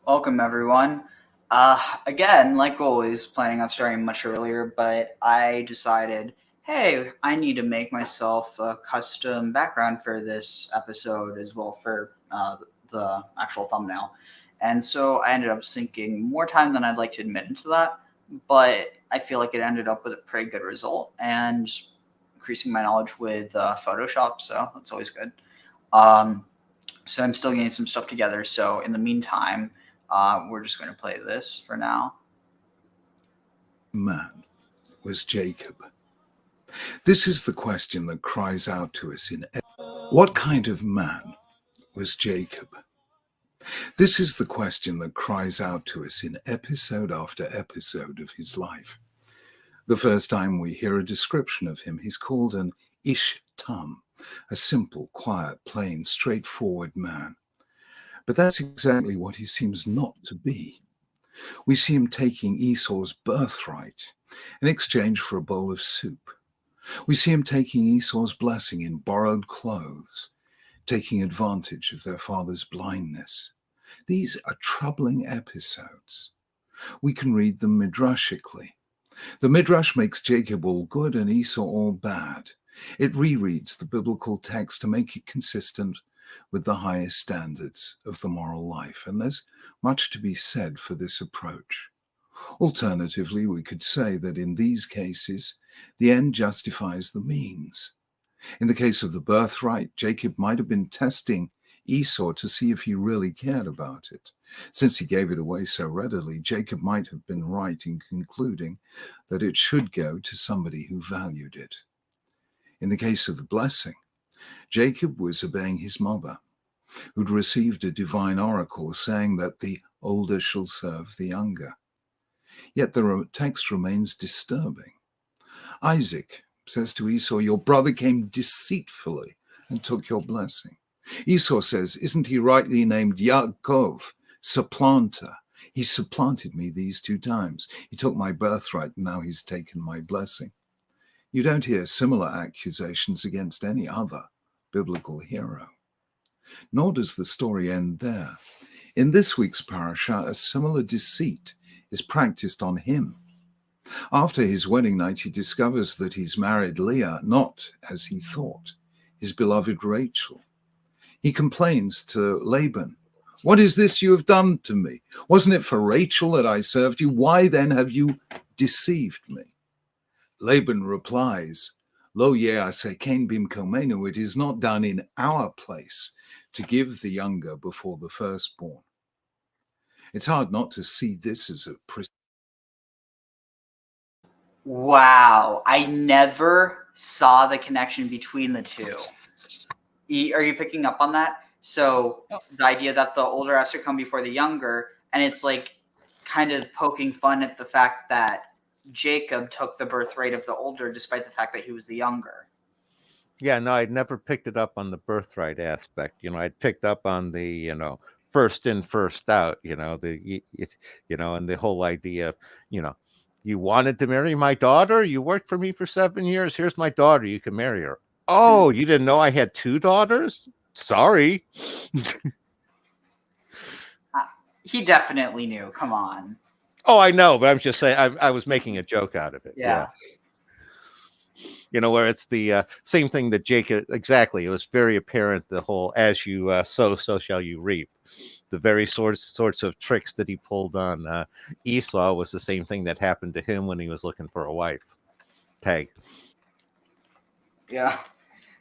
Welcome, everyone. Again, like always, planning on starting much earlier, but I decided, hey, I need to make myself a custom background for this episode as well for the actual thumbnail. And so I ended up sinking more time than I'd like to admit into that, but I feel like it ended up with a pretty good result and increasing my knowledge with Photoshop, so that's always good. So I'm still getting some stuff together, so in the meantime, we're just going to play this for now. Man was Jacob. This is the question that cries out to us in what kind of man was Jacob? This is the question that cries out to us in episode after episode of his life. The first time we hear a description of him, he's called an ish tam, a simple, quiet, plain, straightforward man. But that's exactly what he seems not to be. We see him taking Esau's birthright in exchange for a bowl of soup. We see him taking Esau's blessing in borrowed clothes, taking advantage of their father's blindness. These are troubling episodes. We can read them midrashically. The midrash makes Jacob all good and Esau all bad. It rereads the biblical text to make it consistent with the highest standards of the moral life, and there's much to be said for this approach. Alternatively, we could say that in these cases, the end justifies the means. In the case of the birthright, Jacob might have been testing Esau to see if he really cared about it. Since he gave it away so readily, Jacob might have been right in concluding that it should go to somebody who valued it. In the case of the blessing, Jacob was obeying his mother, who'd received a divine oracle saying that the older shall serve the younger. Yet the text remains disturbing. Isaac says to Esau, "Your brother came deceitfully and took your blessing." Esau says, "Isn't he rightly named Yaakov, supplanter? He supplanted me these 2 times. He took my birthright, and now he's taken my blessing." You don't hear similar accusations against any other biblical hero. Nor does the story end there. In this week's Parashah, a similar deceit is practiced on him. After his wedding night, he discovers that he's married Leah, not, as he thought, his beloved Rachel. He complains to Laban, What is this you have done to me? Wasn't it for Rachel that I served you? Why then have you deceived me? Laban replies, Lo 𤅅𐤉𐤑�🐀 bimkomenu, it is not done in our place to give the younger before the firstborn. It's hard not to see this as a Wow, I never saw the connection between the two. Are you picking up on that? So the idea that the older has to come before the younger, and it's like kind of poking fun at the fact that Jacob took the birthright of the older despite the fact that he was the younger. Yeah, no, I'd never picked it up on the birthright aspect. I'd picked up on the, first in, first out, and the whole idea of, you wanted to marry my daughter? You worked for me for 7 years. Here's my daughter. You can marry her. Oh, you didn't know I had 2 daughters? Sorry. He definitely knew. Come on. Oh, I know, but I'm just saying I was making a joke out of it. Yeah. Where it's the same thing that Jacob, exactly. It was very apparent, the whole as you sow, so shall you reap. The very sorts of tricks that he pulled on Esau was the same thing that happened to him when he was looking for a wife. Tag. Yeah.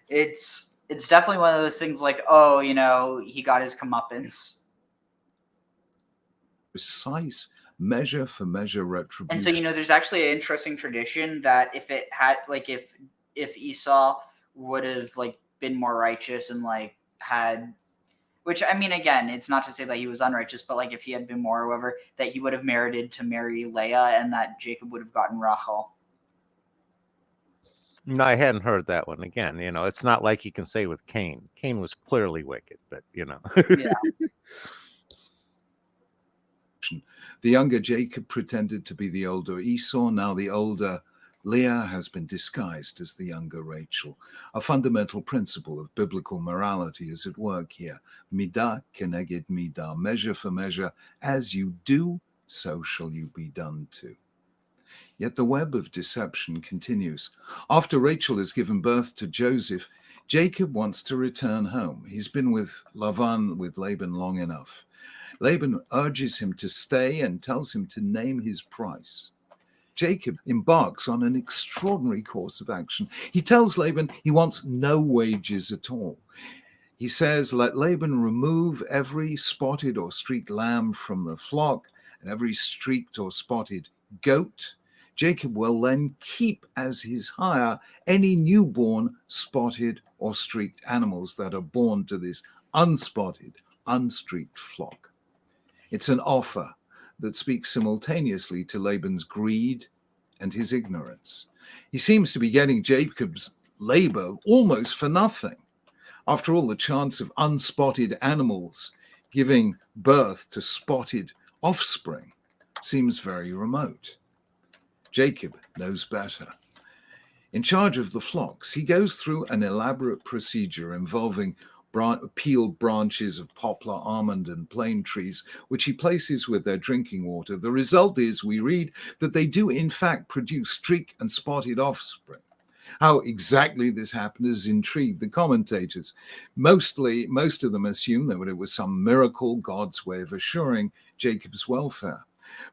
It's definitely one of those things like, oh, he got his comeuppance. Precise measure for measure retribution. And so, there's actually an interesting tradition that if it had, like, if Esau would have, like, been more righteous and, like, had, which, I mean, again, it's not to say that he was unrighteous, but, like, if he had been more or whatever, that he would have merited to marry Leah and that Jacob would have gotten Rachel. No, I hadn't heard that one. Again, it's not like you can say with Cain. Cain was clearly wicked, but, Yeah. The younger Jacob pretended to be the older Esau. Now the older Leah has been disguised as the younger Rachel. A fundamental principle of biblical morality is at work here. Midah keneged midah, measure for measure. As you do, so shall you be done to. Yet the web of deception continues. After Rachel has given birth to Joseph, Jacob wants to return home. He's been with Laban long enough. Laban urges him to stay and tells him to name his price. Jacob embarks on an extraordinary course of action. He tells Laban he wants no wages at all. He says, let Laban remove every spotted or streaked lamb from the flock and every streaked or spotted goat. Jacob will then keep as his hire any newborn spotted or streaked animals that are born to this unspotted, unstreaked flock. It's an offer that speaks simultaneously to Laban's greed and his ignorance. He seems to be getting Jacob's labor almost for nothing. After all, the chance of unspotted animals giving birth to spotted offspring seems very remote. Jacob knows better. In charge of the flocks, he goes through an elaborate procedure involving peeled branches of poplar, almond, and plane trees, which he places with their drinking water. The result is, we read, that they do in fact produce streaked and spotted offspring. How exactly this happened has intrigued the commentators. Most of them assume that it was some miracle, God's way of assuring Jacob's welfare.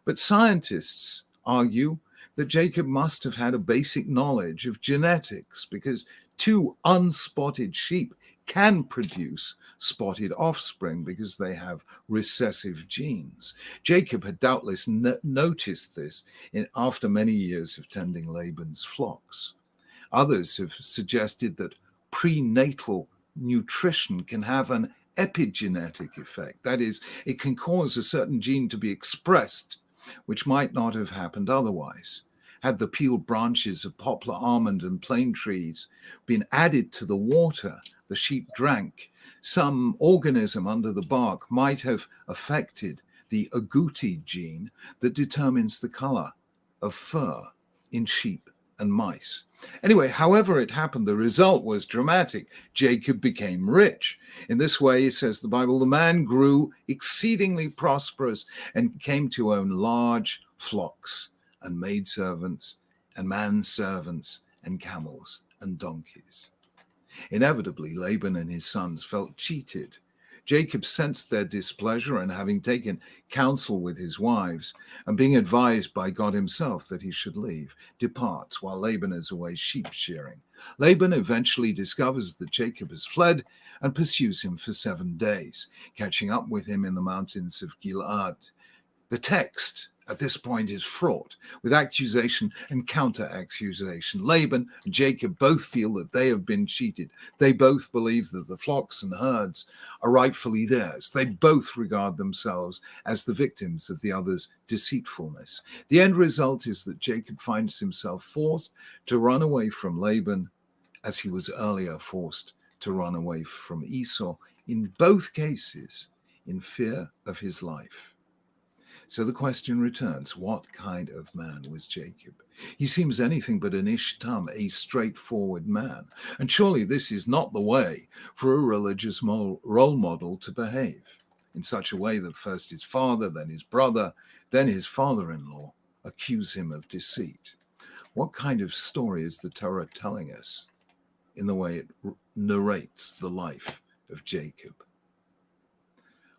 But scientists argue that Jacob must have had a basic knowledge of genetics, because 2 unspotted sheep can produce spotted offspring because they have recessive genes. Jacob had doubtless noticed this after many years of tending Laban's flocks. Others have suggested that prenatal nutrition can have an epigenetic effect. That is, it can cause a certain gene to be expressed, which might not have happened otherwise. Had the peeled branches of poplar, almond, and plane trees been added to the water the sheep drank, some organism under the bark might have affected the agouti gene that determines the color of fur in sheep and mice. Anyway, however it happened, the result was dramatic. Jacob became rich. In this way, says the Bible, the man grew exceedingly prosperous and came to own large flocks and maidservants and manservants and camels and donkeys. Inevitably, Laban and his sons felt cheated. Jacob sensed their displeasure, and having taken counsel with his wives, and being advised by God himself that he should leave, departs while Laban is away sheep shearing. Laban eventually discovers that Jacob has fled and pursues him for 7 days, catching up with him in the mountains of 𐤅𐤊. The text at this point is fraught with accusation and counter-accusation. Laban and Jacob both feel that they have been cheated. They both believe that the flocks and herds are rightfully theirs. They both regard themselves as the victims of the other's deceitfulness. The end result is that Jacob finds himself forced to run away from Laban, as he was earlier forced to run away from Esau, in both cases in fear of his life. So the question returns, what kind of man was Jacob? He seems anything but an ishtam, a straightforward man. And surely this is not the way for a religious role model to behave, in such a way that first his father, then his brother, then his father-in-law accuse him of deceit. What kind of story is the Torah telling us in the way it narrates the life of Jacob?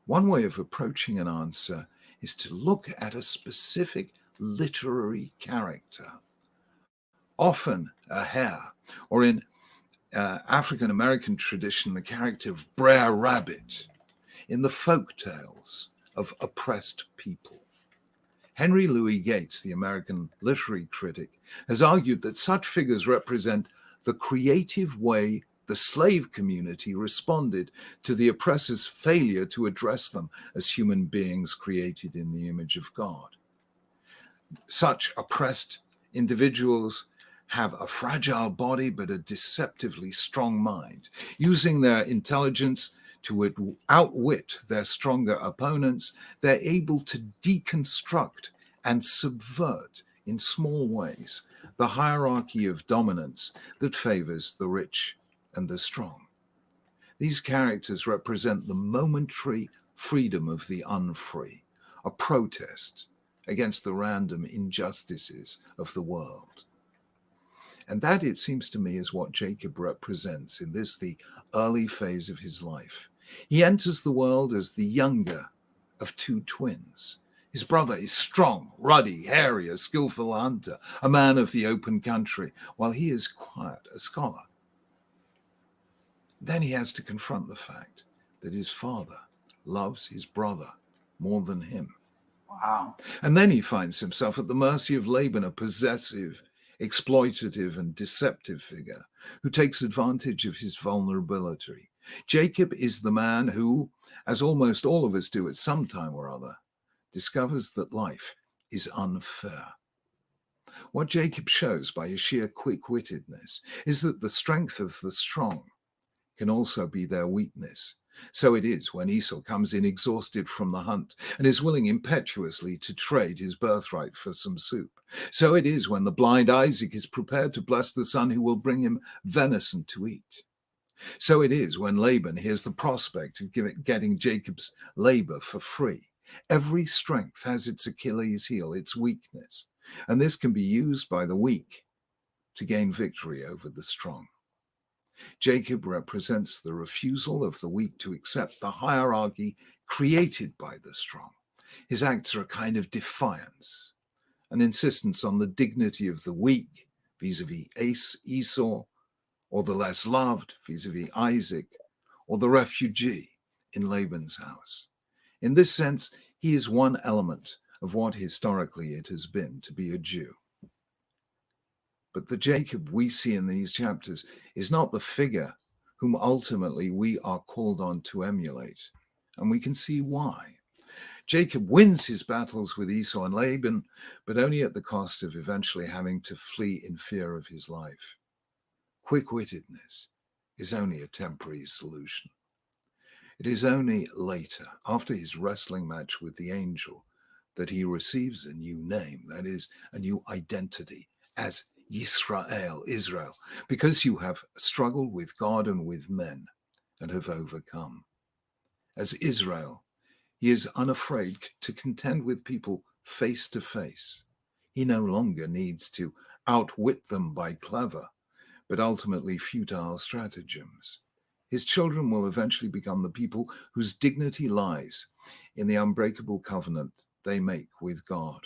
One way of approaching an answer is to look at a specific literary character, often a hare, or in African-American tradition, the character of Brer Rabbit, in the folk tales of oppressed people. Henry Louis Gates, the American literary critic, has argued that such figures represent the creative way the slave community responded to the oppressor's failure to address them as human beings created in the image of God. Such oppressed individuals have a fragile body but a deceptively strong mind. Using their intelligence to outwit their stronger opponents, they're able to deconstruct and subvert in small ways the hierarchy of dominance that favors the rich and the strong. These characters represent the momentary freedom of the unfree, a protest against the random injustices of the world. And that, it seems to me, is what Jacob represents in this, the early phase of his life. He enters the world as the younger of 2 twins. His brother is strong, ruddy, hairy, a skillful hunter, a man of the open country, while he is quiet, a scholar. Then he has to confront the fact that his father loves his brother more than him. Wow. And then he finds himself at the mercy of Laban, a possessive, exploitative, and deceptive figure who takes advantage of his vulnerability. Jacob is the man who, as almost all of us do at some time or other, discovers that life is unfair. What Jacob shows by his sheer quick-wittedness is that the strength of the strong can also be their weakness. So it is when Esau comes in exhausted from the hunt and is willing impetuously to trade his birthright for some soup. So it is when the blind Isaac is prepared to bless the son who will bring him venison to eat. So it is when Laban hears the prospect of getting Jacob's labor for free. Every strength has its Achilles heel, its weakness, and this can be used by the weak to gain victory over the strong. Jacob represents the refusal of the weak to accept the hierarchy created by the strong. His acts are a kind of defiance, an insistence on the dignity of the weak vis-a-vis Esau, or the less loved vis-a-vis Isaac, or the refugee in Laban's house. In this sense, he is one element of what historically it has been to be a Jew. But the Jacob we see in these chapters is not the figure whom ultimately we are called on to emulate. And we can see why. Jacob wins his battles with Esau and Laban, but only at the cost of eventually having to flee in fear of his life. Quick-wittedness is only a temporary solution. It is only later, after his wrestling match with the angel, that he receives a new name, that is, a new identity as Yisrael, Israel, because you have struggled with God and with men and have overcome. As Israel, he is unafraid to contend with people face to face. He no longer needs to outwit them by clever, but ultimately futile stratagems. His children will eventually become the people whose dignity lies in the unbreakable covenant they make with God.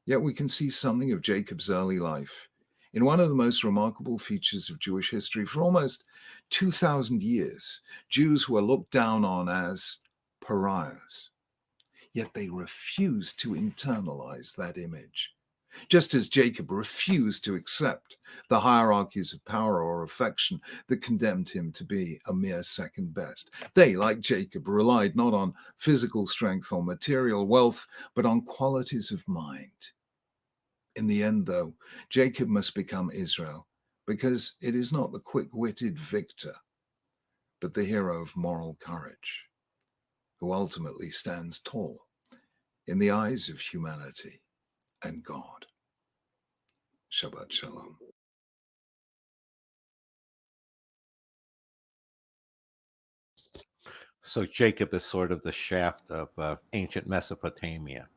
Yet we can see something of Jacob's early life in one of the most remarkable features of Jewish history. For almost 2,000 years, Jews were looked down on as pariahs. Yet they refused to internalize that image. Just as Jacob refused to accept the hierarchies of power or affection that condemned him to be a mere second best. They, like Jacob, relied not on physical strength or material wealth, but on qualities of mind. In the end, though, Jacob must become Israel, because it is not the quick-witted victor, but the hero of moral courage, who ultimately stands tall in the eyes of humanity and God. Shabbat Shalom. So Jacob is sort of the Shaft of ancient Mesopotamia.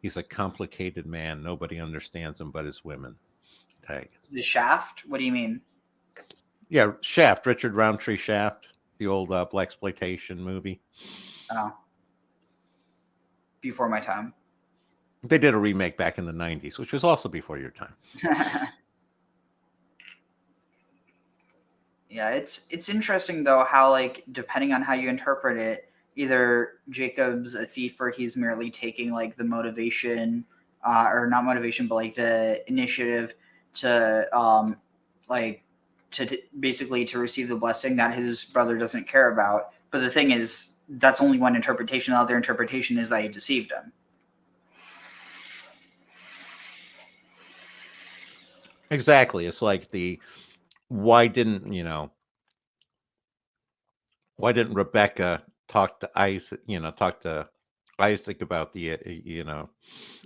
He's a complicated man. Nobody understands him but his women. Tag. The Shaft? What do you mean? Yeah, Shaft, Richard Roundtree Shaft, the old blaxploitation movie. Oh. Before my time. They did a remake back in the 90s, which was also before your time. Yeah, it's interesting though how, like, depending on how you interpret it, either Jacob's a thief or he's merely taking like the motivation, or not motivation, but like the initiative to like basically to receive the blessing that his brother doesn't care about. But the thing is, that's only one interpretation. The other interpretation is that he deceived him. Exactly. It's like why didn't Rebecca talk to Isaac, about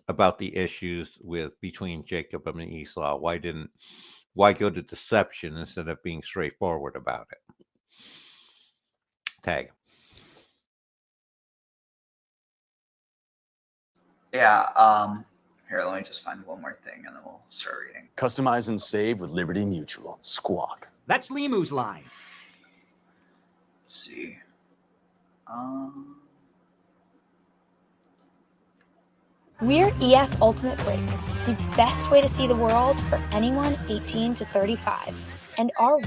about the issues between Jacob and Esau? Why go to deception instead of being straightforward about it? Tag. Yeah. Here, let me just find one more thing and then we'll start reading. Customize and save with Liberty Mutual. Squawk. That's Limu's line. Let's see. We're EF Ultimate Break, the best way to see the world for anyone 18 to 35. And our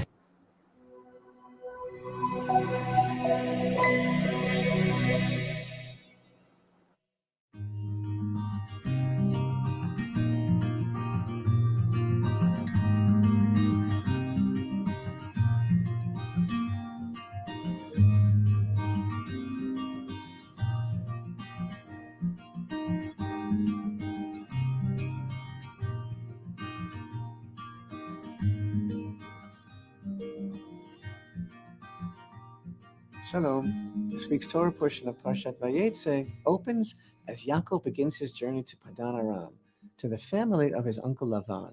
Shalom. This week's Torah portion of Parashat Vayetze opens as Yaakov begins his journey to Padan Aram, to the family of his uncle Laban.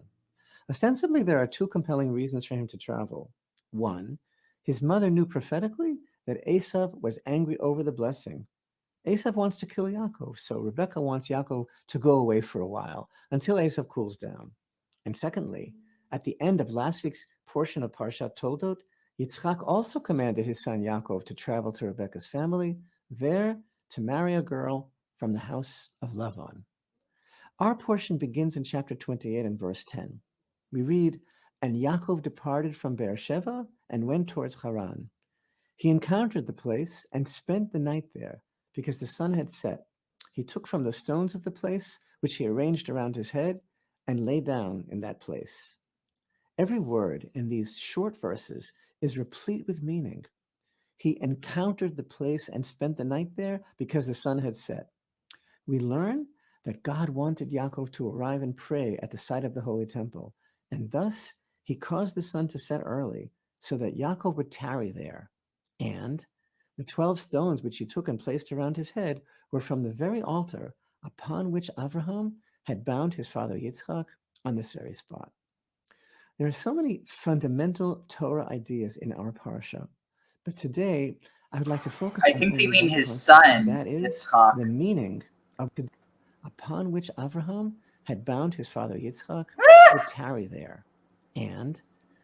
Ostensibly, there are two compelling reasons for him to travel. One, his mother knew prophetically that Esav was angry over the blessing. Esav wants to kill Yaakov, so Rebekah wants Yaakov to go away for a while until Esav cools down. And secondly, at the end of last week's portion of Parashat Toldot, Yitzchak also commanded his son Yaakov to travel to Rebekah's family, there to marry a girl from the house of Laban. Our portion begins in chapter 28 and verse 10. We read, "And Yaakov departed from Beersheba and went towards Charan. He encountered the place and spent the night there, because the sun had set. He took from the stones of the place, which he arranged around his head, and lay down in that place." Every word in these short verses is replete with meaning. He encountered the place and spent the night there because the sun had set. We learn that God wanted Yaakov to arrive and pray at the site of the Holy Temple, and thus he caused the sun to set early so that Yaakov would tarry there. And the 12 stones which he took and placed around his head were from the very altar upon which Abraham had bound his father Yitzchak on this very spot. There are so many fundamental Torah ideas in our parsha, but today I would like to focus I on think they only mean one his concept, son, and that is Yitzchak. the meaning of the upon which Abraham had bound his father Yitzchak would tarry there. And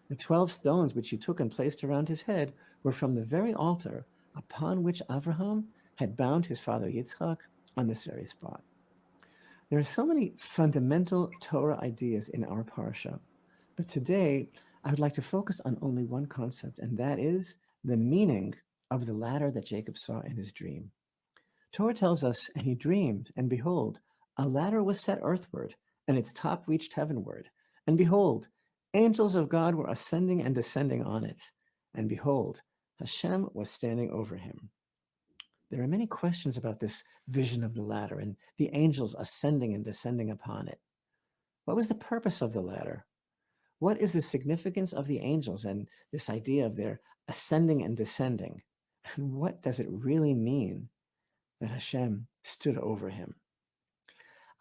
the 12 stones which he took and placed around his head were from the very altar upon which Avraham had bound his father Yitzchak on this very spot. There are so many fundamental Torah ideas in our Parsha, but today I would like to focus on only one concept, and that is the meaning of the ladder that Jacob saw in his dream. Torah tells us, and he dreamed, and behold, a ladder was set earthward, and its top reached heavenward. And behold, angels of God were ascending and descending on it. And behold, Hashem was standing over him. There are many questions about this vision of the ladder and the angels ascending and descending upon it. What was the purpose of the ladder? What is the significance of the angels and this idea of their ascending and descending? And what does it really mean that Hashem stood over him?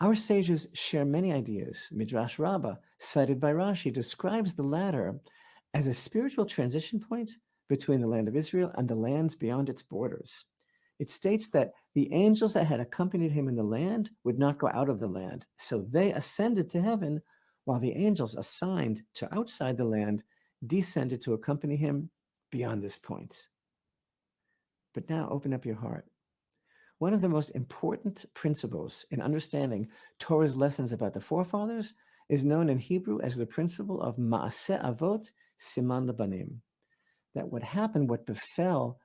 Our sages share many ideas. Midrash Rabbah, cited by Rashi, describes the ladder as a spiritual transition point between the land of Israel and the lands beyond its borders. It states that the angels that had accompanied him in the land would not go out of the land, so they ascended to heaven, while the angels assigned to outside the land descended to accompany him beyond this point. But now open up your heart. One of the most important principles in understanding Torah's lessons about the forefathers is known in Hebrew as the principle of Ma'aseh Avot Siman Labanim. That what happened, what befell,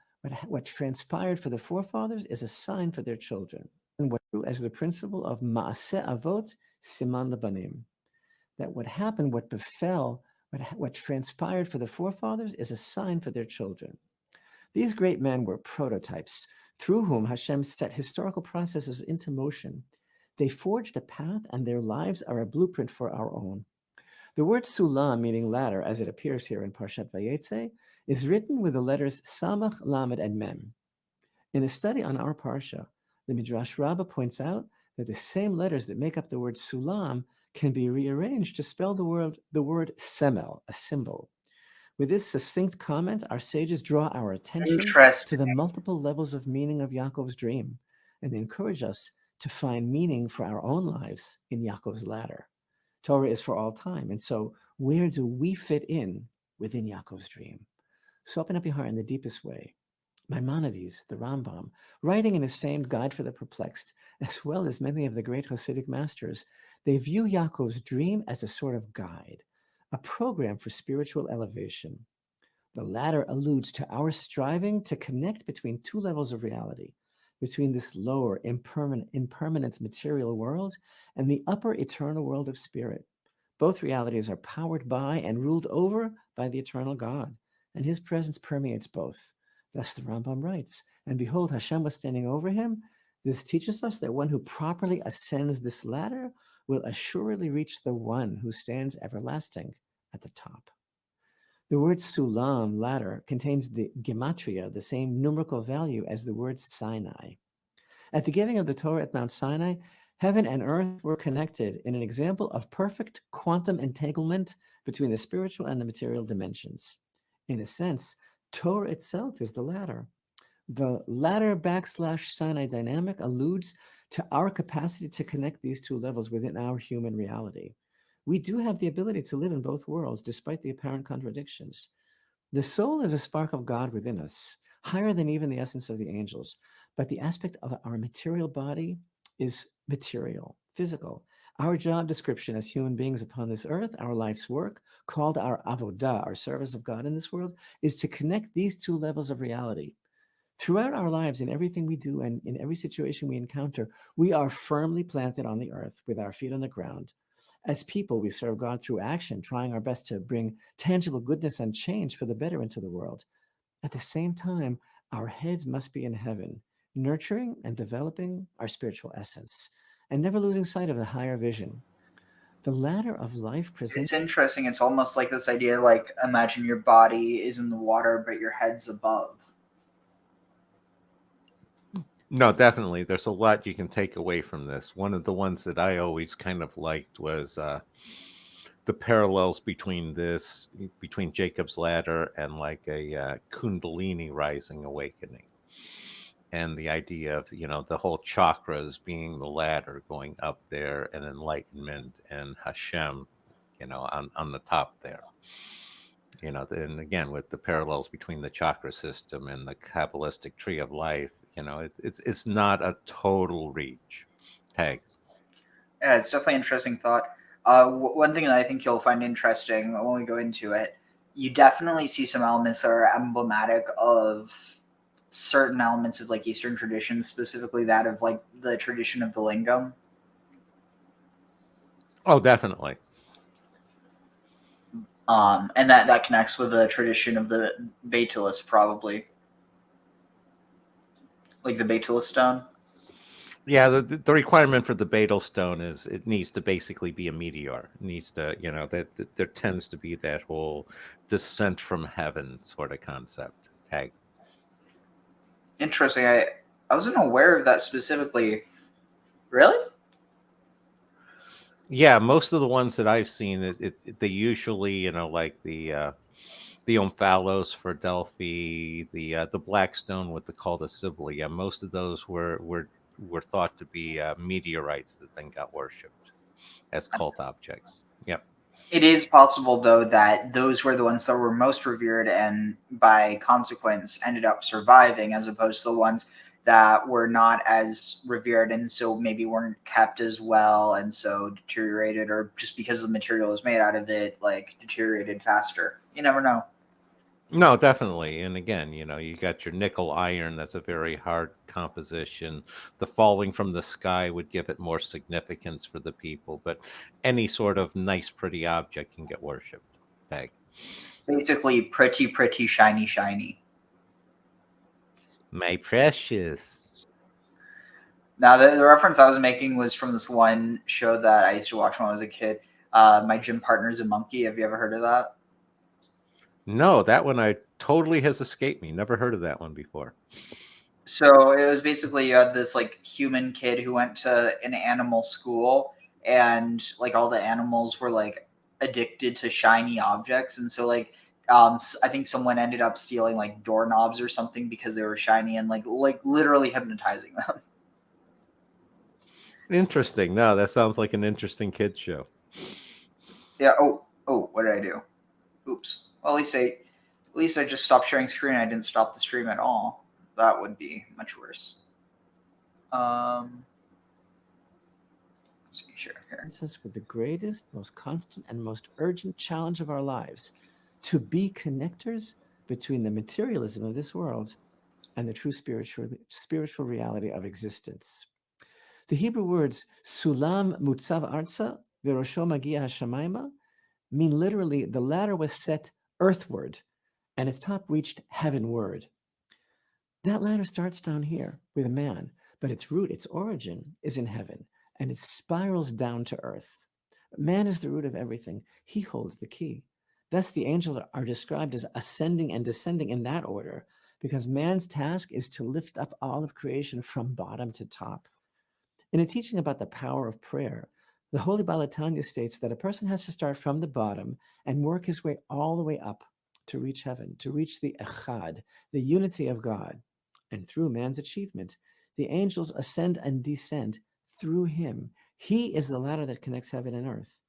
what transpired for the forefathers is a sign for their children. And what as the principle of Ma'aseh Avot Siman Labanim. That what happened, what befell, what transpired for the forefathers is a sign for their children. These great men were prototypes through whom Hashem set historical processes into motion. They forged a path, and their lives are a blueprint for our own. The word sulam, meaning ladder, as it appears here in Parashat Vayetze, is written with the letters Samach, Lamed, and Mem. In a study on our Parsha, the Midrash Rabbah points out that the same letters that make up the word sulam can be rearranged to spell the word semel, a symbol. With this succinct comment, our sages draw our attention to the multiple levels of meaning of Yaakov's dream, and they encourage us to find meaning for our own lives in Yaakov's ladder. Torah is for all time, and so where do we fit in within Yaakov's dream? So open up your heart in the deepest way. Maimonides, the Rambam, writing in his famed Guide for the Perplexed, as well as many of the great Hasidic masters, they view Yaakov's dream as a sort of guide, a program for spiritual elevation. The latter alludes to our striving to connect between two levels of reality, between this lower, impermanent material world and the upper eternal world of spirit. Both realities are powered by and ruled over by the eternal God, and his presence permeates both. Thus the Rambam writes, and behold, Hashem was standing over him. This teaches us that one who properly ascends this ladder will assuredly reach the one who stands everlasting at the top. The word sulam, ladder, contains the gematria, the same numerical value as the word Sinai. At the giving of the Torah at Mount Sinai, heaven and earth were connected in an example of perfect quantum entanglement between the spiritual and the material dimensions. In a sense, Torah itself is the ladder. The ladder/Sinai dynamic alludes to our capacity to connect these two levels within our human reality. We do have the ability to live in both worlds despite the apparent contradictions. The soul is a spark of God within us, higher than even the essence of the angels, but the aspect of our material body is material, physical. Our job description as human beings upon this earth, our life's work, called our avodah, our service of God in this world, is to connect these two levels of reality. Throughout our lives, in everything we do and in every situation we encounter, we are firmly planted on the earth with our feet on the ground. As people, we serve God through action, trying our best to bring tangible goodness and change for the better into the world. At the same time, our heads must be in heaven, nurturing and developing our spiritual essence, and never losing sight of the higher vision. The ladder of life presents... It's interesting. It's almost like this idea, like, imagine your body is in the water, but your head's above. No, definitely. There's a lot you can take away from this. One of the ones that I always kind of liked was the parallels between Jacob's ladder and like a Kundalini rising awakening. And the idea of, the whole chakras being the ladder going up there, and enlightenment and Hashem, on the top there. And again, with the parallels between the chakra system and the Kabbalistic tree of life, it's not a total reach. Hey, Yeah, it's definitely an interesting thought. One thing that I think you'll find interesting when we go into it, you definitely see some elements that are emblematic of certain elements of like Eastern traditions, specifically that of like the tradition of the lingam. oh, definitely. And that connects with the tradition of the Beetleus, probably like the Beetleus stone. Yeah, the requirement for the Betel stone is it needs to basically be a meteor. It needs to, that there tends to be that whole descent from heaven sort of concept tag. Interesting. I wasn't aware of that specifically. Really? Yeah, most of the ones that I've seen, they usually, like the Omphalos for Delphi, the black stone with the cult of Sibyl. Yeah, most of those were thought to be meteorites that then got worshipped as cult objects. Yep. It is possible, though, that those were the ones that were most revered and, by consequence, ended up surviving, as opposed to the ones that were not as revered and so maybe weren't kept as well and so deteriorated, or just because the material was made out of it, like deteriorated faster. You never know. No, definitely. And again, you got your nickel iron, that's a very hard composition. The falling from the sky would give it more significance for the people, but any sort of nice, pretty object can get worshipped. Tag. Basically, pretty, shiny. My precious. Now, the reference I was making was from this one show that I used to watch when I was a kid. My gym partner's a monkey. Have you ever heard of that? No, that one I totally has escaped me. Never heard of that one before. So it was basically you had this like human kid who went to an animal school, and like all the animals were like addicted to shiny objects, and so like I think someone ended up stealing like doorknobs or something because they were shiny and like literally hypnotizing them. Interesting. No, that sounds like an interesting kids show. Yeah. Oh, what did I do? Oops. Well, at least I just stopped sharing screen. I didn't stop the stream at all. That would be much worse. Let's see, share here. Us with the greatest, most constant, and most urgent challenge of our lives, to be connectors between the materialism of this world and the true spiritual reality of existence. The Hebrew words sulam mutzav arza v'rosho magia hashamayma mean literally the ladder was set earthward and its top reached heavenward. That ladder starts down here with a man, but its root, its origin is in heaven, and it spirals down to earth. Man is the root of everything. He holds the key. Thus, the angels are described as ascending and descending in that order, because man's task is to lift up all of creation from bottom to top. In a teaching about the power of prayer, the Holy Baal HaTanya states that a person has to start from the bottom and work his way all the way up to reach heaven, to reach the echad, the unity of God. And through man's achievement, the angels ascend and descend through him. He is the ladder that connects heaven and earth.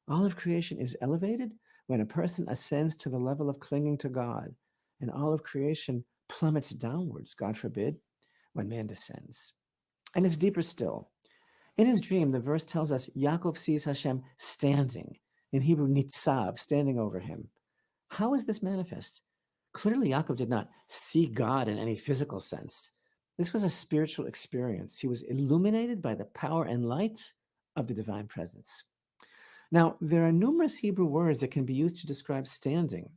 All of creation is elevated when a person ascends to the level of clinging to God, and all of creation plummets downwards, God forbid, when man descends. And it's deeper still. In his dream, the verse tells us Yaakov sees Hashem standing, in Hebrew, nitzav, standing over him. How is this manifest? Clearly, Yaakov did not see God in any physical sense. This was a spiritual experience. He was illuminated by the power and light of the divine presence. Now, there are numerous Hebrew words that can be used to describe standing,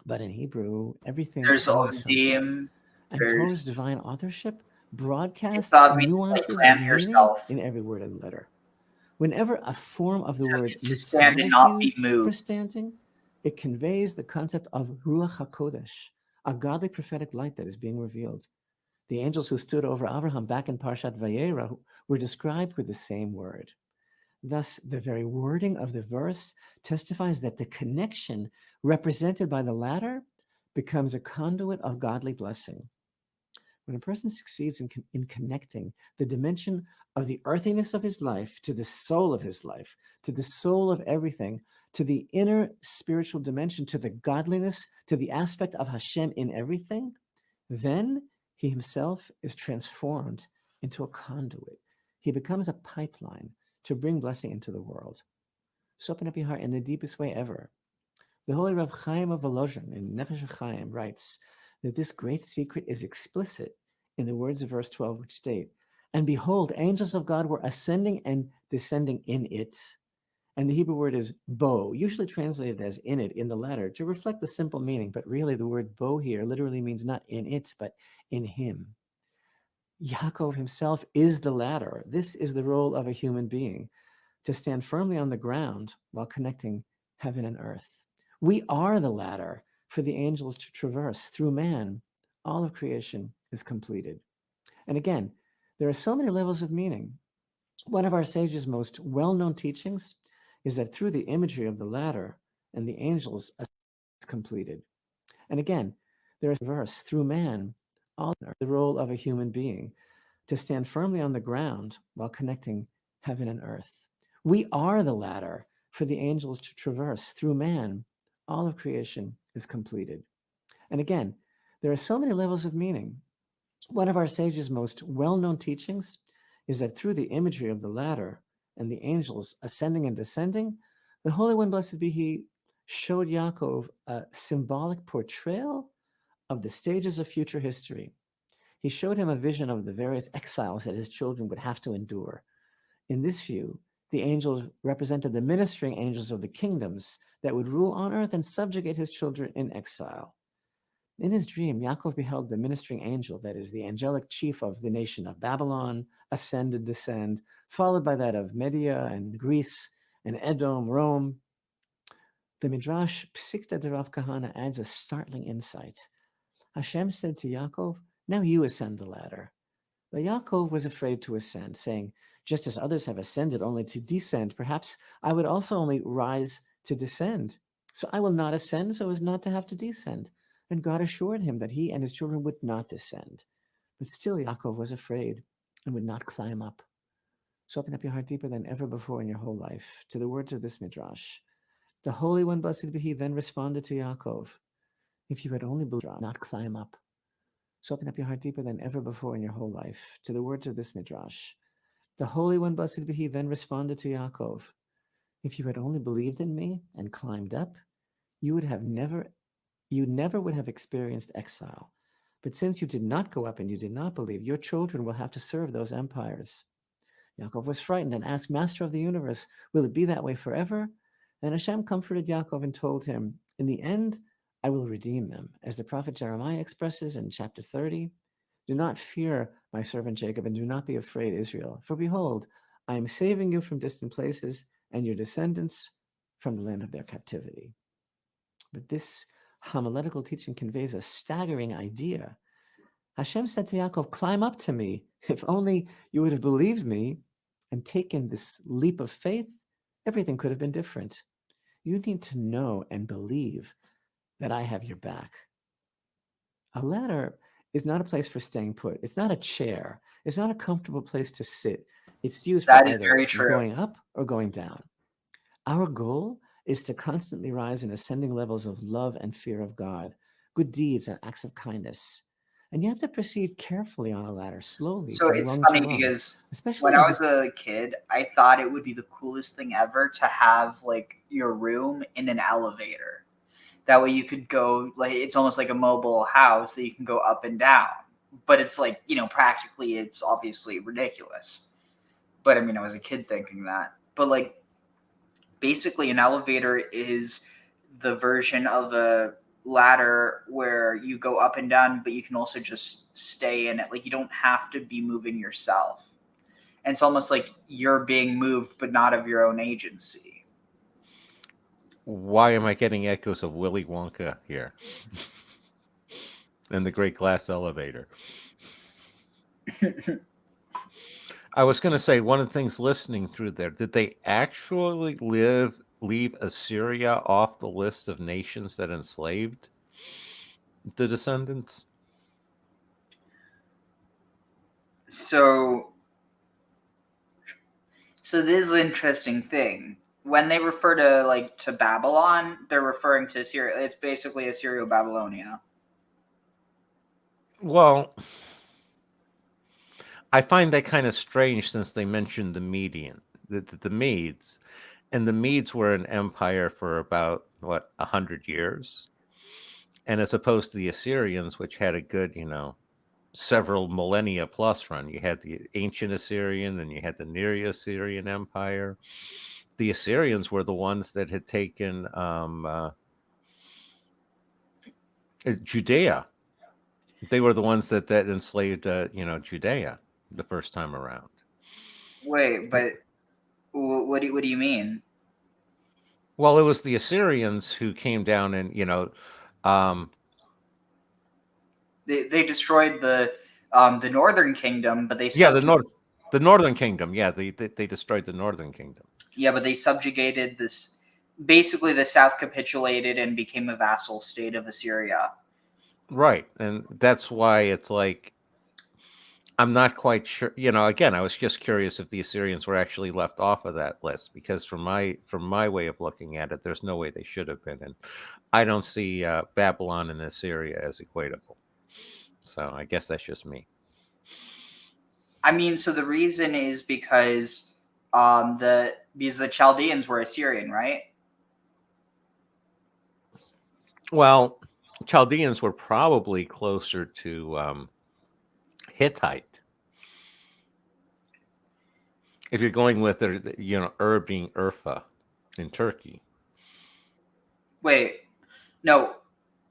but in Hebrew, everything There's means something. Odim. And There's Torah's divine authorship broadcasts Mitzvah means to, nuances plant of meaning yourself. in every word and letter. Whenever a form of the So word it's to stand mitzvah and is not be used for moved. standing, it conveys the concept of Ruach HaKodesh, a godly prophetic light that is being revealed. The angels who stood over Abraham back in Parashat Vayetze were described with the same word. Thus, the very wording of the verse testifies that the connection represented by the ladder becomes a conduit of godly blessing. When a person succeeds in connecting the dimension of the earthiness of his life to the soul of his life, to the soul of everything, to the inner spiritual dimension, to the godliness, to the aspect of Hashem in everything, then he himself is transformed into a conduit. He becomes a pipeline to bring blessing into the world. So open up your heart in the deepest way ever. The holy Rav Chaim of Volozhin in Nefesh HaChaim writes that this great secret is explicit in the words of verse 12, which state, "And behold, angels of God were ascending and descending in it." And the Hebrew word is bo, usually translated as in it in the ladder, to reflect the simple meaning. But really, the word bo here literally means not in it, but in him. Yaakov himself is the ladder. This is the role of a human being, to stand firmly on the ground while connecting heaven and earth. We are the ladder for the angels to traverse. Through man, all of creation is completed. And again, there are so many levels of meaning. One of our sages' most well-known teachings is that through the imagery of the ladder and the angels is completed. And again, there is a verse, through man, all the role of a human being, to stand firmly on the ground while connecting heaven and earth. We are the ladder for the angels to traverse. Through man, all of creation is completed. And again, there are so many levels of meaning. One of our sages' most well-known teachings is that through the imagery of the ladder and the angels ascending and descending, the Holy One, blessed be he, showed Yaakov a symbolic portrayal of the stages of future history. He showed him a vision of the various exiles that his children would have to endure. In this view, the angels represented the ministering angels of the kingdoms that would rule on earth and subjugate his children in exile. In his dream, Yaakov beheld the ministering angel, that is, the angelic chief of the nation of Babylon, ascend and descend, followed by that of Media and Greece and Edom, Rome. The Midrash Psikta de Rav Kahana adds a startling insight. Hashem said to Yaakov, "Now you ascend the ladder." But Yaakov was afraid to ascend, saying, "Just as others have ascended only to descend, perhaps I would also only rise to descend. So I will not ascend so as not to have to descend." And God assured him that he and his children would not descend. But still Yaakov was afraid and would not climb up. So open up your heart deeper than ever before in your whole life to the words of this Midrash. The Holy One, blessed be he, then responded to Yaakov, "If you had only believed, not climb up." So open up your heart deeper than ever before in your whole life to the words of this Midrash. The Holy One, blessed be he, then responded to Yaakov, "If you had only believed in me and climbed up, you never would have experienced exile. But since you did not go up and you did not believe, your children will have to serve those empires." Yaakov was frightened and asked, "Master of the universe, will it be that way forever?" And Hashem comforted Yaakov and told him, "In the end, I will redeem them." As the prophet Jeremiah expresses in chapter 30, "Do not fear my servant Jacob, and do not be afraid, Israel. For behold, I am saving you from distant places and your descendants from the land of their captivity." But this homiletical teaching conveys a staggering idea. Hashem said to Yaakov, "Climb up to me. If only you would have believed me and taken this leap of faith, everything could have been different. You need to know and believe that I have your back." A ladder is not a place for staying put. It's not a chair. It's not a comfortable place to sit. It's used for That is either very true. going up or going down. Our goal is to constantly rise in ascending levels of love and fear of God, good deeds and acts of kindness. And you have to proceed carefully on a ladder, slowly, So from it's rung funny to rung, because especially when I as was a kid, I thought it would be the coolest thing ever to have like your room in an elevator. That way you could go, like, it's almost like a mobile house that you can go up and down. But it's like, practically it's obviously ridiculous. But I mean, I was a kid thinking that. But like, basically an elevator is the version of a ladder where you go up and down, but you can also just stay in it. Like, you don't have to be moving yourself. And it's almost like you're being moved, but not of your own agency. Why am I getting echoes of Willy Wonka here? And the Great Glass Elevator. I was going to say, one of the things listening through there, did they actually leave Assyria off the list of nations that enslaved the descendants? So this is an interesting thing. when they refer to Babylon, they're referring to Syria. It's basically Assyrio-Babylonia. Well, I find that kind of strange since they mentioned the Medes, and the Medes were an empire for about 100 years, and as opposed to the Assyrians, which had a good, several millennia plus run. You had the ancient Assyrian, and you had the Near Assyrian Empire. The Assyrians were the ones that had taken Judea. They were the ones that enslaved, Judea the first time around. Wait, but what do you mean? Well, it was the Assyrians who came down and, um, They destroyed the northern kingdom, but they yeah, the northern kingdom. Yeah, they destroyed the northern kingdom. Yeah, but they subjugated this. Basically, the south capitulated and became a vassal state of Assyria. Right, and that's why it's like I'm not quite sure. Again, I was just curious if the Assyrians were actually left off of that list because from my way of looking at it, there's no way they should have been, and I don't see Babylon and Assyria as equatable. So I guess that's just me. I mean, so the reason is because the Chaldeans were Assyrian, right? Well, Chaldeans were probably closer to Hittite. If you're going with being Urfa in Turkey. Wait, no,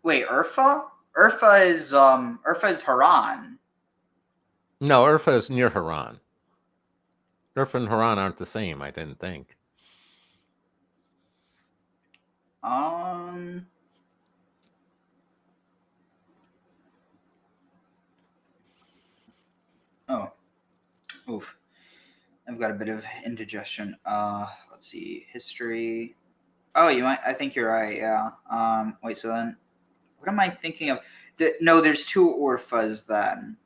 wait, Urfa? Urfa is Haran. No, Urfa is near Haran. Urfa and Haran aren't the same, I didn't think. Oh, oof. I've got a bit of indigestion. Let's see, history. Oh, I think you're right. Yeah. Wait. So then, what am I thinking of? No, there's two Orphas then.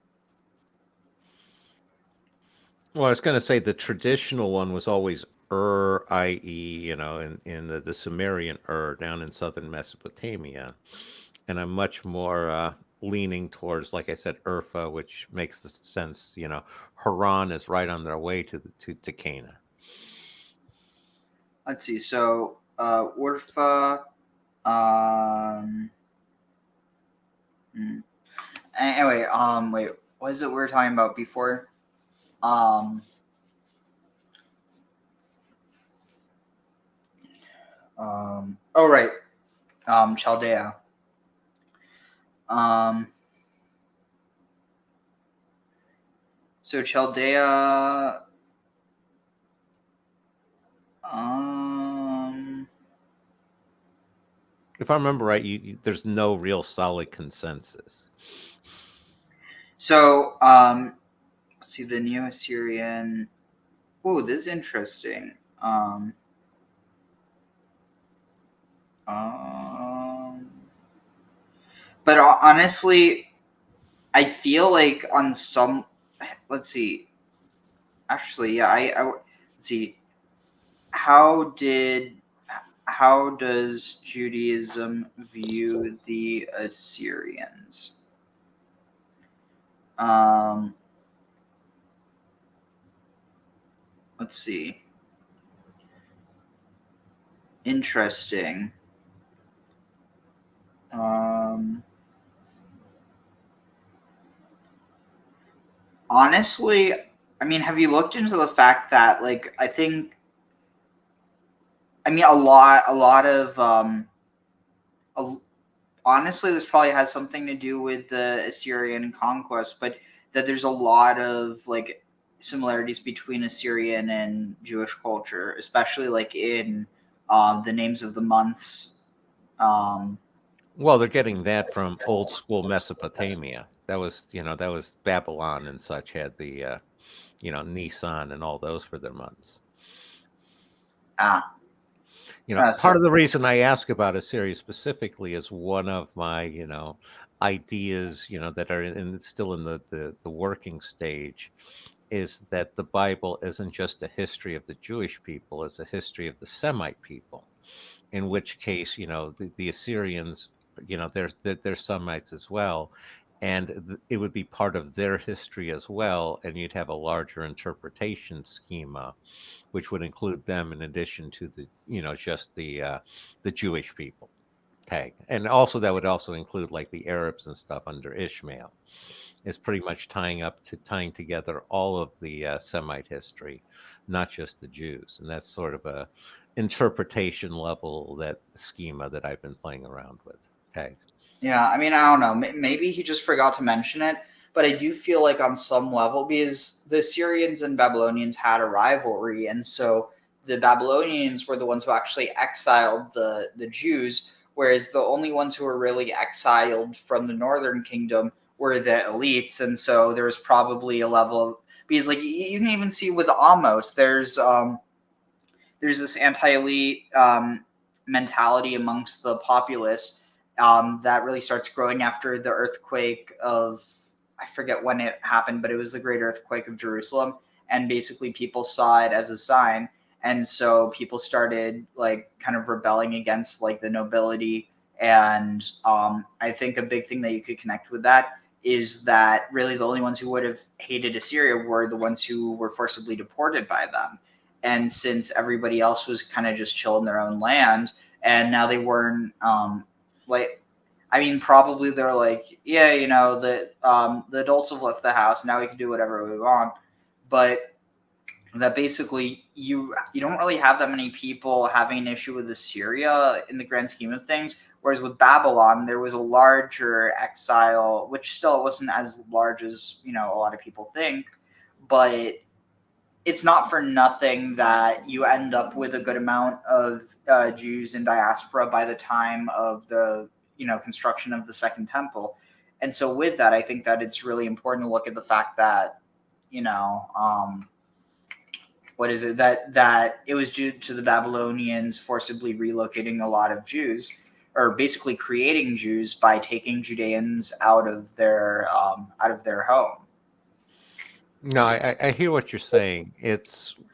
Well, I was going to say the traditional one was always i.e., in the Sumerian down in southern Mesopotamia. And I'm much more leaning towards, like I said, Urfa, which makes the sense, Haran is right on their way to Canaan. Let's see. So, Orpha. Anyway, wait. What is it we were talking about before? Oh, right. Chaldea. So Chaldea. If I remember right, there's no real solid consensus. So, let's see, the Neo-Assyrian. Oh, this is interesting. But honestly, I feel like on some. Let's see. Actually, yeah, let's see. How does Judaism view the Assyrians? Let's see. Interesting. Honestly, I mean, have you looked into the fact that, like, a lot of honestly, this probably has something to do with the Assyrian conquest, but that there's a lot of like similarities between Assyrian and Jewish culture, especially like in the names of the months. Well, they're getting that from old school Mesopotamia. That was Babylon and such had the, Nisan and all those for their months. Part of the reason I ask about Assyria specifically is one of my, ideas, that are still in the working stage, is that the Bible isn't just a history of the Jewish people, it's a history of the Semite people. In which case, the Assyrians, they're Semites as well, and it would be part of their history as well, and you'd have a larger interpretation schema, which would include them in addition to just the Jewish people tag, and also that would also include like the Arabs and stuff under Ishmael. It's pretty much tying together all of the Semite history, not just the Jews, and that's sort of a interpretation level that schema that I've been playing around with. Okay. Yeah, I mean, I don't know. Maybe he just forgot to mention it, but I do feel like on some level, because the Syrians and Babylonians had a rivalry, and so the Babylonians were the ones who actually exiled the Jews, whereas the only ones who were really exiled from the northern kingdom were the elites, and so there was probably a level of, because like you can even see with Amos, there's this anti-elite mentality amongst the populace that really starts growing after the earthquake of, I forget when it happened, but it was the great earthquake of Jerusalem. And basically people saw it as a sign. And so people started like kind of rebelling against like the nobility. And I think a big thing that you could connect with that is that really the only ones who would have hated Assyria were the ones who were forcibly deported by them. And since everybody else was kind of just chill in their own land, and now they weren't like, I mean, probably they're like, yeah, the adults have left the house. Now we can do whatever we want. But that basically you don't really have that many people having an issue with Assyria in the grand scheme of things. Whereas with Babylon, there was a larger exile, which still wasn't as large as, a lot of people think. But it's not for nothing that you end up with a good amount of Jews in diaspora by the time of the construction of the Second Temple. And so with that, I think that it's really important to look at the fact that what is it that it was due to the Babylonians forcibly relocating a lot of Jews, or basically creating Jews by taking Judeans out of their home. No, I hear what you're saying.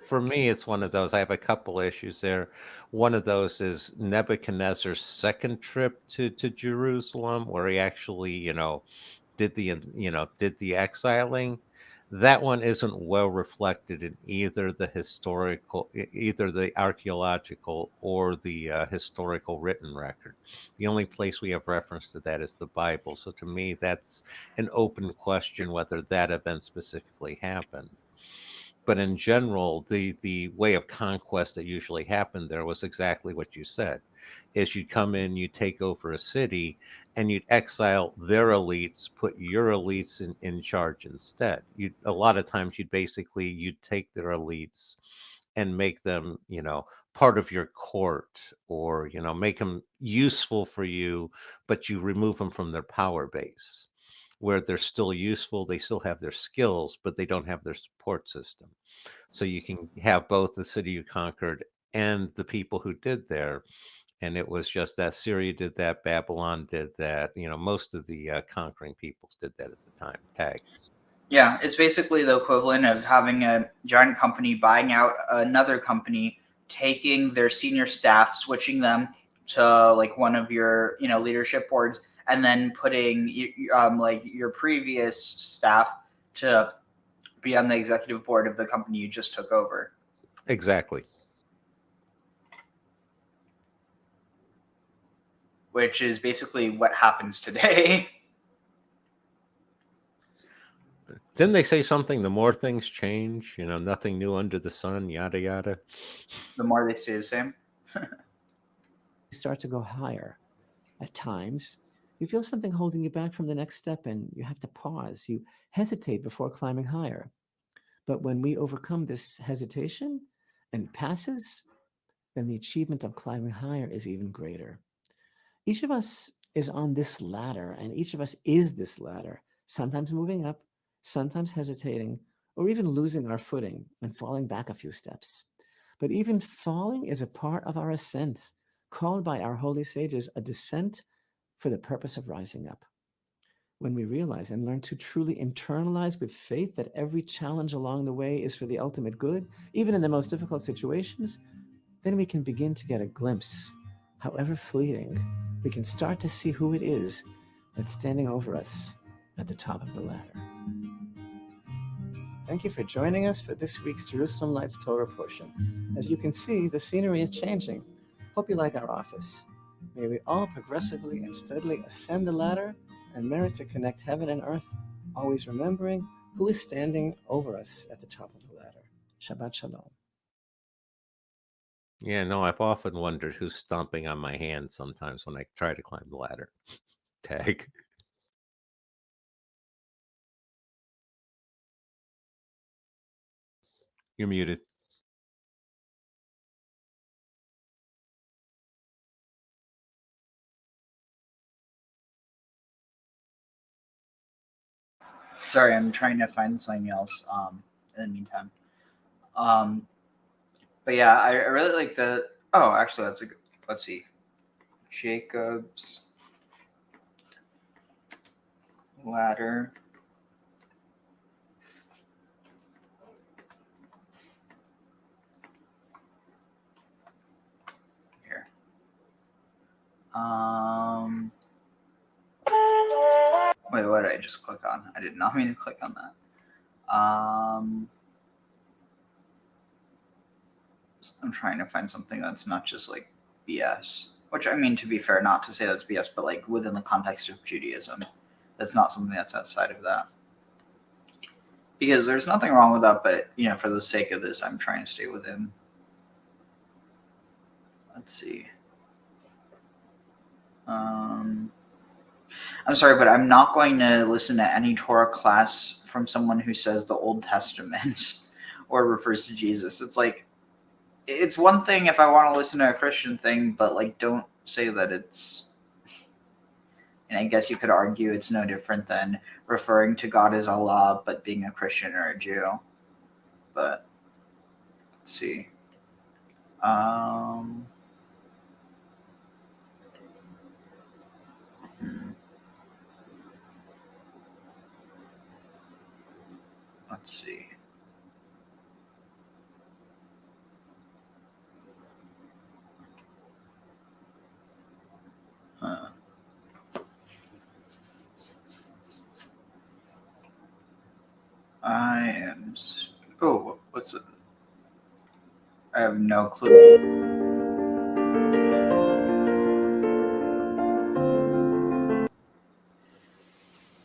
For me, it's one of those. I have a couple issues there. One of those is Nebuchadnezzar's second trip to Jerusalem, where he actually, did the exiling. That one isn't well reflected in either the archaeological or the historical written record. The only place we have reference to that is the Bible. So to me, that's an open question whether that event specifically happened. But in general, the way of conquest that usually happened there was exactly what you said. Is you'd come in, you'd take over a city, and you'd exile their elites, put your elites in charge instead. A lot of times you'd take their elites and make them, part of your court, or, make them useful for you, but you remove them from their power base. Where they're still useful, they still have their skills, but they don't have their support system. So you can have both the city you conquered and the people who did there. And it was just that Syria did that, Babylon did that. Most of the conquering peoples did that at the time. Tag. Yeah, it's basically the equivalent of having a giant company buying out another company, taking their senior staff, switching them to like one of your leadership boards, and then putting like your previous staff to be on the executive board of the company you just took over. Exactly. Which is basically what happens today. Didn't they say something? The more things change, nothing new under the sun, yada yada. The more they stay the same. Start to go higher. At times, you feel something holding you back from the next step, and you have to pause. You hesitate before climbing higher. But when we overcome this hesitation and it passes, then the achievement of climbing higher is even greater. Each of us is on this ladder, and each of us is this ladder, sometimes moving up, sometimes hesitating, or even losing our footing and falling back a few steps. But even falling is a part of our ascent, called by our holy sages a descent for the purpose of rising up. When we realize and learn to truly internalize with faith that every challenge along the way is for the ultimate good, even in the most difficult situations, then we can begin to get a glimpse, however fleeting, we can start to see who it is that's standing over us at the top of the ladder. Thank you for joining us for this week's Jerusalem Lights Torah portion. As you can see, the scenery is changing. Hope you like our office. May we all progressively and steadily ascend the ladder and merit to connect heaven and earth, always remembering who is standing over us at the top of the ladder. Shabbat Shalom. Yeah, no, I've often wondered who's stomping on my hand sometimes when I try to climb the ladder. Tag. You're muted. Sorry, I'm trying to find something else in the meantime. But yeah, I really like the. Oh, actually, that's a good. Let's see. Jacob's ladder. Here. Wait, what did I just click on? I did not mean to click on that. I'm trying to find something that's not just like BS. Which, I mean, to be fair, not to say that's BS, but like within the context of Judaism. That's not something that's outside of that. Because there's nothing wrong with that, but, you know, for the sake of this, I'm trying to stay within. Let's see. I'm sorry, but I'm not going to listen to any Torah class from someone who says the Old Testament or refers to Jesus. It's like, it's one thing if I want to listen to a Christian thing, but like, don't say that it's. And I guess you could argue it's no different than referring to God as Allah, but being a Christian or a Jew. But let's see. Let's see. I am. Oh, what's it? I have no clue.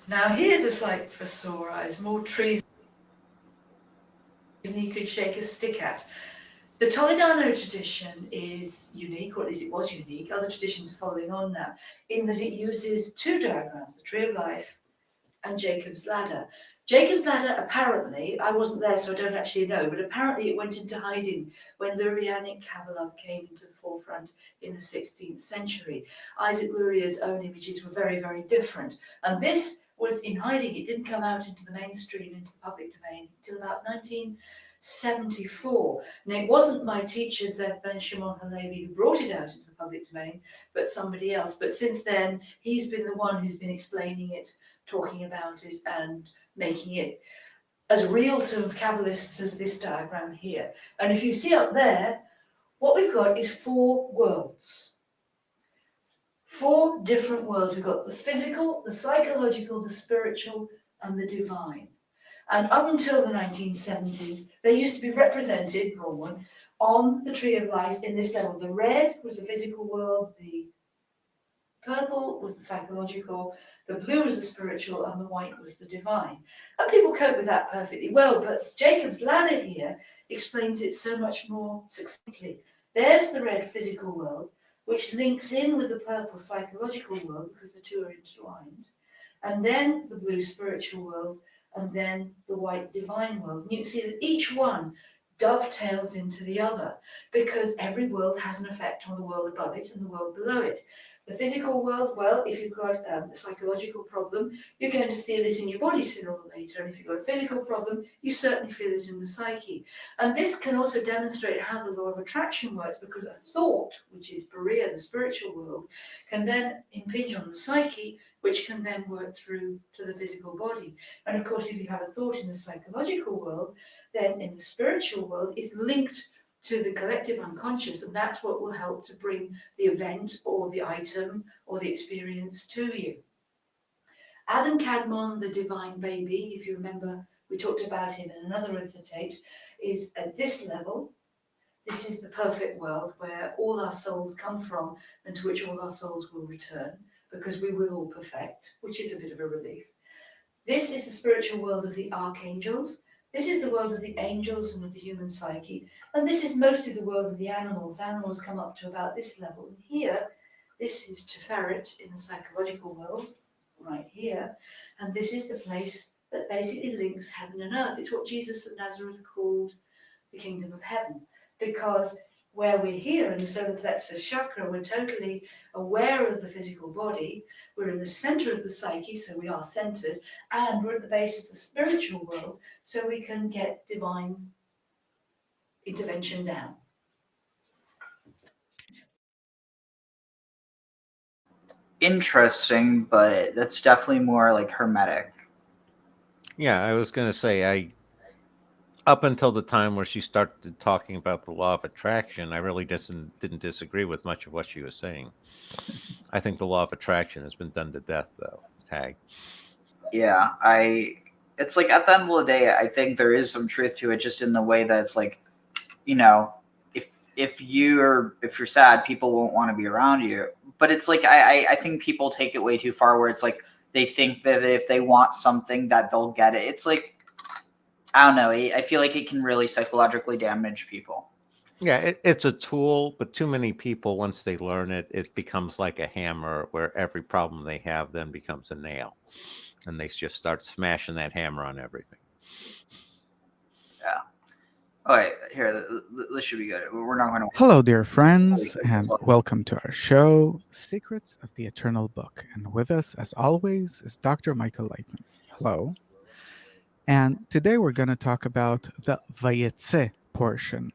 Now here's a sight for sore eyes, more trees than you could shake a stick at. The Toledano tradition is unique, or at least it was unique. Other traditions are following on now, in that it uses two diagrams, the Tree of Life and Jacob's Ladder. Jacob's Ladder, apparently, I wasn't there so I don't actually know, but apparently it went into hiding when Lurianic Kabbalah came into the forefront in the 16th century. Isaac Luria's own images were very, very different. And this was in hiding. It didn't come out into the mainstream, into the public domain, until about 1974. And it wasn't my teacher, Zev Ben Shimon Halevi, who brought it out into the public domain, but somebody else. But since then, he's been the one who's been explaining it, talking about it, and making it as real to Kabbalists as this diagram here. And if you see up there, what we've got is four worlds. Four different worlds. We've got the physical, the psychological, the spiritual, and the divine. And up until the 1970s, they used to be represented, draw one, on the Tree of Life in this level. The red was the physical world, the purple was the psychological, the blue was the spiritual, and the white was the divine. And people cope with that perfectly well, but Jacob's Ladder here explains it so much more succinctly. There's the red physical world, which links in with the purple psychological world, because the two are intertwined, and then the blue spiritual world, and then the white divine world. And you can see that each one dovetails into the other, because every world has an effect on the world above it and the world below it. The physical world, well, if you've got a psychological problem, you're going to feel it in your body sooner or later. And if you've got a physical problem, you certainly feel it in the psyche. And this can also demonstrate how the law of attraction works, because a thought, which is Berea, the spiritual world, can then impinge on the psyche, which can then work through to the physical body. And of course, if you have a thought in the psychological world, then in the spiritual world, it's linked to the collective unconscious, and that's what will help to bring the event or the item or the experience to you. Adam Kadmon, the divine baby, if you remember, we talked about him in another of the tapes, is at this level. This is the perfect world where all our souls come from and to which all our souls will return, because we will all perfect, which is a bit of a relief. This is the spiritual world of the archangels. This is the world of the angels and of the human psyche. And this is mostly the world of the animals. Animals come up to about this level. And here, this is Tiferet in the psychological world, right here. And this is the place that basically links heaven and earth. It's what Jesus of Nazareth called the kingdom of heaven. Because where we're here in the solar plexus chakra, we're totally aware of the physical body. We're in the center of the psyche, so we are centered, and we're at the base of the spiritual world, so we can get divine intervention down. Interesting, but that's definitely more like hermetic. Yeah, I was going to say, up until the time where she started talking about the law of attraction, I really didn't disagree with much of what she was saying. I think the law of attraction has been done to death, though. Tag. Yeah, it's like at the end of the day, I think there is some truth to it, just in the way that it's like, you know, if you're sad, people won't want to be around you. But it's like I think people take it way too far, where it's like they think that if they want something that they'll get it. It's like, I don't know. I feel like it can really psychologically damage people. Yeah, it's a tool, but too many people, once they learn it, it becomes like a hammer where every problem they have then becomes a nail. And they just start smashing that hammer on everything. Yeah. All right, here, this should be good. We're not going to. Hello, dear friends, and welcome to our show, Secrets of the Eternal Book. And with us, as always, is Dr. Michael Leitman. Hello. And today we're going to talk about the Vayetze portion,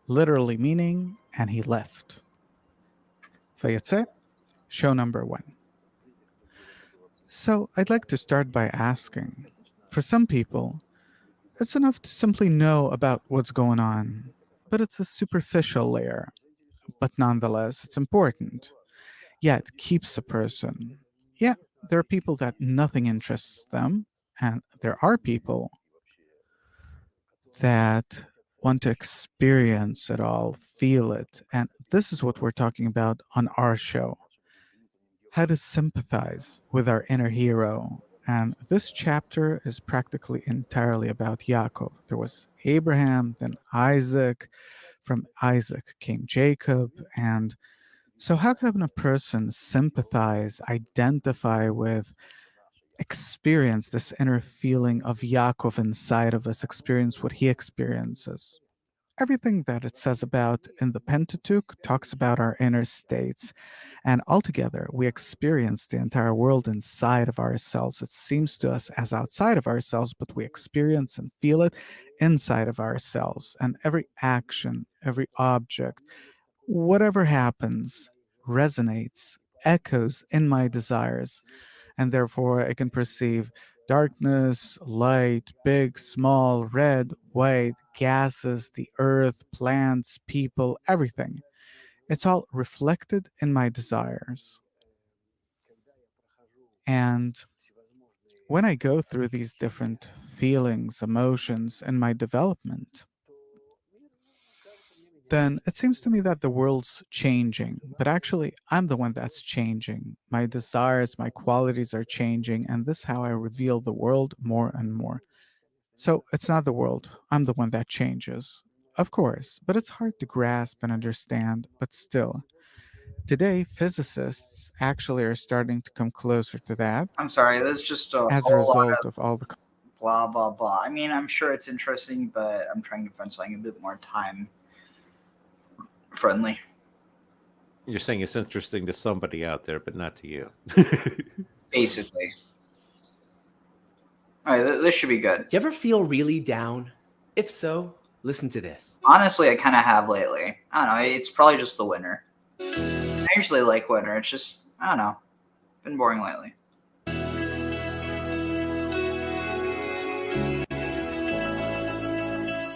literally meaning, and he left. Vayetze, show number 1. So I'd like to start by asking, for some people, it's enough to simply know about what's going on, but it's a superficial layer. But nonetheless, it's important. Yeah, it keeps a person. Yeah, there are people that nothing interests them, and there are people that want to experience it all, feel it. And this is what we're talking about on our show, how to sympathize with our inner hero. And this chapter is practically entirely about Yaakov. There was Abraham, then Isaac. From Isaac came Jacob. And so, how can a person sympathize, identify with, experience this inner feeling of Yaakov inside of us, experience what he experiences? Everything that it says about in the Pentateuch talks about our inner states. And altogether, we experience the entire world inside of ourselves. It seems to us as outside of ourselves, but we experience and feel it inside of ourselves. And every action, every object, whatever happens, resonates, echoes in my desires. And therefore, I can perceive darkness, light, big, small, red, white, gases, the earth, plants, people, everything. It's all reflected in my desires. And when I go through these different feelings, emotions in my development, then it seems to me that the world's changing, but actually I'm the one that's changing. My desires, my qualities are changing, and this is how I reveal the world more and more. So it's not the world, I'm the one that changes. Of course, but it's hard to grasp and understand, but still. Today, physicists actually are starting to come closer to that. I'm sorry, that's just a as a result of all the blah, blah, blah. I mean, I'm sure it's interesting, but I'm trying to find something a bit more time friendly. You're saying it's interesting to somebody out there, but not to you. Basically. All right, this should be good. Do you ever feel really down? If so, listen to this. Honestly, I kind of have lately. I don't know. It's probably just the winter. I usually like winter. It's just, I don't know. Been boring lately.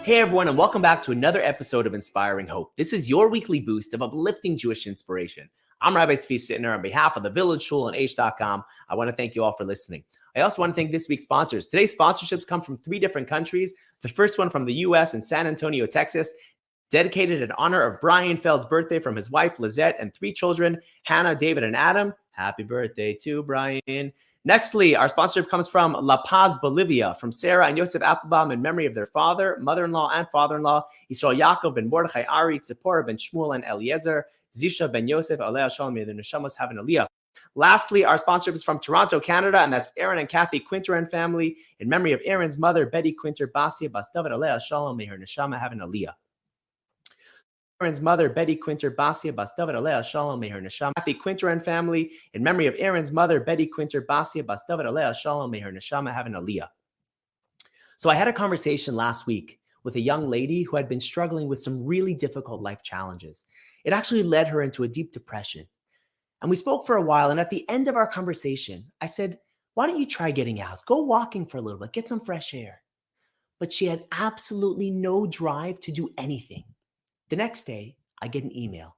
Hey everyone, and welcome back to another episode of Inspiring Hope. This is your weekly boost of uplifting Jewish inspiration. I'm Rabbi Tzvi Sittner on behalf of the Village Shul and 𝐤𝐷.com. I want to thank you all for listening. I also want to thank this week's sponsors. Today's sponsorships come from 3 different countries. The first one from the U.S. in San Antonio, Texas, dedicated in honor of Brian Feld's birthday from his wife, Lizette, and 3 children, Hannah, David, and Adam. Happy birthday to Brian. Nextly, our sponsorship comes from La Paz, Bolivia, from Sarah and Yosef Applebaum in memory of their father, mother-in-law, and father-in-law, Yisrael Yaakov ben Mordechai Ari, Tzipporah ben Shmuel and Eliezer, Zisha ben Yosef, Alea Shalom, may the neshamos have an aliyah. Lastly, our sponsorship is from Toronto, Canada, and that's Aaron and Kathy Quinter and family in memory of Aaron's mother, Betty Quinter Basia Bas David, Alea Shalom, may her neshama have an aliyah. Aaron's mother, Betty Quinter Basia Bas David, Alea Shalom, may her neshama. Kathy Quinter and family in memory of Aaron's mother, Betty Quinter Basia Bas David, Alea Shalom, may her neshama have an aliyah. So I had a conversation last week with a young lady who had been struggling with some really difficult life challenges. It actually led her into a deep depression. And we spoke for a while, and at the end of our conversation, I said, why don't you try getting out? Go walking for a little bit, get some fresh air. But she had absolutely no drive to do anything. The next day, I get an email.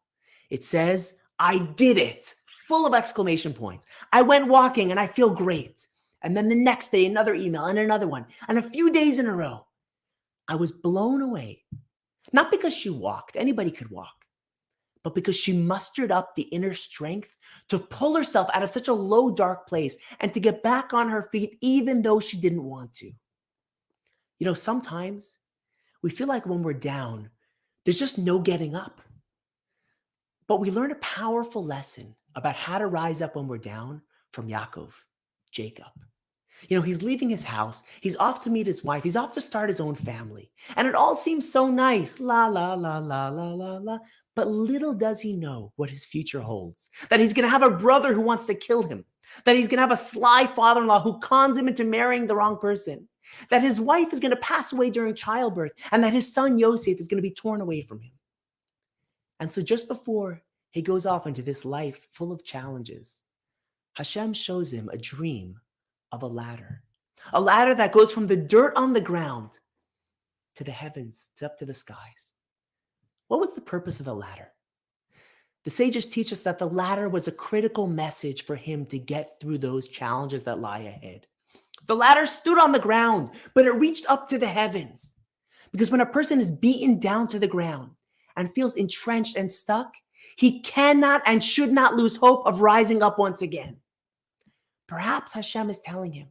It says, I did it, full of exclamation points. I went walking and I feel great. And then the next day, another email and another one. And a few days in a row, I was blown away. Not because she walked, anybody could walk, but because she mustered up the inner strength to pull herself out of such a low, dark place and to get back on her feet, even though she didn't want to. You know, sometimes we feel like when we're down, there's just no getting up. But we learn a powerful lesson about how to rise up when we're down from Yaakov, Jacob. You know, he's leaving his house. He's off to meet his wife. He's off to start his own family. And it all seems so nice. La, la, la, la, la, la, la. But little does he know what his future holds. That he's going to have a brother who wants to kill him. That he's going to have a sly father-in-law who cons him into marrying the wrong person. That his wife is going to pass away during childbirth. And that his son Yosef is going to be torn away from him. And so just before he goes off into this life full of challenges, Hashem shows him a dream of a ladder that goes from the dirt on the ground to the heavens, up to the skies. What was the purpose of the ladder? The sages teach us that the ladder was a critical message for him to get through those challenges that lie ahead. The ladder stood on the ground, but it reached up to the heavens. Because when a person is beaten down to the ground and feels entrenched and stuck, he cannot and should not lose hope of rising up once again. Perhaps Hashem is telling him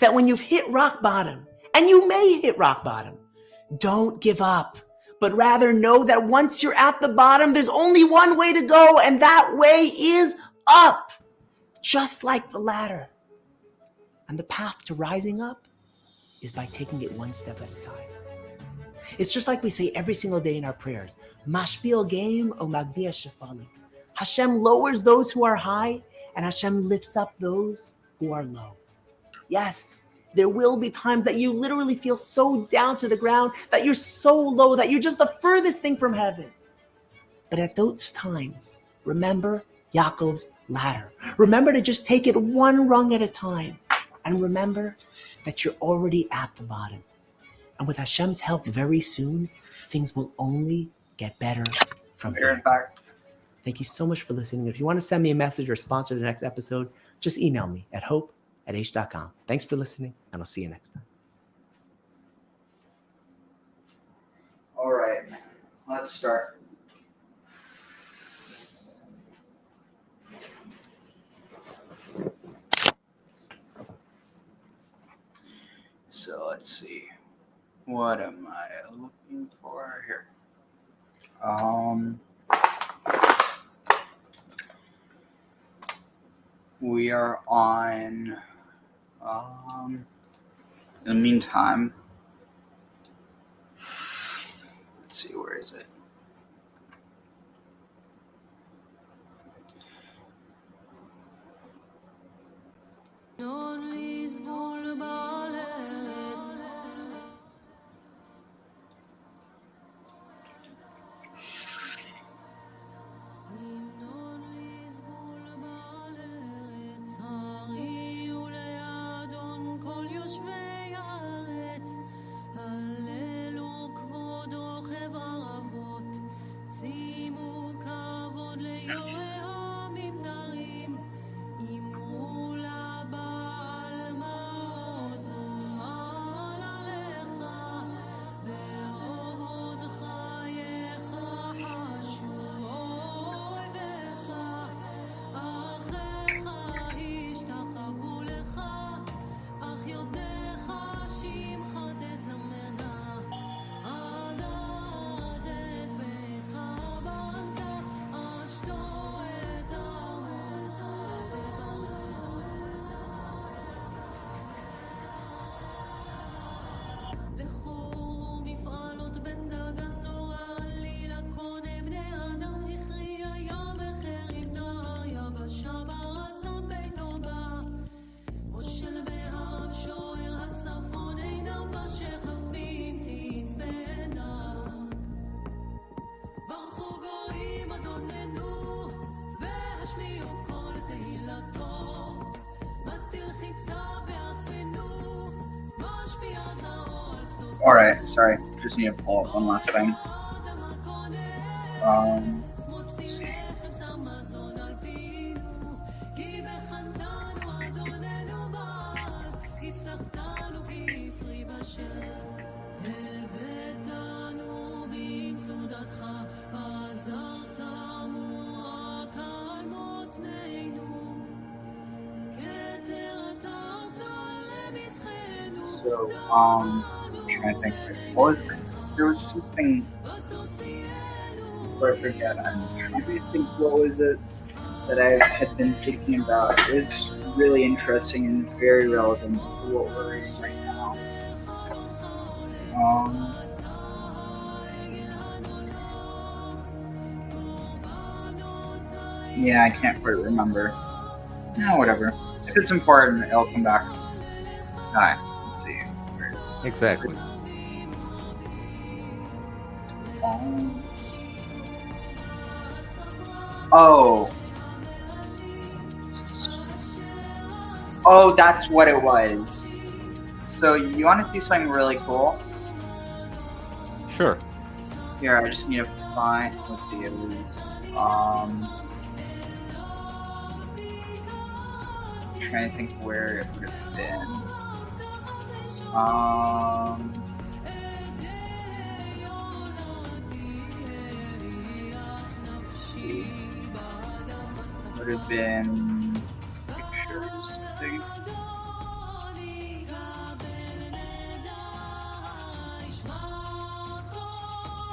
that when you've hit rock bottom, and you may hit rock bottom, don't give up, but rather know that once you're at the bottom, there's only one way to go, and that way is up, just like the ladder. And the path to rising up is by taking it one step at a time. It's just like we say every single day in our prayers, Mashpil game o magbia shefali. Hashem lowers those who are high, and Hashem lifts up those who are low. Yes, there will be times that you literally feel so down to the ground, that you're so low, that you're just the furthest thing from heaven. But at those times, remember Yaakov's ladder. Remember to just take it one rung at a time. And remember that you're already at the bottom. And with Hashem's help very soon, things will only get better from here. Thank you so much for listening. If you want to send me a message or sponsor the next episode, just email me at hope@𝐤𝐷.com. Thanks for listening, and I'll see you next time. All right, let's start. So let's see. What am I looking for here? We are on, in the meantime, let's see, where is it? All right, sorry. Just need to pull up one last thing. Let's see. So, I'm trying to think. What was the, there was something. Before I forget, I'm trying to think what was it that I had been thinking about. It's really interesting and very relevant to what we're reading right now. Yeah, I can't quite remember. No, whatever. If it's important, it'll come back. Alright, let's see. Exactly. Oh. Oh, that's what it was. So, you want to see something really cool? Sure. Here, I just need to find. Let's see, it was. Trying to think where it would have been. Let's see. Would have been pictures, I think.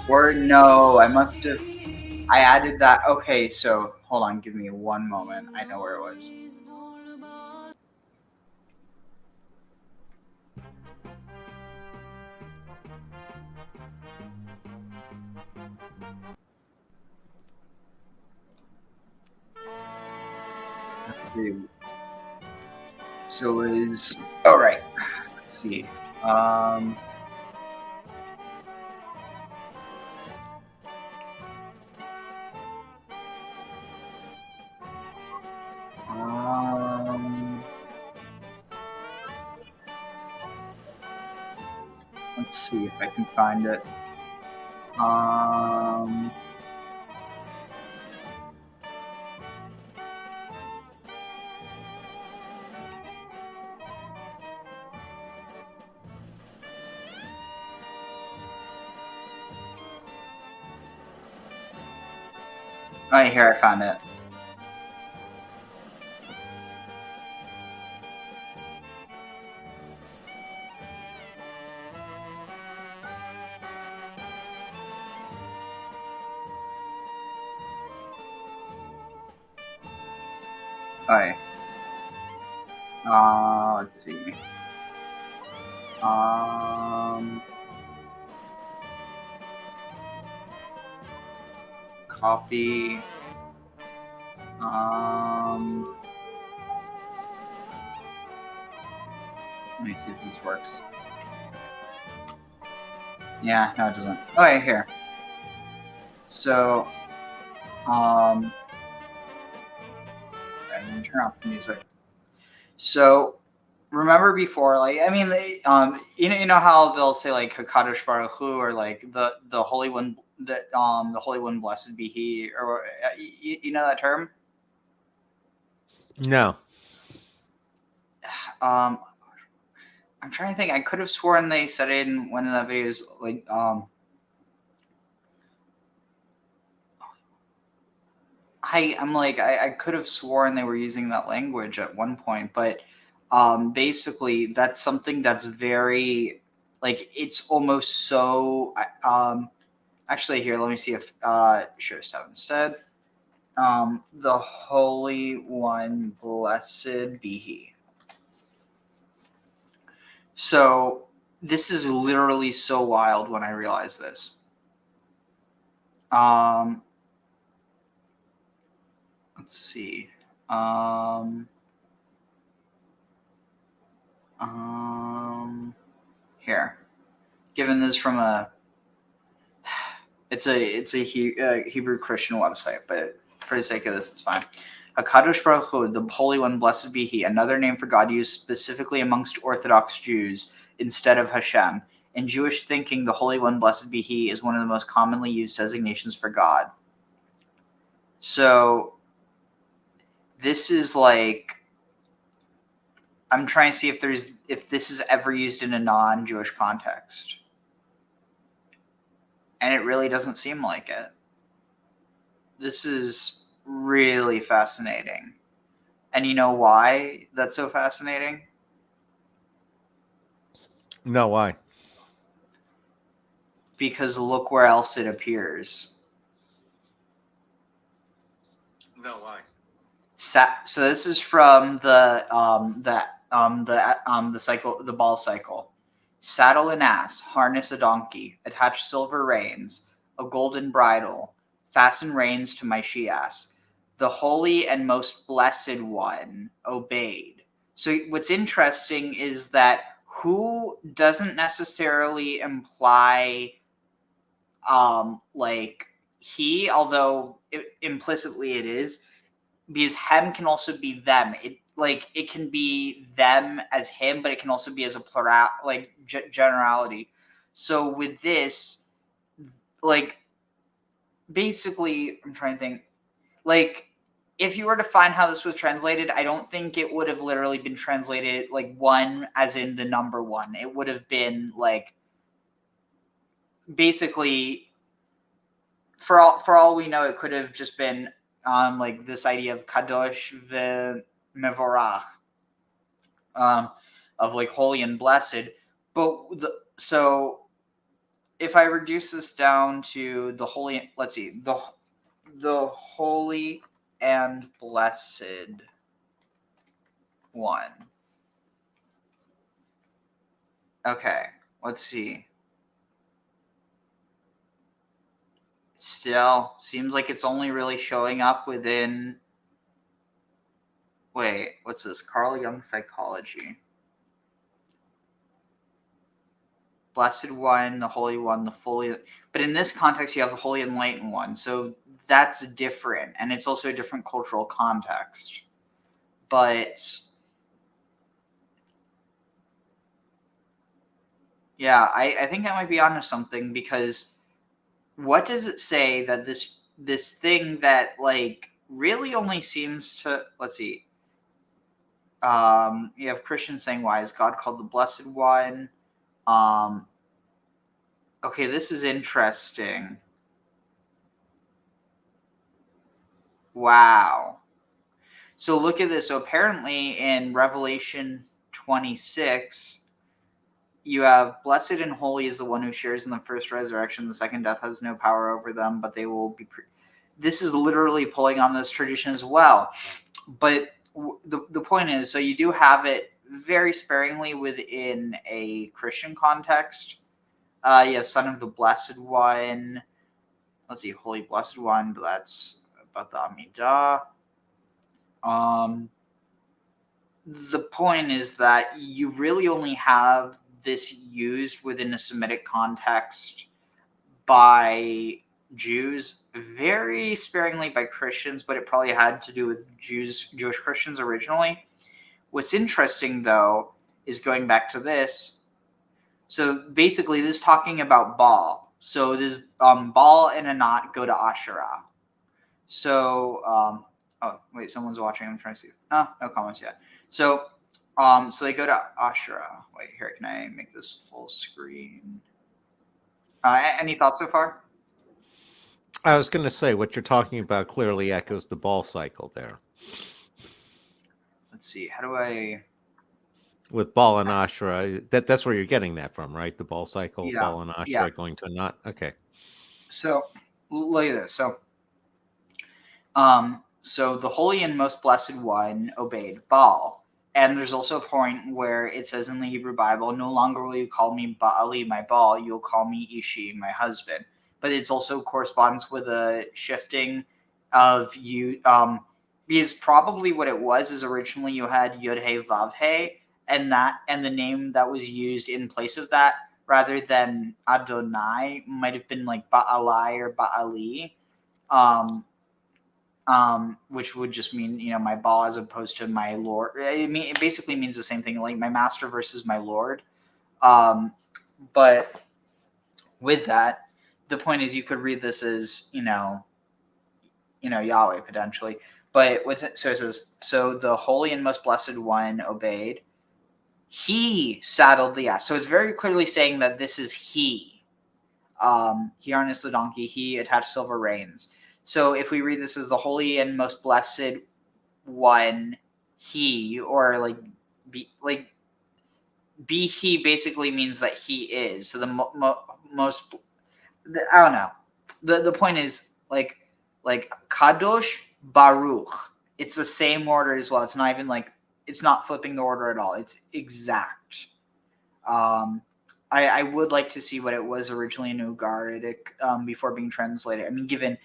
Or no, I must have. I added that. Okay, so hold on, give me one moment. I know where it was. Let's see. So it was. All right. Let's see. Let's see if I can find it. Right here, I found it. Alright. Let's see. Copy. Let me see if this works. Yeah, no, it doesn't. Okay, here. So, I'm gonna turn off the music. So, remember before, like, I mean, they, you know how they'll say like Hakadosh Baruch Hu, or like the Holy One, the Holy One, blessed be He, or you know that term? No. I'm trying to think. I could have sworn they said it in one of the videos, like I could have sworn they were using that language at one point, but basically that's something that's very, like, it's almost so. Actually, here, let me see if should I stop instead. The Holy One, blessed be He. So this is literally so wild when I realized this. Let's see. Here. Given this from a, it's a Hebrew Christian website, but for the sake of this, it's fine. Hakadosh Baruch Hu, the Holy One, blessed be He, another name for God used specifically amongst Orthodox Jews instead of Hashem. In Jewish thinking, the Holy One, blessed be He, is one of the most commonly used designations for God. So this is like, I'm trying to see if this is ever used in a non-Jewish context. And it really doesn't seem like it. This is really fascinating. And you know why that's so fascinating? No, why? Because look where else it appears. No, why? So this is from the cycle, the ball cycle. Saddle an ass, harness a donkey, attach silver reins, a golden bridle, fasten reins to my she-ass. The holy and most blessed one obeyed. So what's interesting is that who doesn't necessarily imply like he, although implicitly it is, because hem can also be them. It can be them as him, but it can also be as a plural, like generality. So with this, like, basically, I'm trying to think, like, if you were to find how this was translated, I don't think it would have literally been translated like one as in the number one. It would have been like, basically, for all we know, it could have just been like this idea of kadosh v'mevorach, of like holy and blessed. But so if I reduce this down to the holy, let's see, the holy and blessed one. Okay, let's see. Still seems like it's only really showing up within. Wait, what's this? Carl Jung psychology. Blessed one, the holy one, the fully. But in this context, you have the holy enlightened one. So that's different. And it's also a different cultural context. But yeah, I think I might be onto something, because what does it say that this thing that like really only seems to, let's see. You have Christians saying, why is God called the Blessed One? Okay, this is interesting. Wow. So look at this. So apparently in Revelation 26, you have blessed and holy is the one who shares in the first resurrection. The second death has no power over them, but they will be. This is literally pulling on this tradition as well. But the point is, so you do have it very sparingly within a Christian context. You have Son of the Blessed One. Let's see, Holy Blessed One, but that's about the Amidah. The point is that you really only have this used within a Semitic context by Jews, very sparingly by Christians, but it probably had to do with Jewish Christians originally. What's interesting, though, is going back to this. So basically, this is talking about Baal. So this Baal and Anat go to Asherah. So, oh wait, someone's watching. I'm trying to see. Oh, no comments yet. So, so they go to Asherah. Wait, here, can I make this full screen? Any thoughts so far? I was going to say, what you're talking about clearly echoes the ball cycle there. Let's see. How do I? With Baal and Asherah, that's where you're getting that from, right? The ball cycle, Yeah, Baal and Asherah yeah. going to Anat. Okay. So look at this. So the holy and most blessed one obeyed Baal. And there's also a point where it says in the Hebrew Bible, no longer will you call me Baali, my Baal, you'll call me Ishi, my husband. But it also corresponds with a shifting of you, because probably what it was is originally you had Yod-He Vav-He, and the name that was used in place of that, rather than Adonai, might have been like Baalai or Baali. Which would just mean, my Baal as opposed to my Lord. It basically means the same thing, like my master versus my Lord. But with that, the point is you could read this as, Yahweh potentially. But so it says, so the holy and most blessed one obeyed. He saddled the ass. So it's very clearly saying that this is he. He harnessed the donkey. He attached silver reins. So if we read this as the holy and most blessed one, he, or be he basically means that he is. So the most, I don't know. The point is like Kadosh Baruch. It's the same order as well. It's not even it's not flipping the order at all. It's exact. I would like to see what it was originally in ugaritic before being translated. I mean, given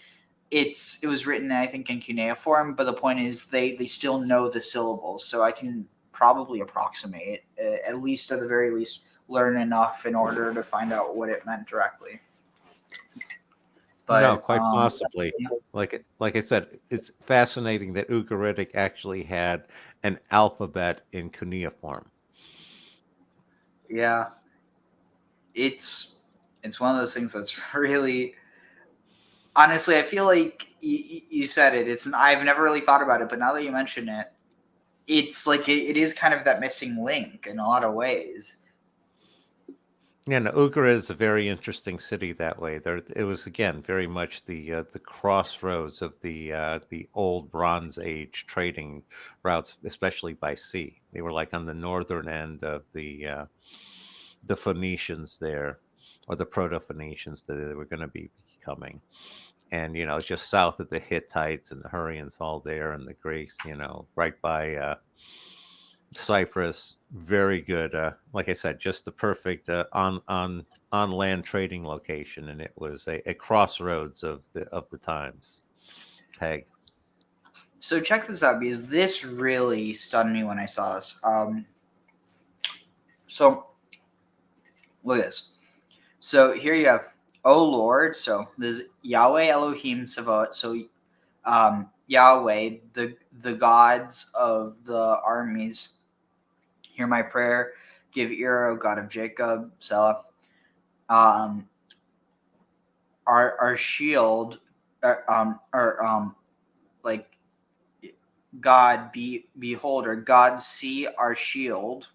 it was written, I think, in cuneiform, but the point is they still know the syllables, so I can probably approximate, at least at the very least, learn enough in order to find out what it meant directly. But, no, quite possibly. Like I said, it's fascinating that Ugaritic actually had an alphabet in cuneiform. Yeah, it's one of those things that's really, honestly, I feel like you said it. I've never really thought about it, but now that you mention it, it's like it is kind of that missing link in a lot of ways. Yeah, no, Ugar is a very interesting city that way. It was again very much the crossroads of the old Bronze Age trading routes, especially by sea. They were like on the northern end of the Phoenicians there, or the Proto-Phoenicians that they were going to be becoming. And it's just south of the Hittites and the Hurrians, all there, and the Greeks. Right by Cyprus. Very good. Like I said, just the perfect on land trading location, and it was a crossroads of the times. Tag. So check this out, because this really stunned me when I saw this. So look at this. So here you have, O Lord. So there's Yahweh Elohim Savot. So Yahweh, the gods of the armies, hear my prayer. Give ear, O God of Jacob, Selah. Our shield, like God behold, or God see our shield,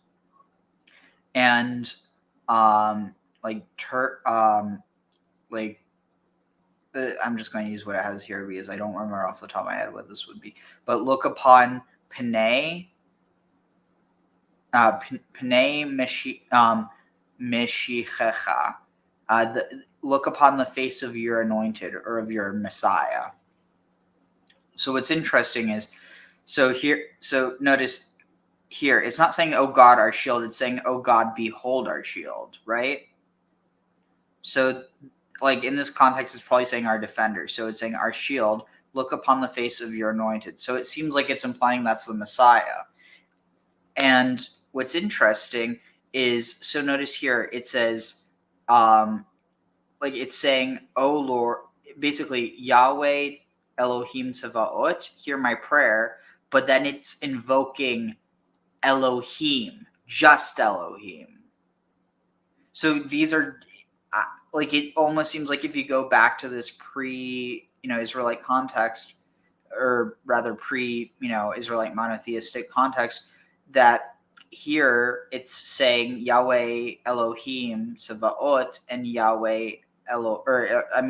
and I'm just going to use what it has here because I don't remember off the top of my head what this would be. But look upon Panay Meshichecha. Look upon the face of your anointed, or of your Messiah. So what's interesting is, so notice here, it's not saying, oh God, our shield. It's saying, oh God, behold our shield, right? So in this context, it's probably saying our defender. So it's saying our shield, look upon the face of your anointed. So it seems like it's implying that's the Messiah. And what's interesting is, so notice here, it says, it's saying, oh Lord, basically Yahweh Elohim Tsevaot, hear my prayer, but then it's invoking Elohim, just Elohim. So these are, it almost seems like if you go back to this Israelite context, or rather Israelite monotheistic context, that here it's saying Yahweh Elohim Tsevaot and Yahweh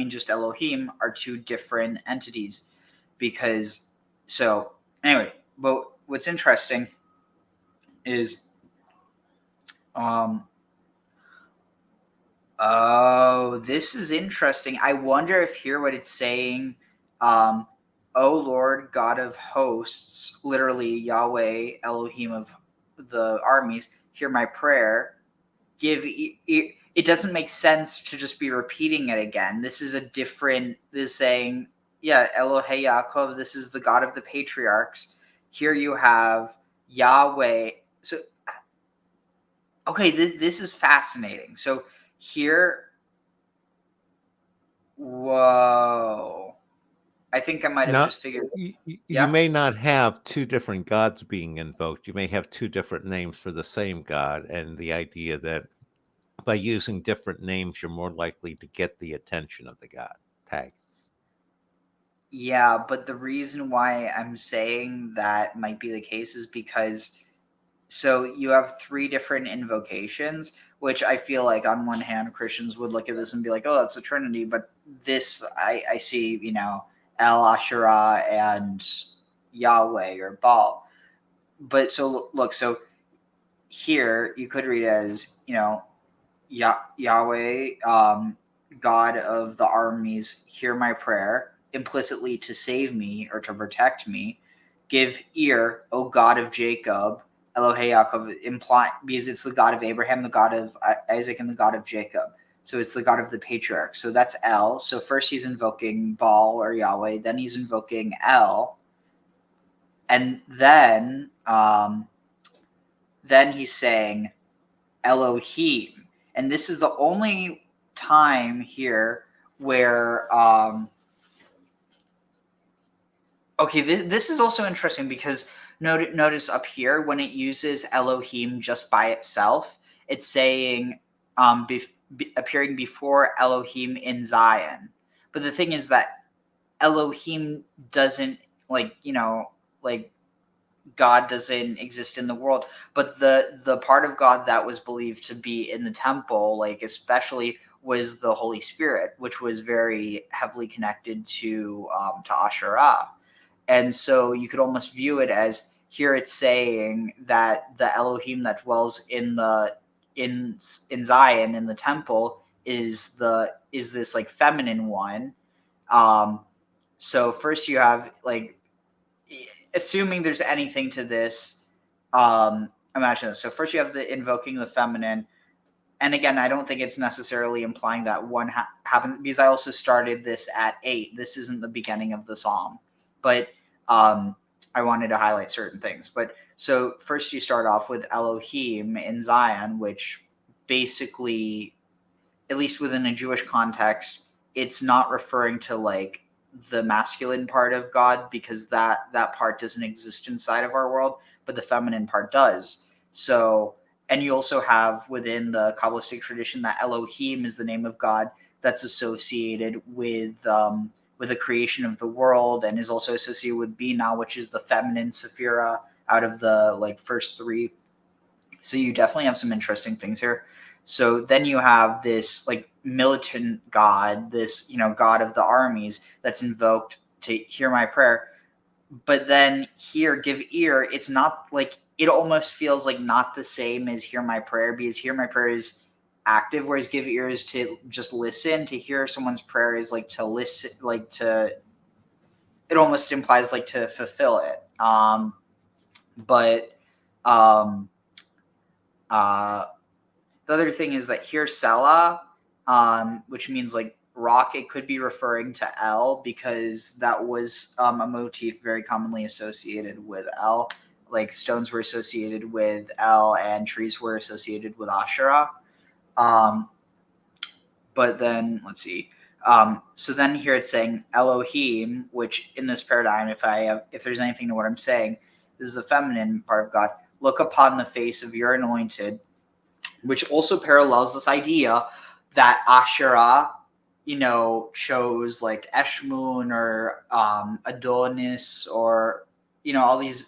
just Elohim are two different entities. Because, so anyway, but what's interesting is, this is interesting. I wonder if here what it's saying, O Lord God of hosts, literally Yahweh Elohim of the armies, hear my prayer. It doesn't make sense to just be repeating it again. This is saying, yeah, Elohei Yaakov, this is the God of the patriarchs. Here you have Yahweh. So, okay, this is fascinating. So here, whoa. I think I might have just figured. You may not have two different gods being invoked. You may have two different names for the same God, and the idea that by using different names, you're more likely to get the attention of the god. Tag. Yeah, but the reason why I'm saying that might be the case is because so you have 3 different invocations, which I feel like on one hand Christians would look at this and be like, oh, that's a Trinity, but this I see, El, Asherah, and Yahweh or Baal. But so look, so here you could read it as, Yahweh, God of the armies, hear my prayer, implicitly to save me or to protect me. Give ear, O God of Jacob, Elohei Yaakov, because it's the God of Abraham, the God of Isaac, and the God of Jacob. So it's the God of the patriarchs. So that's El. So first he's invoking Baal or Yahweh, then he's invoking El, and then he's saying Elohim. And this is the only time here where this is also interesting because notice up here when it uses Elohim just by itself, it's saying appearing before Elohim in Zion. But the thing is that Elohim doesn't God doesn't exist in the world, but the part of God that was believed to be in the temple, especially, was the Holy Spirit, which was very heavily connected to Asherah. And so you could almost view it as here it's saying that the Elohim that dwells in Zion in the temple is this feminine one. So first you have assuming there's anything to this, imagine this. So first you have the invoking the feminine, and again, I don't think it's necessarily implying that one happened, because I also started this at 8. This isn't the beginning of the psalm, but I wanted to highlight certain things. But so first you start off with Elohim in Zion, which basically, at least within a Jewish context, it's not referring to the masculine part of God, because that part doesn't exist inside of our world, but the feminine part does. So, and you also have within the Kabbalistic tradition that Elohim is the name of God that's associated with the creation of the world, and is also associated with Binah, which is the feminine Sephira out of the first 3. So you definitely have some interesting things here. So then you have this militant God, this God of the armies that's invoked to hear my prayer. But then here, give ear, it's not it almost feels not the same as hear my prayer, because hear my prayer is active, whereas give ear is to just listen. To hear someone's prayer is to listen, it almost implies to fulfill it. The other thing is that here Selah, which means rock, it could be referring to El, because that was a motif very commonly associated with El. Stones were associated with El, and trees were associated with Asherah. But then let's see. So then here it's saying Elohim, which in this paradigm, if there's anything to what I'm saying, this is the feminine part of God. Look upon the face of your anointed, which also parallels this idea that Asherah, chose Eshmun or Adonis, or all these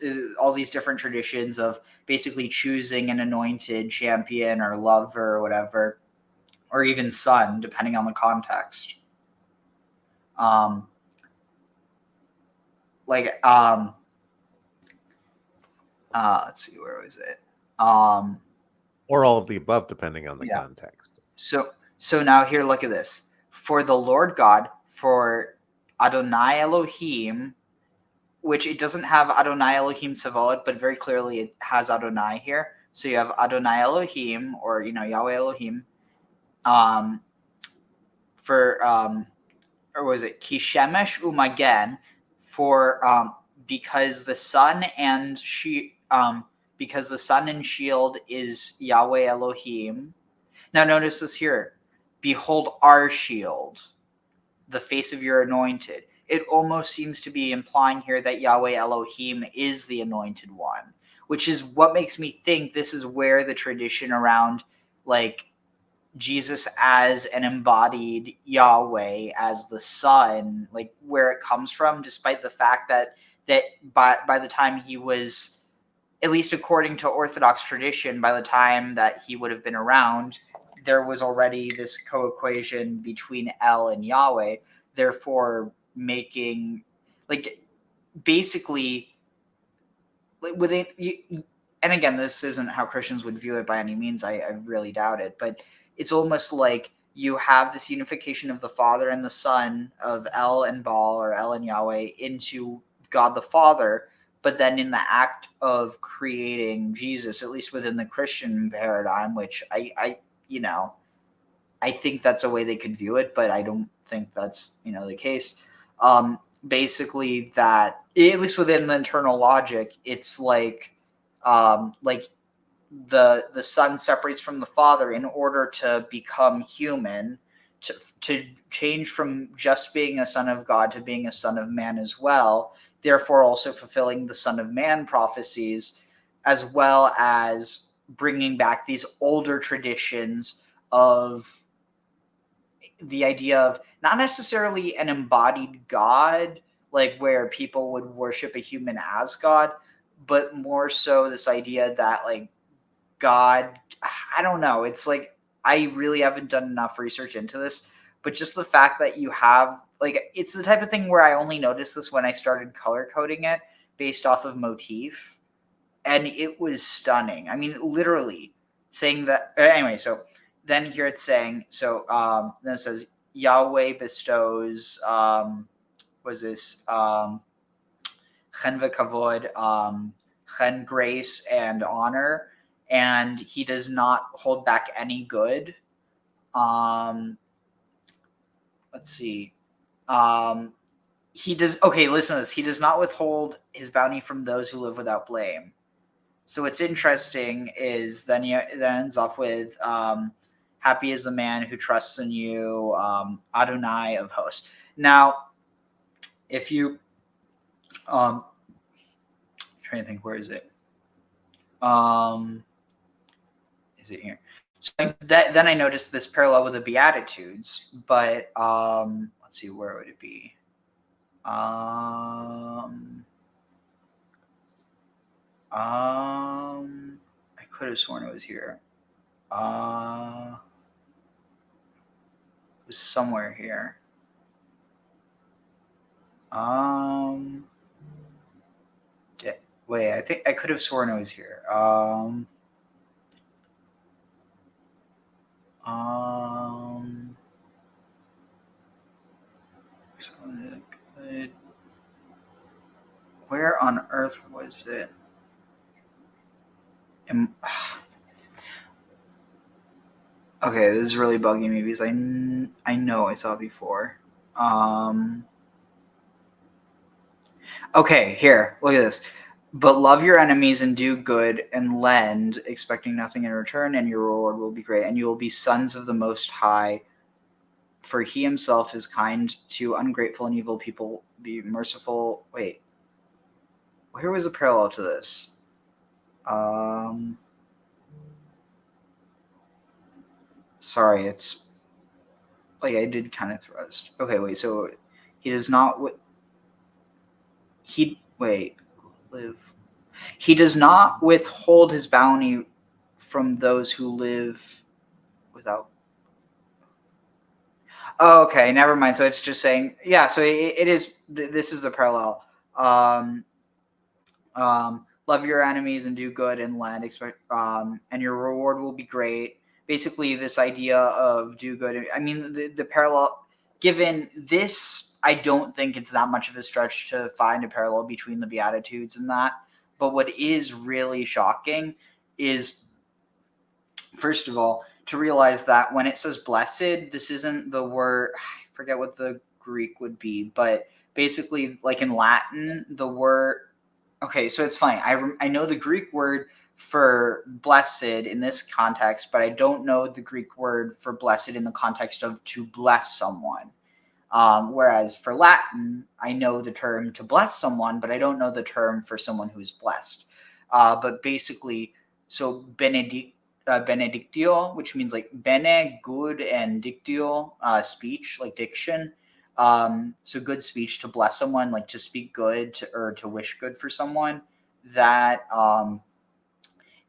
different traditions of basically choosing an anointed champion or lover or whatever, or even son, depending on the context. Let's see, where was it? Or all of the above, depending on the context. So now here, look at this. For the Lord God, for Adonai Elohim, which it doesn't have Adonai Elohim Tsevaot, but very clearly it has Adonai here. So you have Adonai Elohim, or Yahweh Elohim. Or was it Kishemesh Umagen, for because the sun and shield is Yahweh Elohim. Now notice this here. Behold our shield, the face of your anointed. It almost seems to be implying here that Yahweh Elohim is the anointed one, which is what makes me think this is where the tradition around Jesus as an embodied Yahweh, as the Son, like where it comes from, despite the fact that by the time he was, at least according to Orthodox tradition, by the time that he would have been around, there was already this co-equation between El and Yahweh, therefore making, like, basically, like, within you, and again, this isn't how Christians would view it by any means. I really doubt it, but it's almost like you have this unification of the Father and the Son, of El and Baal, or El and Yahweh, into God the Father. But then in the act of creating Jesus, at least within the Christian paradigm, which I think that's a way they could view it, but I don't think that's, the case. Basically, that, at least within the internal logic, it's like the Son separates from the Father in order to become human, to change from just being a son of God to being a son of man as well, therefore also fulfilling the Son of Man prophecies, as well as bringing back these older traditions of the idea of not necessarily an embodied God, like where people would worship a human as God, but more so this idea that, like, God, I don't know. It's like, I really haven't done enough research into this, but just the fact that you have, like, it's the type of thing where I only noticed this when I started color coding it based off of motif, and it was stunning. I mean, literally saying that. Anyway, so then here it's saying, so then it says Yahweh bestows, was this chen v'kavod, chen, grace and honor, and he does not hold back any good. Let's see. He does. Okay, listen to this. He does not withhold his bounty from those who live without blame. So what's interesting is then it ends off with happy is the man who trusts in you, Adonai of hosts. Now, if you I'm trying to think, where is it? Is it here? So then I noticed this parallel with the Beatitudes, but let's see, where would it be? I could have sworn it was here. It was somewhere here. Wait, I think I could have sworn it was here. Where on earth was it? Okay, this is really bugging me because I know I saw it before. Okay, here, look at this. But love your enemies and do good and lend, expecting nothing in return, and your reward will be great. And you will be sons of the Most High, for he himself is kind to ungrateful and evil people. Be merciful. Wait, where was a parallel to this? Sorry, it's like I did kind of thrust. Okay, wait, so he does not live. He does not withhold his bounty from those who live without. Oh, okay, never mind. So it's just saying, yeah. So it is. This is a parallel. Love your enemies and do good and lend, and your reward will be great. Basically, this idea of do good. I mean, the parallel. Given this, I don't think it's that much of a stretch to find a parallel between the Beatitudes and that. But what is really shocking is, first of all, to realize that when it says blessed, this isn't the word, I forget what the Greek would be, but basically, like in Latin, the word, okay, so it's funny. I know the Greek word for blessed in this context, but I don't know the Greek word for blessed in the context of to bless someone. Whereas for Latin, I know the term to bless someone, but I don't know the term for someone who's blessed. But basically, so benedictio, which means like bene, good, and dictio, speech, like diction. So good speech to bless someone, like to speak good or to wish good for someone. That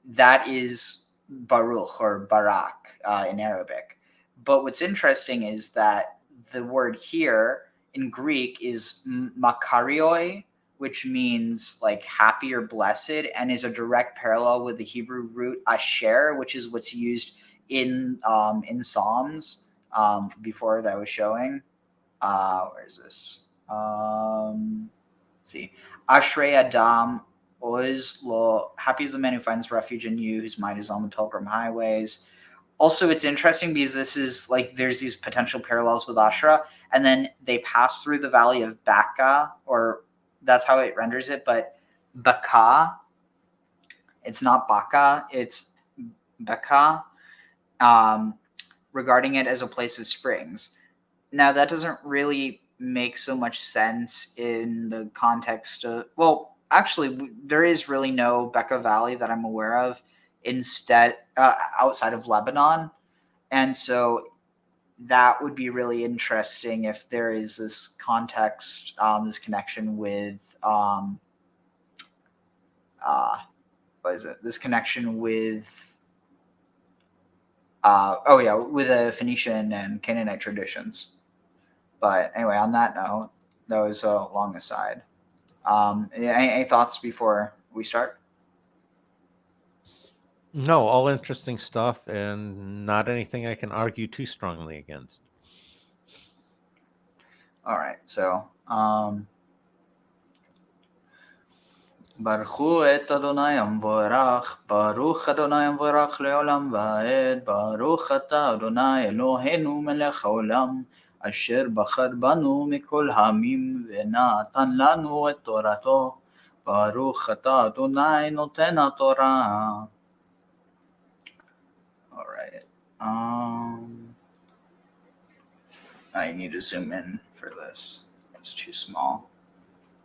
that is baruch or barak in Arabic. But what's interesting is that the word here in Greek is makarioi, which means like happy or blessed, and is a direct parallel with the Hebrew root asher, which is what's used in Psalms before that I was showing. Where is this? Let's see. Ashrei Adam Oz Lo. Happy is the man who finds refuge in you, whose mind is on the pilgrim highways. Also, it's interesting because this is like there's these potential parallels with Ashra, and then they pass through the valley of Baka, or that's how it renders it, but Baka. It's not Baka, it's Baka, regarding it as a place of springs. Now, that doesn't really make so much sense in the context of, well, actually, there is really no Bekaa Valley that I'm aware of instead outside of Lebanon. And so that would be really interesting if there is this context, this connection with, what is it? This connection with, with the Phoenician and Canaanite traditions. But anyway, on that note, that was a long aside. Any thoughts before we start? No, all interesting stuff and not anything I can argue too strongly against. All right, so ברכו את אדוני המבורך, ברוך אדוני המבורך לעולם ועד, ברוך אתה אדוני אלוהינו מלך העולם, אשר בחר בנו מכל העמים ונתן לנו את תורתו, ברוך אתה אדוני נותן התורה. All right. I need to zoom in for this. It's too small.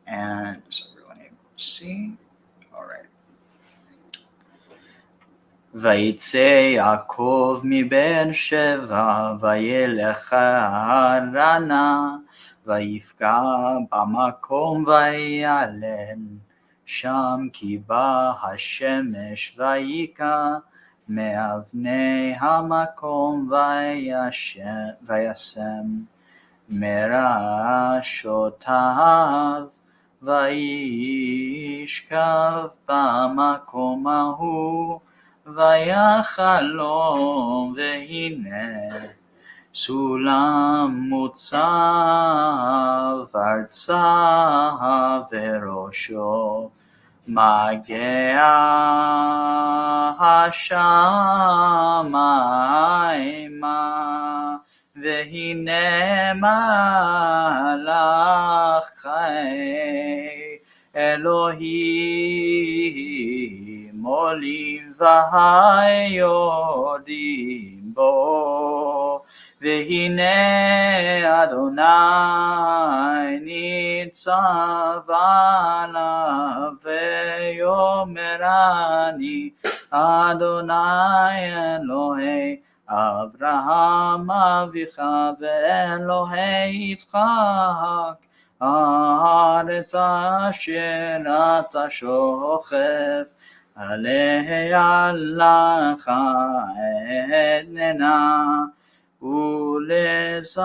And is everyone able to see? All right. ויצא יעקב מבאר שבע וילך חרנה ויפגע במקום ויעלן שם כי בא השמש ויקע מאבני המקום וישם מראשותיו וישכב במקום ההוא ויחלום והנה סולם מוצב ארצה וראשו מגיע השמיימה והנה מלאכי אלוהים עולים ויורדים בו והנה אדוני ניצב עליו ויאמר אני אדוני אלוהי אברהם אביך ואלוהי יצחק הארץ אשר אתה שוכב עליה לך אתננה ולזרעך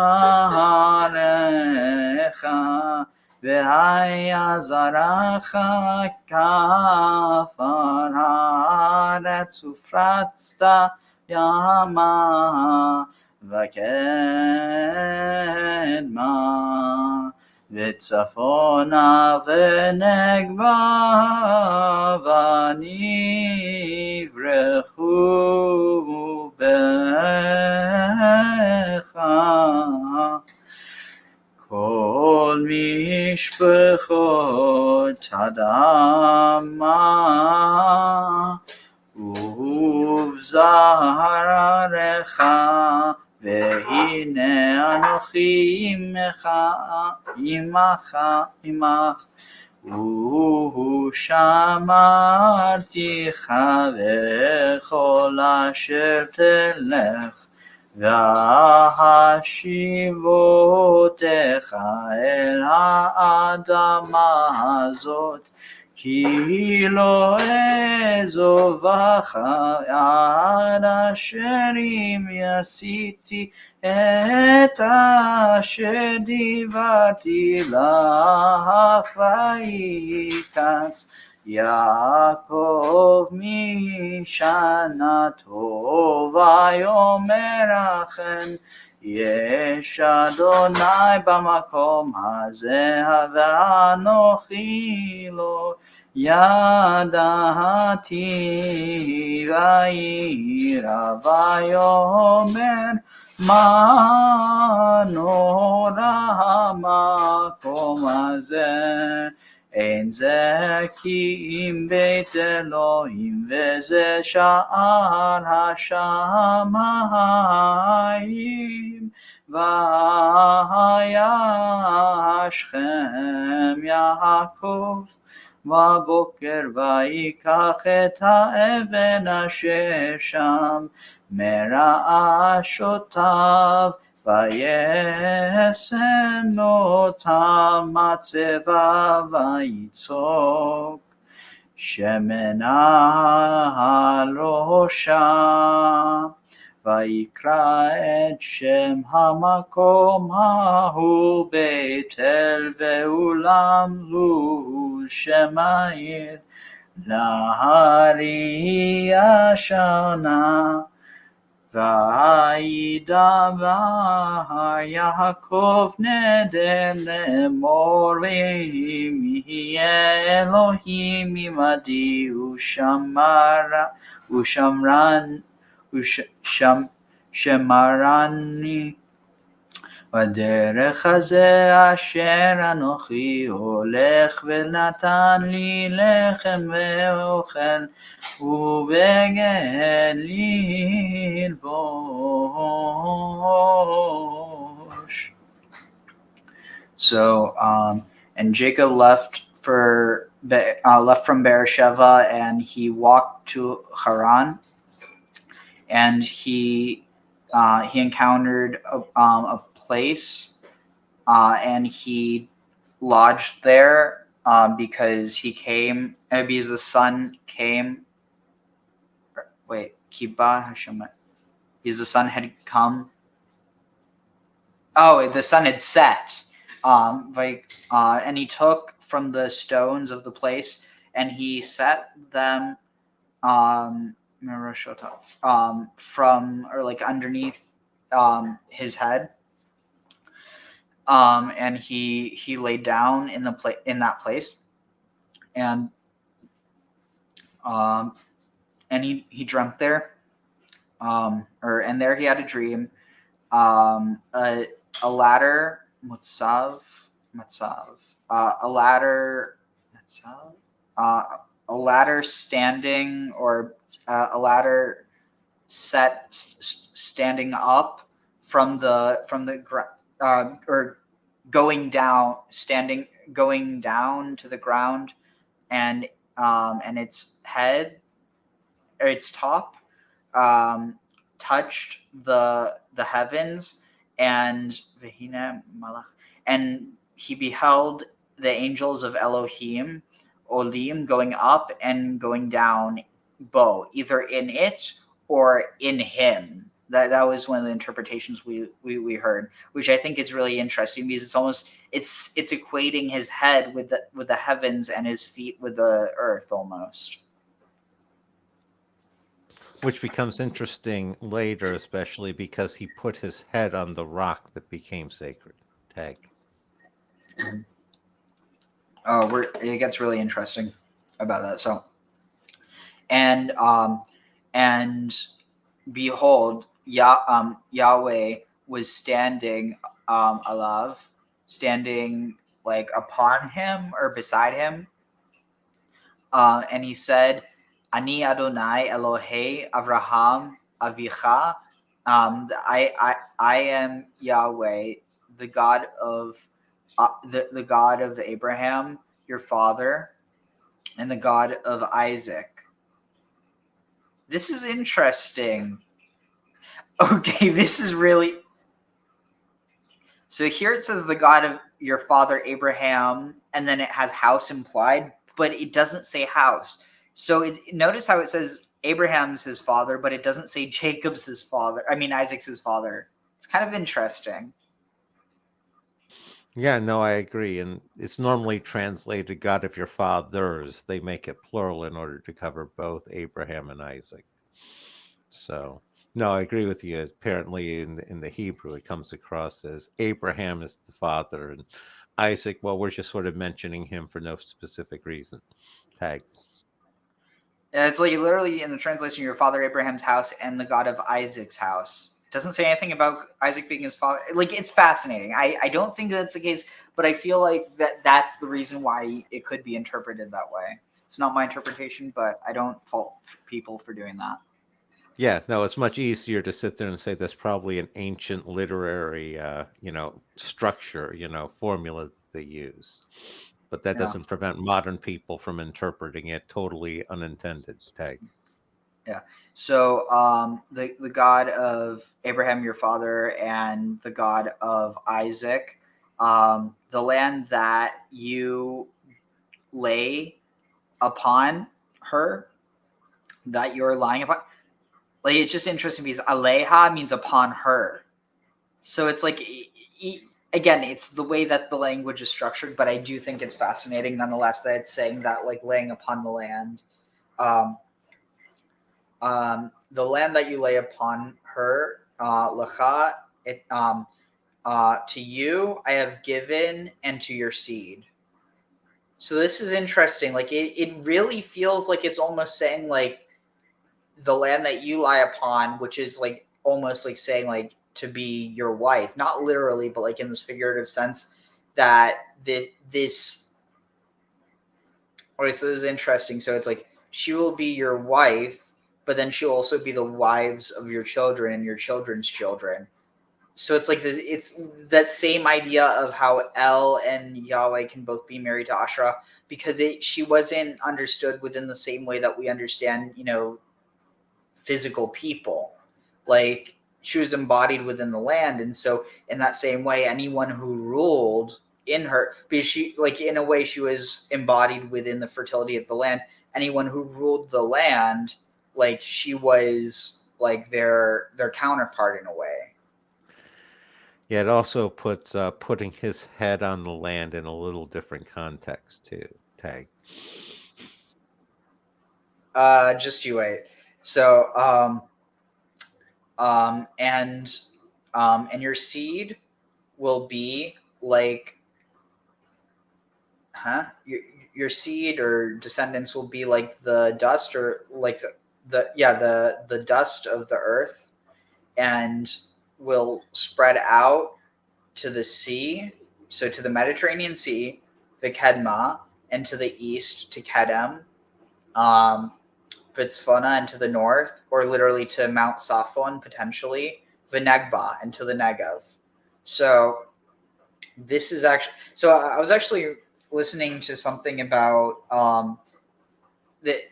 והיה זרעך כעפר הארץ ופרצת ימה וקדמה וצפונה ונגבה ונברחו בך כל משפחות אדמה ובזרעך והנה אנוכי עמך ושמרתיך בכל אשר תלך, והשיבותיך אל האדמה הזאת, כי לא אעזובך עד אשר אם עשיתי את אשר דיברתי לך, ויקץ יעקב משנתו ויאמר אכן יש אדוני במקום הזה, ואנוכי לא ידעתי. ויירא ויאמר מה נורא המקום הזה, אין זה כי אם בית אלוהים וזה שער השמיים. וישכם יעקב בבוקר ויקח את האבן אשר שם מרעשותיו, וישם אותה מצבה ויצוק שמנה על ראשה, ויקרא את שם המקום ההוא בית אל, ואולם לו שם העיר נהרי השנה. וידבר יעקב נדר לאמור, ואם יהיה אלוהים עמדי ושמרני בדרך הזה אשר אנוכי הולך, ונתן לי לחם ואוכל ובגד ללבוש. So, and Jacob left from Beersheba, and he walked to Charan, and he encountered a place, and he lodged there because the sun came. Because the sun had come. Oh, the sun had set. And he took from the stones of the place, and he set them from, or like underneath his head, and he laid down in that place, and he dreamt there, and there he had a dream, a ladder, a ladder standing, or a ladder standing up from the ground, or going down to the ground, and its head, or its top, touched the heavens, and he beheld the angels of Elohim Olim going up and going down, either in it or in him. That was one of the interpretations we heard, which I think is really interesting, because it's equating his head with the heavens and his feet with the earth almost. Which becomes interesting later, especially because he put his head on the rock that became sacred. Tag. Oh, it gets really interesting about that. So, and behold, Yahweh was standing standing like upon him or beside him, and he said, Ani Adonai Elohei Avraham Avicha. I am Yahweh, the God of the God of Abraham, your father, and the God of Isaac. This is interesting. Okay, this is really... So here it says the God of your father Abraham, and then it has house implied, but it doesn't say house. So notice how it says Abraham's his father, but it doesn't say Jacob's his father. I mean, Isaac's his father. It's kind of interesting. Yeah, no, I agree. And it's normally translated God of your fathers. They make it plural in order to cover both Abraham and Isaac. So, no, I agree with you. Apparently, in the Hebrew, it comes across as Abraham is the father, and Isaac, well, we're just sort of mentioning him for no specific reason. Tag. It's like literally in the translation, your father Abraham's house and the God of Isaac's house. It doesn't say anything about Isaac being his father. Like, it's fascinating. I don't think that's the case, but I feel like that's the reason why it could be interpreted that way. It's not my interpretation, but I don't fault people for doing that. Yeah, no, it's much easier to sit there and say that's probably an ancient literary, structure, formula that they use. But that Yeah. doesn't prevent modern people from interpreting it totally unintended. Tag. Yeah. So the God of Abraham, your father, and the God of Isaac, the land that you lay upon her, that you're lying upon. Like, it's just interesting because aleha means upon her. So it's like, again, it's the way that the language is structured, but I do think it's fascinating nonetheless that it's saying that, like, laying upon the land. The land that you lay upon her, lecha, to you I have given, and to your seed. So this is interesting. Like, it really feels like it's almost saying, like, the land that you lie upon, which is like almost like saying, like, to be your wife, not literally, but like in this figurative sense, that this okay, so this is interesting. So it's like she will be your wife, but then she'll also be the wives of your children and your children's children. So it's like this, it's that same idea of how El and Yahweh can both be married to Asherah, because she wasn't understood within the same way that we understand, physical people. Like, she was embodied within the land, and so in that same way, anyone who ruled in her, because she, like, in a way, she was embodied within the fertility of the land. Anyone who ruled the land, like, she was like their counterpart in a way. Yeah, it also puts putting his head on the land in a little different context too. Tag. Just you wait. So and your seed will be like, your seed or descendants will be like the dust, or like the dust of the earth, and will spread out to the sea, so to the Mediterranean Sea, the Kedma, and to the east to Kedem, Vitzvona, and to the north, or literally to Mount Safon, potentially, Venegba, and to the Negev. So this is actually, so I was actually listening to something about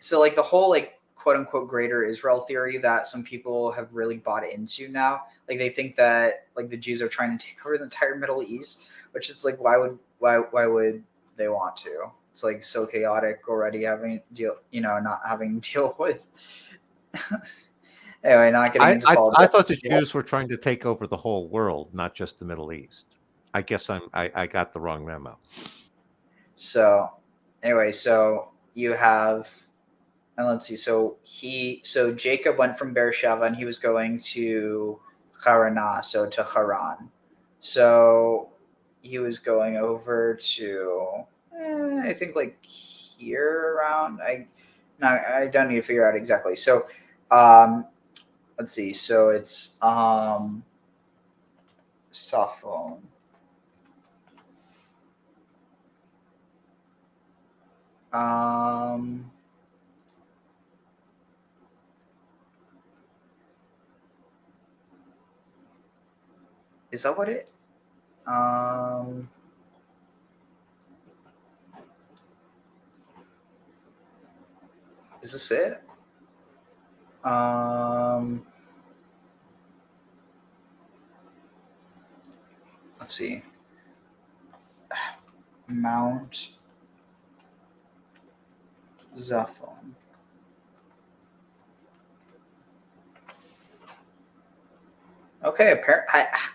so like the whole, like, quote unquote greater Israel theory that some people have really bought into now. Like, they think that, like, the Jews are trying to take over the entire Middle East, which it's like, why would they want to? It's like so chaotic already, not having to deal with. Anyway, not getting into I politics. thought the Jews were trying to take over the whole world, not just the Middle East. I guess I got the wrong memo. So anyway, so you have, and let's see. So Jacob went from Beersheba, and he was going to Charan, so to Charan. So he was going over to, I think, like, here around. I don't need to figure out exactly. So let's see. So it's Saphon. Is that what it? Is this it? Let's see. Mount Zaphon. Okay,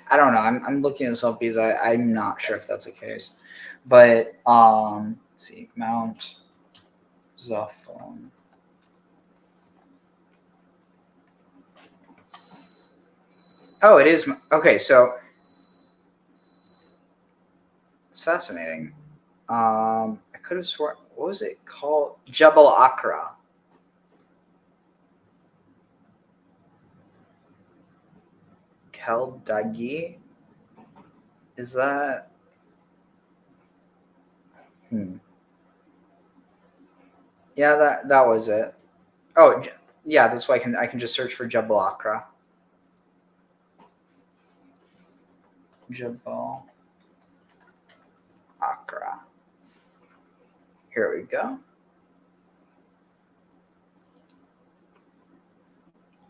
I don't know. I'm looking this up because I'm not sure if that's the case. But let's see, Mount Zaphon. Oh, it is. Okay, so it's fascinating. I could have sworn. What was it called? Jebel Akra. Keldagi? Is that? Yeah, that was it. Oh, yeah. That's why I can just search for Jebel Akra. Jebel Akra. Here we go.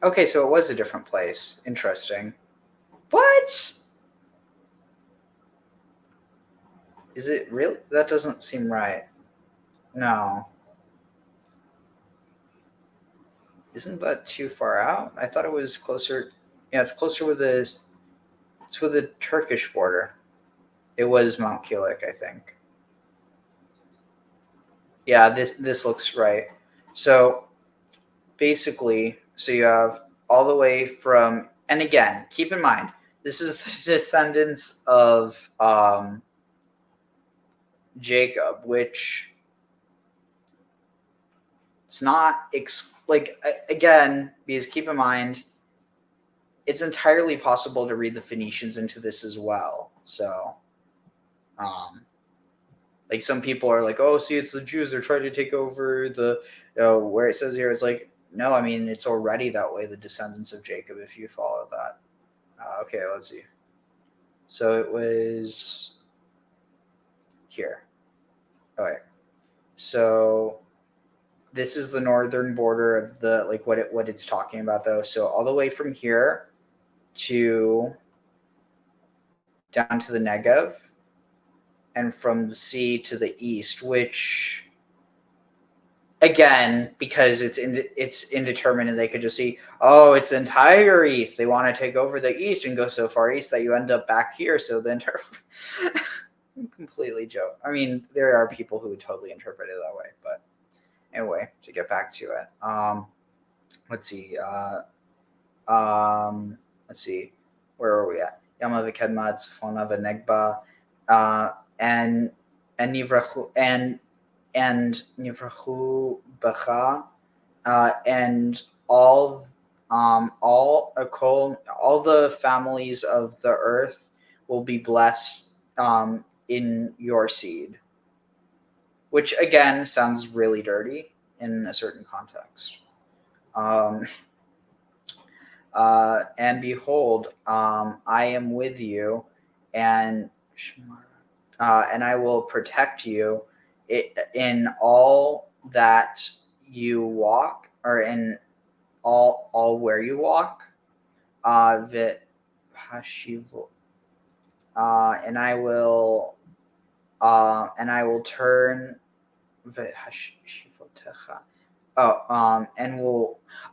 Okay, so it was a different place. Interesting. What? Is it really? That doesn't seem right. No. Isn't that too far out? I thought it was closer. Yeah, it's closer with it's with the Turkish border. It was Mount Kulik, I think. Yeah, this looks right. So basically, so you have all the way from, and again, keep in mind, this is the descendants of Jacob, which it's not again, because keep in mind, it's entirely possible to read the Phoenicians into this as well. So, like some people are like, oh, see, it's the Jews. They're trying to take over the, where it says here, it's like, no, I mean, it's already that way, the descendants of Jacob, if you follow that. Okay, let's see. So it was here. Okay. So this is the northern border of the, like what it's talking about though. So all the way from here to down to the Negev, and from the sea to the east, which again, because it's indeterminate, they could just see, oh, it's the entire east. They want to take over the east and go so far east that you end up back here. So the entire completely joke. I mean, there are people who would totally interpret it that way, but anyway, to get back to it, let's see. Let's see. Where are we at? Yama v'kedma tzfona v'negba, and nivrachu and nivrachu b'cha, and all the families of the earth will be blessed in your seed, which again sounds really dirty in a certain context. And behold, I am with you, and I will protect you in all that you walk, or in all where you walk. And I will turn.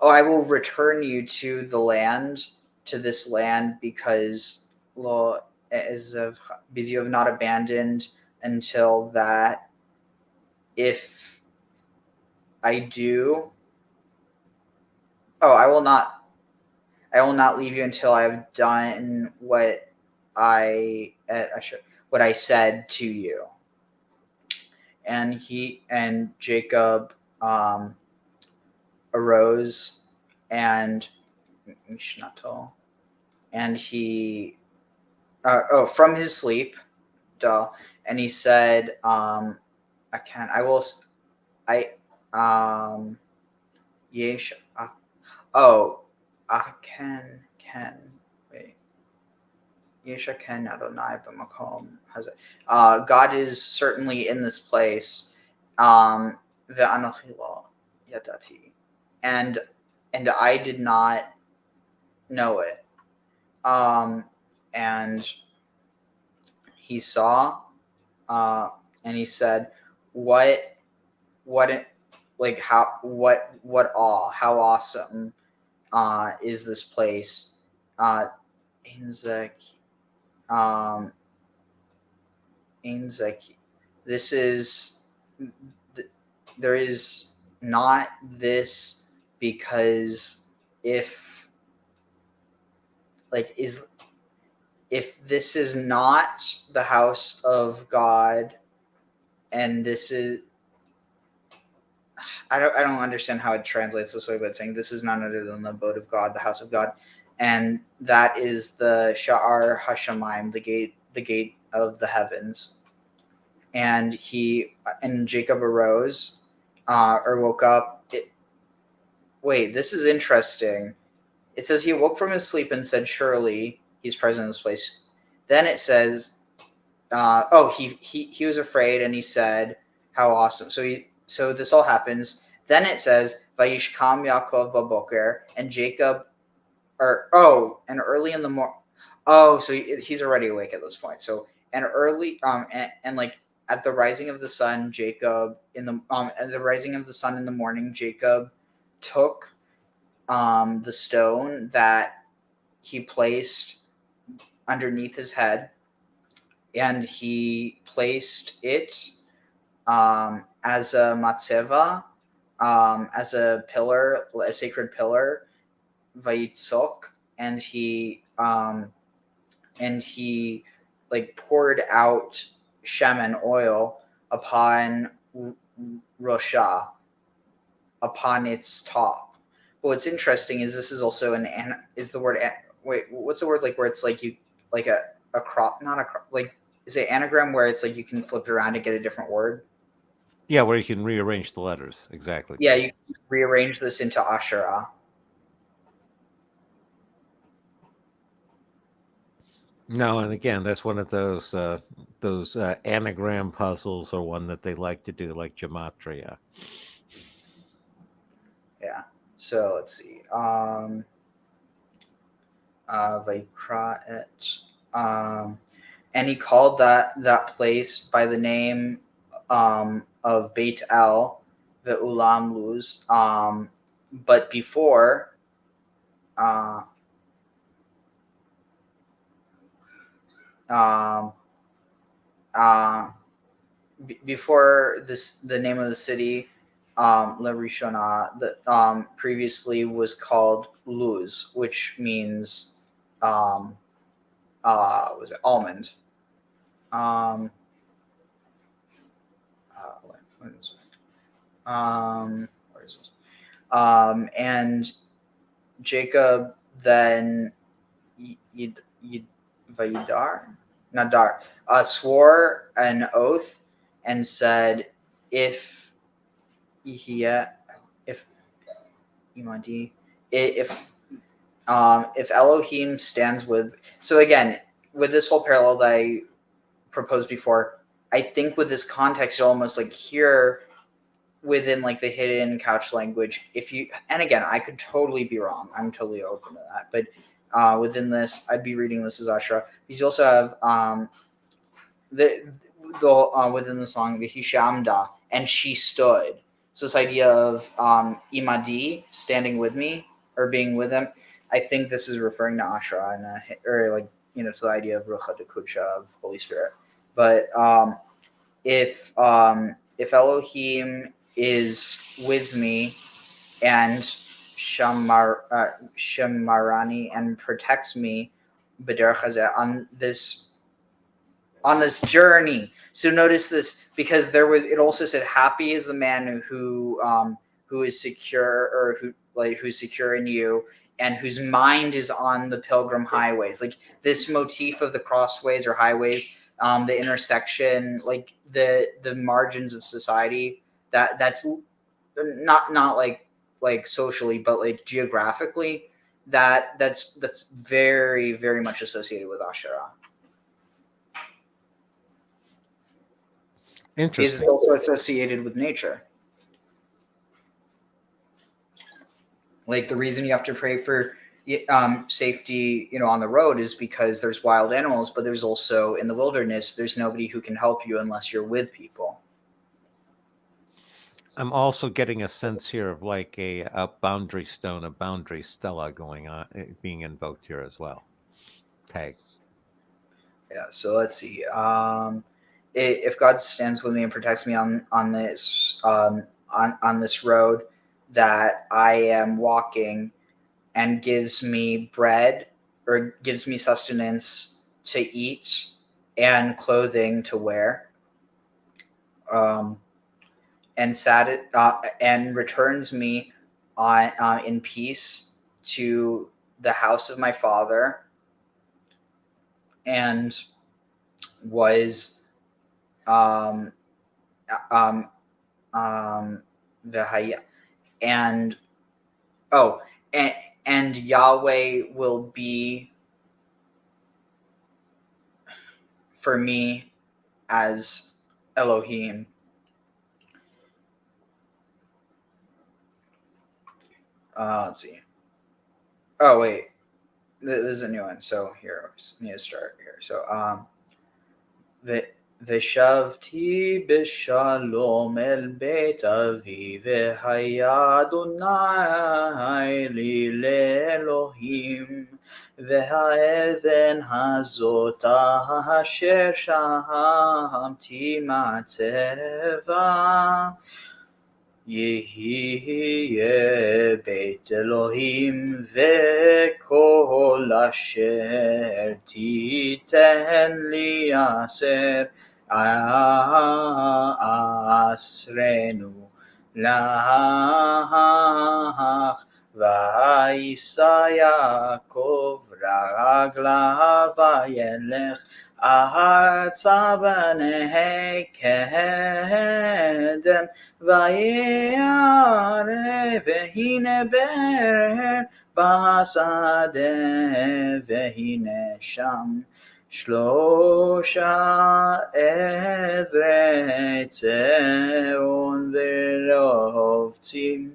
I will return you to this land, because you have not abandoned until that. If I do, I will not leave you until I have done what I said to you. And Jacob arose and he from his sleep, and he said, God is certainly in this place. yadati, and I did not know it. And he saw, and he said, "What, like how how awesome is this place?" Inzek, Inzek. This is there is not this, because if this is not the house of God, and this is, I don't understand how it translates this way, but saying this is none other than the abode of God, the house of God, and that is the Sha'ar Hashamayim, the gate of the heavens. And Jacob arose, or woke up. Wait, this is interesting. It says he awoke from his sleep and said, "Surely he's present in this place." Then it says, he was afraid, and he said, "How awesome!" So this all happens. Then it says, "Vayishkam Yaakov baboker," and Jacob, and early in the morning. Oh, so he's already awake at this point. So and early, and like at the rising of the sun, Jacob at the rising of the sun in the morning, Jacob took the stone that he placed underneath his head, and he placed it as a matzeva, as a pillar, a sacred pillar, vayitzok, and he like poured out shemen oil upon Rosha, upon its top. But what's interesting is this is also is the word, wait, what's the word, like where it's like you, like a crop, not a crop, like, is it anagram where it's like you can flip it around and get a different word? Yeah, where you can rearrange the letters. Exactly. Yeah, you can rearrange this into Asherah. No, and again, that's one of those anagram puzzles, or one that they like to do, like gematria. Yeah. So let's see. Vaikra et. And he called that place by the name of Beit El, the Ulam Luz. But before, before this, the name of the city, La Rishona, that previously was called Luz, which means was it almond? What is it? Where is this? And Jacob then Nadar swore an oath and said, if Elohim stands with. So again, with this whole parallel that I proposed before, I think with this context, you almost like hear within like the hidden couch language. And again, I could totally be wrong. I'm totally open to that. But within this, I'd be reading this as Asherah. Because you also have within the song, the Hishamda, and she stood. So this idea of imadi, standing with me, or being with them, I think this is referring to Asherah, or like, to the idea of Rucha Dekucha, of Holy Spirit. But if Elohim is with me and shamarani, and protects me, b'derech hazeh, on this journey. So notice this, because it also said, happy is the man who is secure, or who's secure in you, and whose mind is on the pilgrim highways. Like this motif of the crossways or highways, the intersection, like the margins of society, that's not like socially, but like geographically, that's very, very much associated with Asherah. Interesting. Is also associated with nature. Like the reason you have to pray for safety, on the road is because there's wild animals, but there's also in the wilderness, there's nobody who can help you unless you're with people. I'm also getting a sense here of like a boundary stone, a boundary stela going on, being invoked here as well. Okay. Yeah. So let's see. If God stands with me and protects me on this on this road that I am walking, and gives me bread or gives me sustenance to eat and clothing to wear, and and returns me in peace to the house of my father, and was um the and oh and Yahweh will be for me as Elohim. Let's see. Oh wait, this is a new one. So here, I need to start here. So ושבתי בשלום אל בית אבי, והיה אדוני לי לאלוהים, והאבן הזאת אשר שמתי מעצבה, יהיה בית אלוהים, וכל אשר תיתן לי אסרנו לך, וישא יעקב רגליו וילך ארצה בני קדם, וירא והנה בר בשדה, והנה שם 3 עברי צאן ורובצים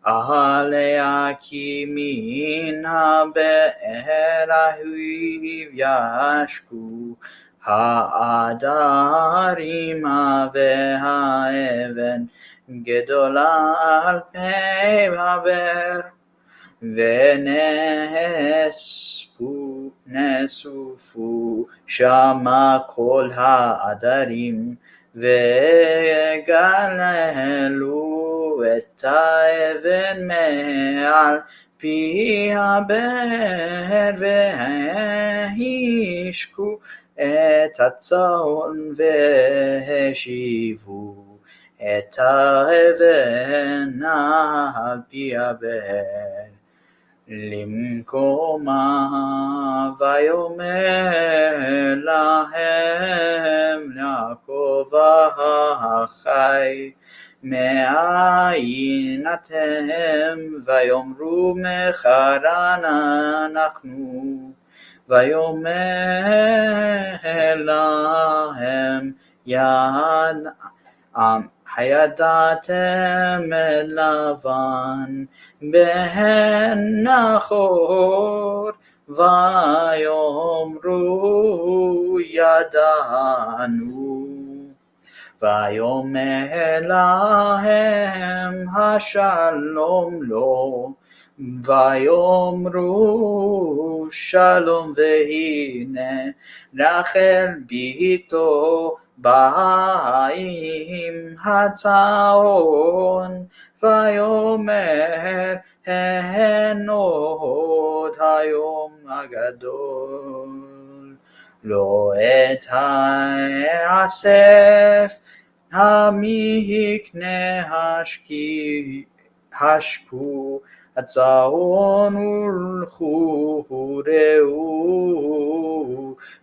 עליה, כי מן הבאר ההיא ישקו העדרים, והאבן גדולה על פי הבאר, ונאספו שמה כל העדרים, וגללו את האבן מעל פי הבאר, והשקו את הצאן, והשיבו את האבן על פי הבאר למקומה, ויאמר להם יעקב אחי, מאין אתם? ויאמרו מחרן אנחנו, ויאמר להם הידעתם את לבן בן נחור? ויאמרו ידענו. ויאמר להם השלום לו, ויאמרו שלום, והנה רחל בתו באה עם הצאן, ויאמר הן עוד היום הגדול, לא את האסף המקנה השקו הצאן ולכו ראו,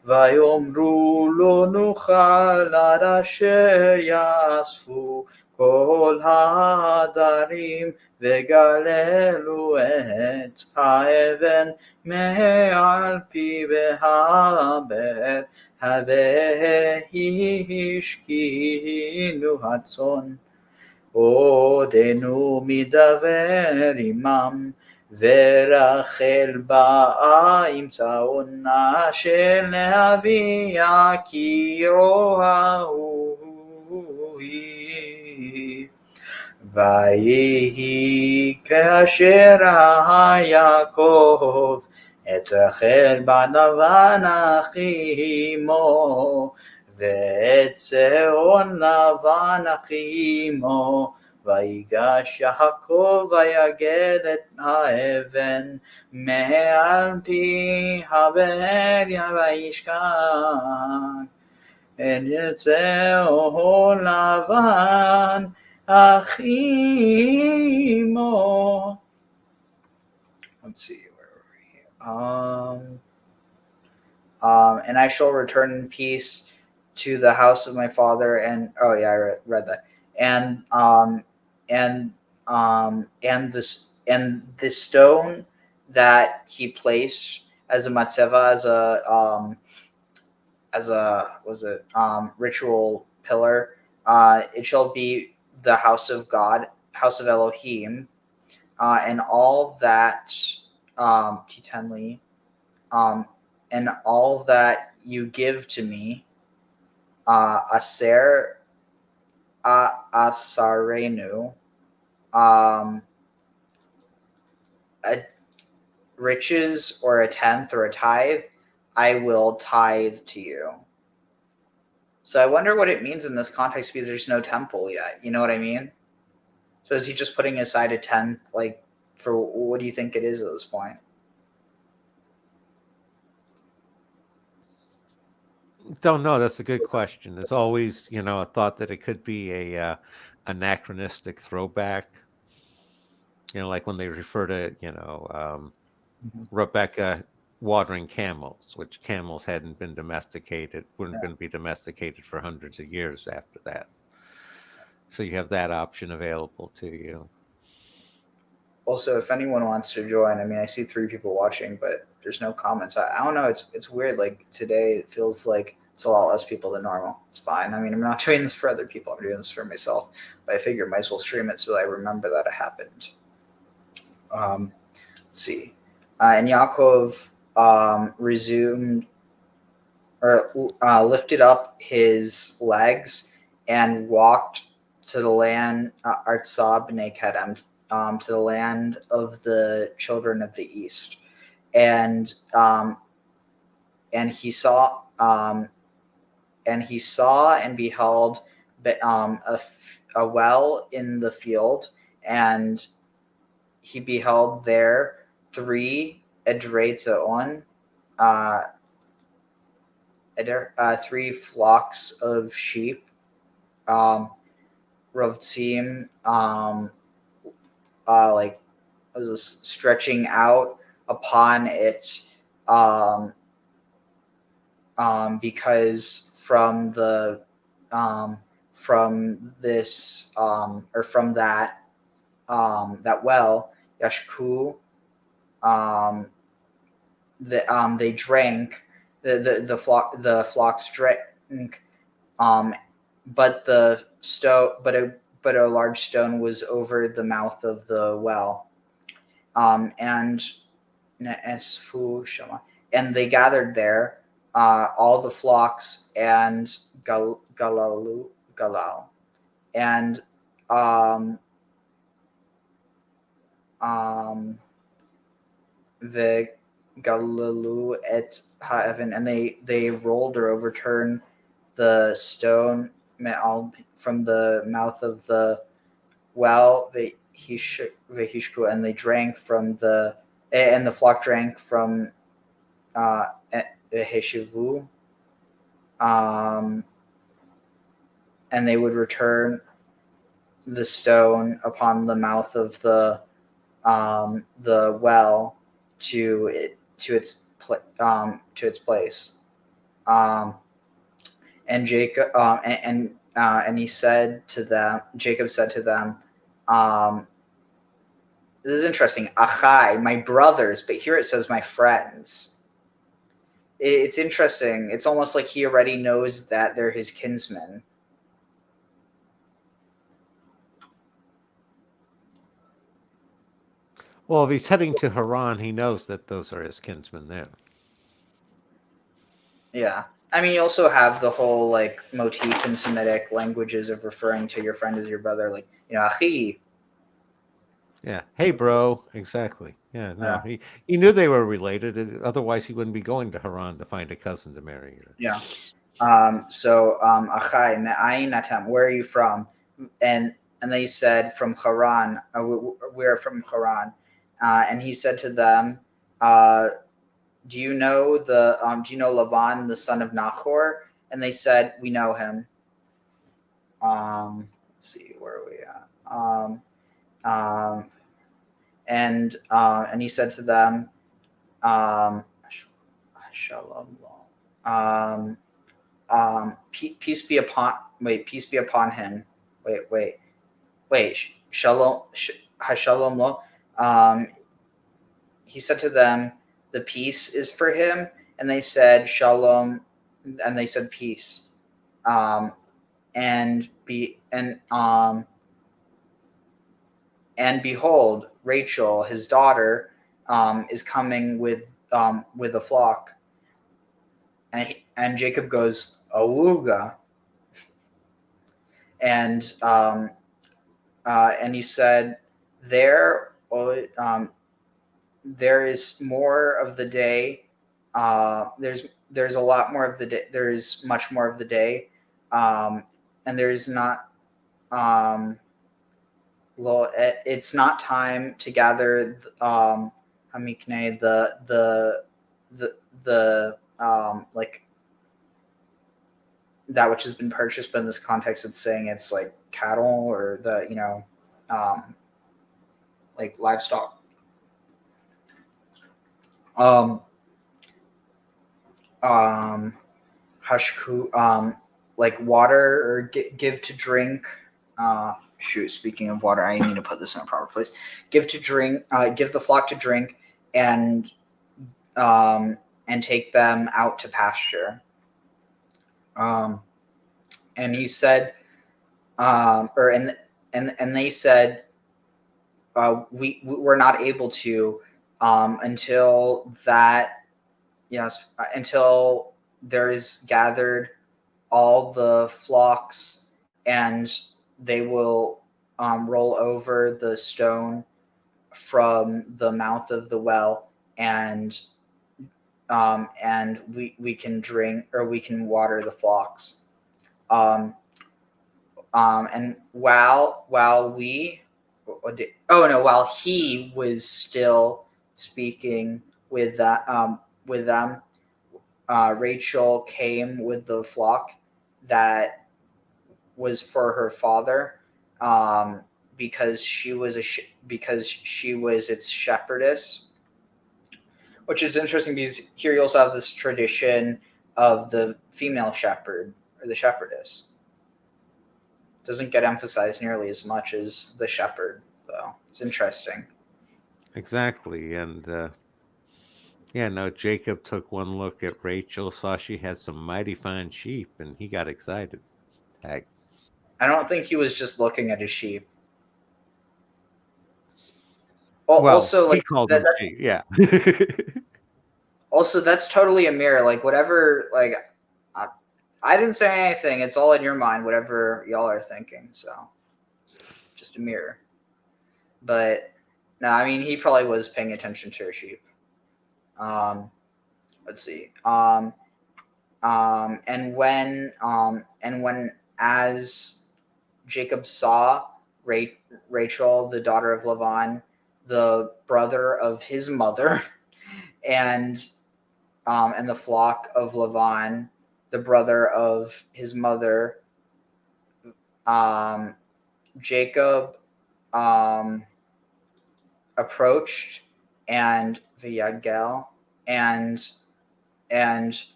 ויאמרו לא נוכל עד אשר יאספו כל העדרים, וגללו את האבן מעל פי הבאר, והשכינו הצאן. עודנו מדבר עמם, ורחל באה עם צאונה של אביה כי אהוב היא. ויהי כאשר ראה יעקב את רחל בת לבן אחי אמו ואת צאן לבן אחי אמו, ויגש יעקב ויגד את האבן מעל פי הבאר וישכח את צאן לבן אחי אמו. Let's see, where were we? And I shall return in peace to the house of my father. And oh yeah, I read that. And the stone that he placed as a matzeva, as a ritual pillar, it shall be the house of God, house of Elohim, and all that Titanli, and all that you give to me, aser asarenu, riches or a tenth or a tithe, I will tithe to you. So I wonder what it means in this context, because there's no temple yet. You know what I mean? So is he just putting aside a tenth, like, for what do you think it is at this point? Don't know. That's a good question. There's always, a thought that it could be a anachronistic throwback. Like when they refer to, Rebecca watering camels, which camels hadn't been domesticated, weren't going to be domesticated for hundreds of years after that. So you have that option available to you. Also, if anyone wants to join, I mean, I see 3 people watching, but there's no comments. I don't know. It's weird. Like today, it feels like it's a lot less people than normal. It's fine. I mean, I'm not doing this for other people. I'm doing this for myself. But I figure I might as well stream it so that I remember that it happened. Let's see. And Yaakov resumed or lifted up his legs and walked to the land Artsah b'nei Kedem, to the land of the children of the east, and he saw and beheld a well in the field, and he beheld there 3 edrei on, 3 flocks of sheep, rovtzim, like was stretching out upon it, because from the from this or from that well, yashku, they drank, the flocks drank, but the stone, but a large stone was over the mouth of the well, and they gathered there all the flocks and galal, and the galalu et ha'evan, and they rolled or overturned the stone from the mouth of the well, vehishku, and they drank from and the flock drank from heshivu, and they would return the stone upon the mouth of the well to its place. And Jacob and he said to them, Jacob said to them, this is interesting, achai, my brothers, but here it says my friends. It's interesting. It's almost like he already knows that they're his kinsmen. Well, if he's heading to Haran, he knows that those are his kinsmen there. Yeah. I mean, you also have the whole like motif in Semitic languages of referring to your friend as your brother, like, achi. Yeah. Hey, bro. Exactly. Yeah. No, Yeah. he knew they were related. Otherwise, he wouldn't be going to Haran to find a cousin to marry. Yeah. So achai me'ayin atem, where are you from? And they said, from Charan. We're from Charan. And he said to them, do you know Laban, the son of Nahor? And they said, we know him. Let's see, where are we at? And he said to them, shalom. Peace be upon. Wait, peace be upon him. Wait. Shalom. Shalom lo. He said to them, the peace is for him, and they said shalom, and they said peace. And behold, Rachel, his daughter, is coming with a flock, and Jacob goes awuga, and he said, there is more of the day. There's a lot more of the day. There's much more of the day, and there's not. It's not time to gather hamikne, the like that which has been purchased, but in this context it's saying it's like cattle or the like livestock. Hashku, like water or give to drink. Speaking of water, I need to put this in a proper place. Give to drink, give the flock to drink, and take them out to pasture. And he said, and they said, we're not able to until there is gathered all the flocks, and they will roll over the stone from the mouth of the well, and we can drink, or we can water the flocks. And while he was still speaking with them, Rachel came with the flock that was for her father, because she was its shepherdess, which is interesting because here you also have this tradition of the female shepherd or the shepherdess. Doesn't get emphasized nearly as much as the shepherd, though. It's interesting. Exactly, and Jacob took one look at Rachel, saw she had some mighty fine sheep, and he got excited. Heck. I don't think he was just looking at his sheep. Well, also, like, he called them sheep, yeah. Also, that's totally a mirror. Like, whatever, like, I didn't say anything. It's all in your mind, whatever y'all are thinking. So, just a mirror. But no, I mean, he probably was paying attention to her sheep. Let's see. And when as Jacob saw Rachel, the daughter of Laban, the brother of his mother, and the flock of Laban, the brother of his mother, Jacob approached and v'yagel and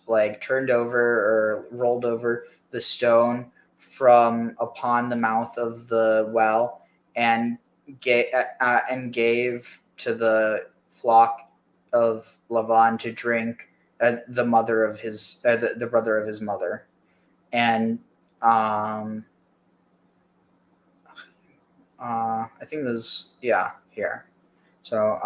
like turned over or rolled over the stone from upon the mouth of the well, and gave to the flock of Laban to drink, the mother of his the brother of his mother. And I think this, here. So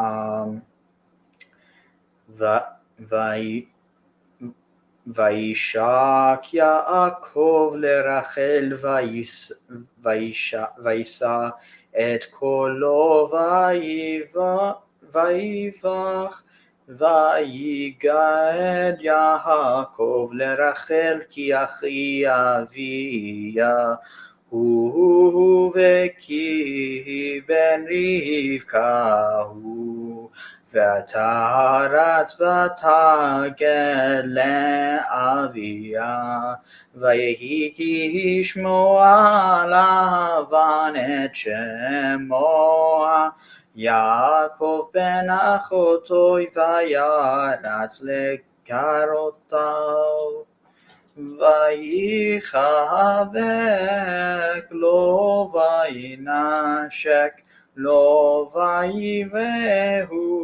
וישק יעקב לרחל וישא את קולו ויבך ויגד יעקב לרחל כי אחי אביה הוא וכי בן רבקה הוא ותרץ ותגד לאביה ויהי כי ישמע לבן את שמו יעקב בן אחותו וירץ לגרותיו ויחבק לו וינשק לו ויביאהו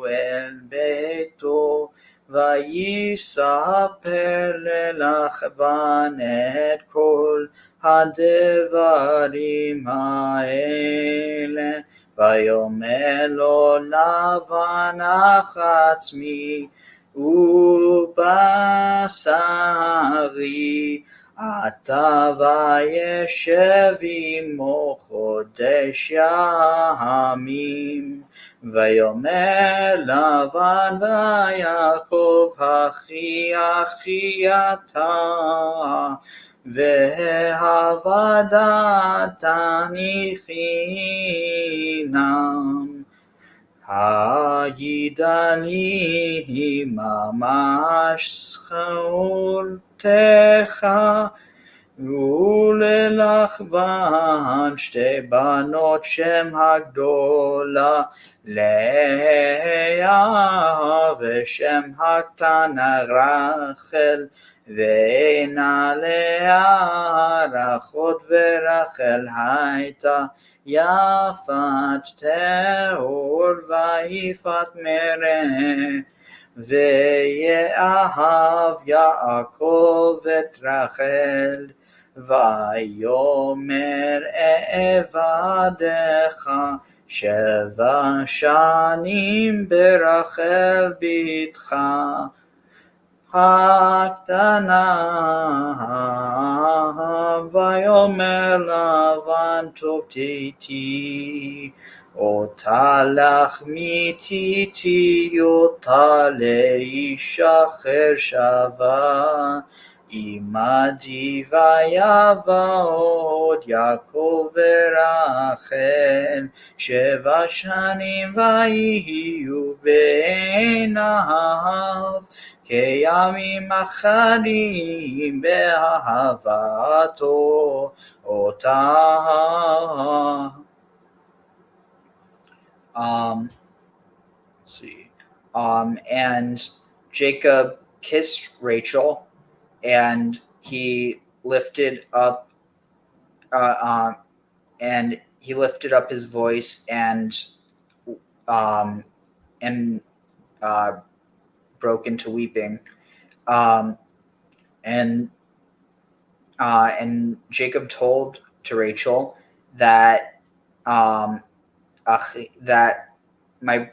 אל ביתו ויספר ללבן את כל הדברים האלה ויאמר לו לבן אח עצמי ובשרי אתה וישב עמו חודש ימים ויאמר לבן ויעקב אחי אתה והעבדתני חינם הידה לי ממש זכורתך וללבן שתי בנות שם הגדולה לאה ושם הקטנה רחל ואינה לאה רכות ורחל הייתה יפת תאור ויפת מראה ויאהב יעקב את רחל ויאמר אעבדך 7 שנים ברחל בתך הקטנה ויאמר לבן טוב תיתי אותה לך מתיתי אותה לאיש אחר שווה עמדי ויבוא יעקב ורחל 7 שנים ויהיו בעיניו כימים אחדים באהבתו אותה. Let's see. And Jacob kissed Rachel, and he lifted up, his voice and broke into weeping. And Jacob told to Rachel that that my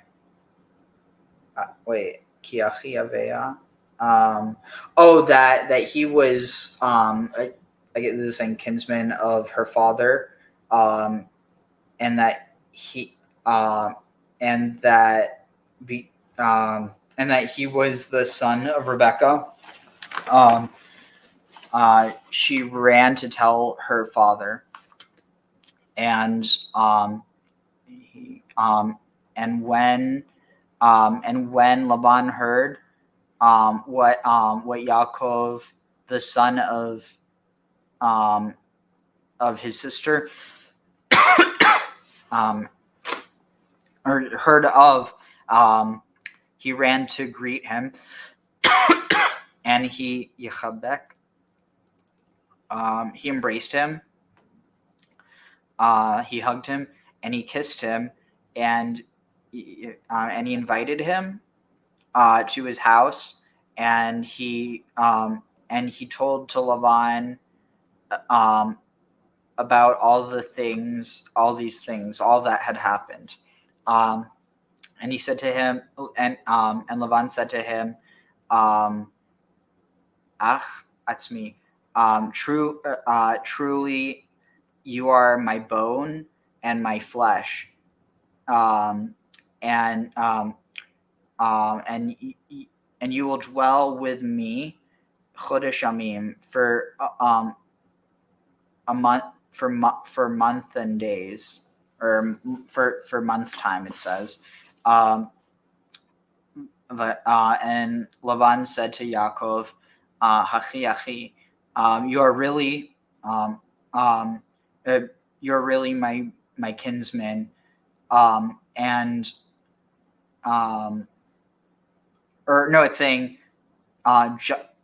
ki achi aveya. That he was I get this saying kinsman of her father, and that he and that he was the son of Rebekah. She ran to tell her father, and when Laban heard what Yaakov, the son of his sister, heard of, he ran to greet him, and he embraced him, he hugged him, and he kissed him, and he invited him to his house, and he told to Laban about all these things, all that had happened. And he said to him, and Laban said to him, that's me. Truly, you are my bone and my flesh, and you will dwell with me, chodesh yamim, for a month, for month and days, or for months time. It says. And Laban said to Yaakov, Hachi, you're really my kinsman, and or no, it's saying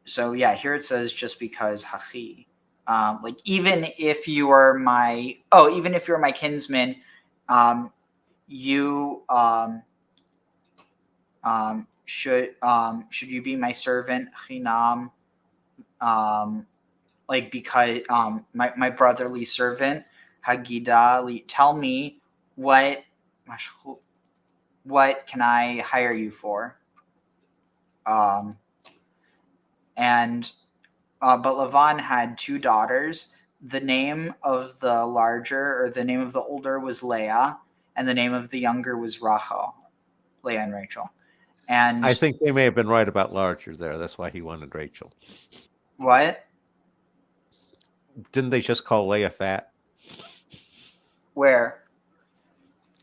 so yeah, here it says just because Hachi, like even if you're my kinsman, you should you be my servant, Chinam, like because my brotherly servant, Hagida, tell me what can I hire you for? And but Laban had two daughters. The name of the older was Leah, and the name of the younger was Rachel. Leah and Rachel. And I think they may have been right about larger there. That's why he wanted Rachel. What? Didn't they just call Leah fat? Where?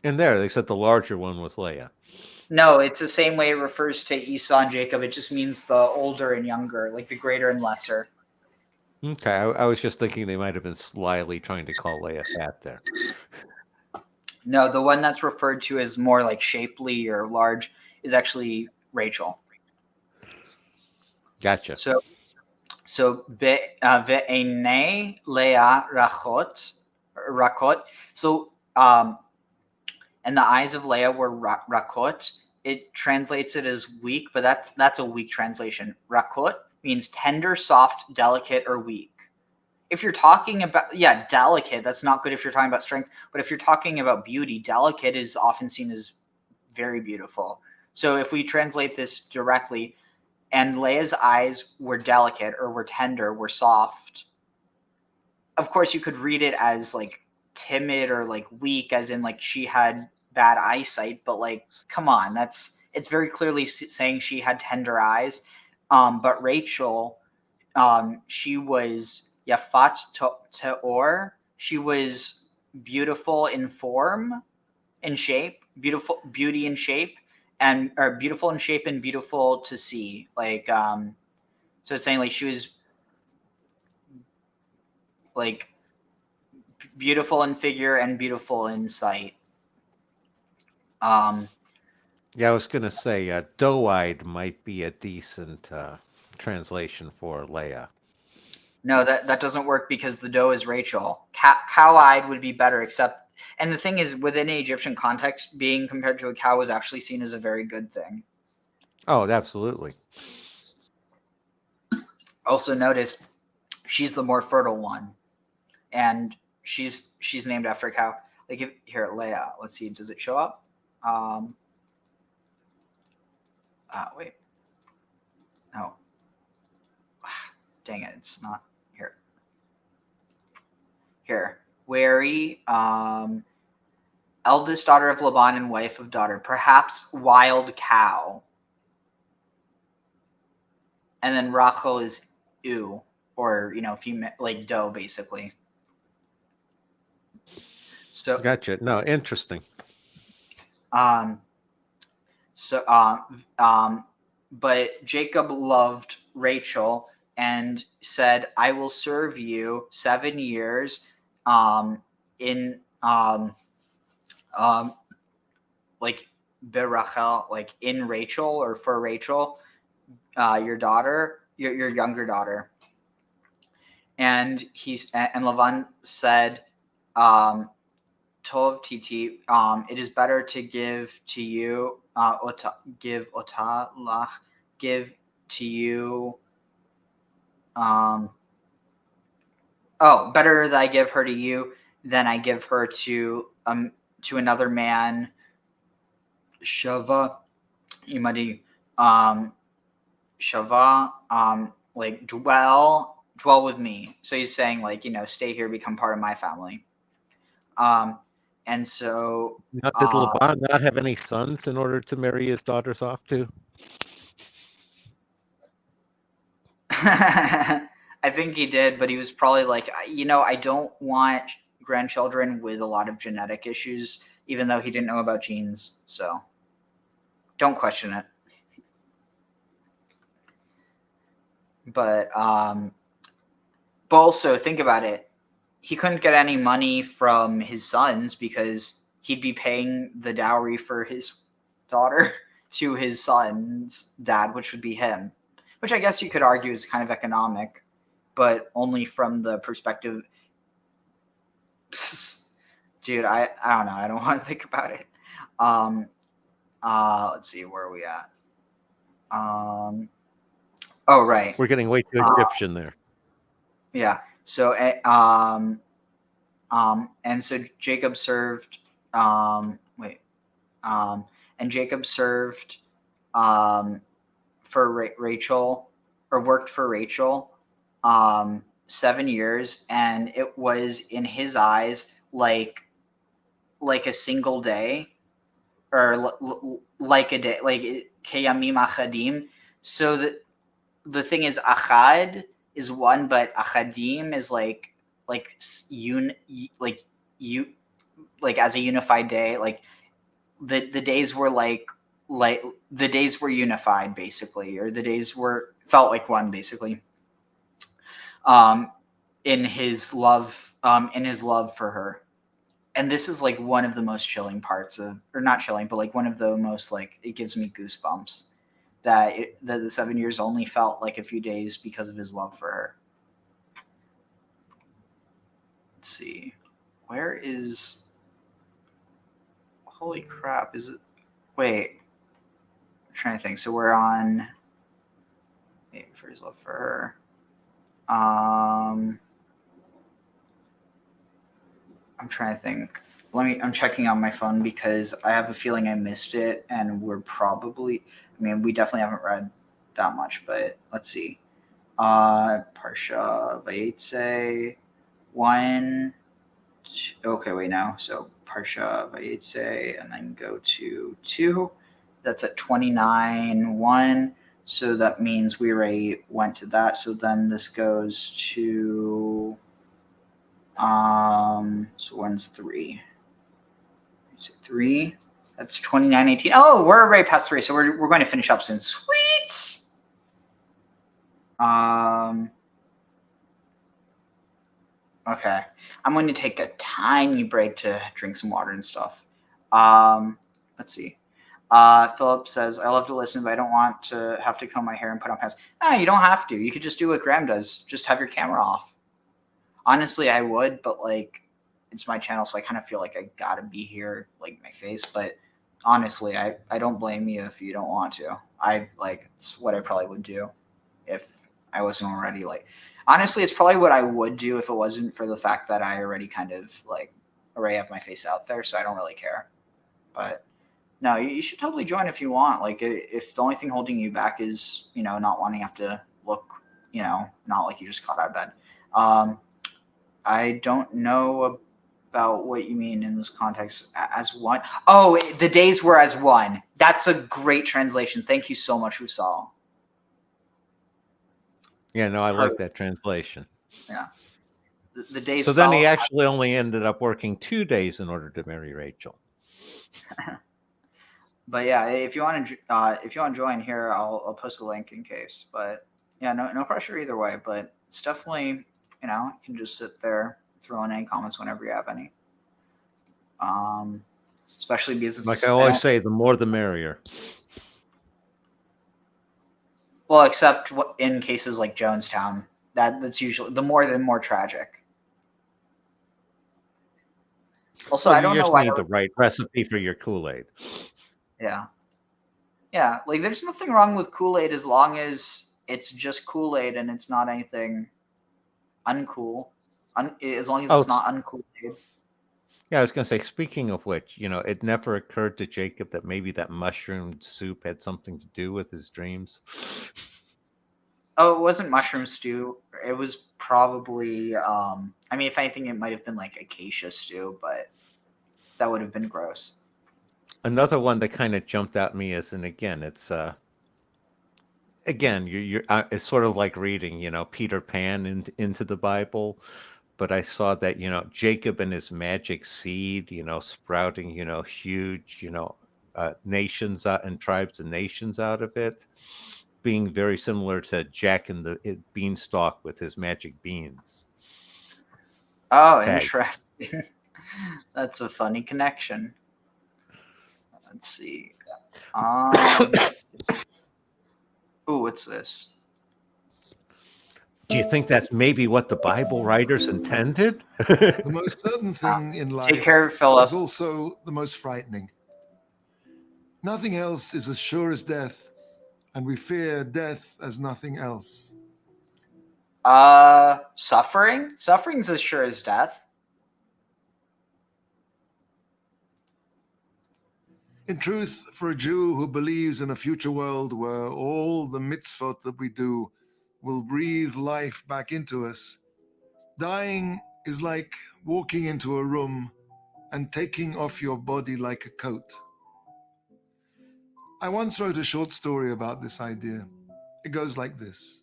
In there, they said the larger one was Leah. No, it's the same way it refers to Esau and Jacob. It just means the older and younger, like the greater and lesser. Okay, I was just thinking they might have been slyly trying to call Leah fat there. No, the one that's referred to as more like shapely or large is actually Rachel. Gotcha. So ve'enei Leah rakot. So and the eyes of Leah were rakot. It translates it as weak, but that's a weak translation. Rakot means tender, soft, delicate, or weak. If you're talking about, delicate, that's not good if you're talking about strength. But if you're talking about beauty, delicate is often seen as very beautiful. So if we translate this directly, and Leah's eyes were delicate or were tender, were soft. Of course, you could read it as like timid or like weak, as in like she had bad eyesight. But like, come on, it's very clearly saying she had tender eyes. But Rachel, she was Yafat Teor. She was beautiful in form and shape, beauty and shape, and or beautiful in shape and beautiful to see. Like, so it's saying like she was like beautiful in figure and beautiful in sight. Yeah, I was gonna say doe-eyed might be a decent translation for Leah. No, that doesn't work because the doe is Rachel. Cow-eyed would be better, except, and the thing is, within the Egyptian context, being compared to a cow was actually seen as a very good thing. Oh, absolutely. Also, notice she's the more fertile one, and she's named after a cow. Like here, Leah. Let's see, does it show up? Wait, no. Dang it, it's not here. Here, wary, eldest daughter of Laban and wife of daughter, perhaps wild cow. And then Rachel is ewe, or female, like doe, basically. So Gotcha. No, interesting. But Jacob loved Rachel and said, "I will serve you 7 years, in like berachel, like in Rachel or for Rachel, your daughter, your younger daughter." And Laban said, Tov Titi, it is better to give to you, give to you, Oh, better that I give her to you than I give her to another man. Shava, imadi, shava, like dwell with me. So he's saying like, stay here, become part of my family. And so Now, did Laban not have any sons in order to marry his daughters off to? I think he did, but he was probably like, I don't want grandchildren with a lot of genetic issues, even though he didn't know about genes. So don't question it. But also think about it. He couldn't get any money from his sons because he'd be paying the dowry for his daughter to his son's dad, which would be him. Which I guess you could argue is kind of economic, but only from the perspective. Dude, I don't know. I don't want to think about it. Let's see, where are we at? Oh, right. We're getting way too Egyptian there. Yeah. So, and so Jacob served. And Jacob served for Rachel, or worked for Rachel 7 years, and it was in his eyes like a single day, or like a day, like keyamim achadim. So the thing is, achad is one, but achadim is like as a unified day. Like the days were like the days were unified, basically, or the days felt like one, basically. In his love for her. And this is like one of the most chilling parts of, or not chilling, but like one of the most, like, it gives me goosebumps that the 7 years only felt like a few days because of his love for her. Let's see. Where is, holy crap, is it, wait, I'm trying to think. So we're on, wait, for his love for her. I'm trying to think. I'm checking on my phone because I have a feeling I missed it, and we definitely haven't read that much, but let's see. Parshah Vayetze 1. Okay, wait, now. So Parshah Vayetze, and then go to 2. That's at 29:1. So that means we already went to that. So then this goes to so 1's 3. 3. That's 29:18. Oh, we're right past 3, so we're going to finish up soon. Sweet. Okay, I'm going to take a tiny break to drink some water and stuff. Let's see. Philip says, I love to listen, but I don't want to have to comb my hair and put on pants. No, you don't have to. You could just do what Graham does. Just have your camera off. Honestly, I would, but like, it's my channel, so I kind of feel like I gotta be here, like my face. But honestly, I don't blame you if you don't want to. It's what I probably would do if I wasn't already like. Honestly, it's probably what I would do if it wasn't for the fact that I already kind of like already have my face out there, so I don't really care. But no, you should totally join if you want. Like, if the only thing holding you back is, not wanting to have to look, not like you just got out of bed. I don't know about what you mean in this context. As one? Oh, the days were as one. That's a great translation. Thank you so much, Usal. Yeah, no, I like that translation. Yeah. The days. So then he actually only ended up working 2 days in order to marry Rachel. But yeah, if you want to join here, I'll post a link in case. But yeah, no pressure either way. But it's definitely, you can just sit there, throw in any comments whenever you have any. Especially because it's, like I always say, the more the merrier. Well, except in cases like Jonestown, that's usually the more tragic. Also, I don't know why. You just need the right recipe for your Kool-Aid. Yeah. Yeah, like there's nothing wrong with Kool-Aid as long as it's just Kool-Aid and it's not anything uncool. As long as Oh, it's not uncooled. yeah, I was going to say, speaking of which, it never occurred to Jacob that maybe that mushroom soup had something to do with his dreams. Oh, it wasn't mushroom stew. It was probably, I mean, if anything, it might have been like acacia stew, but that would have been gross. Another one that kind of jumped at me is, and again, it's sort of like reading, Peter Pan into the Bible. But I saw that, Jacob and his magic seed, sprouting, huge, nations and tribes and nations out of it, being very similar to Jack and the Beanstalk with his magic beans. Oh, Tag. interesting. That's a funny connection. Let's see. Ooh, what's this? Do you think that's maybe what the Bible writers intended? The most certain thing in life Take care, Philip. is also the most frightening. Nothing else is as sure as death, and we fear death as nothing else. Suffering? Suffering's as sure as death. In truth, for a Jew who believes in a future world where all the mitzvot that we do will breathe life back into us, dying is like walking into a room and taking off your body like a coat. I once wrote a short story about this idea. It goes like this.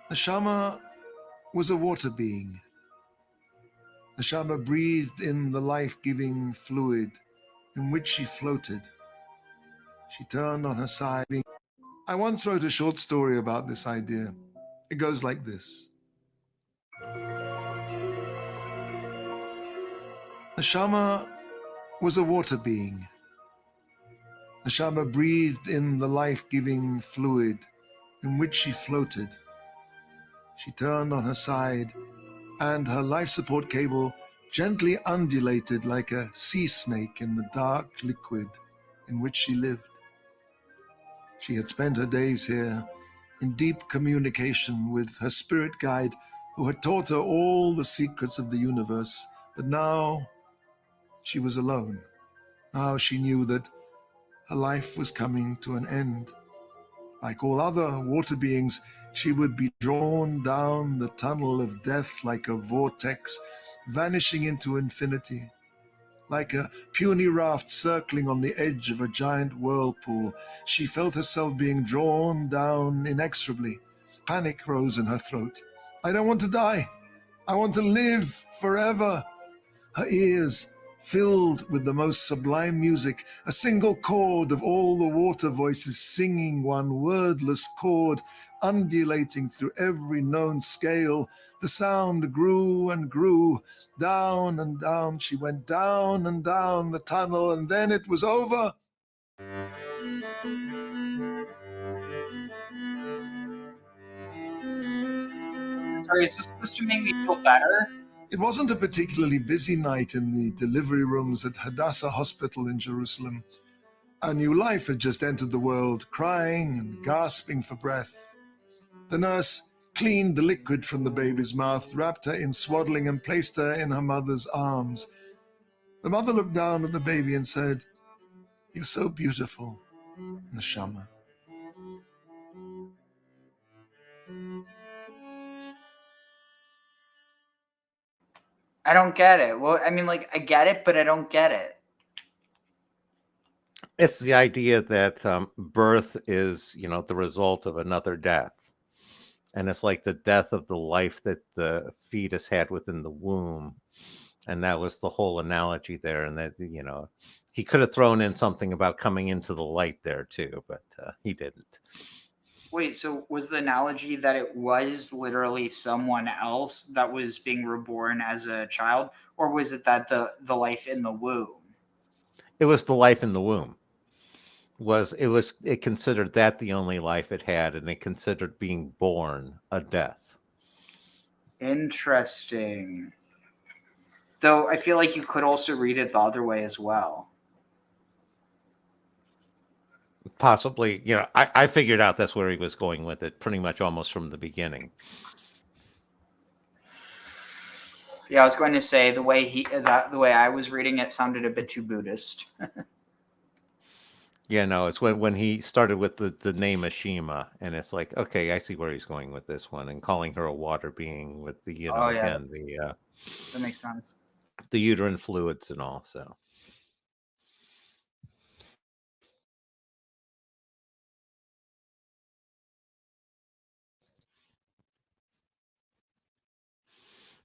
Neshama was a water being. Neshama breathed in the life-giving fluid in which she floated. She turned on her side. I once wrote a short story about this idea. It goes like this. Neshama was a water being. Neshama breathed in the life-giving fluid in which she floated. She turned on her side, and her life support cable gently undulated like a sea snake in the dark liquid in which she lived. She had spent her days here in deep communication with her spirit guide who had taught her all the secrets of the universe, but now she was alone. Now she knew that her life was coming to an end. Like all other water beings, she would be drawn down the tunnel of death like a vortex, vanishing into infinity. Like a puny raft circling on the edge of a giant whirlpool, she felt herself being drawn down inexorably. Panic rose in her throat. I don't want to die. I want to live forever. Her ears filled with the most sublime music, a single chord of all the water voices singing one wordless chord, undulating through every known scale. The sound grew and grew. Down and down she went, down and down the tunnel, and then it was over. Sorry, is this supposed to make me feel better? It wasn't a particularly busy night in the delivery rooms at Hadassah Hospital in Jerusalem. A new life had just entered the world, crying and gasping for breath. The nurse cleaned the liquid from the baby's mouth, wrapped her in swaddling, and placed her in her mother's arms. The mother looked down at the baby and said, "You're so beautiful, Neshama." I don't get it. Well, I mean, like, I get it, but I don't get it. It's the idea that birth is, the result of another death. And it's like the death of the life that the fetus had within the womb. And that was the whole analogy there. And that, he could have thrown in something about coming into the light there too, but he didn't. Wait, so was the analogy that it was literally someone else that was being reborn as a child, or was it that the life in the womb? It was the life in the womb. It considered that the only life it had, and it considered being born a death. Interesting. Though I feel like you could also read it the other way as well. Possibly, I figured out that's where he was going with it pretty much almost from the beginning. Yeah, I was going to say the way I was reading it sounded a bit too Buddhist. Yeah, no, it's when he started with the name Ashima, and it's like, okay, I see where he's going with this one, and calling her a water being with the, Oh yeah, again, that makes sense. the uterine fluids and all. So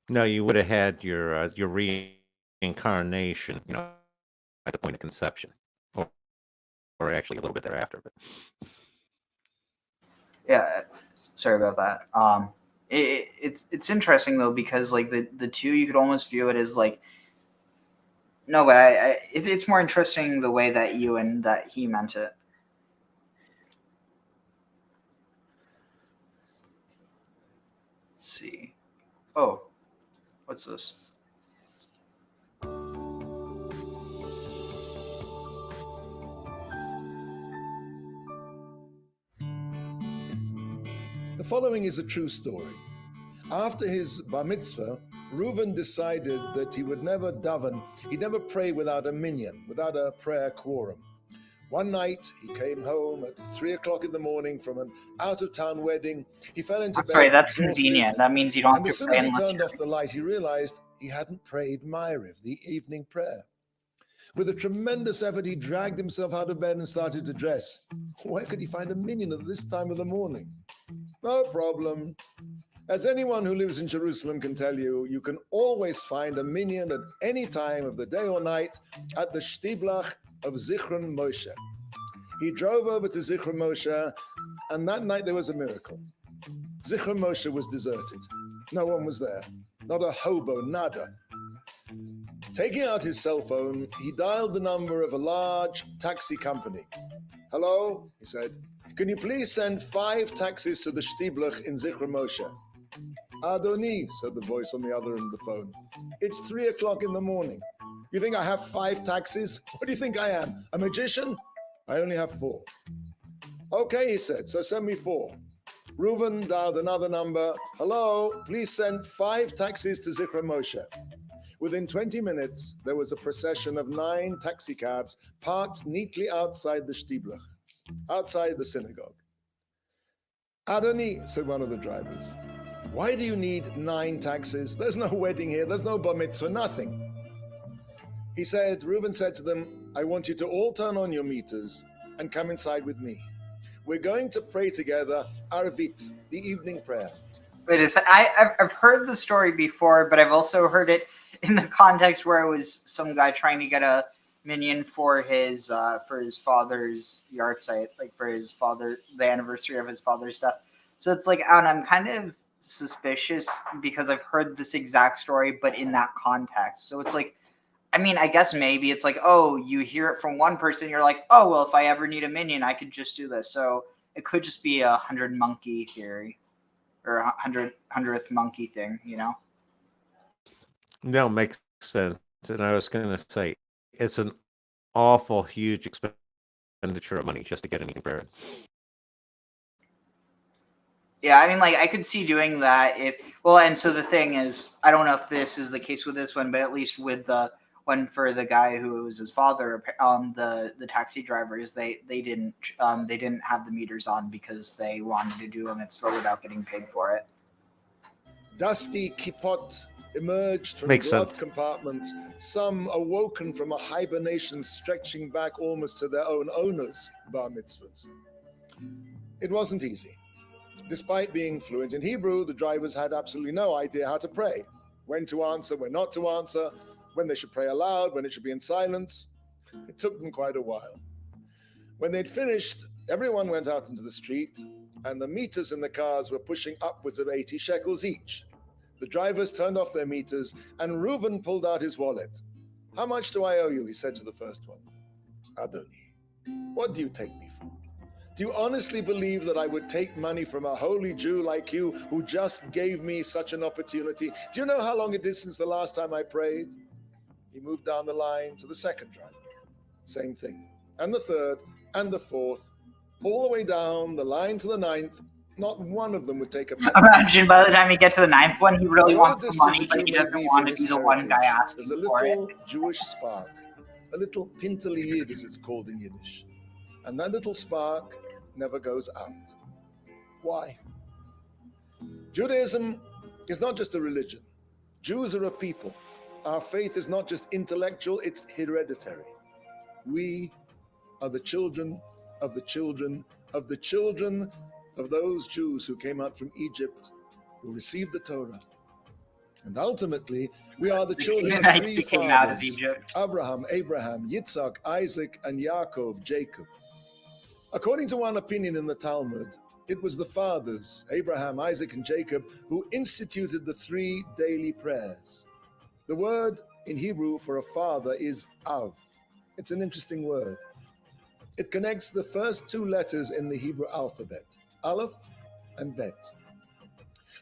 no, you would have had your reincarnation, at the point of conception, or actually a little bit thereafter. But Yeah, sorry about that. It's interesting though, because like the two, you could almost view it as like, no, but it's more interesting the way that you and that he meant it. Let's see. Oh, what's this? The following is a true story. After his bar mitzvah, Reuven decided that he would never daven, he'd never pray without a minyan, without a prayer quorum. One night, he came home at 3 o'clock in the morning from an out-of-town wedding. He fell into bed. Sorry, that's exhausted, convenient. That means you don't have and to as soon pray as he unless turned off the light, he realized he hadn't prayed 𝐤�𝐤𝐿, the evening prayer. With a tremendous effort, he dragged himself out of bed and started to dress. Where could he find a minyan at this time of the morning? No problem. As anyone who lives in Jerusalem can tell you, you can always find a minyan at any time of the day or night at the Shtiblach of Zichron Moshe. He drove over to Zichron Moshe, and that night there was a miracle. Zichron Moshe was deserted. No one was there. Not a hobo, nada. Taking out his cell phone, he dialed the number of a large taxi company. Hello, he said. Can you please send 5 taxis to the Shtiblach in Zichron Moshe? Adoni, said the voice on the other end of the phone. It's 3 o'clock in the morning. You think I have 5 taxis? What do you think I am, a magician? I only have 4. Okay, he said, so send me 4. Reuven dialed another number. Hello, please send 5 taxis to Zichron Moshe. Within 20 minutes, there was a procession of 9 taxi cabs parked neatly outside the Shtiblach, outside the synagogue. Adoni, said one of the drivers, why do you need 9 taxis? There's no wedding here, there's no bar mitzvah, nothing. He said, Reuven said to them, I want you to all turn on your meters and come inside with me. We're going to pray together, Arvit, the evening prayer. Wait a second. I've heard the story before, but I've also heard it in the context where it was some guy trying to get a minyan for his father's yard site, like for his father, the anniversary of his father's death. So it's like, I'm kind of suspicious because I've heard this exact story, but in that context. So it's like, I mean, I guess maybe it's like, oh, you hear it from one person, you're like, oh, well, if I ever need a minion, I could just do this. So it could just be a 100 monkey theory or a 100th monkey thing, no, makes sense. And I was going to say, it's an awful huge expenditure of money just to get anything prepared. Yeah, I mean, like, I could see doing that and so the thing is, I don't know if this is the case with this one, but at least with the one for the guy who was his father, the taxi drivers, they didn't have the meters on because they wanted to do a mitzvah without getting paid for it. Dusty kippot emerged from Makes glove sense. compartments, some awoken from a hibernation stretching back almost to their own owners' bar mitzvahs. It wasn't easy. Despite being fluent in Hebrew, the drivers had absolutely no idea how to pray, when to answer, when not to answer, when they should pray aloud, when it should be in silence. It took them quite a while. When they'd finished, everyone went out into the street, and the meters in the cars were pushing upwards of 80 shekels each. The drivers turned off their meters, and Reuven pulled out his wallet. How much do I owe you? He said to the first one. Adoni, what do you take me for? Do you honestly believe that I would take money from a holy Jew like you who just gave me such an opportunity? Do you know how long it is since the last time I prayed? He moved down the line to the second driver. Same thing. And the third, and the 4th, all the way down the line to the 9th, not one of them would take a penny. Imagine by the time you get to the 9th one, he really However wants the distant money, a but Jew he may doesn't be want from to his be the one guy heritage, there's asking a for it. little Jewish spark, a little pinteliyid as it's called in Yiddish. And that little spark never goes out. Why? Judaism is not just a religion. Jews are a people. Our faith is not just intellectual, it's hereditary. We are the children of the children of the children of those Jews who came out from Egypt, who received the Torah. And ultimately, we are the children of Canaanites 3 came out of fathers, Egypt. Abraham, Yitzhak, Isaac, and Yaakov, Jacob. According to one opinion in the Talmud, it was the fathers, Abraham, Isaac, and Jacob, who instituted the 3 daily prayers. The word in Hebrew for a father is Av. It's an interesting word. It connects the first 2 letters in the Hebrew alphabet, Aleph and Bet.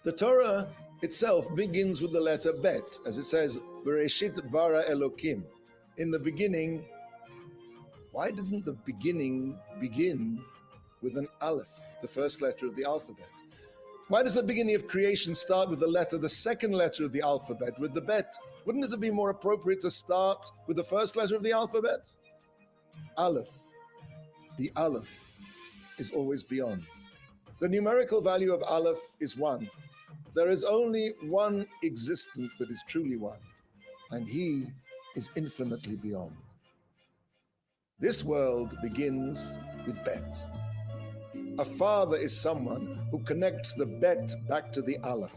The Torah itself begins with the letter Bet, as it says, Bereshit bara Elokim. In the beginning. Why didn't the beginning begin with an Aleph, the first letter of the alphabet? Why does the beginning of creation start with the second letter of the alphabet, with the Bet? Wouldn't it be more appropriate to start with the first letter of the alphabet? Aleph. The Aleph is always beyond. The numerical value of Aleph is 1. There is only one existence that is truly one, and he is infinitely beyond. This world begins with Bet. A father is someone who connects the Bet back to the Aleph.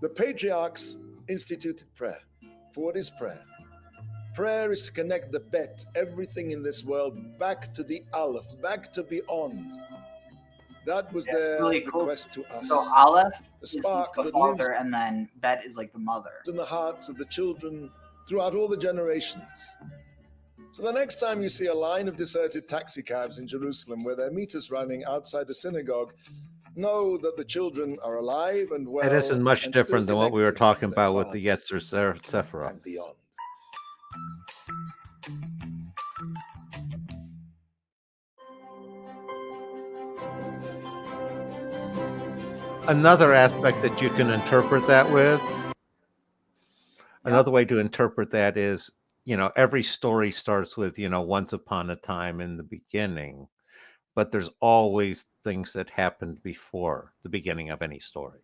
The patriarchs instituted prayer. For what is prayer? Prayer is to connect the Bet, everything in this world, back to the Aleph, back to beyond. That was their really cool. request to us. So Aleph The is spark the that father, lives and then Bet is like the mother. in the hearts of the children throughout all the generations. So the next time you see a line of deserted taxi cabs in Jerusalem where their meters running outside the synagogue, know that the children are alive and well. It isn't much and still different than what we were connected talking to their about with the fathers Yetzer Sephirah. and beyond. Another aspect that you can interpret that with, another way to interpret that is, every story starts with, once upon a time in the beginning, but there's always things that happened before the beginning of any story.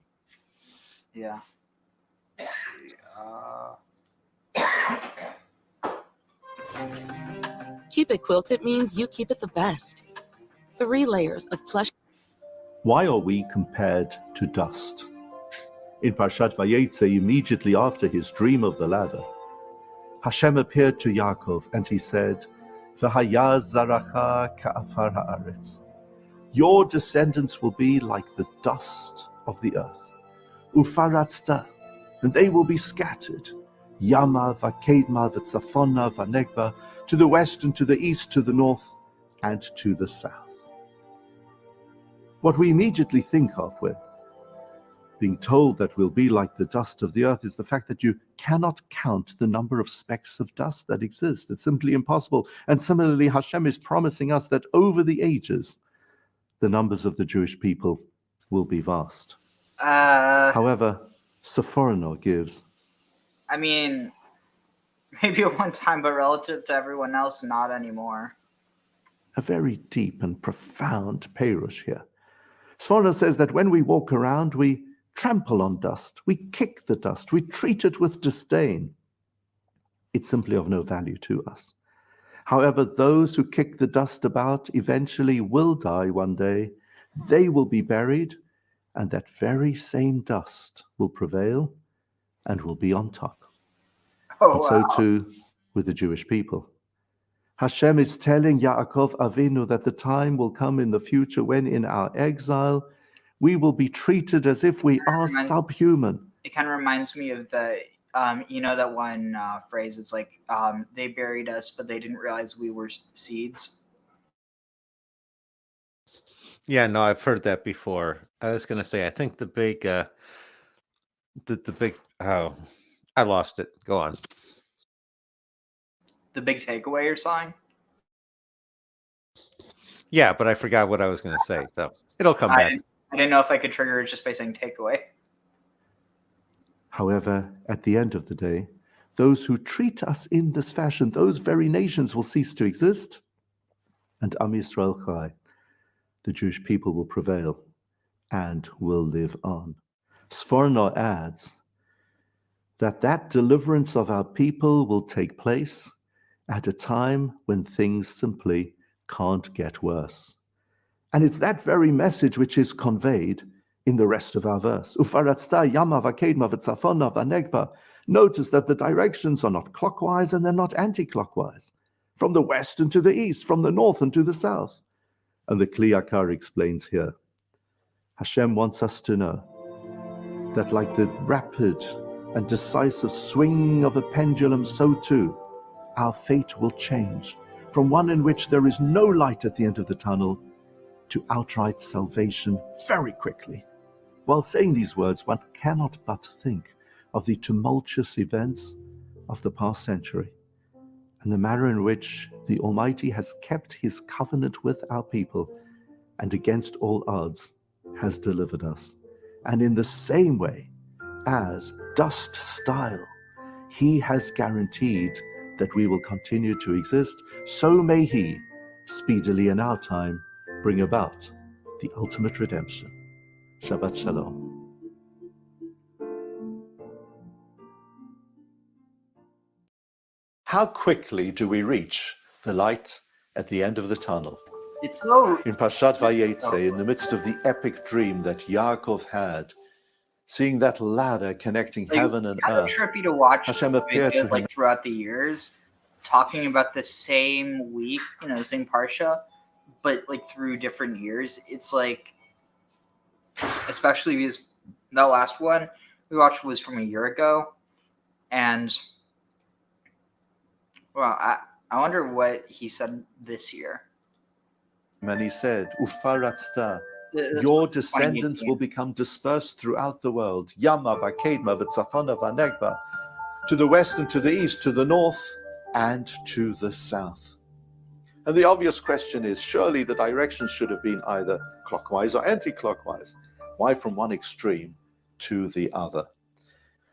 Yeah. Keep it quilted means you keep it the best. 3 layers of plush. Why are we compared to dust? In Parashat Vayetze, immediately after his dream of the ladder, Hashem appeared to Yaakov and he said, V'haya zaracha ka'afar ha'aretz. Your descendants will be like the dust of the earth. Ufaratzta, and they will be scattered. Yama v'kedma v'tzafona v'negba, to the west and to the east, to the north and to the south. What we immediately think of when being told that we'll be like the dust of the earth is the fact that you cannot count the number of specks of dust that exist. It's simply impossible. And similarly, Hashem is promising us that over the ages, the numbers of the Jewish people will be vast. However, Sephorinor gives. I mean, maybe at one time, but relative to everyone else, not anymore. A very deep and profound perush here. Sephorinor says that when we walk around, we trample on dust, we kick the dust, we treat it with disdain. It's simply of no value to us. However, those who kick the dust about eventually will die one day. They will be buried, and that very same dust will prevail and will be on top. Oh, and so too with the Jewish people. Hashem is telling Yaakov Avinu that the time will come in the future when in our exile, we will be treated as if we are subhuman. It kind of reminds me of the, that one phrase. It's like, they buried us, but they didn't realize we were seeds. Yeah, no, I've heard that before. I was going to say, I think the big, I lost it. Go on. The big takeaway you're saying? Yeah, but I forgot what I was going to say, so it'll come back. I didn't know if I could trigger it just by saying takeaway. However, at the end of the day, those who treat us in this fashion, those very nations will cease to exist, and Am Yisrael Chai, the Jewish people, will prevail and will live on. Sforno adds that deliverance of our people will take place at a time when things simply can't get worse. And it's that very message which is conveyed in the rest of our verse. Ufaratzta yama v'kedma v'tzafona v'negba. Notice that the directions are not clockwise and they're not anti-clockwise. From the west and to the east, from the north and to the south. And the Kli Yakar explains here, Hashem wants us to know that like the rapid and decisive swing of a pendulum, so too our fate will change from one in which there is no light at the end of the tunnel to outright salvation very quickly. While saying these words, one cannot but think of the tumultuous events of the past century and the manner in which the Almighty has kept his covenant with our people and against all odds has delivered us. And in the same way as dust style, he has guaranteed that we will continue to exist, so may he speedily in our time bring about the ultimate redemption. Shabbat Shalom. How quickly do we reach the light at the end of the tunnel? It's so... In Parashat Vayetze, in the midst of the epic dream that Yaakov had, seeing that ladder connecting heaven and earth, it's kind of trippy to watch Hashem appeared to videos him like throughout the years, talking about the same week, the same Parsha, but like through different years. It's like, especially because that last one we watched was from a year ago, and well, I wonder what he said this year. And he said, Ufaratzta, your descendants will become dispersed throughout the world. Yama v'kedma v'tzafona v'negba, to the west and to the east, to the north and to the south. And the obvious question is, surely the directions should have been either clockwise or anti-clockwise. Why from one extreme to the other?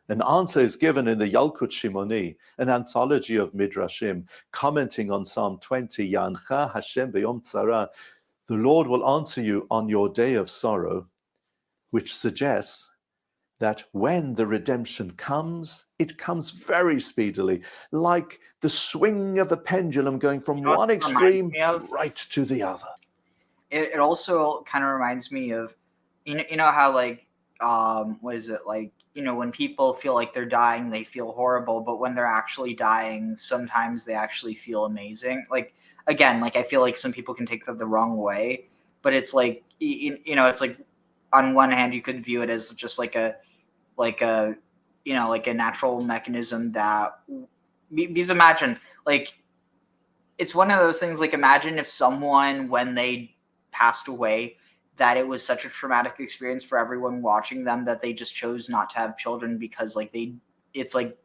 An answer is given in the Yalkut Shimoni, an anthology of Midrashim, commenting on Psalm 20, Ya'ancha Hashem b'yom tzara, the Lord will answer you on your day of sorrow, which suggests that when the redemption comes, it comes very speedily, like the swing of a pendulum going from one extreme right to the other. It also kind of reminds me of, you know how like, what is it, like, when people feel like they're dying, they feel horrible, but when they're actually dying, sometimes they actually feel amazing. Like, again, like I feel like some people can take that the wrong way, but it's like, it's like on one hand you could view it as just like a natural mechanism that, because imagine, like, it's one of those things, like imagine if someone, when they passed away, that it was such a traumatic experience for everyone watching them that they just chose not to have children because it's like,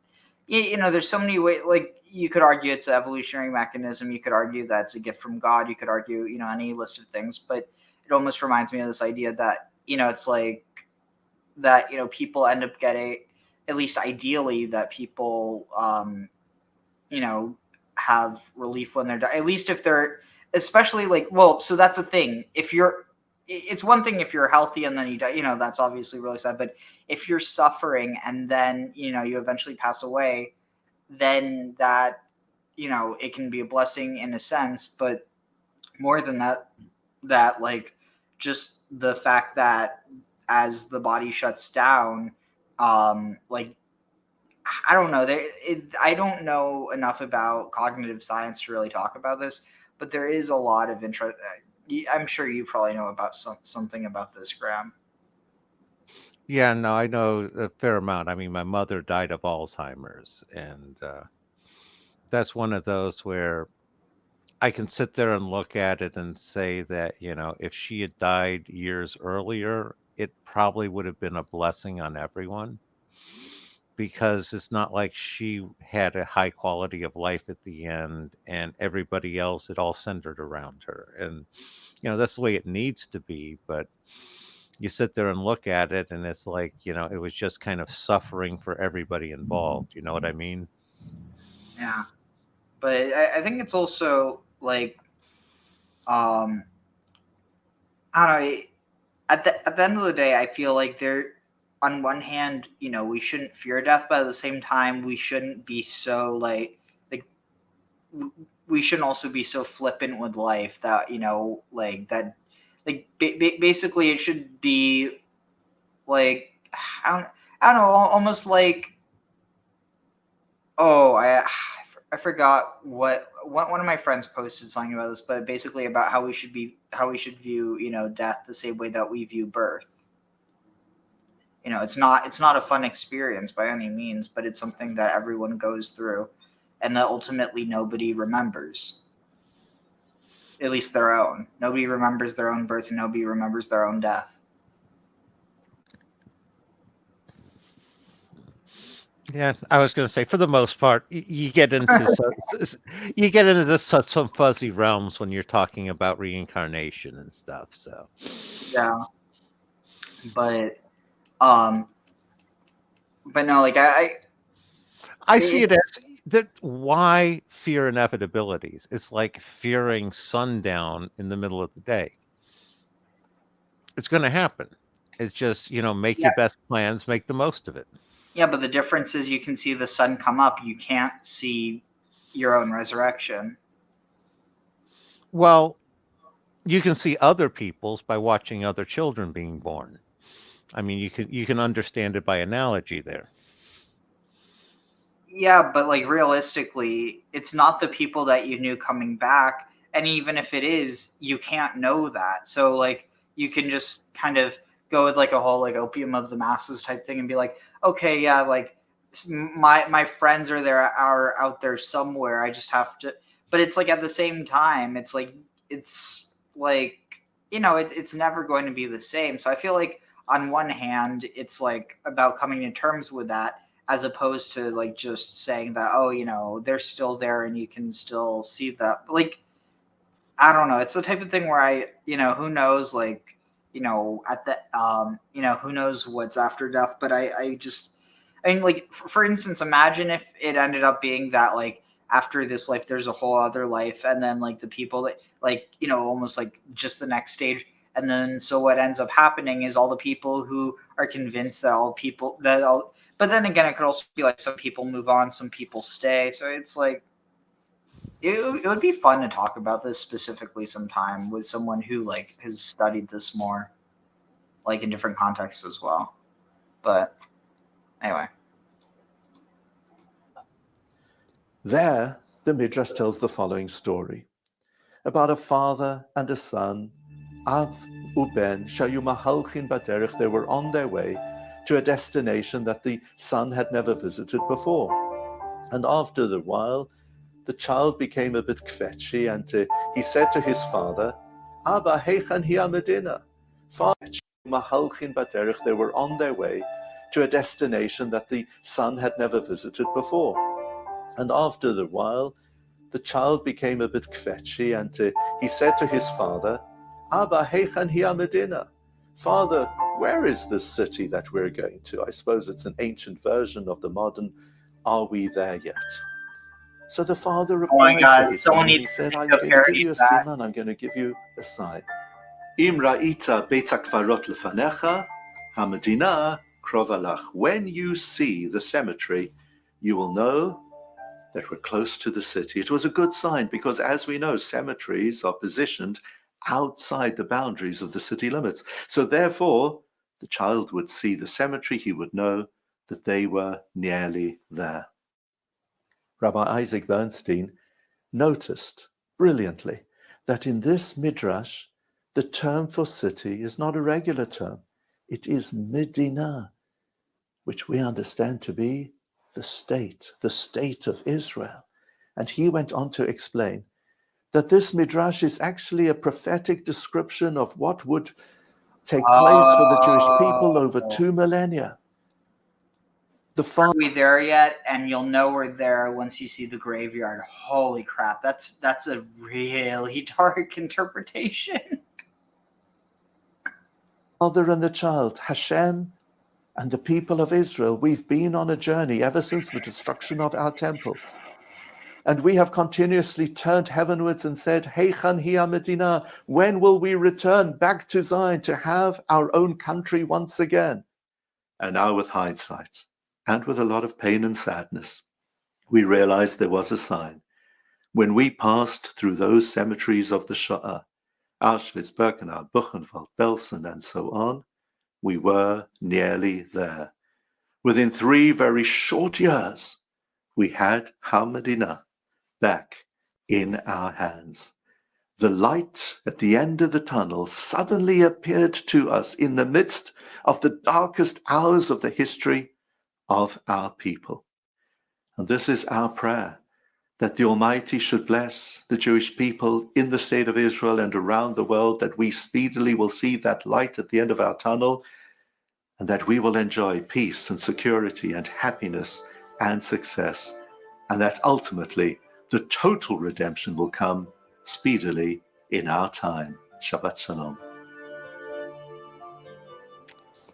there's so many ways, like you could argue it's an evolutionary mechanism. You could argue that it's a gift from God. You could argue, any list of things, but it almost reminds me of this idea that, it's like that, people end up getting, at least ideally, that people, have relief when they're dying, at least if they're, especially like, well, so that's the thing. It's one thing if you're healthy and then you die, that's obviously really sad. But if you're suffering and then, you eventually pass away, then that, it can be a blessing in a sense. But more than that like just the fact that as the body shuts down, like, I don't know. I don't know enough about cognitive science to really talk about this, but there is a lot of interest. I'm sure you probably know about something about this, Graham. Yeah, no, I know a fair amount. I mean, my mother died of Alzheimer's, and that's one of those where I can sit there and look at it and say that, if she had died years earlier, it probably would have been a blessing on everyone, because it's not like she had a high quality of life at the end and everybody else, it all centered around her. And that's the way it needs to be. But you sit there and look at it, and it's like, it was just kind of suffering for everybody involved. You know what I mean? Yeah, but I think it's also like, I don't know. At the end of the day, I feel like on one hand, we shouldn't fear death, but at the same time, we shouldn't be so like we shouldn't also be so flippant with life that like that, like basically it should be like, I don't know, almost like, oh, I forgot what one of my friends posted something about this, but basically about how we should view death the same way that we view birth. It's not a fun experience by any means, but it's something that everyone goes through, and that ultimately nobody remembers. At least their own. Nobody remembers their own birth, and nobody remembers their own death. Yeah, I was going to say, for the most part, you get into some fuzzy realms when you're talking about reincarnation and stuff. So Yeah, but no, like I see it as that. Why fear inevitabilities? It's like fearing sundown in the middle of the day. It's going to happen. It's just, make Yeah. your best plans, make the most of it. Yeah, but the difference is you can see the sun come up. You can't see your own resurrection. Well, you can see other people's by watching other children being born. I mean, you can understand it by analogy there. Yeah, but like realistically, it's not the people that you knew coming back, and even if it is, you can't know that. So like you can just kind of go with like a whole like opium of the masses type thing and be like, okay, yeah, like my friends are out there somewhere. I just have to. But it's like at the same time, it's like it's never going to be the same. So I feel like on one hand, it's like about coming to terms with that, as opposed to like just saying that, oh, they're still there and you can still see that. Like, I don't know. It's the type of thing where who knows, like, at the, who knows what's after death. But I mean, like, for instance, imagine if it ended up being that, like, after this life, there's a whole other life. And then, like, the people that, like, almost like just the next stage. And then, so what ends up happening is all the people who are convinced but then again, it could also be like some people move on, some people stay. So it's like, it would be fun to talk about this specifically sometime with someone who like has studied this more, like in different contexts as well. But anyway. There, the Midrash tells the following story about a father and a son, Av uben shayu mahalchin baderech. They were on their way to a destination that the son had never visited before. And after a while, the child became a bit kvetchy, and he said to his father, Abba, heichan hi medina. Father, mahalchin baderech. They were on their way to a destination that the son had never visited before. And after a while, the child became a bit kvetchy, and he said to his father, Abba, heichan hi medina. Father, where is this city that we're going to? I suppose it's an ancient version of the modern, are we there yet? So the father replied to his son, and he said, I'm going to give you a siman, I'm going to give you a sign. Im ra'ita bet hakvarot lefanecha, hamedina krova lach. When you see the cemetery, you will know that we're close to the city. It was a good sign because, as we know, cemeteries are positioned outside the boundaries of the city limits. So therefore, the child would see the cemetery, he would know that they were nearly there. Rabbi Isaac Bernstein noticed brilliantly that in this midrash, the term for city is not a regular term. It is Medina, which we understand to be the state of Israel. And he went on to explain that this midrash is actually a prophetic description of what would take place for the Jewish people over 2 millennia. Are we there yet? And you'll know we're there once you see the graveyard. Holy crap, that's a really dark interpretation. Mother and the child, Hashem and the people of Israel, we've been on a journey ever since the destruction of our temple. And we have continuously turned heavenwards and said, Heichan hi Medina, when will we return back to Zion to have our own country once again? And now with hindsight, and with a lot of pain and sadness, we realized there was a sign. When we passed through those cemeteries of the Shoah, Auschwitz, Birkenau, Buchenwald, Belsen, and so on, we were nearly there. Within 3 very short years, we had Medina back in our hands. The light at the end of the tunnel suddenly appeared to us in the midst of the darkest hours of the history of our people. And this is our prayer, that the Almighty should bless the Jewish people in the state of Israel and around the world, that we speedily will see that light at the end of our tunnel, and that we will enjoy peace and security and happiness and success, and that ultimately the total redemption will come speedily in our time. Shabbat Shalom.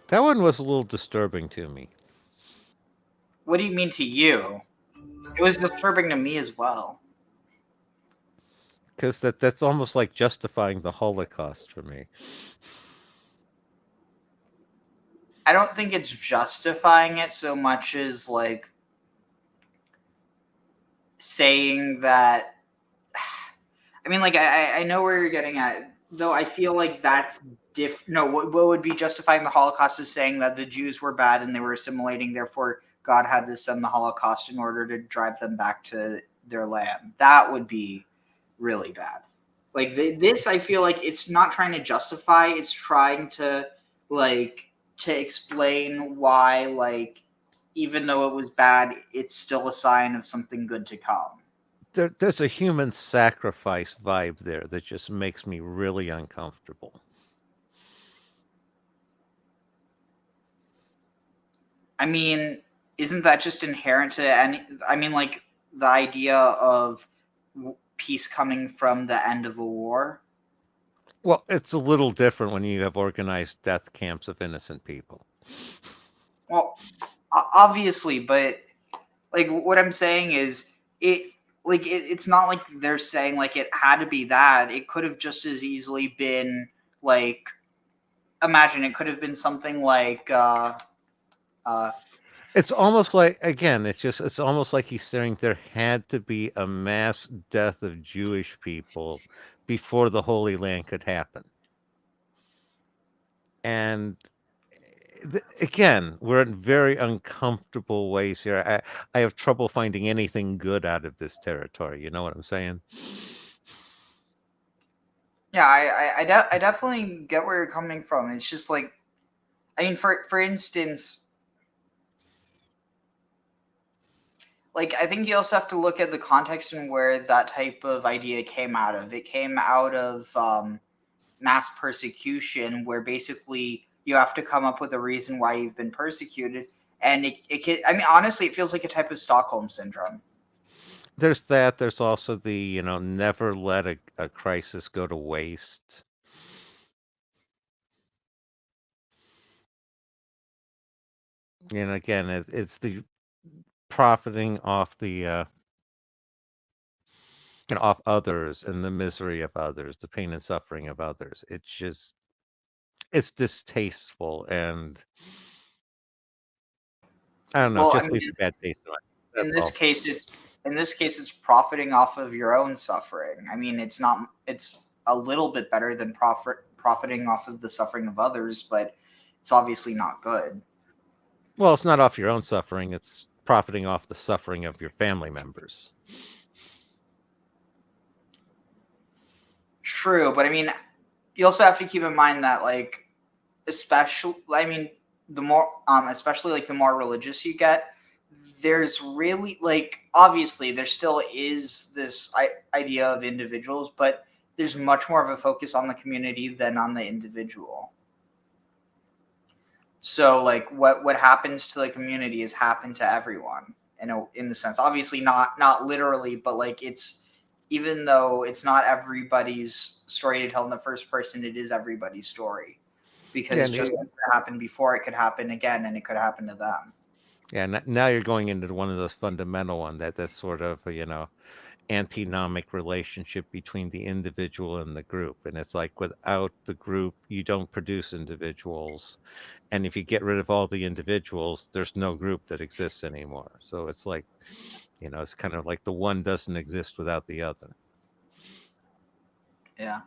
That one was a little disturbing to me. What do you mean to you? It was disturbing to me as well. Because that's almost like justifying the Holocaust for me. I don't think it's justifying it so much as like saying that. I mean, like I know where you're getting at, though. I feel like that's No, what would be justifying the Holocaust is saying that the Jews were bad and they were assimilating, therefore God had to send the Holocaust in order to drive them back to their land. That would be really bad. Like this, I feel like it's not trying to justify; it's trying to explain why, like, even though it was bad, it's still a sign of something good to come. There's a human sacrifice vibe there that just makes me really uncomfortable. I mean, isn't that just inherent to any? I mean, like the idea of peace coming from the end of a war. Well, it's a little different when you have organized death camps of innocent people. Well, obviously, but like what I'm saying is it's not like they're saying like it had to be that. It could have just as easily been like, imagine it could have been something like it's almost like, again, it's almost like he's saying there had to be a mass death of Jewish people before the Holy Land could happen. And again, we're in very uncomfortable ways here. I have trouble finding anything good out of this territory. You know what I'm saying? Yeah, I definitely get where you're coming from. It's just like, I mean, for instance, like I think you also have to look at the context and where that type of idea came out of. It came out of mass persecution, where basically you have to come up with a reason why you've been persecuted, and it can, I mean, honestly, it feels like a type of Stockholm syndrome. There's that. There's also the, never let a crisis go to waste. And again, it's the profiting off the off others and the misery of others, the pain and suffering of others. It's distasteful, and I don't know, Well, I just mean, leaves a bad taste in my mouth. in That's this all. case, it's profiting off of your own suffering. I mean, it's a little bit better than profiting off of the suffering of others, but it's obviously not good. Well, it's not off your own suffering, it's profiting off the suffering of your family members. True, but I mean, you also have to keep in mind that, like, especially, I mean, the more, especially like the more religious you get, there's really, like, obviously there still is this idea of individuals, but there's much more of a focus on the community than on the individual. So, like, what happens to the community has happened to everyone, in the sense, obviously not literally, but like it's, even though it's not everybody's story to tell in the first person, it is everybody's story. because just because it happened before, it could happen again, and it could happen to them. Yeah, now you're going into one of those fundamental one that's sort of antinomic relationship between the individual and the group, and it's like without the group, you don't produce individuals, and if you get rid of all the individuals, there's no group that exists anymore. So it's like, it's kind of like the one doesn't exist without the other. Yeah.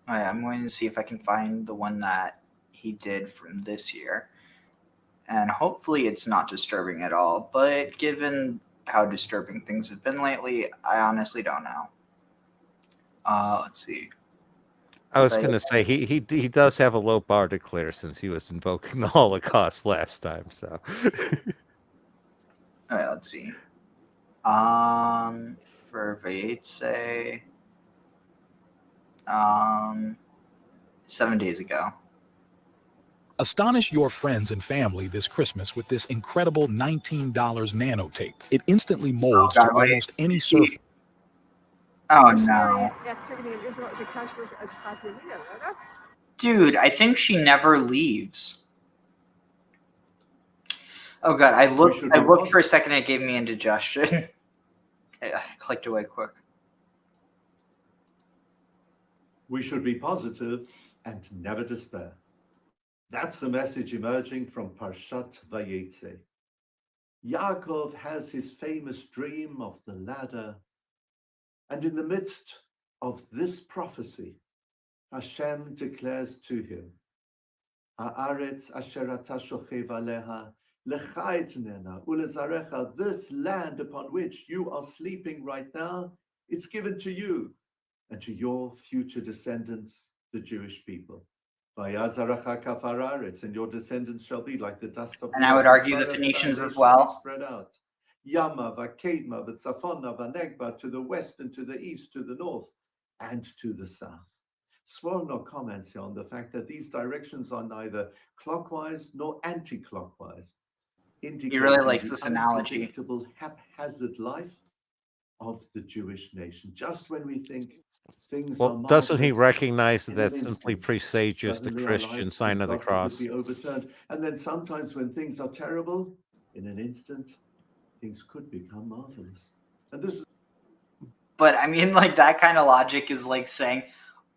All right, I'm going to see if I can find the one that he did from this year. And hopefully it's not disturbing at all. But given how disturbing things have been lately, I honestly don't know. Let's see. I was going to say, he does have a low bar to clear since he was invoking the Holocaust last time. So. All right, let's see. For Vietze, 7 days ago. Astonish your friends and family this Christmas with this incredible $19 nanotape. It instantly molds to almost any surface. Oh no. Dude, I think she never leaves. Oh god, I looked for a second, it gave me indigestion. I clicked away quick. We should be positive and never despair. That's the message emerging from Parashat Vayetze. Yaakov has his famous dream of the ladder, and in the midst of this prophecy, Hashem declares to him, Haaretz asher ata shochev aleha, lecha etnena ulezarecha, this land upon which you are sleeping right now, it's given to you and to your future descendants, the Jewish people. And your descendants shall be like the dust of the earth. And I would argue the Phoenicians as well. Spread out. Yama, Vakedma, Vatsafona, Vanegba, to the west and to the east, to the north, and to the south. Sforno comments here on the fact that these directions are neither clockwise nor anti-clockwise. He really likes this analogy. Unpredictable, haphazard life of the Jewish nation. Just when we think things are marvelous, doesn't he recognize that simply presages the Christian sign of the cross? Be overturned. And then sometimes when things are terrible, in an instant, things could become marvelous. And this is. But I mean, like, that kind of logic is like saying,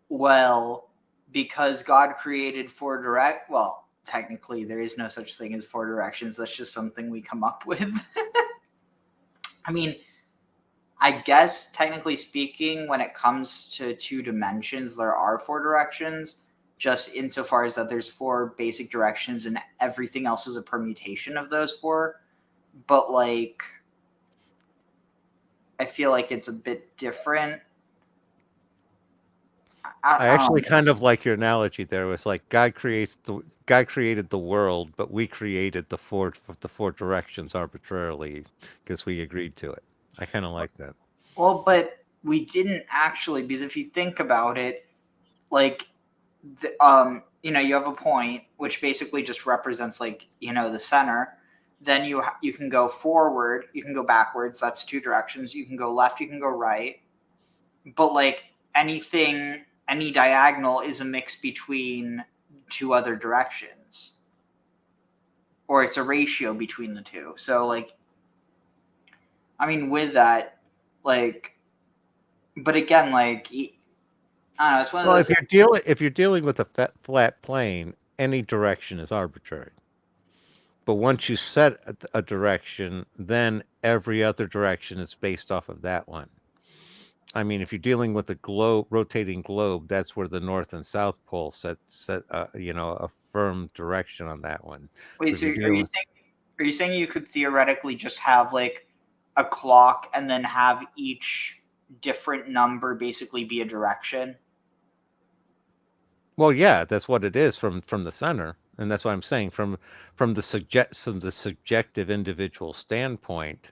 well, because God created well, technically there is no such thing as 4 directions. That's just something we come up with. I mean, I guess technically speaking, when it comes to 2 dimensions, there are 4 directions, just insofar as that there's 4 basic directions and everything else is a permutation of those 4. But like, I feel like it's a bit different. I actually kind of like your analogy there. It was like God created the world, but we created the four directions arbitrarily because we agreed to it. I kind of like that. Well, but we didn't actually, because if you think about it, like, you have a point which basically just represents, like, the center. Then you can go forward, you can go backwards. That's 2 directions. You can go left, you can go right. But like any diagonal is a mix between 2 other directions, or it's a ratio between the 2. So like, I mean, with that, like, but again, like, I don't know. It's one of those. If you're dealing with a flat plane, any direction is arbitrary. But once you set a direction, then every other direction is based off of that one. I mean, if you're dealing with a rotating globe, that's where the north and south pole set a firm direction on that one. Wait, so are you saying you could theoretically just have like a clock and then have each different number basically be a direction? Well, yeah, that's what it is from the center, and that's what I'm saying from the subjective individual standpoint.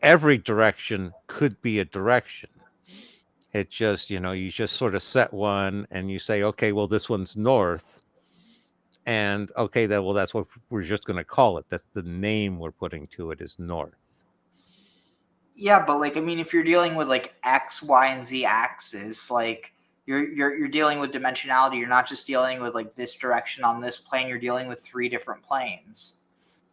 Every direction could be a direction. It just, you just sort of set one and you say, okay, well, this one's north. And okay, that's what we're just going to call it. That's the name we're putting to it, is north. Yeah, but like, I mean, if you're dealing with like X, Y, and Z axis, like, You're dealing with dimensionality. You're not just dealing with like this direction on this plane. You're dealing with 3 different planes.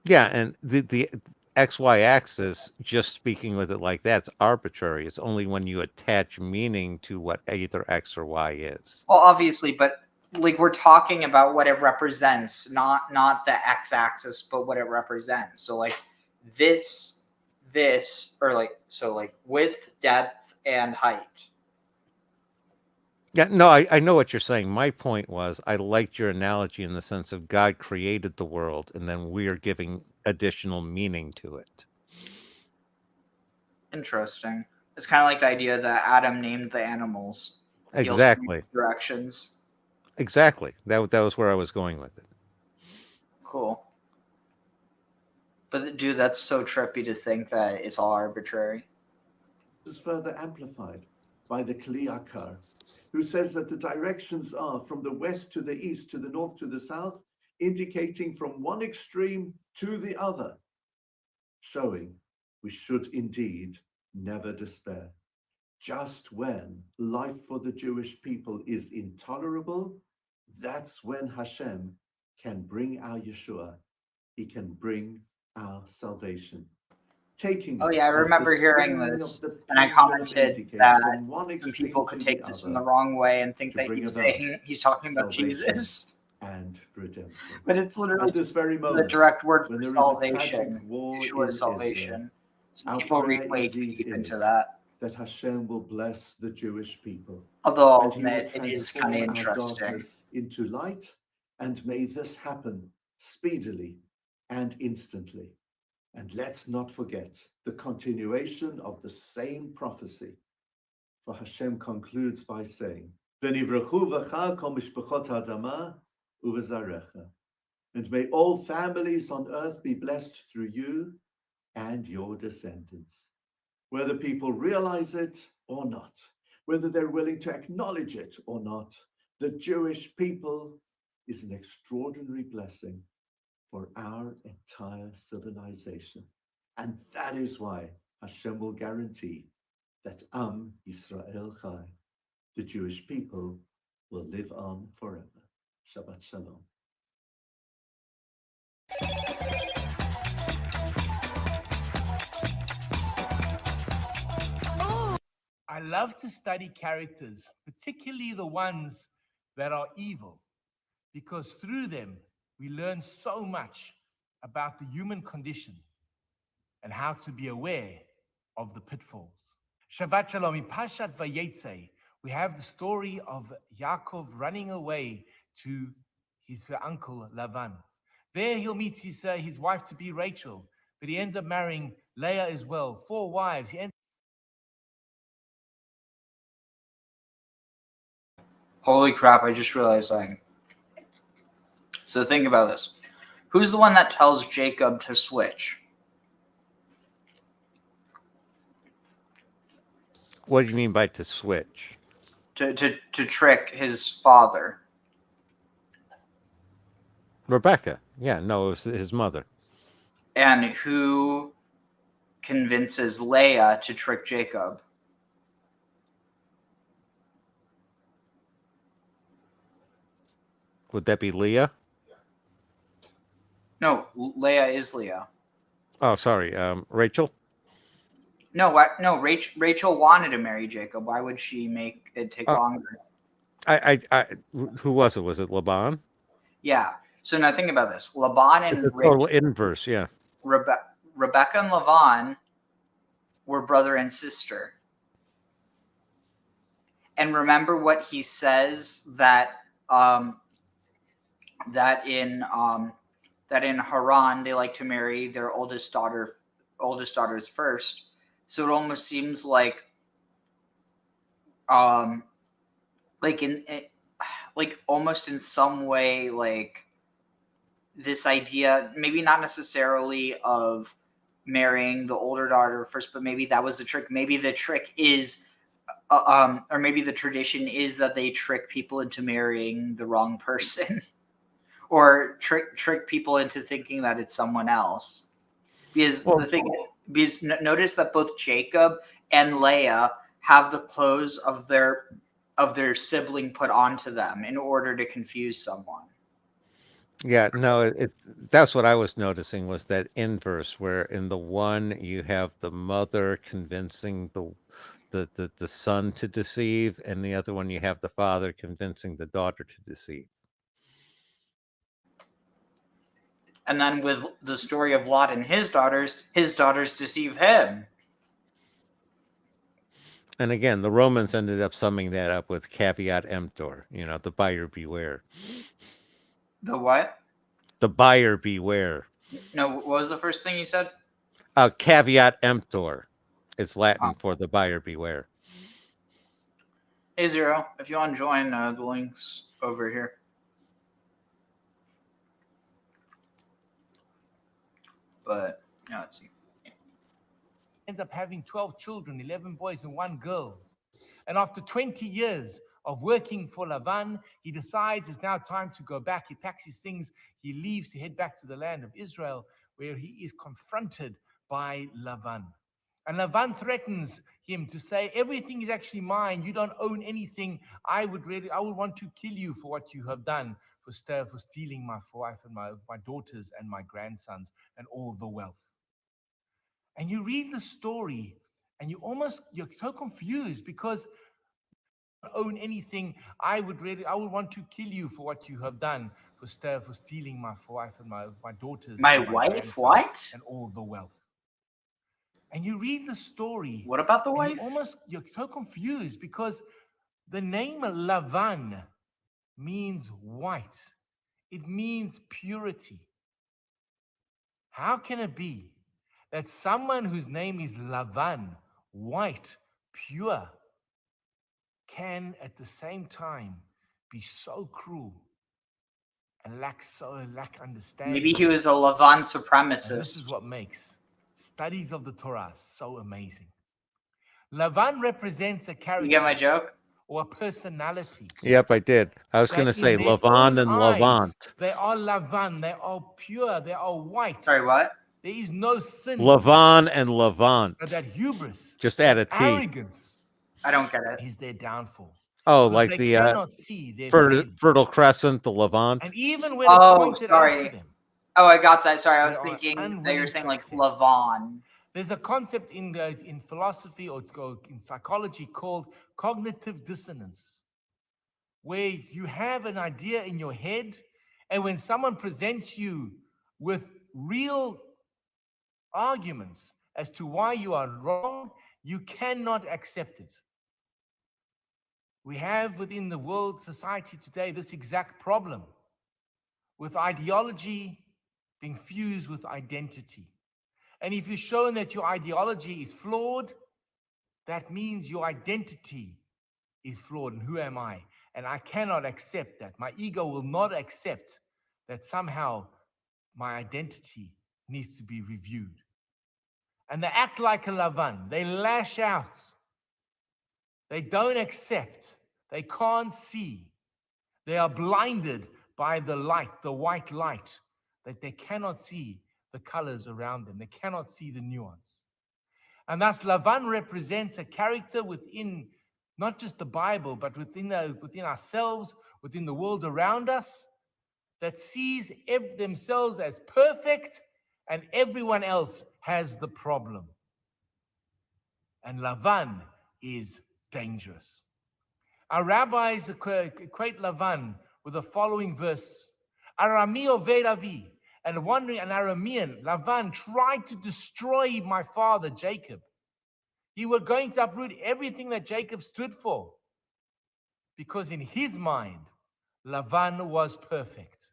Yeah, and the XY axis, just speaking with it like that's arbitrary. It's only when you attach meaning to what either X or Y is. Well, obviously, but like we're talking about what it represents, not the x-axis, but what it represents. So like this, or like so like width, depth, and height. Yeah, no, I know what you're saying. My point was I liked your analogy in the sense of God created the world and then we're giving additional meaning to it. Interesting. It's kind of like the idea that Adam named the animals. He also named Exactly. directions. Exactly. That was where I was going with it. Cool. But dude, that's so trippy to think that it's all arbitrary. This is further amplified by the Kliakar, who says that the directions are from the west to the east, to the north to the south, indicating from one extreme to the other, showing we should indeed never despair. Just when life for the Jewish people is intolerable, that's when Hashem can bring our Yeshua. He can bring our salvation. Taking Oh yeah, I us as remember the hearing swing this, of the and I pendulum commented indicates that from one some extreme people could to take the this in other the wrong way and think to that bring he's about saying he's talking about salvation Jesus. and redemption. But it's literally At this very the moment, direct word when for there is a tragic salvation. war Yeshua in is salvation. Some our people prayer read way too indeed deep into is that. that Hashem will bless the Jewish people. Although I'll And he will admit, it is kind of transform our interesting. darkness into light, and may this happen speedily and instantly. And let's not forget the continuation of the same prophecy. For Hashem concludes by saying, "V'nivrechu v'cha kol mishpachot ha'adama u'v'zarecha." And may all families on earth be blessed through you and your descendants. Whether people realize it or not, whether they're willing to acknowledge it or not, the Jewish people is an extraordinary blessing for our entire civilization. And that is why Hashem will guarantee that Yisrael Chai, the Jewish people, will live on forever. Shabbat Shalom. I love to study characters, particularly the ones that are evil, because through them we learn so much about the human condition and how to be aware of the pitfalls. Shabbat Shalom. In Parashat Vayetze, we have the story of Yaakov running away to his uncle Laban. There he'll meet his wife-to-be Rachel, but he ends up marrying Leah as well. 4 wives. Holy crap, I just realized something. So think about this. Who's the one that tells Jacob to switch? What do you mean by to switch? To trick his father. Rebecca. Yeah, no, it was his mother. And who convinces Leah to trick Jacob? Would that be Leah? No, Leah is Leah. Oh, sorry, Rachel? No, Rachel wanted to marry Jacob. Why would she make it take longer? Who was it? Was it Laban? Yeah. So now think about this. Laban and It's a total inverse, yeah. Rebecca and Laban were brother and sister. And remember what he says that in Haran they like to marry their oldest daughters first. So it almost seems like almost in some way like this idea, maybe not necessarily of marrying the older daughter first, but maybe that was the trick. Maybe the trick is or maybe the tradition is that they trick people into marrying the wrong person or trick people into thinking that it's someone else. Because notice that both Jacob and Leah have the clothes of their of their sibling put onto them in order to confuse someone. Yeah, no, that's what I was noticing was that inverse, where in the one you have the mother convincing the son to deceive, and the other one you have the father convincing the daughter to deceive. And then with the story of Lot and his daughters deceive him. And again, the Romans ended up summing that up with caveat emptor, the buyer beware. The what? The buyer beware. No, what was the first thing you said? Caveat emptor. It's Latin for the buyer beware. Hey, Zero, if you want to join, the link's over here. But, let's see. Ends up having 12 children, 11 boys and 1 girl. And after 20 years of working for Laban, he decides it's now time to go back. He packs his things, he leaves to head back to the land of Israel, where he is confronted by Laban. And Laban threatens him to say, everything is actually mine. You don't own anything. I would want to kill you for what you have done, for stealing my wife and my daughters and my grandsons and all the wealth. And you read the story and you're so confused because you don't own anything. I would want to kill you for what you have done, for stealing my wife and my daughters. My and my wife? grandsons What? And all the wealth. And you read the story. What about the wife? You're so confused because the name Laban means white. It means purity. How can it be that someone whose name is Laban, white, pure, can at the same time be so cruel and lack understanding? Maybe he was a Laban And supremacist. this is what makes studies of the Torah so amazing. Laban represents a character. You get my joke? Or a personality. Yep, I did. I was going to say Laban and Levant. They are Laban. They are pure. They are white. Sorry, what? There is no sin. Laban and Levant. But that hubris. Just add a T. Arrogance. I don't get it. Is their downfall. Oh, like they the cannot see their Fertile Crescent, the Levant. And even when it's pointed out to them. Oh, I got that. Sorry, I was They are thinking that you're saying like accept. Lavan. There's a concept in philosophy or in psychology called cognitive dissonance, where you have an idea in your head, and when someone presents you with real arguments as to why you are wrong, you cannot accept it. We have within the world society today this exact problem, with ideology being fused with identity. And if you're shown that your ideology is flawed, that means your identity is flawed. And who am I? And I cannot accept that. My ego will not accept that somehow my identity needs to be reviewed. And they act like a Laban. They lash out. They don't accept. They can't see. They are blinded by the light, the white light, that they cannot see the colors around them. They cannot see the nuance. And thus Laban represents a character within not just the Bible, but within ourselves, within the world around us, that sees themselves as perfect and everyone else has the problem. And Laban is dangerous. Our rabbis equate Laban with the following verse. Arami oved avi. And wondering, an Aramean, Laban, tried to destroy my father, Jacob. He was going to uproot everything that Jacob stood for. Because in his mind, Laban was perfect.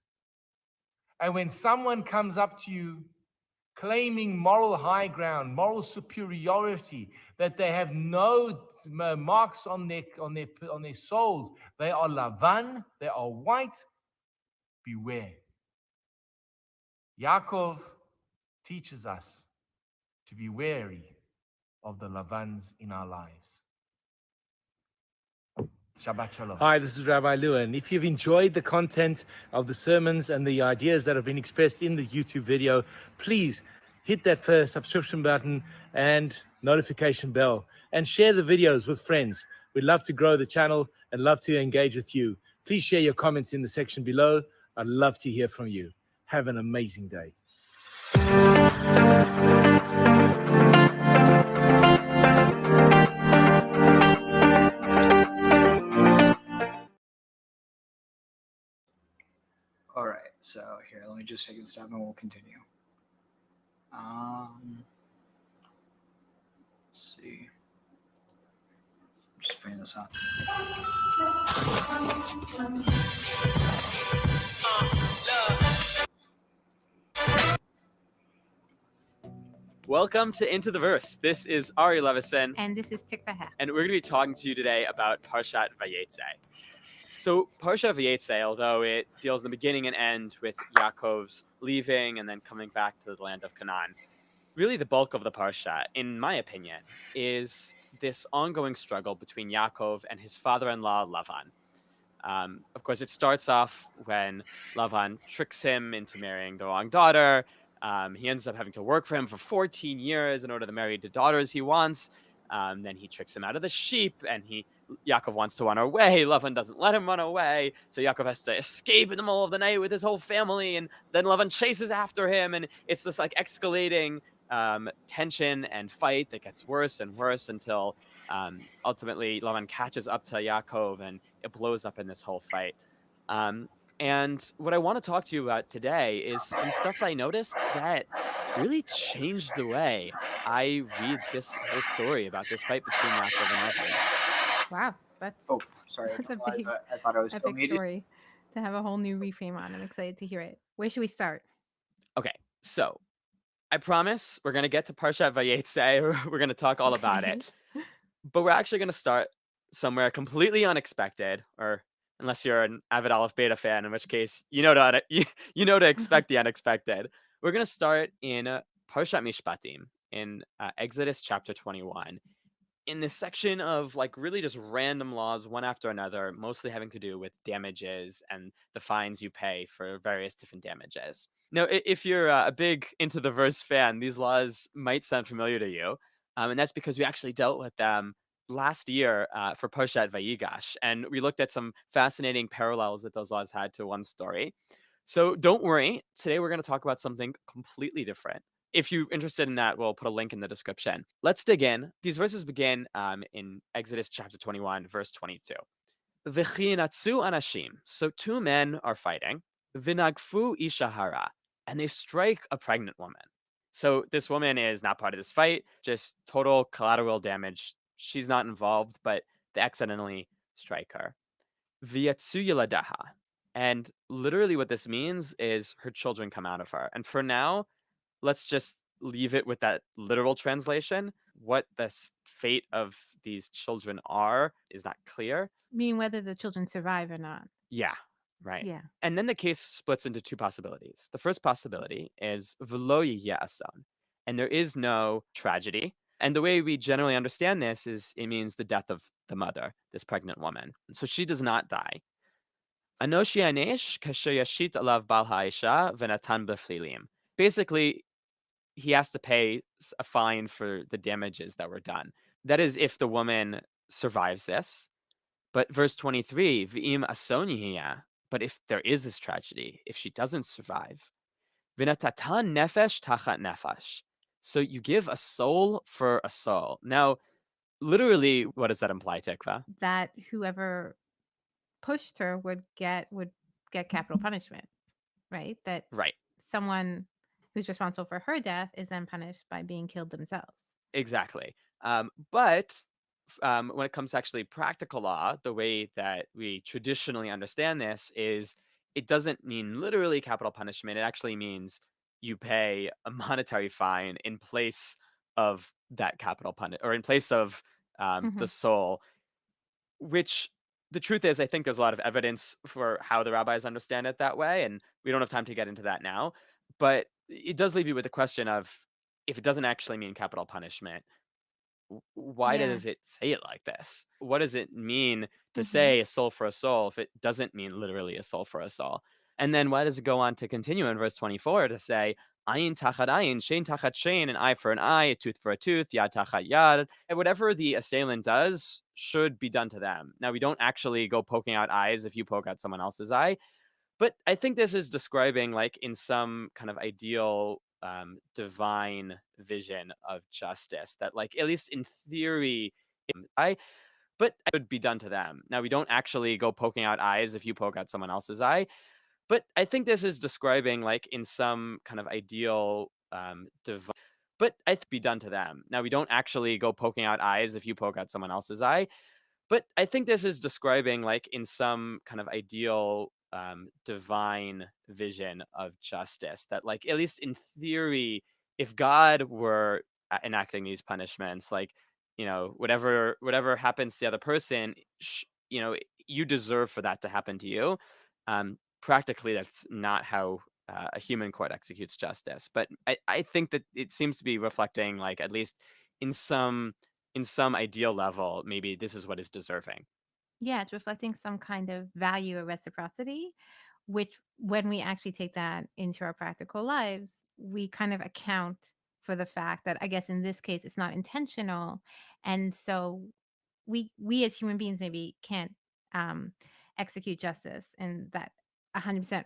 And when someone comes up to you claiming moral high ground, moral superiority, that they have no marks on their souls, they are Laban, they are white, beware. Yaakov teaches us to be wary of the Labans in our lives. Shabbat Shalom. Hi, this is Rabbi Leah, and if you've enjoyed the content of the sermons and the ideas that have been expressed in the YouTube video, please hit that first subscription button and notification bell and share the videos with friends. We'd love to grow the channel and love to engage with you. Please share your comments in the section below. I'd love to hear from you. Have an amazing day. All right, so here, let me just take a step and we'll continue. Let's see. Just bring this up. Welcome to Into the Verse. This is Ari Levison. And this is 𝐤𝐅��𐀑. And we're going to be talking to you today about Parashat Vayetze. So Parashat Vayetze, although it deals the beginning and end with Yaakov's leaving and then coming back to the land of Canaan, really the bulk of the Parsha, in my opinion, is this ongoing struggle between Yaakov and his father-in-law, Laban. Of course, it starts off when Laban tricks him into marrying the wrong daughter. He ends up having to work for him for 14 years in order to marry the daughters he wants. Then he tricks him out of the sheep, and Yaakov wants to run away. Laban doesn't let him run away, so Yaakov has to escape in the middle of the night with his whole family, and then Laban chases after him, and it's this like escalating tension and fight that gets worse and worse until ultimately Laban catches up to Yaakov, and it blows up in this whole fight. And what I want to talk to you about today is some stuff I noticed that really changed the way I read this whole story about this fight between Yaakov and Laban. Wow, that's Sorry, that's a I big, thought I was still epic muted. story to have a whole new reframe on. I'm excited to hear it. Where should we start? Okay, so I promise we're going to get to Parashat Vayetze. We're going to talk all about it. But we're actually going to start somewhere completely unexpected, or unless you're an avid Aleph Beta fan, in which case you know to expect the unexpected. We're going to start in Parashat Mishpatim in Exodus chapter 21. In this section of like really just random laws, one after another, mostly having to do with damages and the fines you pay for various different damages. Now, if you're a big Into the Verse fan, these laws might sound familiar to you. And that's because we actually dealt with them last year for Parashat Vayigash, and we looked at some fascinating parallels that those laws had to one story. So don't worry, today we're going to talk about something completely different. If you're interested in that, we'll put a link in the description. Let's dig in. These verses begin in Exodus chapter 21, verse 22. V'chinatzu anashim. So two men are fighting. V'nagfu isha hara. And they strike a pregnant woman. So this woman is not part of this fight, just total collateral damage. She's not involved, but they accidentally strike her. V'yatzu yiladaha. And literally what this means is her children come out of her. And for now, let's just leave it with that literal translation. What the fate of these children are is not clear. Meaning whether the children survive or not. Yeah, right. Yeah. And then the case splits into two possibilities. The first possibility is v'lo yiyeh ason, and there is no tragedy. And the way we generally understand this is it means the death of the mother, this pregnant woman. So she does not die. Anoshi anesh kasher yashit alav bal ha'isha v'natan b'flilim. Basically, he has to pay a fine for the damages that were done. That is if the woman survives this. But verse 23, v'im asoniya. But if there is this tragedy, if she doesn't survive, v'natatan nefesh tachat nefesh. So you give a soul for a soul. Now, literally, what does that imply, 𝐤𝐤𝐷? That whoever pushed her would get capital punishment, right? That Right. someone who's responsible for her death is then punished by being killed themselves. Exactly. But when it comes to actually practical law, the way that we traditionally understand this is it doesn't mean literally capital punishment. It actually means you pay a monetary fine in place of that capital punishment, or in place of the soul, which the truth is, I think there's a lot of evidence for how the rabbis understand it that way, and we don't have time to get into that now. But it does leave you with the question of, if it doesn't actually mean capital punishment, why Yeah. does it say it like this? What does it mean to say a soul for a soul if it doesn't mean literally a soul for a soul? And then why does it go on to continue in verse 24 to say, ayin tachat ayin, shein tachat shein, an eye for an eye, a tooth for a tooth, yad tachat yad. And whatever the assailant does should be done to them. Now, we don't actually go poking out eyes if you poke out someone else's eye, but I think this is describing, like, in some kind of ideal divine vision of justice, that, like, at least in theory, but it would be done to them. Now, we don't actually go poking out eyes if you poke out someone else's eye, but I think this is describing, like, in some kind of ideal divine, but I think be done to them. Now, we don't actually go poking out eyes if you poke out someone else's eye, but I think this is describing, like, in some kind of ideal divine vision of justice, that, like, at least in theory, if God were enacting these punishments, like, whatever happens to the other person, you deserve for that to happen to you. Practically, that's not how a human court executes justice, but I think that it seems to be reflecting, like, at least in some ideal level, maybe this is what is deserving. Yeah, it's reflecting some kind of value of reciprocity, which when we actually take that into our practical lives, we kind of account for the fact that I guess in this case it's not intentional. And so we as human beings maybe can't um, execute justice in that 100%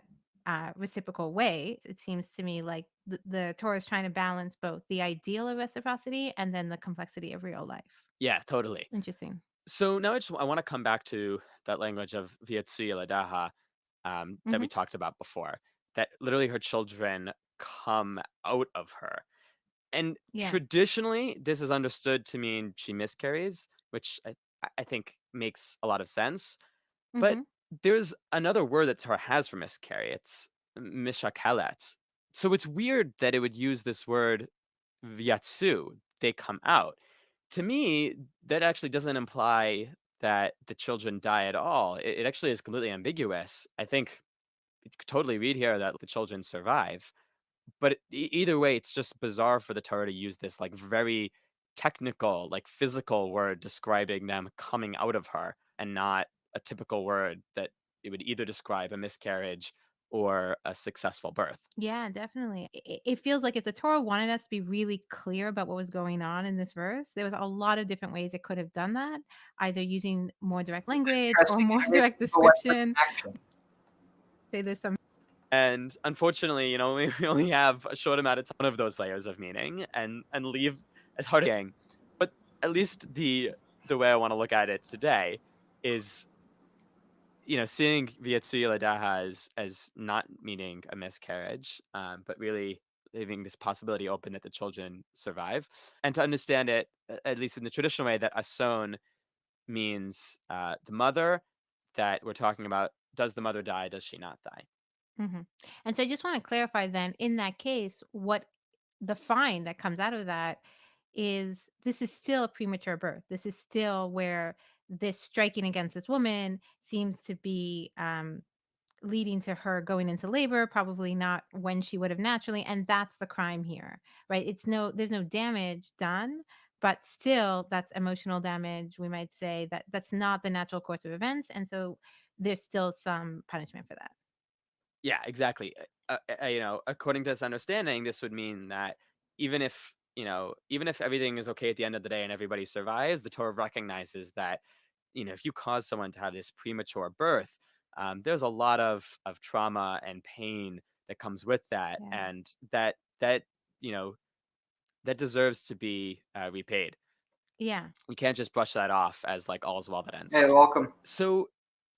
reciprocal way. It seems to me like the Torah is trying to balance both the ideal of reciprocity and then the complexity of real life. Yeah, totally. Interesting. So now I want to come back to that language of ויצא ילדיה that we Hmm. talked about before, that literally her children come out of her. And Yeah. traditionally, this is understood to mean she miscarries, which I think makes a lot of sense. But Hmm. there's another word that Torah has for miscarry. It's mishakelet. So it's weird that it would use this word viatsu, they come out. To me, that actually doesn't imply that the children die at all. It actually is completely ambiguous. I think you could totally read here that the children survive. But either way, it's just bizarre for the Torah to use this, like, very technical, like, physical word describing them coming out of her, and not a typical word that it would either describe a miscarriage or a successful birth. Yeah, definitely. It feels like if the Torah wanted us to be really clear about what was going on in this verse, there was a lot of different ways it could have done that, either using more direct It's language or interesting. more Maybe direct people went for description. action. Say there's some. And unfortunately, we only have a short amount of time of those layers of meaning, and leave as hard as gang. But at least the way I want to look at it today is, seeing ויצא ילדיה as not meaning a miscarriage, but really leaving this possibility open that the children survive, and to understand it, at least in the traditional way, that ason means the mother that we're talking about. Does the mother die? Does she not die? Hmm. And so I just want to clarify then, in that case, what the fine that comes out of that is this is still a premature birth. This is still where this striking against this woman seems to be leading to her going into labor, probably not when she would have naturally, and that's the crime here, right? There's no damage done, but still that's emotional damage. We might say that that's not the natural course of events, and so there's still some punishment for that. Yeah, exactly. According to this understanding, this would mean that even if everything is okay at the end of the day and everybody survives, the Torah recognizes that, if you cause someone to have this premature birth, there's a lot of trauma and pain that comes with that, Yeah. and that you know that deserves to be repaid. Yeah. We can't just brush that off as, like, all's well that ends Hey, well. welcome. So,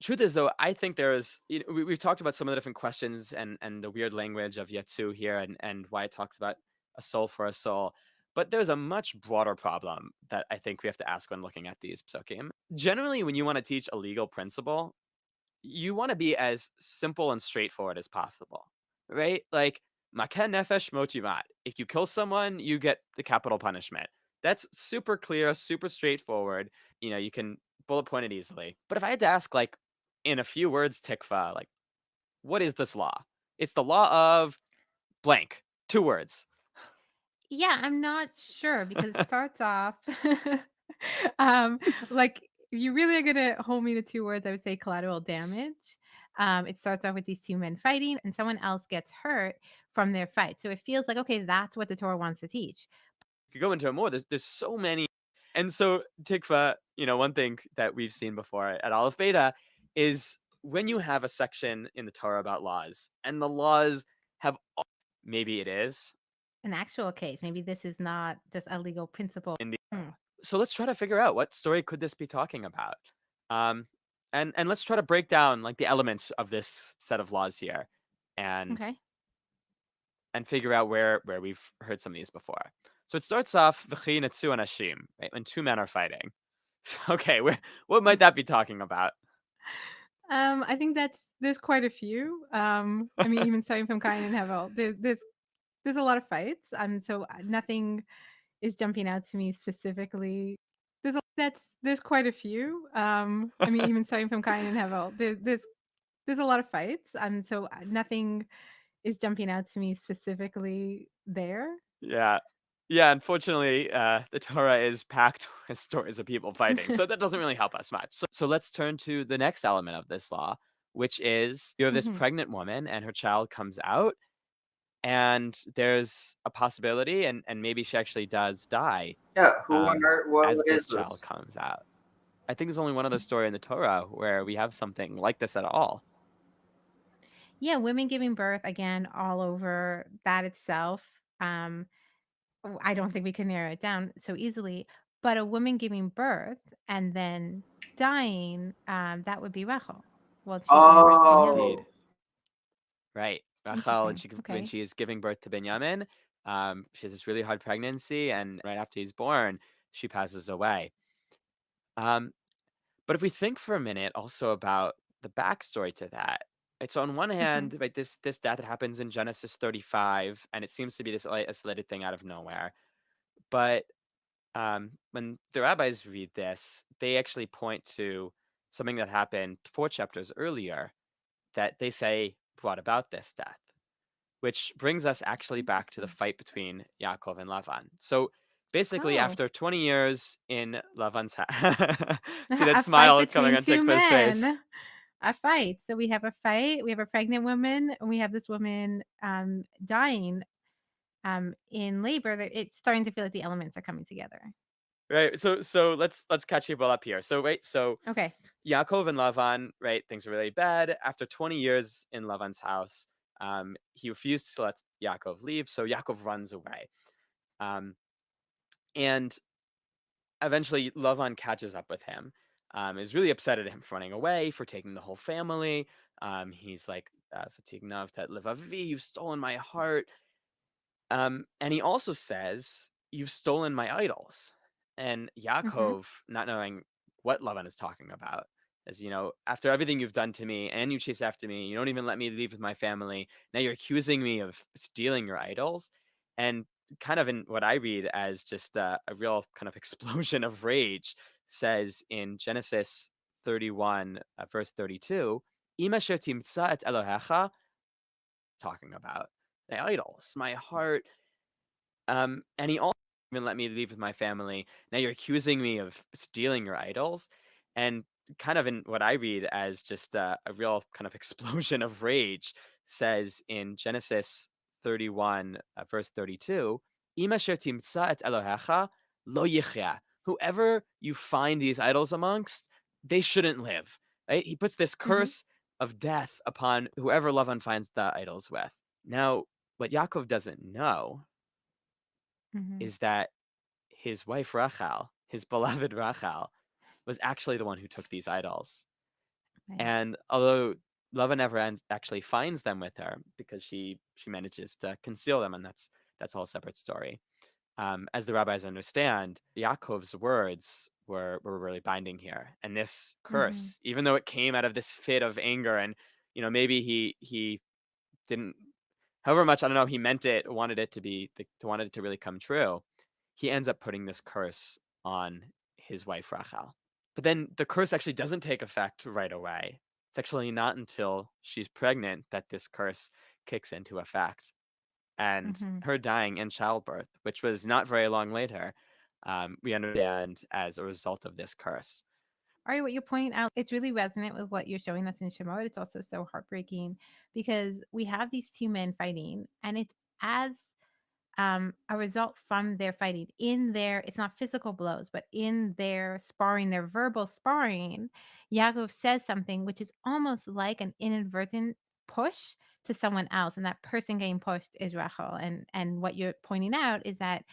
truth is, though, I think there's, we've talked about some of the different questions and the weird language of Yetsu here, and why it talks about a soul for a soul. But there's a much broader problem that I think we have to ask when looking at these psukim. Generally, when you want to teach a legal principle, you want to be as simple and straightforward as possible, right? Like, maken nefesh motivat. If you kill someone, you get the capital punishment. That's super clear, super straightforward. You can bullet point it easily. But if I had to ask, like, in a few words, Tikva, like, what is this law? It's the law of blank. 2 words. Yeah, I'm not sure because it starts off like if you really are gonna hold me to 2 words, I would say collateral damage. It starts off with these two men fighting, and someone else gets hurt from their fight. So it feels like, okay, that's what the Torah wants to teach. Could go into it more. There's so many. And so Tikva, one thing that we've seen before at Aleph Beta is when you have a section in the Torah about laws, and the laws have maybe it is An actual case. Maybe this is not just a legal principle. in the so let's try to figure out what story could this be talking about. And let's try to break down like the elements of this set of laws here and Okay. figure out where we've heard some of these before. So it starts off v'chi netzu anashim, right? When two men are fighting. Okay, what might that be talking about? I think there's quite a few. I mean, even starting from Cain and Hevel, there's a lot of fights. So nothing is jumping out to me specifically. There's quite a few. I mean, even starting from Cain and Hevel, there's a lot of fights. So nothing is jumping out to me specifically there. Yeah. Yeah, unfortunately, the Torah is packed with stories of people fighting, so that doesn't really help us much. So let's turn to the next element of this law, which is you have this pregnant woman and her child comes out, and there's a possibility, and maybe she actually does die. Yeah, who on earth? What as is this child this? comes out. I think there's only one other story in the Torah where we have something like this at all. Yeah, women giving birth again, all over that itself. I don't think we can narrow it down so easily, but a woman giving birth and then dying, that would be Rachel. Well, she's giving birth to Binyamin. Indeed. Right. Rachel, when Interesting. she is giving birth to Binyamin, she has this really hard pregnancy, and right after he's born, she passes away. But if we think for a minute also about the backstory to that, right? So on one hand, right, this death that happens in Genesis 35, and it seems to be this isolated thing out of nowhere. But when the rabbis read this, they actually point to something that happened 4 chapters earlier that they say brought about this death, which brings us actually back to the fight between Yaakov and Laban. So basically, Oh. after 20 years in Laban's house, see A that fight smile between coming on two Tikva's face. men. A fight. So we have a fight. We have a pregnant woman, and we have this woman dying in labor. It's starting to feel like the elements are coming together. Right. So let's catch people up here. So Okay. Yaakov and Laban, right? Things are really bad. After 20 years in Laban's house, he refused to let Yaakov leave, so Yaakov runs away. And eventually Laban catches up with him. Is really upset at him for running away, for taking the whole family. He's like, you've stolen my heart. And he also says, you've stolen my idols. And Yaakov, not knowing what Laban is talking about, as after everything you've done to me and you chase after me, you don't even let me leave with my family. Now you're accusing me of stealing your idols. And kind of in what I read as just a real kind of explosion of rage, says in Genesis 31, verse 32, Im asher timtza et Elohecha, talking about the idols, my heart. And he also even let me leave with my family. Now you're accusing me of stealing your idols. And kind of in what I read as just a real kind of explosion of rage, says in Genesis 31, verse 32, Im asher timtza et Elohecha lo yichya. Whoever you find these idols amongst, they shouldn't live. Right? He puts this curse of death upon whoever Laban finds the idols with. Now, what Yaakov doesn't know is that his wife Rachel, his beloved Rachel, was actually the one who took these idols. Right. And although Laban never actually finds them with her, because she manages to conceal them, and that's a whole separate story. As the rabbis understand, Yaakov's words were really binding here. And this curse, even though it came out of this fit of anger, and maybe he didn't, however much, I don't know, he meant it, wanted it to really come true, he ends up putting this curse on his wife Rachel. But then the curse actually doesn't take effect right away. It's actually not until she's pregnant that this curse kicks into effect. And her dying in childbirth, which was not very long later, we understand as a result of this curse. Ari, what you're pointing out, it's really resonant with what you're showing us in Shemot. It's also so heartbreaking because we have these two men fighting, and it's as a result from their fighting in their, it's not physical blows, but in their sparring, their verbal sparring, Yaakov says something which is almost like an inadvertent push to someone else, and that person getting pushed is Rachel. And what you're pointing out is that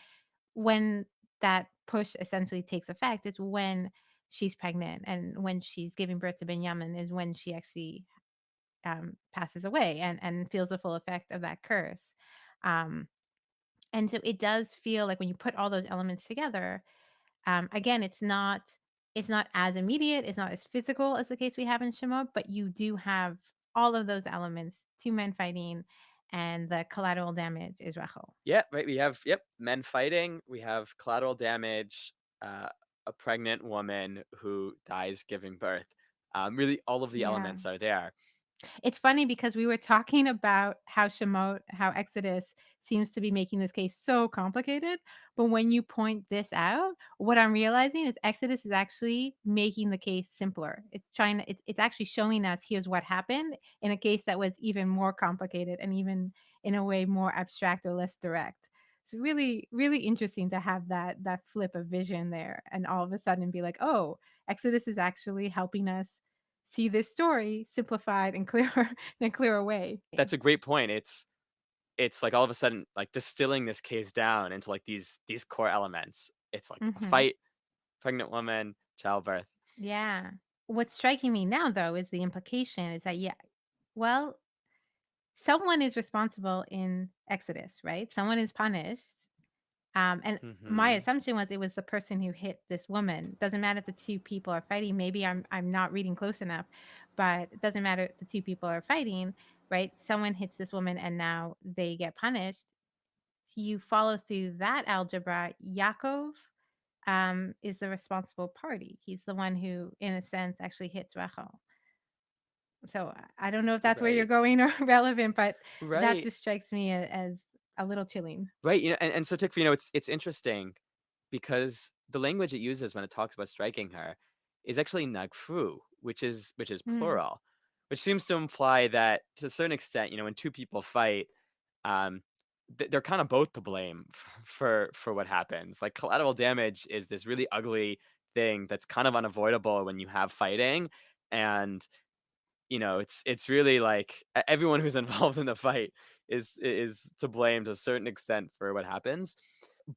when that push essentially takes effect, it's when she's pregnant, and when she's giving birth to Benjamin is when she actually passes away and feels the full effect of that curse. Um, and so it does feel like when you put all those elements together, again, it's not as immediate, it's not as physical as the case we have in Shemot, but you do have all of those elements: two men fighting, and the collateral damage is Rachel. Yeah, right. We have men fighting. We have collateral damage. A pregnant woman who dies giving birth. Really, all of the Yeah. elements are there. It's funny because we were talking about how Shemot, how Exodus seems to be making this case so complicated. But when you point this out, what I'm realizing is Exodus is actually making the case simpler. It's actually showing us here's what happened in a case that was even more complicated and even in a way more abstract or less direct. It's really, really interesting to have that flip of vision there, and all of a sudden be like, oh, Exodus is actually helping us see this story simplified and clearer in a clearer way. That's a great point. It's like all of a sudden like distilling this case down into like these core elements. It's like a Mhm. fight, pregnant woman, childbirth. Yeah. What's striking me now, though, is the implication is that, yeah, well, someone is responsible in Exodus, right? Someone is punished. And my Mhm. assumption was it was the person who hit this woman. Doesn't matter if the two people are fighting. Maybe I'm not reading close enough, but it doesn't matter if the two people are fighting, right? Someone hits this woman and now they get punished. You follow through that algebra, Yaakov is the responsible party. He's the one who, in a sense, actually hits Rachel. So I don't know if that's where you're Right. going or relevant, but that Right. just strikes me as a little chilling. Right. And so Tikva, it's interesting because the language it uses when it talks about striking her is actually nagfu, which is Mm. plural, which seems to imply that to a certain extent, when two people fight, um, they're kind of both to blame for what happens. Like collateral damage is this really ugly thing that's kind of unavoidable when you have fighting, and it's really like everyone who's involved in the fight is to blame to a certain extent for what happens.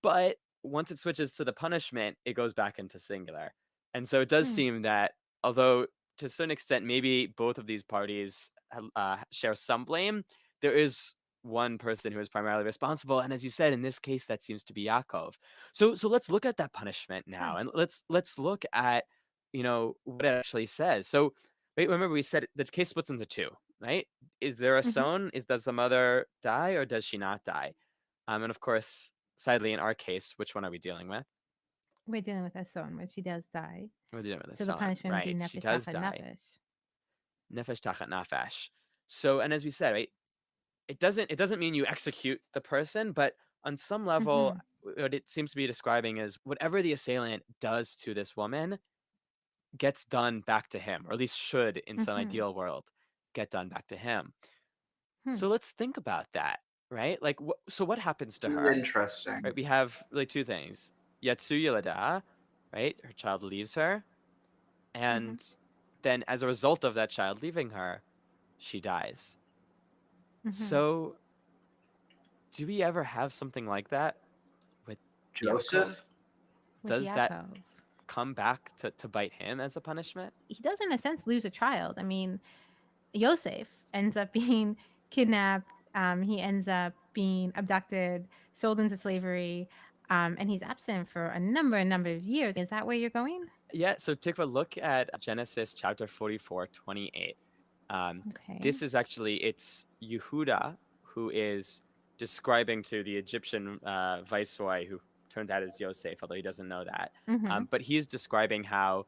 But once it switches to the punishment, it goes back into singular. And so it does Hmm. seem that although to a certain extent maybe both of these parties share some blame, there is one person who is primarily responsible, and as you said, in this case that seems to be Yaakov. So let's look at that punishment now, Huh. and let's look at what it actually says. So wait, remember we said the case splits into two, right? Is there a Mhm. son? Does the mother die or does she not die? And of course, sadly, in our case, which one are we dealing with? We're dealing with a son where she does die. We're dealing with a So the son, punishment would be right? She nefesh does tachat die. nefesh. Nefesh tachat nafesh. So, and as we said, right, it doesn't mean you execute the person, but on some level, Mhm. what it seems to be describing is whatever the assailant does to this woman gets done back to him, or at least should, in some Mhm. ideal world, get done back to him. Hmm. So let's think about that, right? Like, so what happens to This is her? interesting. Right? We have really two things. Yatsu Yelada, right? Her child leaves her, Mhm. and then as a result of that child leaving her, she dies. Mhm. So, do we ever have something like that with Yaakov? Joseph? With Does that Yaakov, come back to bite him as a punishment? he does in a sense lose a child. I mean, Yosef ends up being kidnapped. He ends up being abducted, sold into slavery, and he's absent for a number of years. Is that where you're going? Yeah, so Tikva, look at Genesis chapter 44:28. Okay. This is actually, it's Yehuda who is describing to the Egyptian viceroy, who turns out is Yosef, although he doesn't know that. Mhm. But he's describing how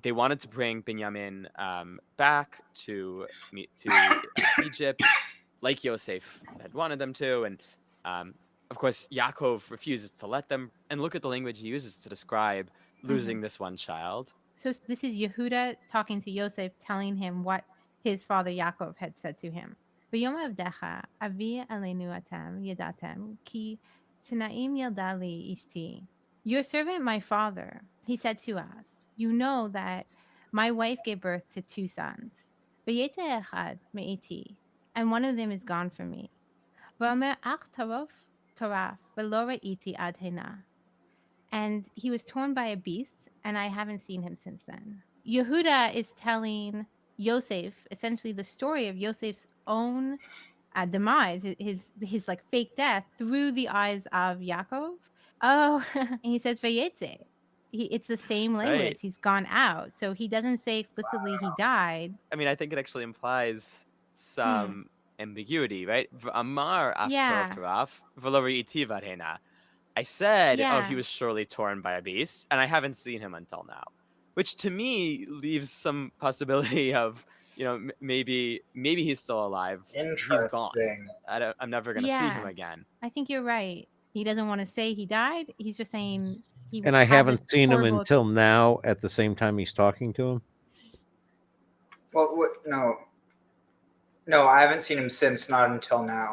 they wanted to bring Binyamin back to Egypt, like Yosef had wanted them to, and of course Yaakov refuses to let them. And look at the language he uses to describe losing Mhm. this one child. So this is Yehuda talking to Yosef, telling him what his father Yaakov had said to him. ביום עבדך אביא עלינו אתם ידעתם כי שנאים ילדה לי אשתי. Your servant, my father, he said to us, you know that my wife gave birth to 2 sons. ויצא אחד מאיתי, and one of them is gone from me. ואומר אך טרף ולא ראיתי עד הנה. And he was torn by a beast, and I haven't seen him since then. Yehuda is telling Yosef essentially the story of Yosef's own demise, his like fake death through the eyes of Yaakov. Oh, and he says Vayetze. It's the same language. Right. He's gone out, so he doesn't say explicitly he died. I mean, I think it actually implies some ambiguity, right? Amar Yeah. aftaraf v'lo raiti varhena. I said, oh, he Yeah. was surely torn by a beast, and I haven't seen him until now, which to me leaves some possibility of, maybe he's still alive. He's gone. Interesting. I'm never gonna see him Yeah. again. I think you're right. He doesn't want to say he died. He's just saying he And I had this haven't seen him horrible. until now at the same time he's talking to him. Well, no, I haven't seen him since, not until now.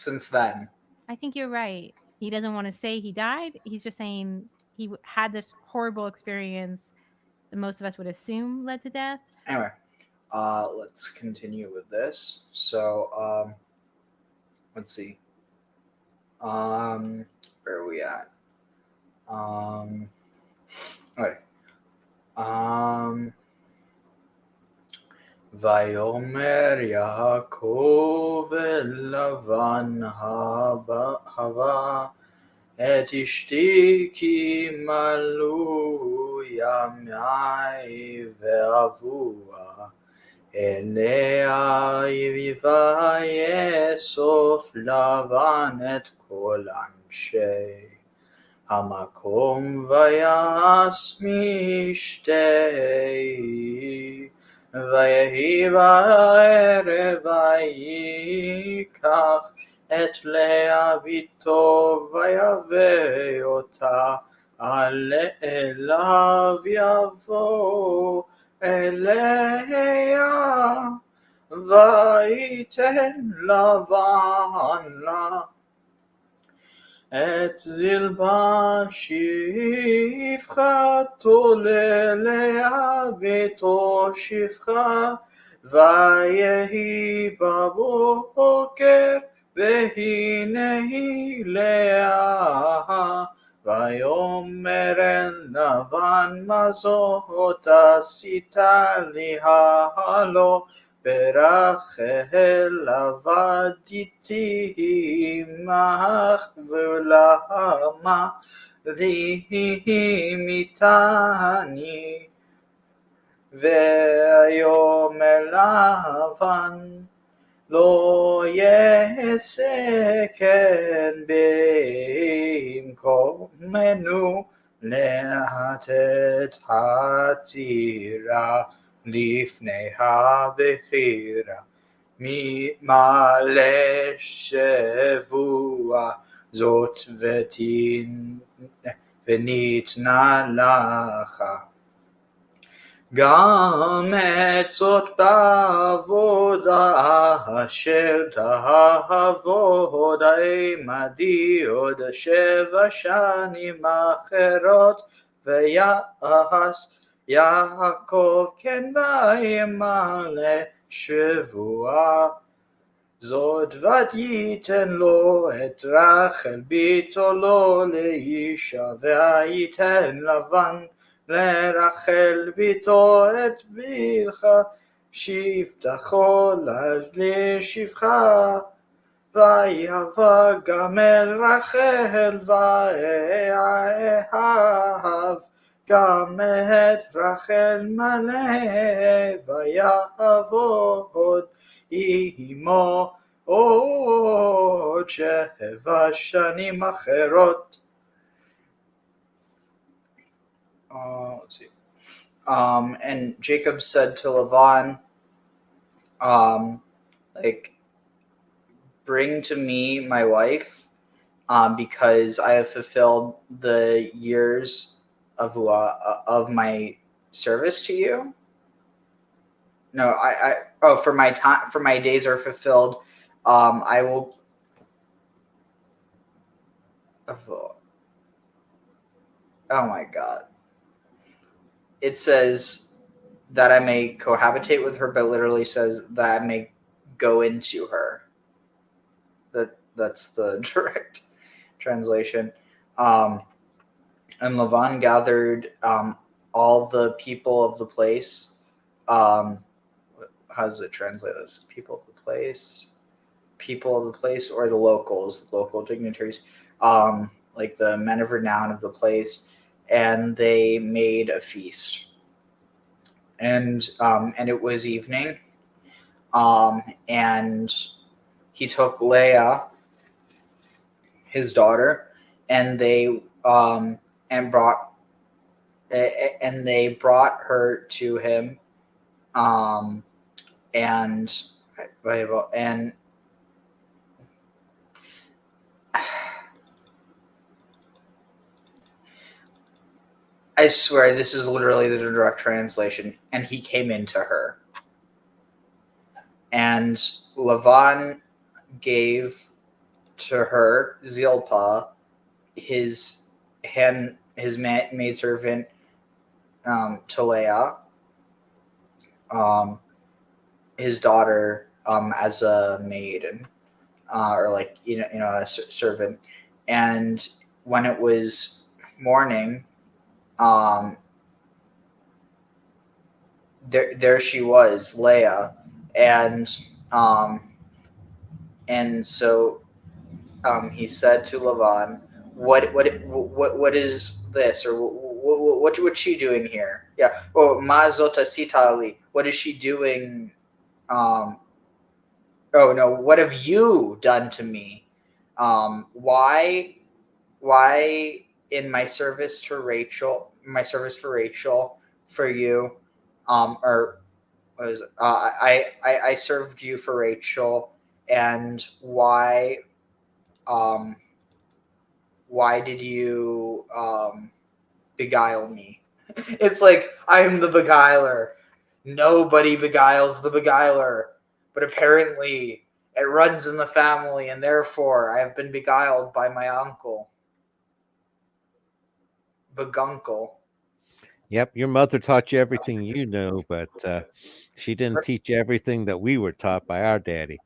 Since then. I think you're right. He doesn't want to say he died. He's just saying he had this horrible experience that most of us would assume led to death. Anyway, let's continue with this. So, let's see. Where are we at? Okay. ויאמר יעקב אל לבן הבה את אשתי כי מלאו ימי ואבוה אליה ויאסוף לבן את כל אנשי המקום ויעש משתי ויהי בערב ויקח את לאה בתו ויבא אותה אליו יבוא אליה ויתן לבן לה את זלבה שפחתו ללאה ביתו שפחה ויהי בבוקר והנה לאה ויאמר אל לבן מה זאת עשית לי הלא ברחל עבדתי עמך ולמה לי מיתני ויאמר לבן לא יעשה כן במקומנו לתת הצירה לפני הבחירה ממלא שבוע זאת וניתנה לך גם עצות בעבודה אשר תעבוד עמדי עוד 7 שנים אחרות ויעש יעקב כן וימלא שבועה זאת ותיתן לו את רחל בתו לו לאישה וייתן לבן לרחל בתו את בלכה שפתחו לשפחה ויבא גם אל רחל ויאהב גם את רחל מלא ויעבוד עמו עוד 7 שנים אחרות. Let's see. And Jacob said to Laban, bring to me my wife, because I have fulfilled the years of my service to you. No, for my time, for my days are fulfilled. I will. Oh my God! It says that I may cohabitate with her, but literally says that I may go into her. That's the direct translation. And Laban gathered all the people of the place. How does it translate this? People of the place, or the locals, the local dignitaries, like the men of renown of the place, and they made a feast. And it was evening, and he took Leah, his daughter, and they brought her to him, and I swear this is literally the direct translation. And he came into her, and Laban gave to her Zilpah, his maidservant, to Leah, his daughter, as a maiden, or like a servant. And when it was morning, there she was, Leah, and so he said to Laban, what is this, or what's she doing here? Yeah. Oh, ma zota sitali. What is she doing? Oh no, what have you done to me? Why in my service for Rachel, for you, or what is it? I served you for Rachel, and why did you beguile me? It's like, I'm the beguiler. Nobody beguiles the beguiler, but apparently it runs in the family, and therefore I have been beguiled by my uncle. Beguncle. Yep, your mother taught you everything you know, but she didn't teach you everything that we were taught by our daddy.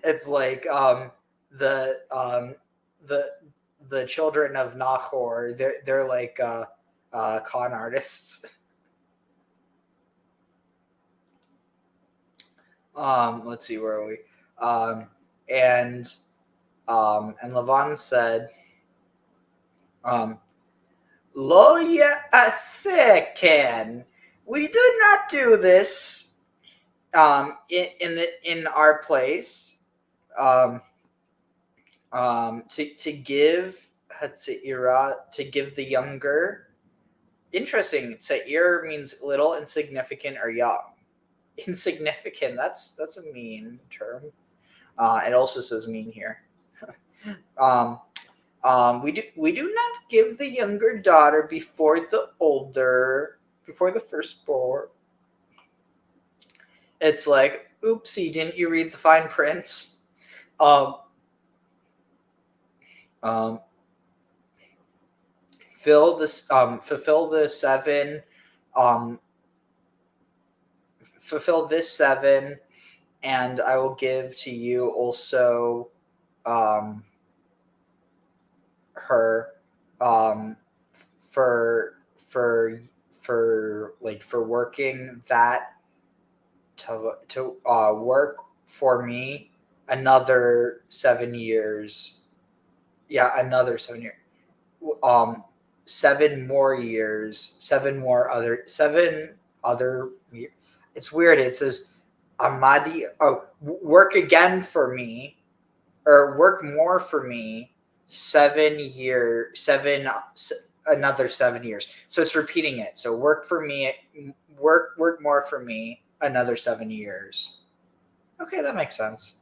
It's like the children of Nahor. They're like con artists. Let's see, where are we? And Laban said, Lo ya'aseh, we do not do this in our place, to give Hatzira, to give the younger. Interesting. Tza'ir means little, insignificant, or young. Insignificant. That's a mean term. It also says mean here. We do not give the younger daughter before the firstborn. It's like, oopsie, didn't you read the fine print? Fulfill this 7, and I will give to you also her for working that to work for me another 7 years. Yeah, another 7 years. 7 more years. 7 other. It's weird. It says Amadi. Oh, work again for me, or work more for me. 7 years. Another 7 years. So it's repeating it. So work for me. Work more for me. Another 7 years. Okay, that makes sense.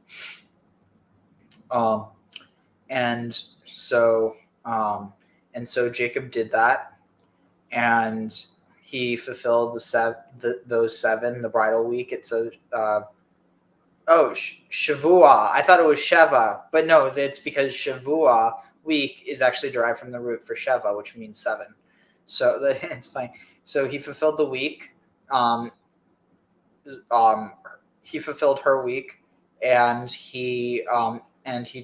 And so And so Jacob did that, and he fulfilled those 7, the bridal week. It says, Shavua. I thought it was Sheva, but no, it's because Shavua, week, is actually derived from the root for Sheva, which means 7. So it's fine. So he fulfilled the week. He fulfilled her week, and he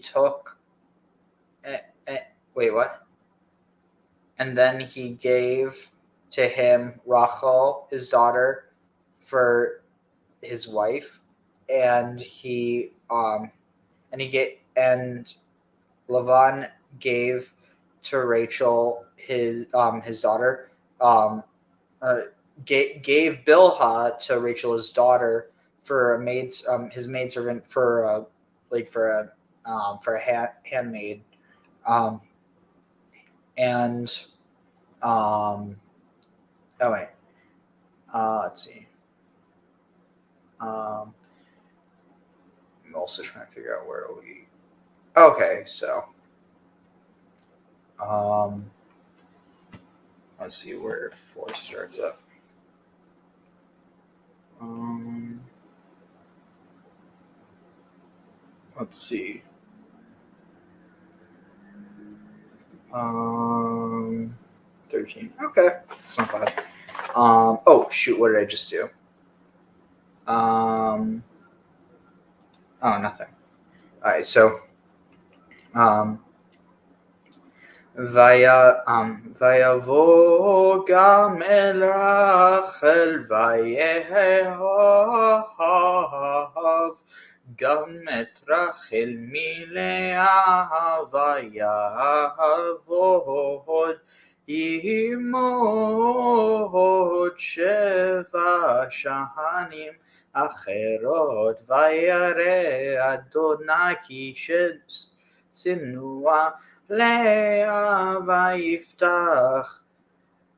took. Wait, what? And then he gave to him Rachel, his daughter, for his wife, and Laban gave to Rachel his daughter, gave Bilhah to Rachel, his daughter, for his maidservant, for a handmaid, let's see. I'm also trying to figure out where we. Okay, so let's see where 4 starts up. Let's see. 13. Okay, it's not bad. Oh shoot! What did I just do? Oh, nothing. All right, so ויבוא גם אל רחל ויאהב גם את רחל מלאה ויעבוד עמו 7 שנים אחרות וירא אדוני כי שנואה לאה ויפתח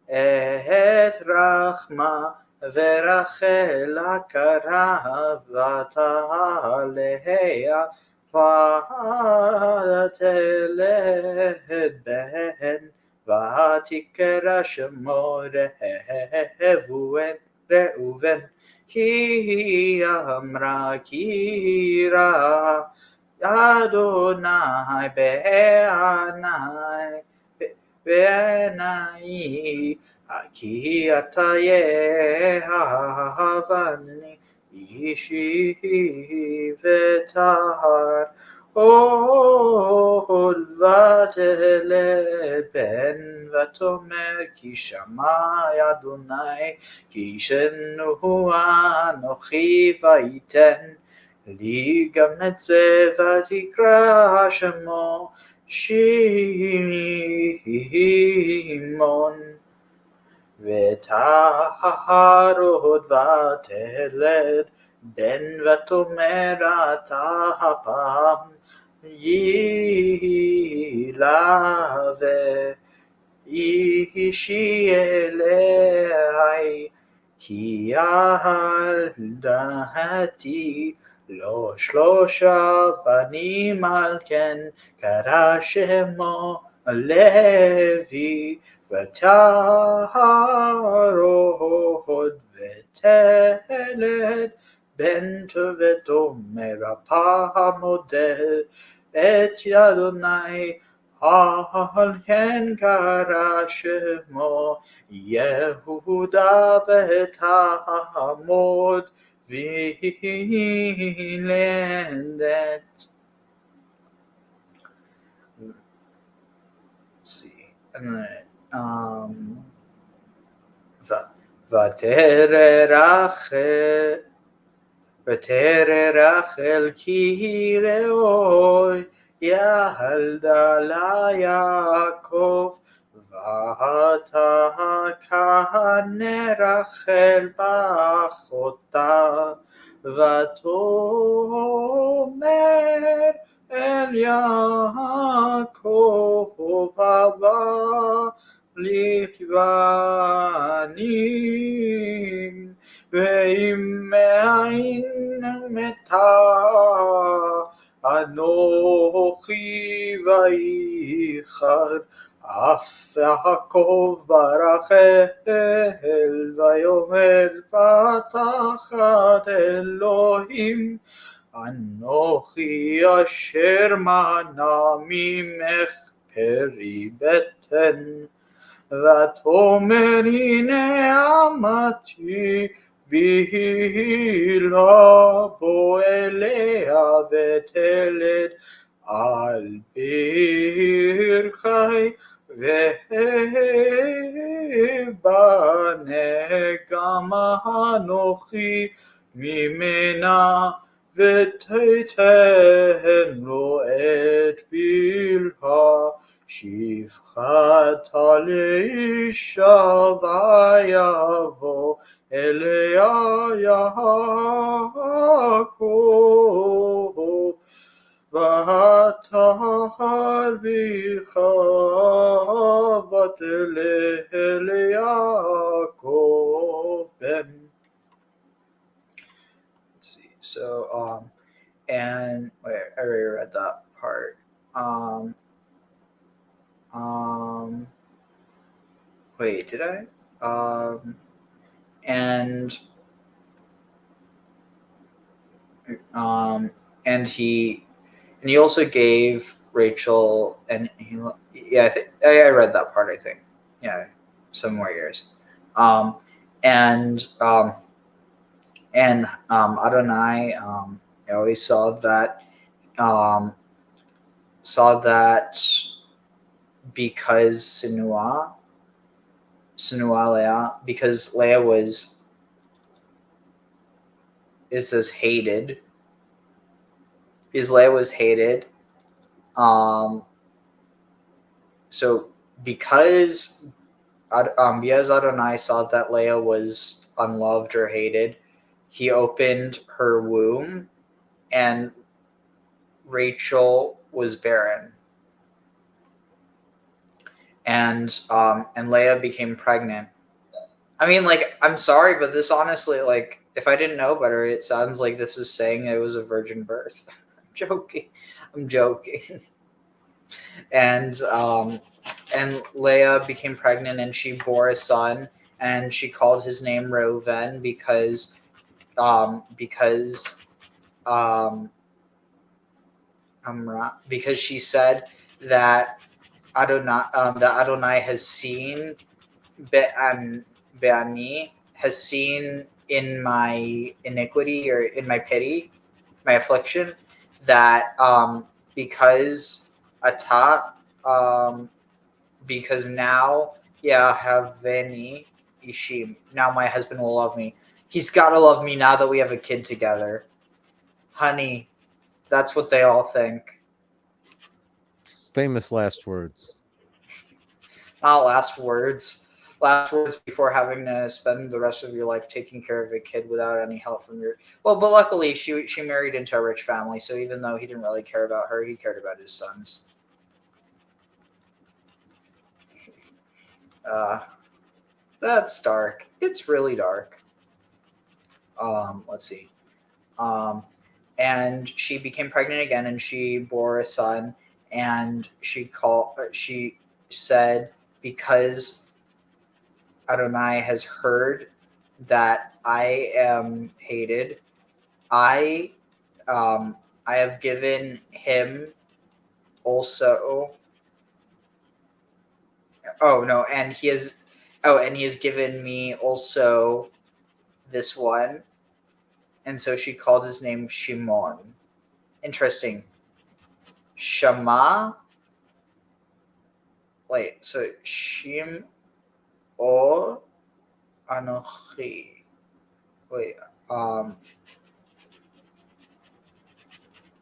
את רחמה ורחל הקרב ותעליה ותלד בן ותקרא שמו ראובן כי אמרה כי רע אדוני בעיני כי אתה יאהבני אישי וטהר עוד ותלד בן ותאמר כי שמע אדוני כי שנואה אנוכי וייתן לי גם את זה ותקרא שמו שמעון ותחר עוד ותלד בן ותאמר אתה הפעם ילווה אישי אלי כי ילדתי לו 3 בנים על כן קרא שמו לוי ותער עוד ותלד בן ותאמר הפעם אודה את אדוני על כן קרא שמו יהודה ותעמוד ולדת. Let's see. And then ותרא רחל כי ראוי ילדה ליעקב ותקנא רחל באחותה ותאמר אל יעקב הבא לי בנים ואם מאין מתה אנוכי ויחד אף יעקב ברחל ויאמר בתחת אלוהים אנוכי אשר מנע ממך פרי בטן ותאמר הנה אמתי בהילה בוא אליה ותלד על ברכי ובנה גם אנוכי ממנה ותיתן לו את בלהה שפחת לאישה ויבוא אליה יעקב ותהר בך ותלך ליעקב בן. Let's see. So, and wait, I already read that part. Wait, did I? And he also gave Rachel and I think I read that part. I think some more years. And Adonai always saw that because Sinua Leah, because Leah was, it says hated, because Leah was hated. So because Adonai saw that Leah was unloved or hated, he opened her womb and Rachel was barren. And Leah became pregnant. I mean, like, I'm sorry, but this honestly, like, if I didn't know better, it sounds like this is saying it was a virgin birth. I'm joking. And Leah became pregnant and she bore a son and she called his name Reuven because she said that Adonai has seen Be'ani has seen in my iniquity or in my pity, my affliction, that because because now Haveni Ishim, now my husband will love me. He's got to love me now that we have a kid together. Honey, that's what they all think. Famous last words. Last words before having to spend the rest of your life taking care of a kid without any help from your... Well, but luckily she married into a rich family, so even though he didn't really care about her, he cared about his sons. That's dark. It's really dark. Let's see. And she became pregnant again, and she bore a son, and she said, because Adonai has heard that I am hated, I have given him also. And he has given me also this one. And so she called his name Shimon. Interesting. Shama. Wait, so Shim or Anochi. Wait,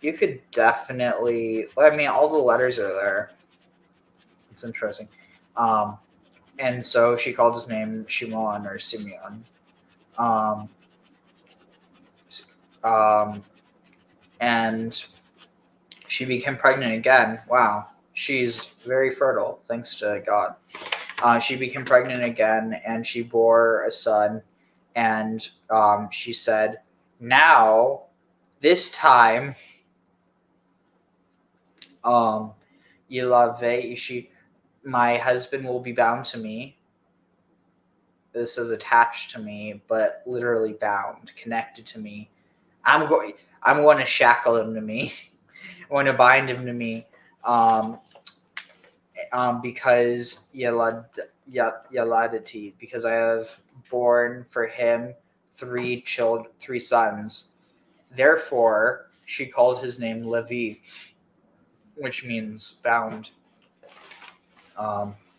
you could definitely, I mean, all the letters are there. It's interesting. And so she called his name Shimon or Simeon. And she became pregnant again. Wow. She's very fertile, thanks to God. She became pregnant again, and she bore a son. And she said, now, this time, Yilave ishi, my husband will be bound to me. This is attached to me, but literally bound, connected to me. I'm going to shackle him to me. I'm going to bind him to me. Because Yaladati, because I have born for him three sons. Therefore, she called his name Levi, which means bound.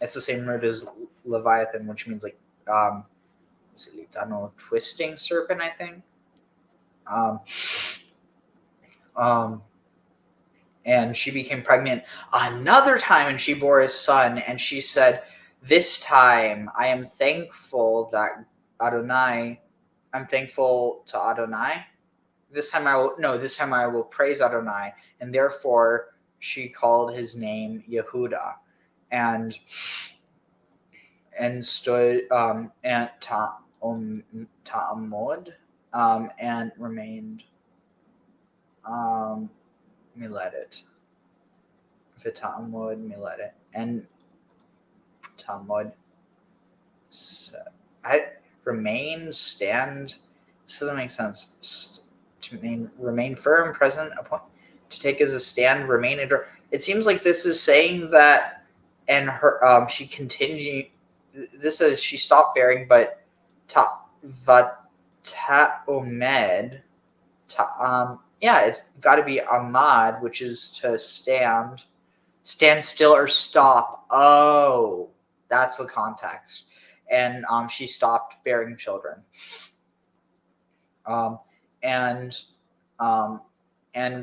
It's the same root as Leviathan, which means like twisting serpent, I think. And she became pregnant another time, and she bore a son, and she said, this time I am thankful that I'm thankful to Adonai. This time I will praise Adonai, and therefore she called his name Yehuda, and stood at Ta'amod, and remained Miledet. V'Ta'amod Miledet. And Ta'amod, I remain, stand. This doesn't make sense. To remain firm, present, to take as a stand, remain. It seems like this is saying that, and her she continued. This says she stopped bearing, but Ta'omed. It's got to be Ahmad, which is to stand still or stop. Oh, that's the context. And she stopped bearing children. And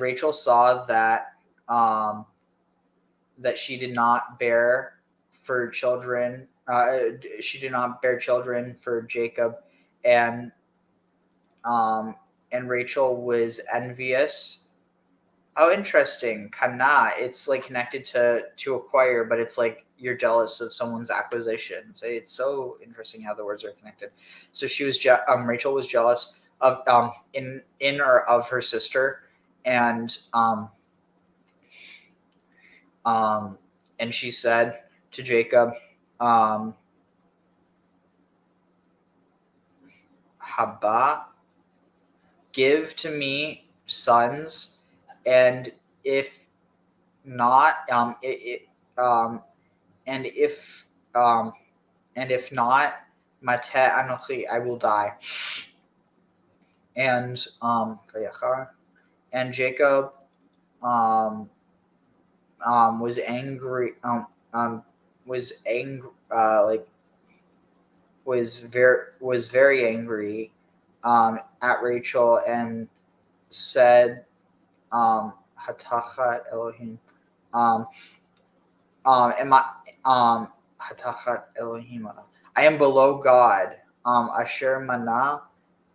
Rachel saw that that she did not bear for children. She did not bear children for Jacob, and Rachel was envious. Oh, interesting. Kana, it's like connected to acquire, but it's like you're jealous of someone's acquisition. So it's so interesting how the words are connected. So she was Rachel was jealous of in or of her sister, and she said to Jacob, Haba, give to me sons, and if not, and if not, mate anochi, I will die. And Jacob was angry, was very angry at Rachel, and said, Hatachat Elohim, Hatachat Elohim, I am below God, Asher Mana,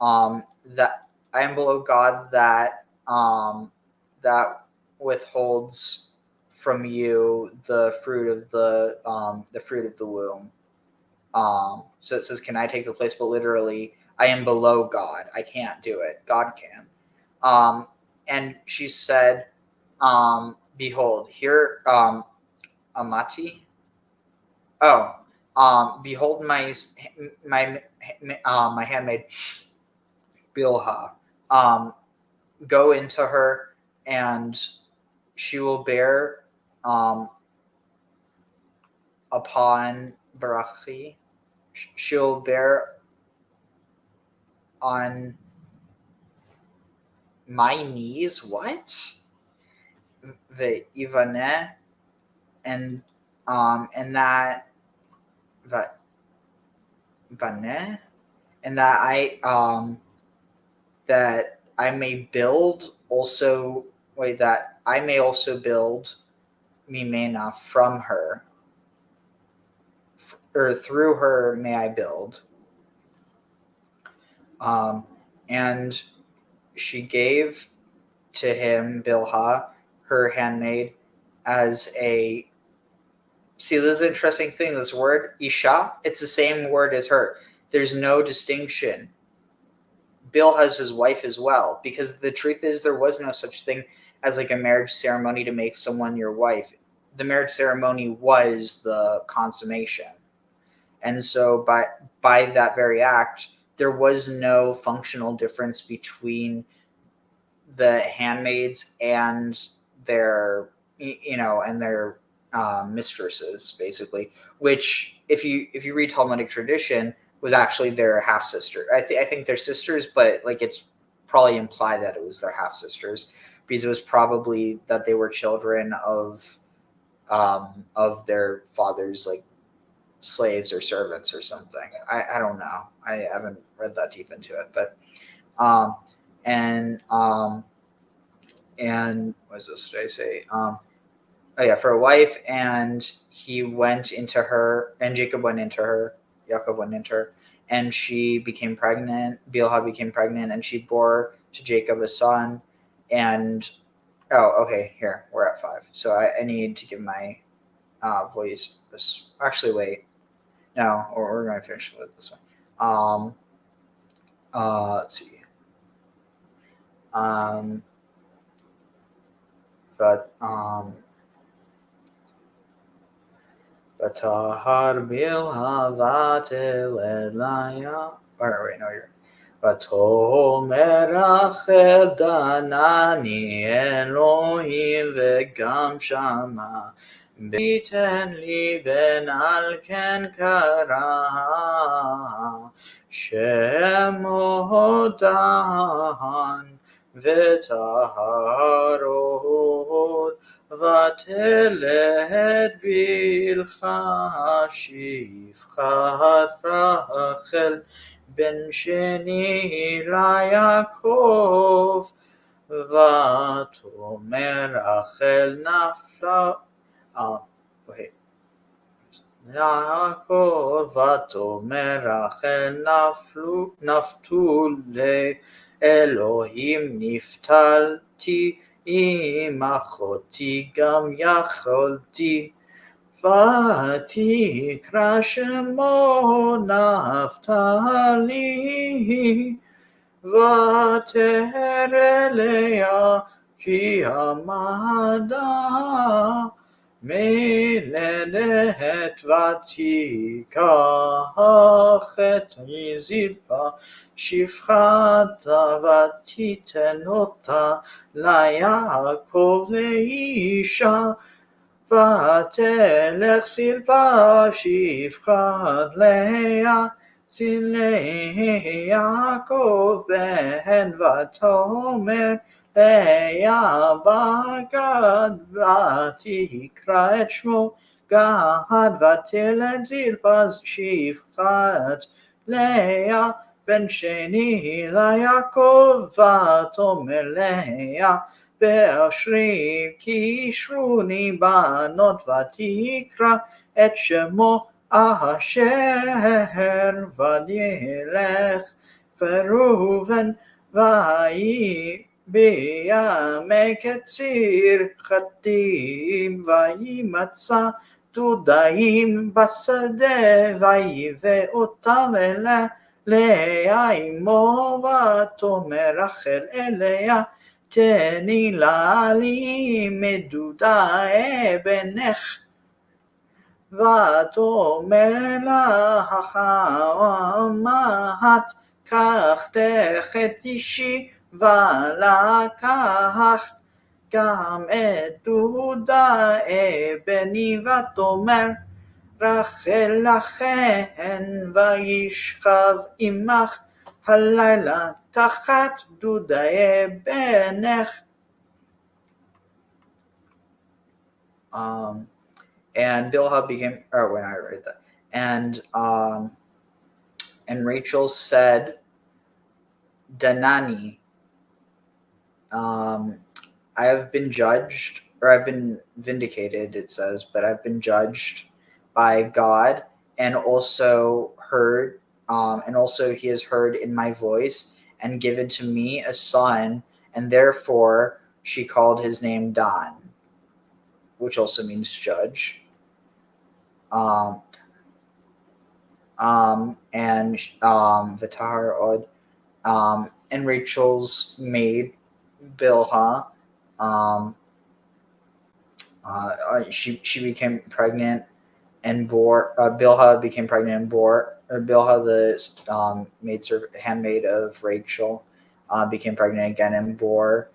that I am below God that withholds from you the fruit of the womb. So it says, can I take the place? But literally, I am below God. I can't do it. God can. And she said, behold, here, Amati. Oh, behold my handmaid Bilhah. Go into her, and she will bear upon Barachi. She'll bear on my knees. What? The Ivaneh, and that Baneh, and that I may build also. Wait, that I may also build Mimena from her, or through her may I build. And she gave to him Bilhah, her handmaid, as a. See, this is an interesting thing. This word Isha, it's the same word as her. There's no distinction. Bilhah is his wife as well, because the truth is there was no such thing as like a marriage ceremony to make someone your wife. The marriage ceremony was the consummation. And so by that very act, there was no functional difference between the handmaids and their their mistresses, basically, which if you read Talmudic tradition was actually their half sister. I think they're sisters, but like it's probably implied that it was their half sisters because it was probably that they were children of their fathers, like slaves or servants or something. I don't know. I haven't read that deep into it, but and what is this? Did I say? Oh yeah, for a wife, and he went into her, and Jacob went into her, Yaakov went into her, and she became pregnant. Bilhah became pregnant, and she bore to Jacob a son. And okay, here we're at 5. So I need to give my voice. Actually, wait, no, or we're going to finish with this one. Let's see. Vatahar Bilhah vateled Leah. Wait, no, you're. ותאמר רחל דנני אלוהים וגם שמה ביתן לי בן על כן קרא שמו דן וטהרות ותלד בלכה שפחת רחל בן שני ליעקב ותאמר רחל נפלה יעקב ותאמר רחל נפתולי אלוהים נפתלתי עם אחותי גם יכולתי ותקרא שמו נפתלי ותרא ליה כי עמדה מלדת ותיקח את זלפה שפחתה ותיתן אותה ליעקב לאישה ותלך זלפה שפחת לאה ליעקב בן ותאמר לאה בגד ותקרא את שמו גד ותלד זלפה שפחת לאה בן שני ליעקב ותאמר לאה באשרי כי אישרוני בנות ותקרא את שמו אשר וילך וראובן ויהי בימי קציר חטים וימצא דודאים בשדה ויבא אותם לאה אמו ותאמר רחל אליה תני לה לי מדודאי בנך ותאמר לה החמת קח תחת אישי ולקח גם את דודאי בני ותאמר רחל לכן וישכב עמך הלילה תחת דודאי בנך. And Bilhah became, when I read that, and Rachel said, Danani, I have been judged, or I've been vindicated, it says, but I've been judged by God, and also heard, and also he has heard in my voice, and given to me a son, and therefore she called his name Dan, which also means judge. And Vitar Od, and Rachel's maid Bilhah Um, she became pregnant and bore. Bilhah became pregnant and bore. Or Bilhah, the handmaid of Rachel, became pregnant again and bore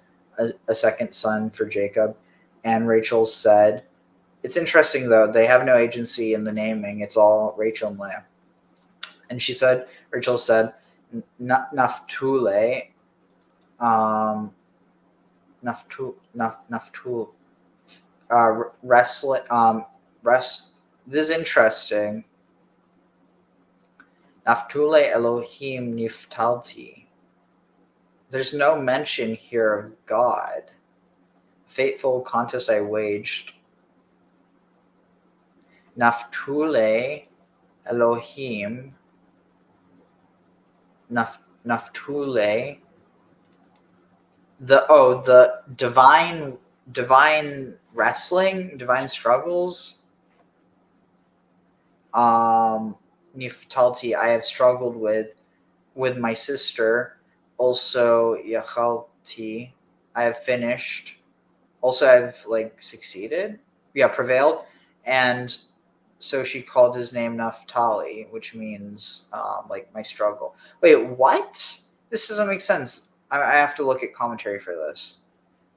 a second son for Jacob. And Rachel said, "It's interesting though, they have no agency in the naming. It's all Rachel and Leah." And Rachel said, Naphtule, Naftul, wrestling, this is interesting. Naphtule Elohim Niftalti. There's no mention here of God. Fateful contest I waged. Naphtule Elohim. Naphtule. The divine wrestling, divine struggles. Niftalti, I have struggled with my sister. Also, Yachalti, I have finished. Also, I've succeeded. Yeah, prevailed. And so she called his name Naphtali, which means my struggle. Wait, what? This doesn't make sense. I have to look at commentary for this.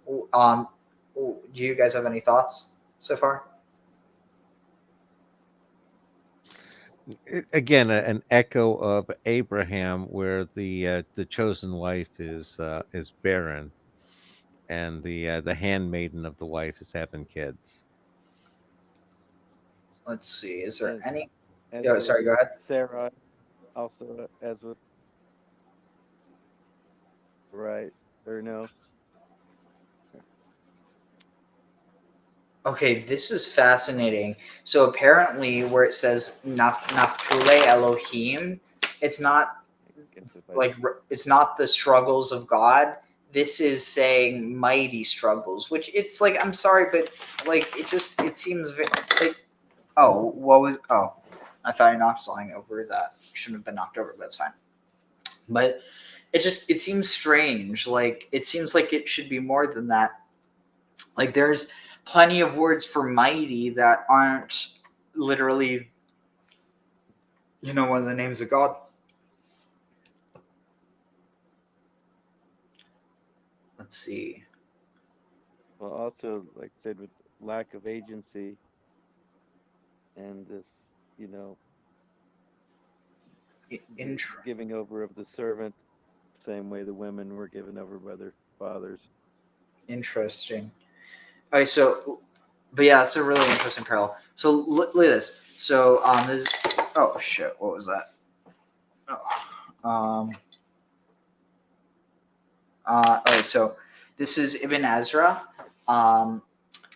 Do you guys have any thoughts so far? Again, an echo of Abraham, where the chosen wife is barren, and the handmaiden of the wife is having kids. Let's see. Is there And any? as Oh, with sorry. Go ahead. Sarah, also as with right or no? Okay, this is fascinating. So apparently, where it says Naphtule Elohim, it's not it's not the struggles of God. This is saying mighty struggles, which it's I'm sorry, but it seems I thought I knocked something over that shouldn't have been knocked over, but it's fine. But it seems strange. It seems like it should be more than that. There's plenty of words for mighty that aren't literally, one of the names of God. Let's see. Well, also, like I said, with lack of agency and this, giving over of the servant, same way the women were given over by their fathers. Interesting. Okay, but yeah, it's a really interesting parallel. So look at this. So oh shit, what was that? Okay, so this is Ibn Ezra.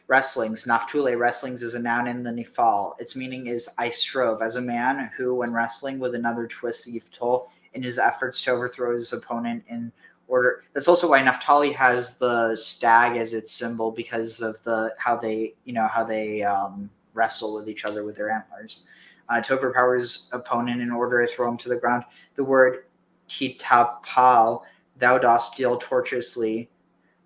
Wrestlings. Naphtule wrestlings is a noun in the Nifal. Its meaning is I strove, as a man who, when wrestling with another, twists the Yiftol in his efforts to overthrow his opponent in order. That's also why Naphtali has the stag as its symbol, because of how they wrestle with each other with their antlers. To overpower his opponent in order to throw him to the ground. The word titapal, thou dost deal tortuously,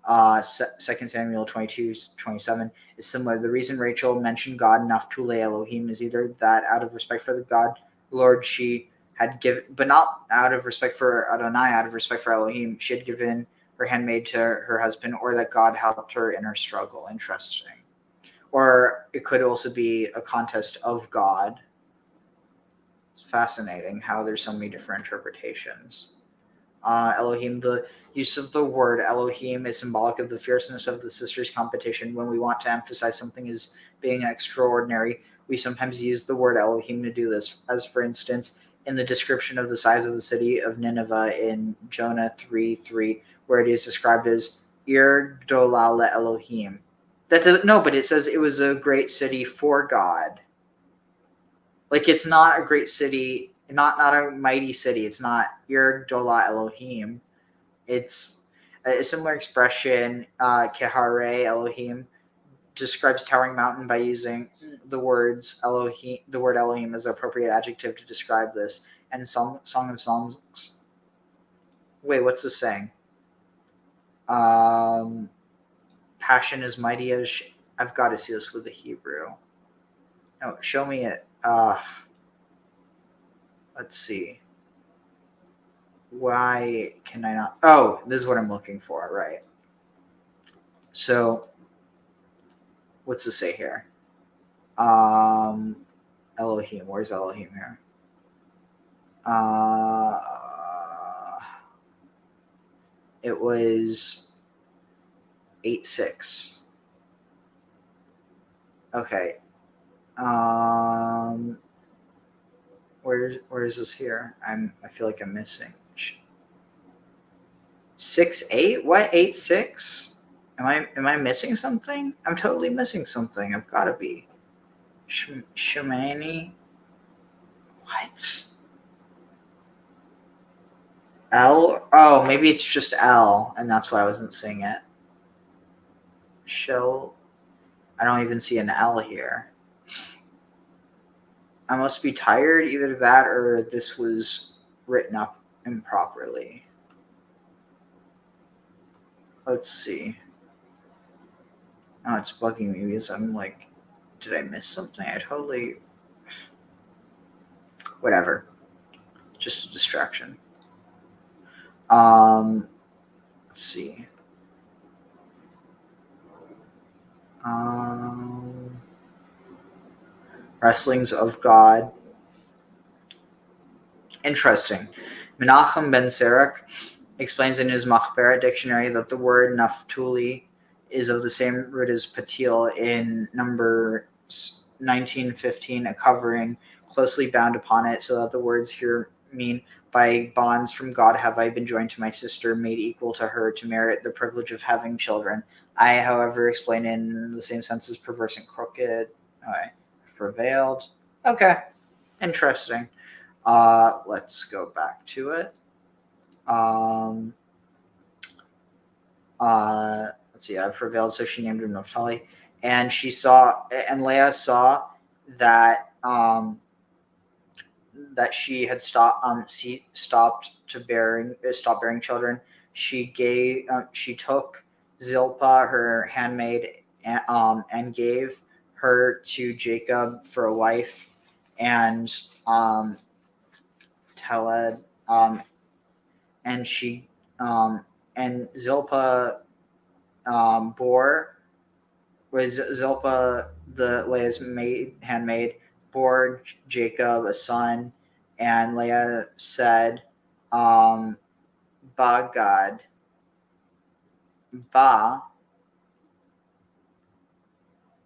2 Samuel 22:27 is similar. The reason Rachel mentioned God, Naphtule Elohim, is either that out of respect for the God Lord she had given, but not out of respect for Adonai, out of respect for Elohim, she had given her handmaid to her husband, or that God helped her in her struggle. Interesting. Or it could also be a contest of God. It's fascinating how there's so many different interpretations. Elohim, the use of the word Elohim is symbolic of the fierceness of the sisters' competition. When we want to emphasize something as being extraordinary, we sometimes use the word Elohim to do this, as for instance, in the description of the size of the city of Nineveh in Jonah 3:3, where it is described as Ir Dolal Elohim. But it says it was a great city for God. It's not a great city, not a mighty city. It's not Ir Dola Elohim. It's a similar expression, 𝐤��12 Elohim, describes towering mountain by using the word Elohim as an appropriate adjective to describe this. And Song of Songs. Wait, what's this saying? passion as mighty as I've got to see this with the Hebrew. No, show me it. Let's see. Why can I not? Oh, this is what I'm looking for, right? So, what's to say here? Elohim. Where's Elohim here? It was 8:6. Okay. Where is this here? I feel like I'm missing. 6:8? What? 8:6? Am I missing something? I'm totally missing something. I've got to be. Shemani. What? L? Oh, maybe it's just L, and that's why I wasn't seeing it. Shell. I don't even see an L here. I must be tired, either that or this was written up improperly. Let's see. Oh, it's bugging me because I'm like, did I miss something? I totally... Whatever. Just a distraction. Let's see. Wrestlings of God. Interesting. Menachem ben Sirach explains in his Machbera dictionary that the word Naphtali is of the same root as Patil in Numbers 19:15, a covering closely bound upon it, so that the words here mean, by bonds from God have I been joined to my sister, made equal to her to merit the privilege of having children. I, however, explain in the same sense as perverse and crooked. Okay. Prevailed. Okay. Interesting. Let's go back to it. Let's see. I've prevailed, so she named him Naphtali, and Leah saw that that she had stopped bearing children. She took Zilpah, her handmaid, and gave her to Jacob for a wife, and Teled, and she and Zilpah Zilpah, the Leah's handmaid, bore Jacob a son, and Leah said, Ba God, Ba,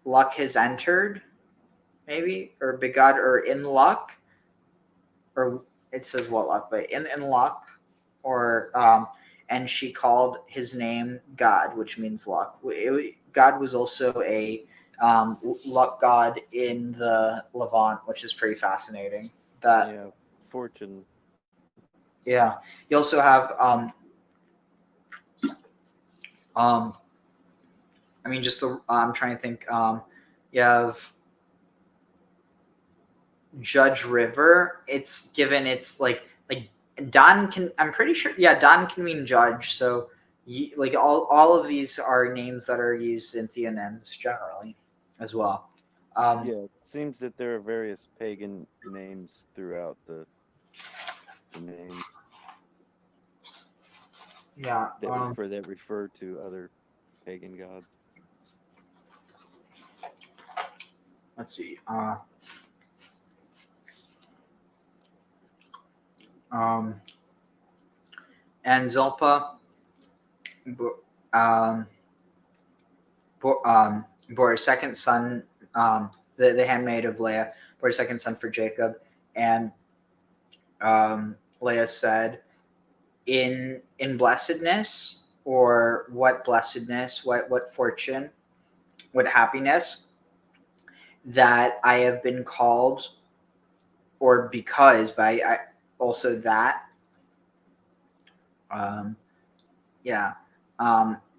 luck has entered, maybe, or begod, or in luck, or it says what luck, but in luck, or and she called his name God, which means luck. God was also a luck god in the Levant, which is pretty fascinating. Yeah, fortune. Yeah. You also have I mean, just I'm trying to think. You have Judge River. It's given it's like Don can. I'm pretty sure. Yeah, Don can mean judge. So like all of these are names that are used in theonyms generally as well. Yeah, it seems that there are various pagan names throughout the names. Yeah. That refer to other pagan gods. Let's see. And Zilpah bore a second son, the handmaid of Leah, bore a second son for Jacob. And Leah said, in blessedness, or what blessedness, what fortune, what happiness, that I have been called, or because, but I also that,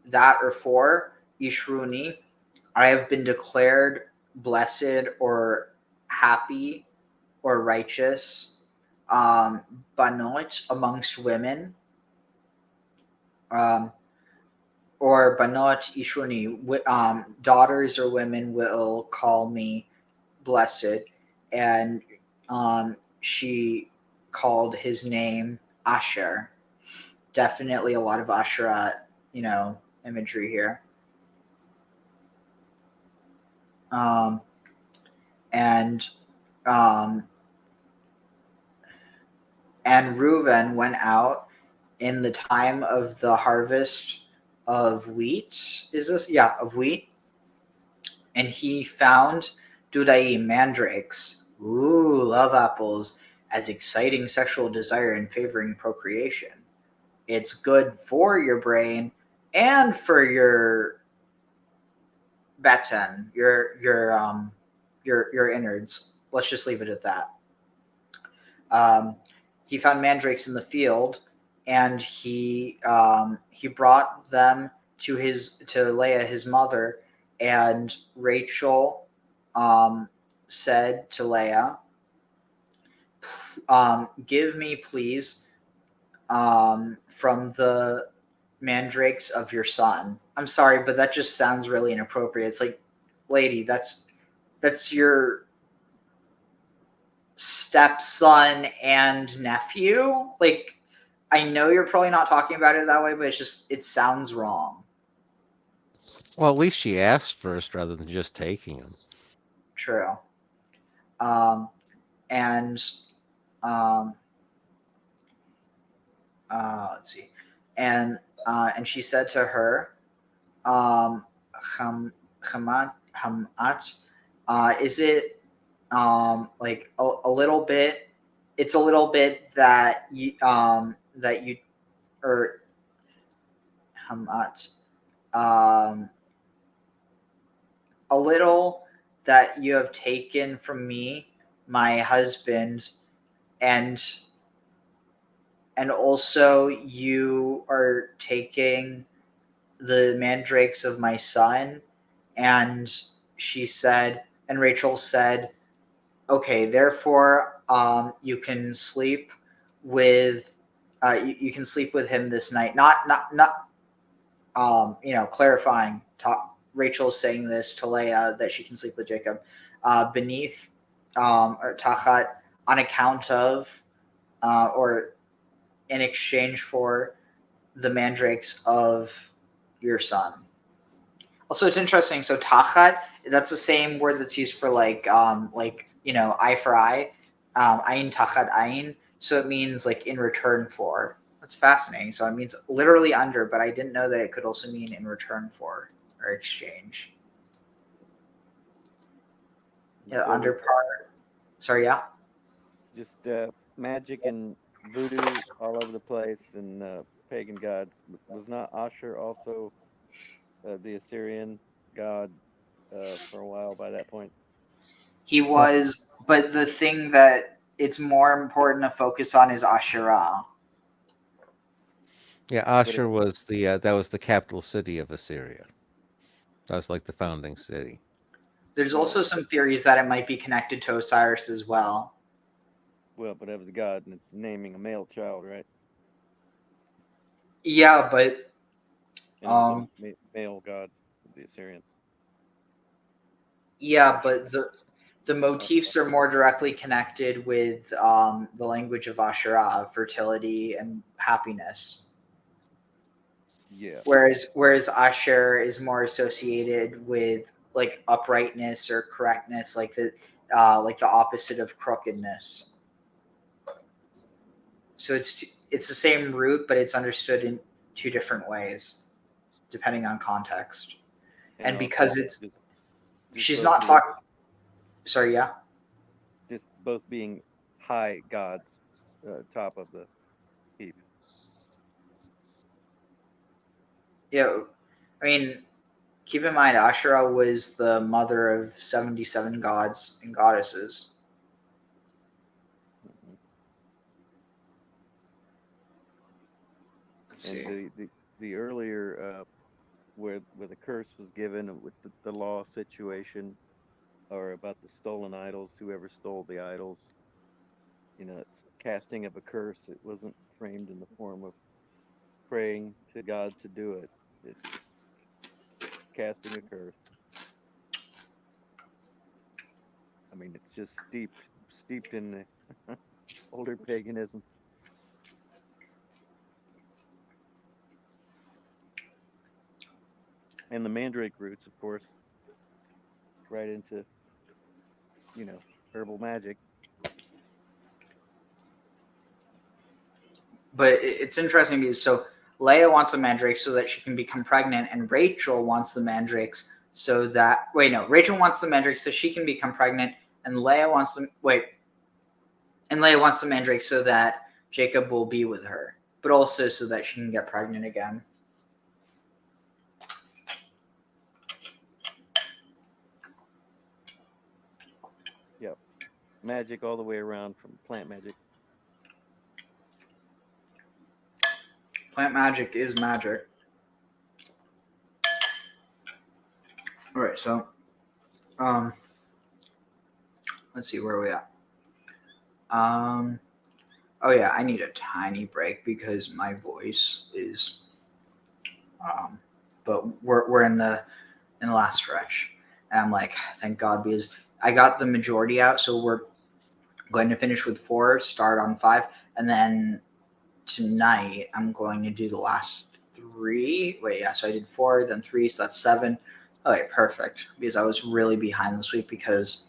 that or for Ishruni, I have been declared blessed or happy or righteous, banot, amongst women. or banot ishuni, daughters or women will call me blessed, and she called his name Asher. Definitely a lot of Asherah, imagery here. And Reuben went out in the time of the harvest of wheat. Is this? Yeah, of wheat. And he found Dudai mandrakes. Ooh, love apples as exciting sexual desire and favoring procreation. It's good for your brain and for your beten, your innards. Let's just leave it at that. He found mandrakes in the field, and he brought them to Leah, his mother, and Rachel said to Leah, "Give me, please, from the mandrakes of your son." I'm sorry, but that just sounds really inappropriate. It's like, lady, that's your stepson and nephew. Like, I know you're probably not talking about it that way, but it sounds wrong. Well, at least she asked first rather than just taking him. True. And let's see. And she said to her, Hamat, is it like a little bit? It's a little bit that you or Hamat, a little that you have taken from me, my husband, and also you are taking the mandrakes of my son. And she said, and Rachel said, okay, therefore you can sleep with you can sleep with him this night. Not clarifying. Rachel's saying this to Leah that she can sleep with Jacob beneath or tachat, on account of or in exchange for the mandrakes of your son. Also, it's interesting. So tachat, that's the same word that's used for eye for eye, ayin tachat ayin. So it means like in return for. That's fascinating. So it means literally under, but I didn't know that it could also mean in return for or exchange. Yeah, So under par. Sorry, yeah. just magic and voodoo all over the place, and pagan gods. Was not Asher also the Assyrian god for a while by that point? He was, but the thing that it's more important to focus on is Asherah. Yeah, Asher was that was the capital city of Assyria. That was like the founding city. There's also some theories that it might be connected to Osiris as well. Well, but of the god, and it's naming a male child, right? Yeah, but male god of the Assyrians. Yeah, but the motifs are more directly connected with the language of Asherah, fertility and happiness. Yeah. Whereas Asher is more associated with like uprightness or correctness, like the opposite of crookedness. So it's the same root, but it's understood in two different ways, depending on context. And because it's she's not talking. Sorry, yeah. Just both being high gods, top of the heap. Yeah, I mean, keep in mind, Asherah was the mother of 77 gods and goddesses. Let's see. And the earlier where the curse was given with the law situation, or about the stolen idols, whoever stole the idols, it's casting of a curse. It wasn't framed in the form of praying to God to do it. It's casting a curse. I mean, it's just steeped in the older paganism. And the mandrake roots, of course, right into, herbal magic. But it's interesting because so Leah wants the mandrakes so that she can become pregnant, and Rachel wants the mandrakes so that Rachel wants the mandrakes so she can become pregnant, and Leah wants them and Leah wants the mandrakes so that Jacob will be with her, but also so that she can get pregnant again. Yep. Magic all the way around, from plant magic. Plant magic is magic. All right, so let's see, where are we at? Oh yeah, I need a tiny break because my voice is but we're in the last stretch, and I'm like, thank God, because I got the majority out, so we're going to finish with 4, start on 5, and then tonight I'm going to do the last 3. So I did 4, then 3, so that's 7. Okay, perfect, because I was really behind this week, because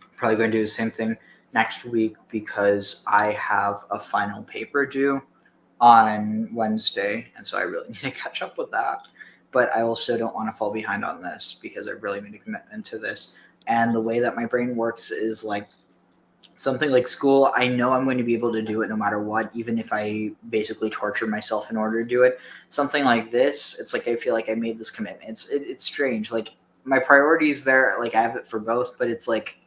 I'm probably going to do the same thing next week because I have a final paper due on Wednesday, and so I really need to catch up with that. But I also don't want to fall behind on this because I really made a commitment to this. And the way that my brain works is like something like school, I know I'm going to be able to do it no matter what, even if I basically torture myself in order to do it. Something like this, it's like I feel like I made this commitment. It's strange. Like my priorities there, like I have it for both, but it's like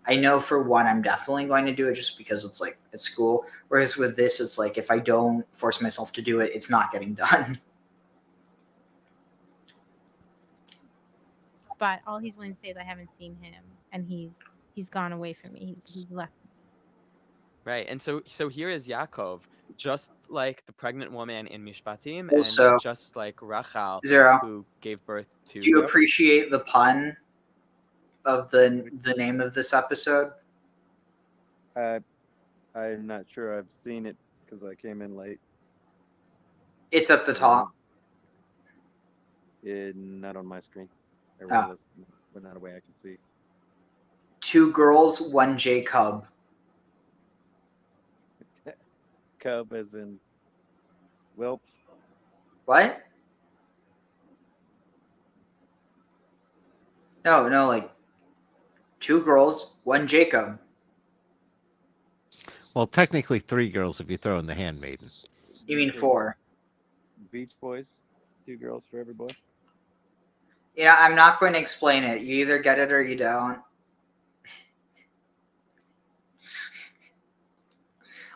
I know for one I'm definitely going to do it just because it's like it's school. Whereas with this, it's like if I don't force myself to do it, it's not getting done. But all he's willing to say is I haven't seen him, and he's gone away from me. He's left. Right, and so here is Yaakov, just like the pregnant woman in Mishpatim, Also, and just like Rachel, Zero, who gave birth to. do you appreciate the pun of the name of this episode? I'm not sure I've seen it because I came in late. It's at the top. Not on my screen. Everyone was, but not a way I can see. 2 girls, 1 Jacob. Cub as in whelps. What? No, like 2 girls, 1 Jacob. Well, technically 3 girls if you throw in the handmaiden. You mean 4? Beach Boys, 2 girls for every boy. Yeah, I'm not going to explain it. You either get it or you don't.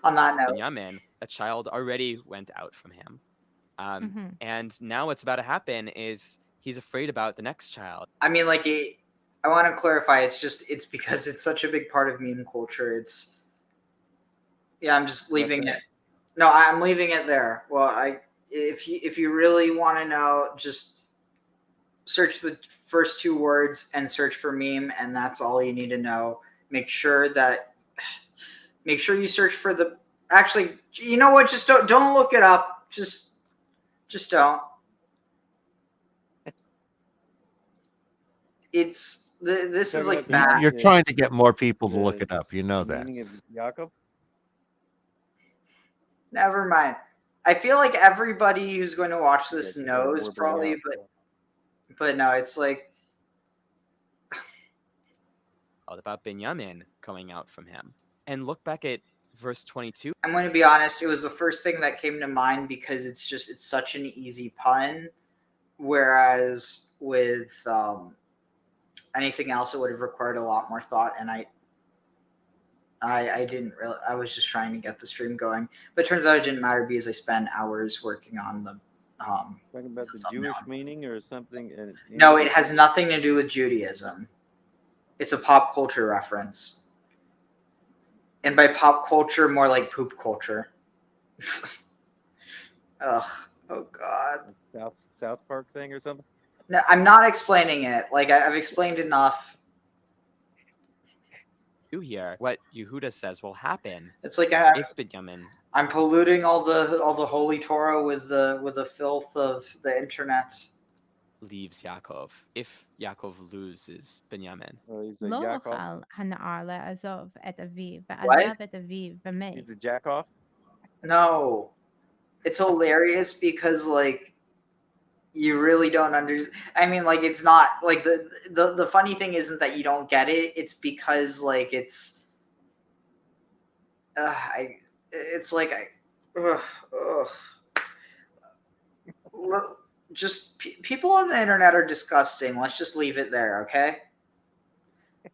On that note, Benjamin, a child already went out from him. And now what's about to happen is he's afraid about the next child. I mean, like, I want to clarify. It's because it's such a big part of meme culture. I'm just leaving it. No, I'm leaving it there. Well, if you really want to know, just search the first 2 words and search for meme, and that's all you need to know. Make sure you search for the. Actually, you know what? Just don't look it up. Just don't. This is like bad. You're trying to get more people to look it up. You know that. Meaning of Yaakov? Never mind. I feel like everybody who's going to watch this knows probably, but no, it's like All about Benjamin coming out from him. And look back at verse 22. I'm going to be honest. It was the first thing that came to mind because it's such an easy pun. Whereas with anything else, it would have required a lot more thought, and I didn't really. I was just trying to get the stream going, but it turns out it didn't matter because I spent hours working on the. Talking about the Jewish meaning or something? No, it has nothing to do with Judaism. It's a pop culture reference, and by pop culture, more like poop culture. Ugh! Oh God! South Park thing or something? No, I'm not explaining it. Like I've explained enough. You hear what Yehuda says will happen. It's like if Binyamin I'm polluting all the holy Torah with the filth of the internet. leaves Yaakov, if Yaakov loses Binyamin. Oh, he's a לא jack off. אוכל הנער לעזוב את אביו, What? ועזב את אביו ומת. He's a jack off. No, it's hilarious because like you really don't understand. I mean, like it's not like the funny thing isn't that you don't get it. It's because like it's it's like just people on the internet are disgusting. Let's just leave it there, okay?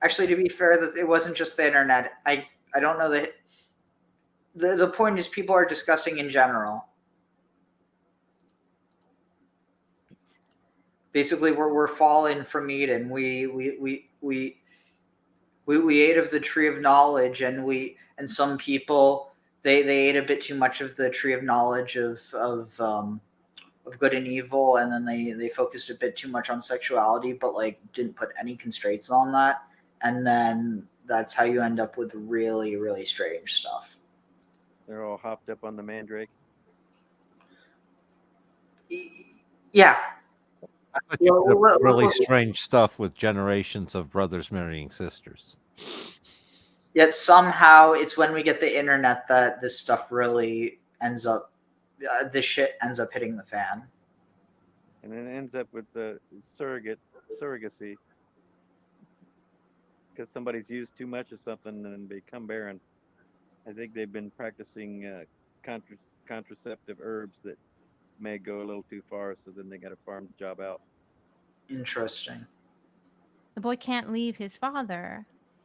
Actually, to be fair, that it wasn't just the internet. I don't know the point is people are disgusting in general. Basically, we're fallen from Eden. We ate of the tree of knowledge, and some people they ate a bit too much of the tree of knowledge of good and evil, and then they focused a bit too much on sexuality, but like didn't put any constraints on that, and then that's how you end up with really, really strange stuff. They're all hopped up on the mandrake. Yeah. But you did really strange stuff with generations of brothers marrying sisters. Yet somehow it's when we get the internet that this stuff really ends up, this shit ends up hitting the fan. And it ends up with the surrogacy. Because somebody's used too much of something and become barren. I think they've been practicing contraceptive herbs that may go a little too far, so then they got to farm the job out. Interesting. The boy can't leave his father.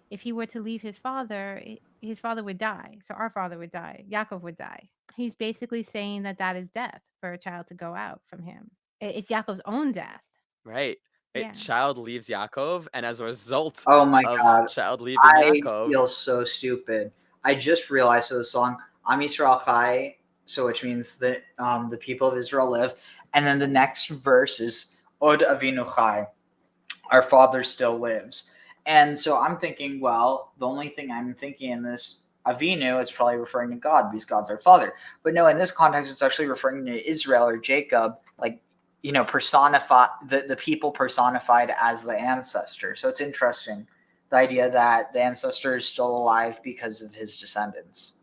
If he were to leave his father would die. So our father would die. Yaakov would die. He's basically saying that is death for a child to go out from him. It's Yaakov's own death. Right. Yeah. Child leaves Yaakov, and as a result Oh my of God. child leaving I Yaakov, feel so stupid. I just realized the song Am Yisrael Chai, so which means that the people of Israel live, and then the next verse is Od Avinu Chai, our father still lives. And so I'm thinking, well, the only thing I'm thinking in this Avinu, it's probably referring to God because God's our father. But no, in this context, it's actually referring to Israel or Jacob, like, you know, personify the people personified as the ancestor. So it's interesting, the idea that the ancestor is still alive because of his descendants.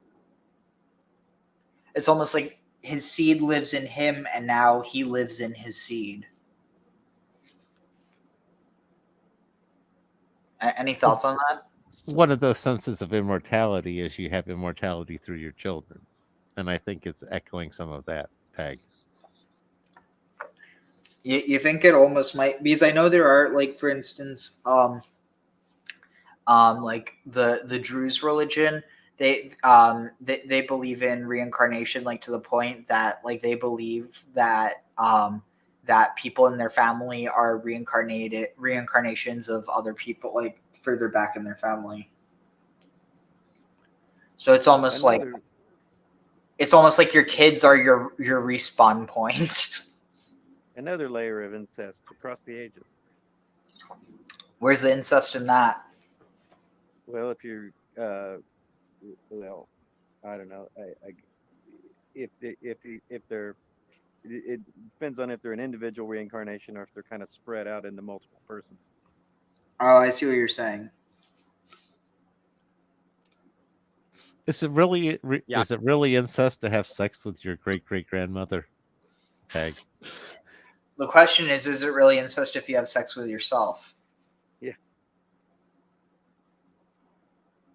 It's almost like his seed lives in him, and now he lives in his seed. Any thoughts on that? One of those senses of immortality is you have immortality through your children. And I think it's echoing some of that tag. You think it almost might, because I know there are, like, for instance, like the Druze religion, they believe in reincarnation, like to the point that like they believe that that people in their family are reincarnations of other people, like further back in their family. So it's almost like your kids are your respawn point. Another layer of incest across the ages. Where's the incest in that? Well, if you're, well, I don't know. If they're, it depends on if they're an individual reincarnation or if they're kind of spread out into multiple persons. Oh, I see what you're saying. Is it really incest to have sex with your great-great-grandmother? Tag. The question is it really incest if you have sex with yourself? Yeah.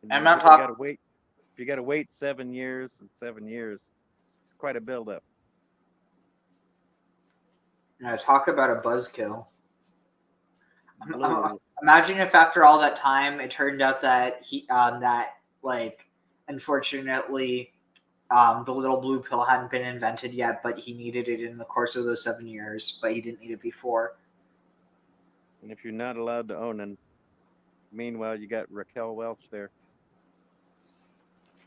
I'm not talking. If you got to wait 7 years, it's quite a buildup. Talk about a buzzkill. Imagine if after all that time it turned out that unfortunately the little blue pill hadn't been invented yet, but he needed it in the course of those 7 years, but he didn't need it before. And if you're not allowed to own it, meanwhile you got Raquel Welch there.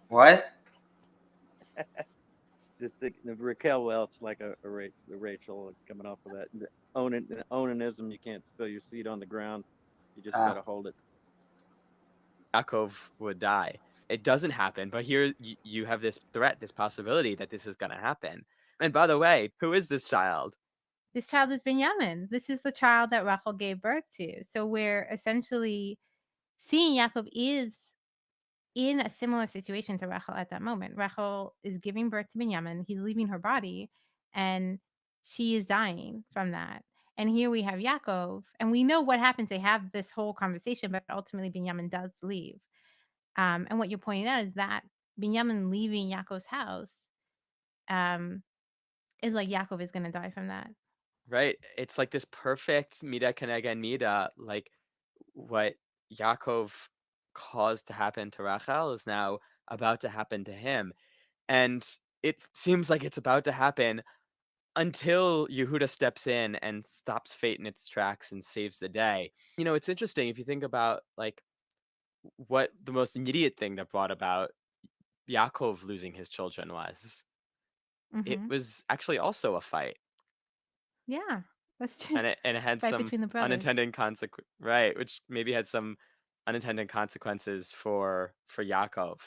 What? just thinking of Raquel Welch, like a Rachel coming off of that. Onanism, you can't spill your seed on the ground. You just got to hold it. Yaakov would die. It doesn't happen, but here you have this threat, this possibility that this is going to happen. And by the way, who is this child? This child is Binyamin. This is the child that Rachel gave birth to. So we're essentially seeing Yaakov is in a similar situation to Rachel at that moment. Rachel is giving birth to Binyamin. He's leaving her body, and she is dying from that. And here we have Yaakov, and we know what happens. They have this whole conversation, but ultimately Binyamin does leave. And what you're pointing out is that Binyamin leaving Yaakov's house is like Yaakov is going to die from that. Right? It's like this perfect mida keneged mida, like what Yaakov caused to happen to Rachel is now about to happen to him. And it seems like it's about to happen until Yehuda steps in and stops fate in its tracks and saves the day. You know, it's interesting if you think about like what the most immediate thing that brought about Yaakov losing his children was. It was actually also a fight. Yeah, that's true. And it had Fight some between the brothers. unintended right, which maybe had some unintended consequences for Yaakov.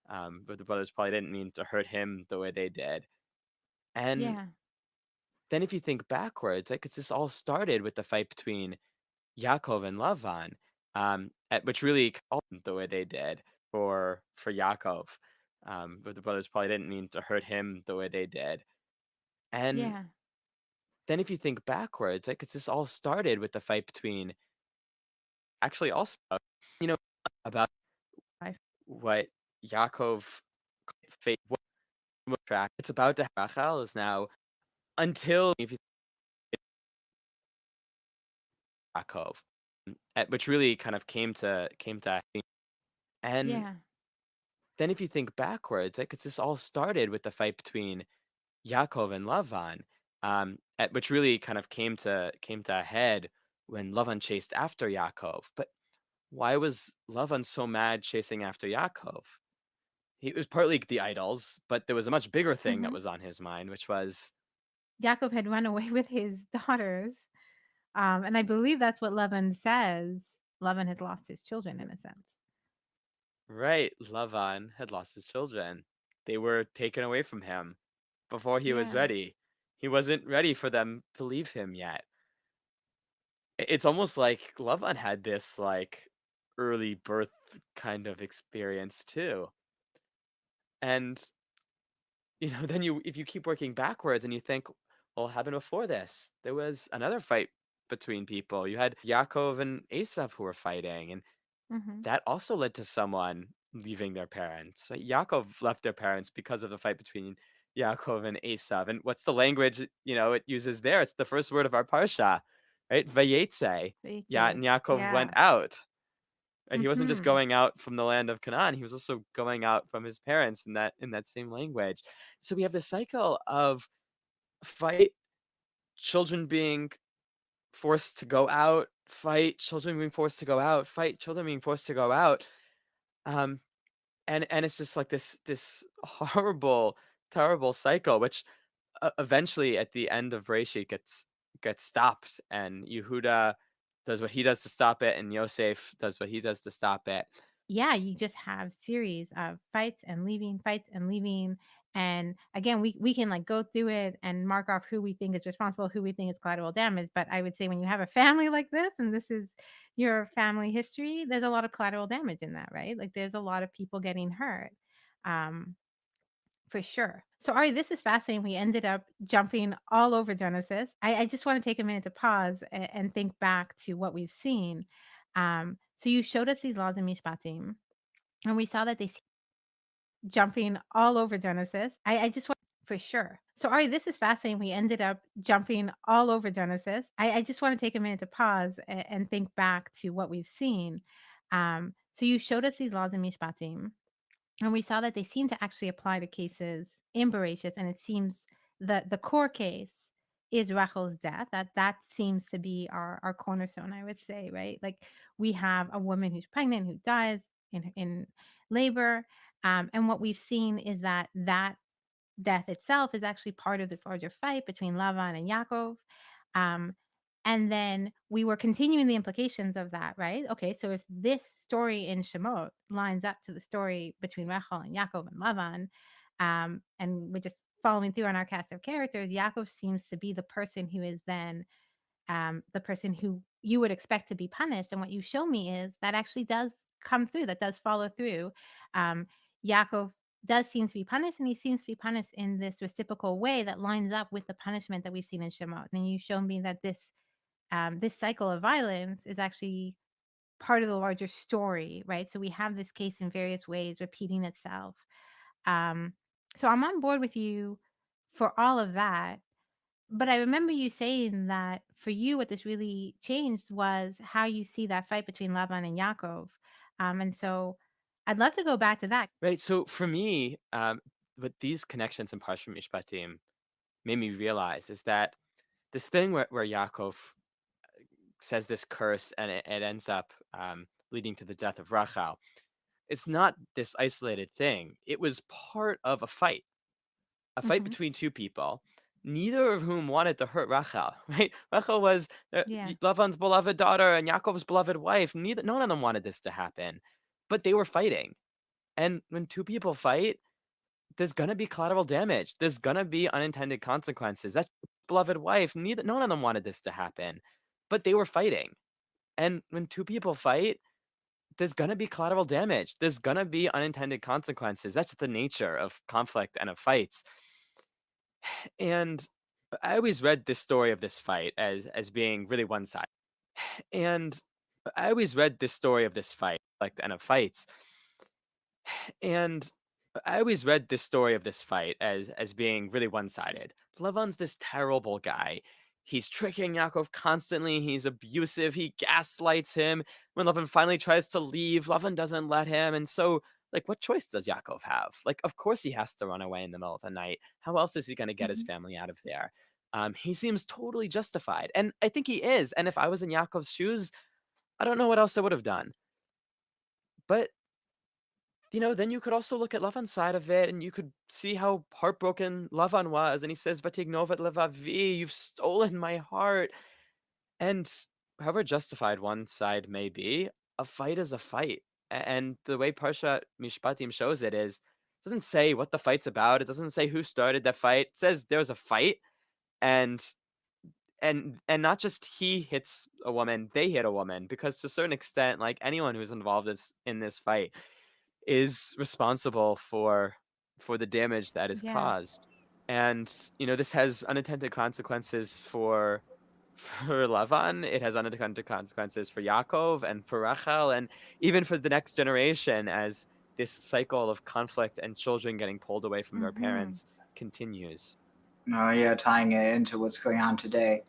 But the brothers probably didn't mean to hurt him the way they did. And Yeah. then if you think backwards, right, because this all started with the fight between Yaakov and Laban, which really called him the way they did for Yaakov. But the brothers probably didn't mean to hurt him the way they did. And Yeah. then if you think backwards, right, because this all started with the fight between, actually also, you know, about what Yaakov fate track. It's about to Rachel is now until if you Yaakov, which really kind of came to and Yeah. then if you think backwards, right, because this all started with the fight between Yaakov and Laban, which really kind of came to a head when Laban chased after Yaakov. But why was Laban so mad chasing after Yaakov? It was partly the idols, but there was a much bigger thing that was on his mind, which was Yaakov had run away with his daughters. And I believe that's what Laban says. Laban had lost his children in a sense. right. Laban had lost his children. They were taken away from him before he was Yeah. ready. He wasn't ready for them to leave him yet. It's almost like Laban had this like early birth kind of experience too. And then if you keep working backwards and you think, well, what happened before this? There was another fight between people. You had Yaakov and Esav who were fighting, and that also led to someone leaving their parents. So Yaakov left their parents because of the fight between Yaakov and Esav. And what's the language, it uses there? It's the first word of our Parsha, right? Vayetze. Yeah, and Yaakov went out. And he wasn't just going out from the land of Canaan, he was also going out from his parents in that same language. So we have this cycle of fight, children being forced to go out, fight, children being forced to go out, fight, children being forced to go out. And it's just like this horrible, terrible cycle, which eventually at the end of Bereshit gets stopped, and Yehuda does what he does to stop it, and Yosef does what he does to stop it. Yeah, you just have series of fights and leaving. And again, we can like go through it and mark off who we think is responsible, who we think is collateral damage. But I would say when you have a family like this, and this is your family history, there's a lot of collateral damage in that, right? Like there's a lot of people getting hurt. For sure. So, Ari, this is fascinating. We ended up jumping all over Genesis. I just want to take a minute to pause and think back to what we've seen. So, you showed us these laws in Mishpatim, and we saw that they jumping all over Genesis. I just want for sure. So, Ari, this is fascinating. We ended up jumping all over Genesis. I just want to take a minute to pause and think back to what we've seen. So, you showed us these laws in Mishpatim, and we saw that they seem to actually apply to cases in Bereshit, and it seems that the core case is Rachel's death. That seems to be our cornerstone, I would say, right? Like we have a woman who's pregnant who dies in labor, and what we've seen is that death itself is actually part of this larger fight between Laban and Yaakov. Um, and then we were continuing the implications of that, right? Okay, so if this story in Shemot lines up to the story between Rachel and Yaakov and Laban, and we're just following through on our cast of characters, Yaakov seems to be the person who is then the person who you would expect to be punished. And what you show me is that actually does come through, that does follow through. Yaakov does seem to be punished, and he seems to be punished in this reciprocal way that lines up with the punishment that we've seen in Shemot. And you show me that this cycle of violence is actually part of the larger story, right? So we have this case in various ways repeating itself. Um, so I'm on board with you for all of that. But I remember you saying that for you, what this really changed was how you see that fight between Laban and Yaakov. And so I'd love to go back to that. Right. So for me, what these connections in Parshat Mishpatim made me realize is that this thing where Yaakov says this curse and it ends up leading to the death of Rachel. It's not this isolated thing. It was part of a fight Hmm. between two people, neither of whom wanted to hurt Rachel. Right? Rachel was Yeah. Lavan's beloved daughter and Yaakov's beloved wife. None of them wanted this to happen, but they were fighting. And when two people fight, there's gonna be collateral damage. There's gonna be unintended consequences. That's beloved wife. None of them wanted this to happen, but they were fighting. And when two people fight, there's gonna be collateral damage. There's gonna be unintended consequences. That's the nature of conflict and of fights. And I always read this story of this fight as being really one-sided. And I always read this story of this fight, like and of fights. And I always read this story of this fight as being really one-sided. Lavan's this terrible guy. He's tricking Yaakov constantly. He's abusive. He gaslights him. When Lavan finally tries to leave, Lavan doesn't let him. And so, like, what choice does Yaakov have? Like, of course he has to run away in the middle of the night. How else is he going to get his Hmm. family out of there? He seems totally justified. And I think he is. And if I was in Yaakov's shoes, I don't know what else I would have done. But then you could also look at Lavan's side of it, and you could see how heartbroken Lavan was. And he says, "Vatignovat levavi, you've stolen my heart." And however justified one side may be, a fight is a fight. And the way Parshat Mishpatim shows it doesn't say what the fight's about. It doesn't say who started that fight. It says there's a fight, and and not just he hits a woman, they hit a woman, because to a certain extent, like anyone who's involved in this fight is responsible for the damage that is Yeah. caused. And this has unintended consequences for Lavan. It has unintended consequences for Yaakov and for Rachel, and even for the next generation, as this cycle of conflict and children getting pulled away from their Hmm. parents continues. Oh yeah, tying it into what's going on today.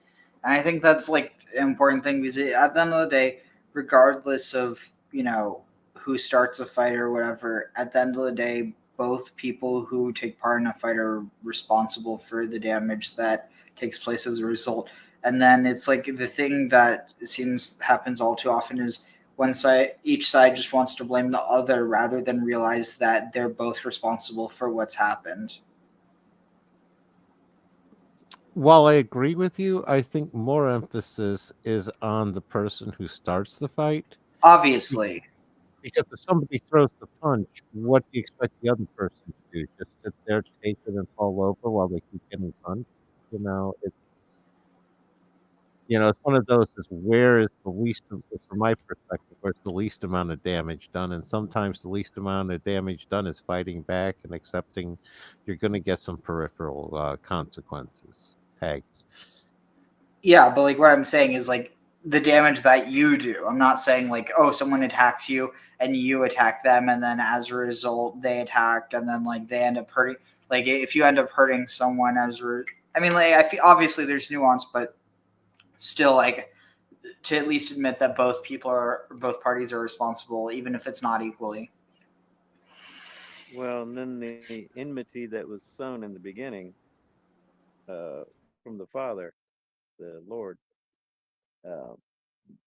And I think that's like an important thing because at the end of the day, regardless of, who starts a fight or whatever, at the end of the day, both people who take part in a fight are responsible for the damage that takes place as a result. And then it's like the thing that it seems happens all too often is each side just wants to blame the other rather than realize that they're both responsible for what's happened. While I agree with you, I think more emphasis is on the person who starts the fight. Obviously. Because if somebody throws the punch, what do you expect the other person to do? Just sit there, take it, and fall over while they keep getting punched? It's one of those is where is the least of, from my perspective, where's the least amount of damage done? And sometimes the least amount of damage done is fighting back and accepting you're going to get some peripheral consequences. Tag. Yeah, but like what I'm saying is like the damage that you do. I'm not saying like, oh, someone attacks you and you attack them, and then as a result they attack, and then like they end up hurting. Like if you end up hurting someone I mean, like I feel obviously there's nuance, but still, like to at least admit that both parties are responsible, even if it's not equally. Well, and then the enmity that was sown in the beginning from the Father, the Lord, uh,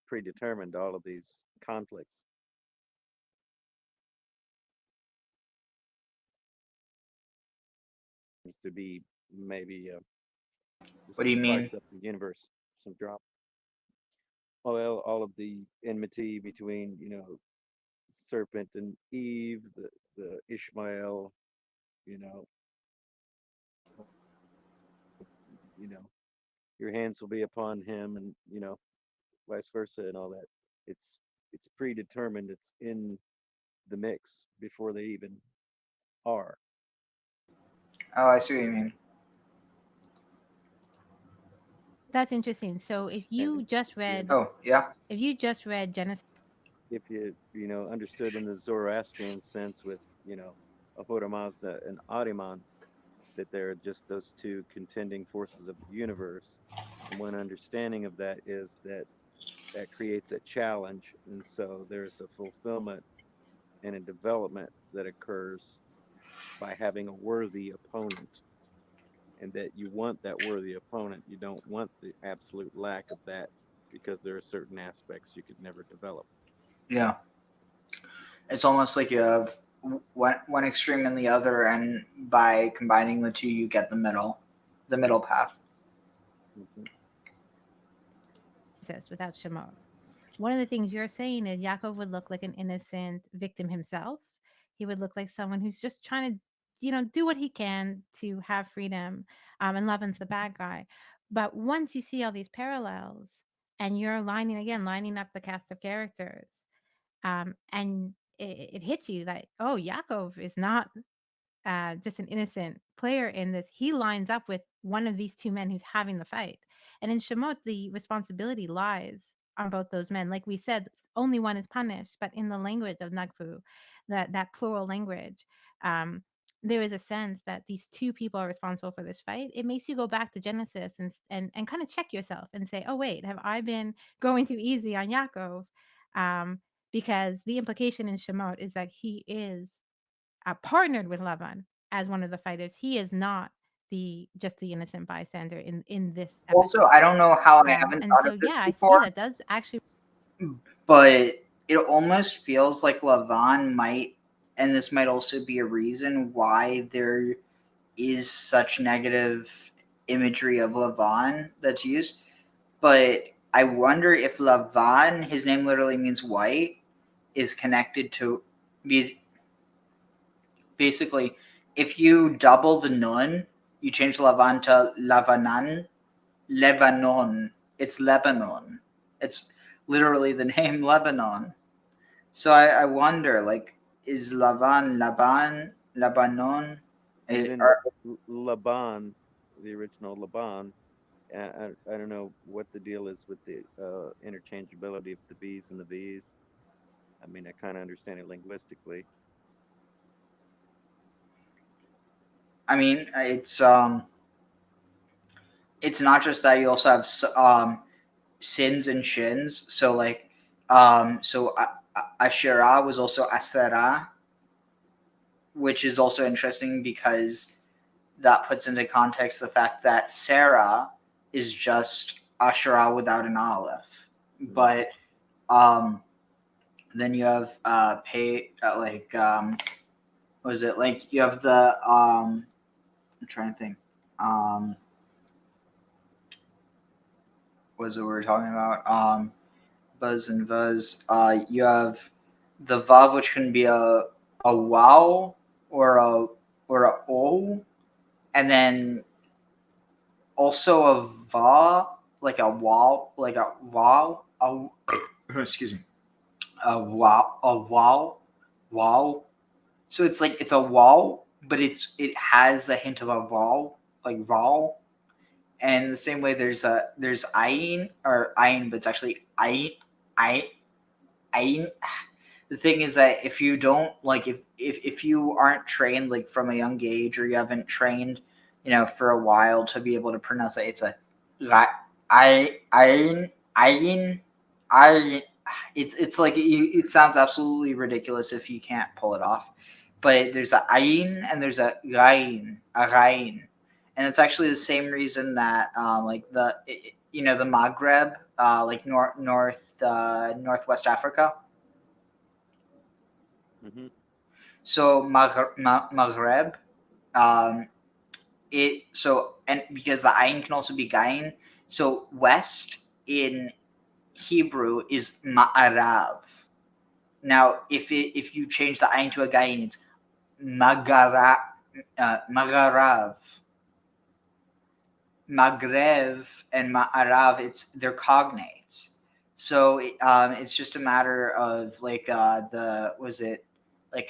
predetermined all of these conflicts. to be maybe just What to do you mean? spice up the universe, some drama. Well, all of the enmity between, serpent and Eve, the Ishmael, you know, you know, your hands will be upon him, and vice versa, and all that. It's predetermined. It's in the mix before they even are. Oh, I see what you mean. That's interesting. So if you And just yeah, read, Oh, yeah. if you just read Genesis, if you understood in the Zoroastrian sense with Ahura Mazda and Ahriman, that they're just those two contending forces of the universe, and one understanding of that is that that creates a challenge, and so there's a fulfillment and a development that occurs by having a worthy opponent, and that you want that worthy opponent. You don't want the absolute lack of that, because there are certain aspects you could never develop. Yeah. It's almost like you have one extreme and the other, and by combining the two, you get the middle path. Mhm. without Shemot. One of the things you're saying is Yaakov would look like an innocent victim himself. He would look like someone who's just trying to, do what he can to have freedom. And Laban's the bad guy. But once you see all these parallels and you're lining up the cast of characters, and it hits you that, oh, Yaakov is not just an innocent player in this. He lines up with one of these two men who's having the fight. And in Shemot, the responsibility lies on both those men. Like we said, only one is punished, but in the language of Nagfu, that plural language, there is a sense that these two people are responsible for this fight. It makes you go back to Genesis and kind of check yourself and say, oh, wait, have I been going too easy on Yaakov? Because the implication in Shemot is that he is partnered with Laban as one of the fighters. He is not just the innocent bystander in this Also, episode. I don't know how I haven't And thought so of this yeah, I see before, that does actually. but it almost feels like Laban might, and this might also be a reason why there is such negative imagery of Laban that's used. But I wonder if Laban, his name literally means white, is connected to, because basically, if you double the nun, you change Laban to Lavanan, Lebanon. It's Lebanon. It's literally the name Lebanon. So I wonder, like, is Laban, Lebanon? Even Or, Laban, the original Laban, I don't know what the deal is with the interchangeability of the B's and the V's. I mean, I kind of understand it linguistically. I mean, it's not just that, you also have sins and shins. So like, Asherah was also Asera, which is also interesting because that puts into context the fact that Sarah is just Asherah without an aleph. But then you have what is it, like, you have the I'm trying to think, what is it we were talking about, buzz and buzz. You have the vav, which can be a wow or a o, and then also a va, like a wow, excuse me, wow. So it's like it's a wow, but it has a hint of a vowel, like vowel. And the same way there's ayin or ayin, but it's actually ayin. The thing is that if you don't, like, if you aren't trained, like, from a young age, or you haven't trained, for a while to be able to pronounce it, it's a ayin, ayin, ayin. It's like, it sounds absolutely ridiculous if you can't pull it off. But there's a ayin and there's a rain, and it's actually the same reason that like the Maghreb, like northwest Africa. Mm-hmm. So Maghreb, and because the ayin can also be gayin, so west in Hebrew is ma'arav. Now, if you change the ayin to a gayin, it's magarav. Magrev and ma'arav, they're cognates. So it's just a matter of like like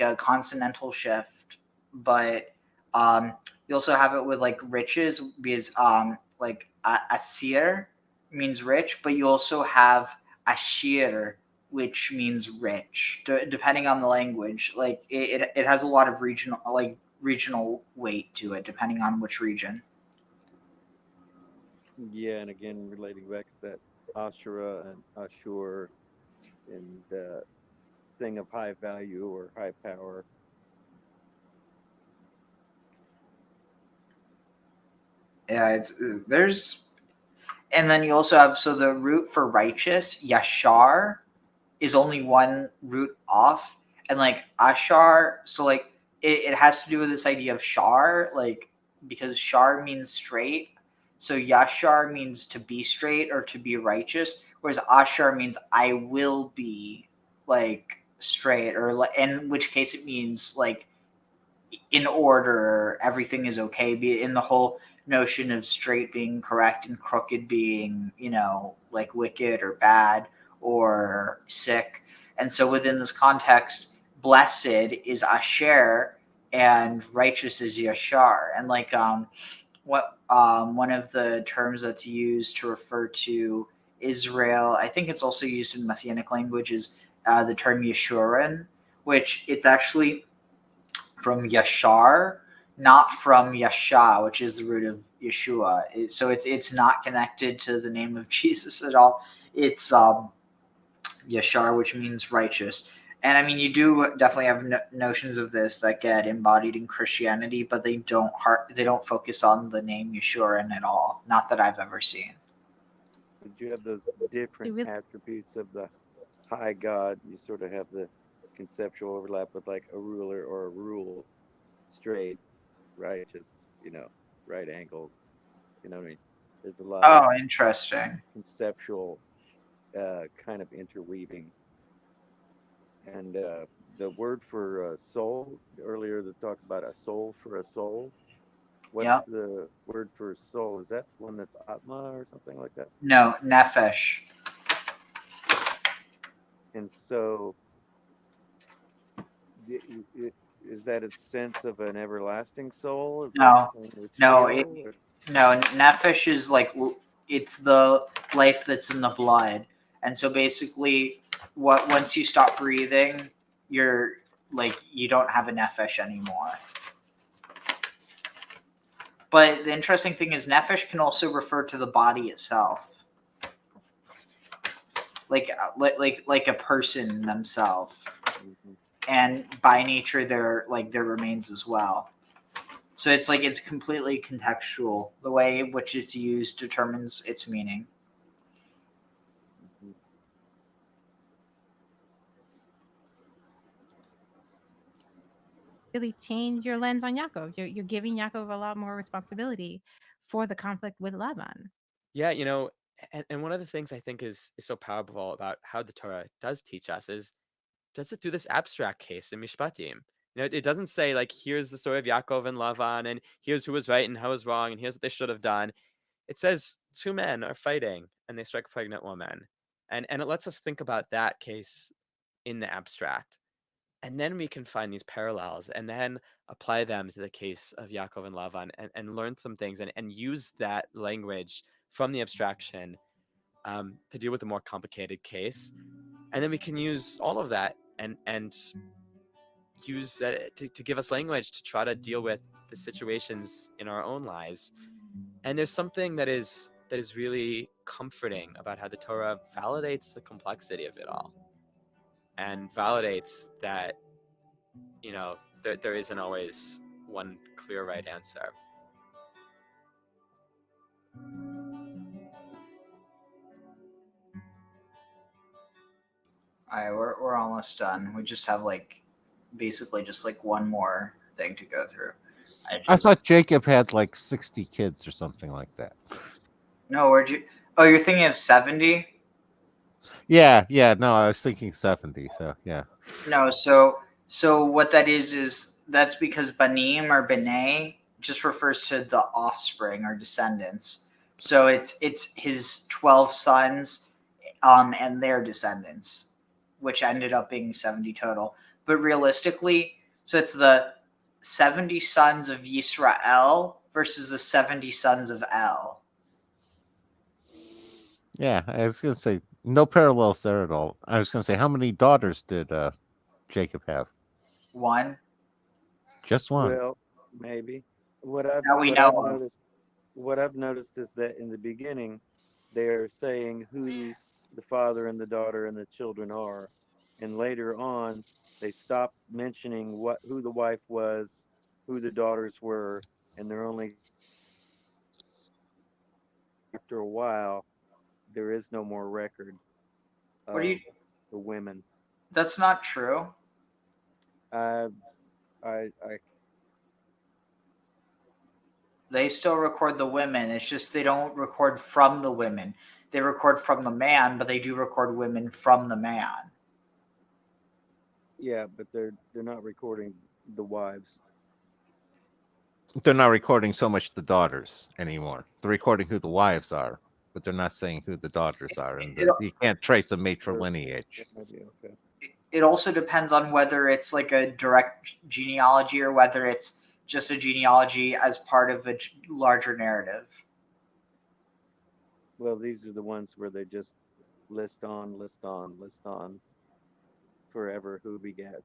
a consonantal shift, but you also have it with like riches because like asir means rich, but you also have ashir, which means rich, depending on the language. Like it has a lot of regional weight to it, depending on which region. Yeah, and again, relating back to that Ashura and Ashur and thing of high value or high power. Yeah, and then you also have, so the root for righteous, yashar, is only one root off, and like ashar, so like it has to do with this idea of shar, like because shar means straight, so yashar means to be straight or to be righteous, whereas ashar means I will be like straight, or in which case it means like in order, everything is okay. Be in the whole notion of straight being correct and crooked being, like wicked or bad or sick. And so within this context, blessed is asher and righteous is yashar. And like one of the terms that's used to refer to Israel, I think it's also used in Messianic language, is the term Yeshurun, which it's actually from Yashar, not from Yasha, which is the root of Yeshua. So it's not connected to the name of Jesus at all. It's Yashar, which means righteous. And I mean, you do definitely have notions of this that get embodied in Christianity, but they don't focus on the name Yeshua at all. Not that I've ever seen. But you have those different attributes of the high God. You sort of have the conceptual overlap with like a ruler or a rule, straight, righteous, right angles. You know what I mean? There's a lot of interesting conceptual kind of interweaving. And the word for soul, earlier they talked about a soul for a soul. What's the word for soul? Is that one that's atma or something like that? No, nefesh. And so is that a sense of an everlasting soul? No, nefesh is like, it's the life that's in the blood. And so basically once you stop breathing, you're like, you don't have a nefesh anymore. But the interesting thing is nefesh can also refer to the body itself. Like a person themselves. Mm-hmm. And by nature there remains as well. So it's completely contextual. The way in which it's used determines its meaning. Mm-hmm. Really change your lens on Yaakov. You're giving Yaakov a lot more responsibility for the conflict with Laban. Yeah, and one of the things I think is so powerful about how the Torah does teach us is does it through this abstract case in Mishpatim. It doesn't say like, here's the story of Yaakov and Laban, and here's who was right and how was wrong, and here's what they should have done. It says two men are fighting and they strike a pregnant woman. And it lets us think about that case in the abstract. And then we can find these parallels and then apply them to the case of Yaakov and Laban and learn some things and use that language from the abstraction to deal with a more complicated case. And then we can use all of that and use that to give us language to try to deal with the situations in our own lives. And there's something that is really comforting about how the Torah validates the complexity of it all and validates that, there isn't always one clear right answer. All right, we're almost done. We just have basically just one more thing to go through. I thought Jacob had like 60 kids or something like that. No, where'd you? Oh, you're thinking of 70? Yeah, no, I was thinking 70. So yeah. No, so what that is that's because banim or b'nai just refers to the offspring or descendants. So it's his 12 sons, and their descendants, which ended up being 70 total. But realistically, so it's the 70 sons of Yisrael versus the 70 sons of El. Yeah, I was gonna say no parallels there at all. I was gonna say, how many daughters did Jacob have? One. Just one. Well, maybe. What I've That we what know I've of. noticed is that in the beginning they're saying who the father and the daughter and the children are, and later on they stop mentioning who the wife was, who the daughters were, and they're only after a while there is no more record What do you? of the women. That's not true. I They still record the women. It's just they don't record from the women. They record from the man, but they do record women from the man. yeah, but they're not recording the wives. They're not recording so much the daughters anymore. They're recording who the wives are, but they're not saying who the daughters are, and you can't trace a matrilineage. Okay. It also depends on whether it's like a direct genealogy or whether it's just a genealogy as part of a larger narrative. Well, these are the ones where they just list on forever who begat,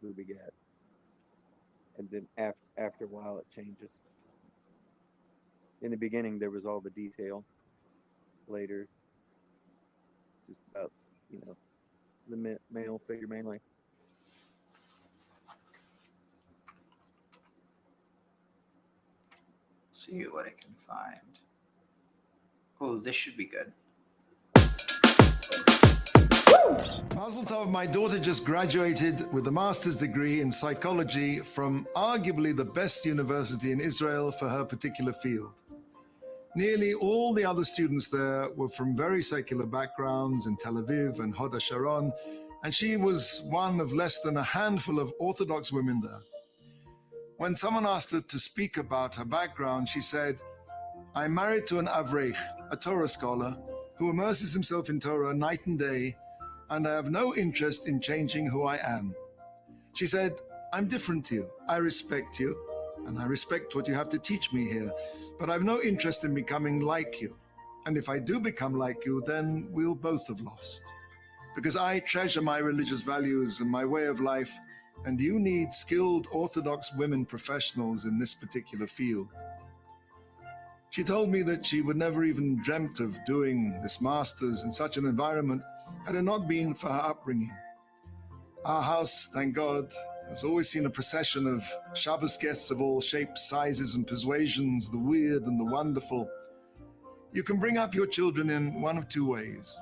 and then after a while it changes. In the beginning, there was all the detail. Later, just about the male figure mainly. See what I can find. Oh, this should be good. Mazel tov, my daughter just graduated with a master's degree in psychology from arguably the best university in Israel for her particular field. Nearly all the other students there were from very secular backgrounds in Tel Aviv and Hod Sharon, and she was one of less than a handful of Orthodox women there. When someone asked her to speak about her background, she said, "I'm married to an Avrech, a Torah scholar, who immerses himself in Torah night and day, and I have no interest in changing who I am." She said, "I'm different to you. I respect you, and I respect what you have to teach me here, but I have no interest in becoming like you. And if I do become like you, then we'll both have lost. Because I treasure my religious values and my way of life, and you need skilled Orthodox women professionals in this particular field." She told me that she would never even dreamt of doing this master's in such an environment had it not been for her upbringing. Our house, thank God, has always seen a procession of Shabbos guests of all shapes, sizes, and persuasions, the weird and the wonderful. You can bring up your children in one of two ways.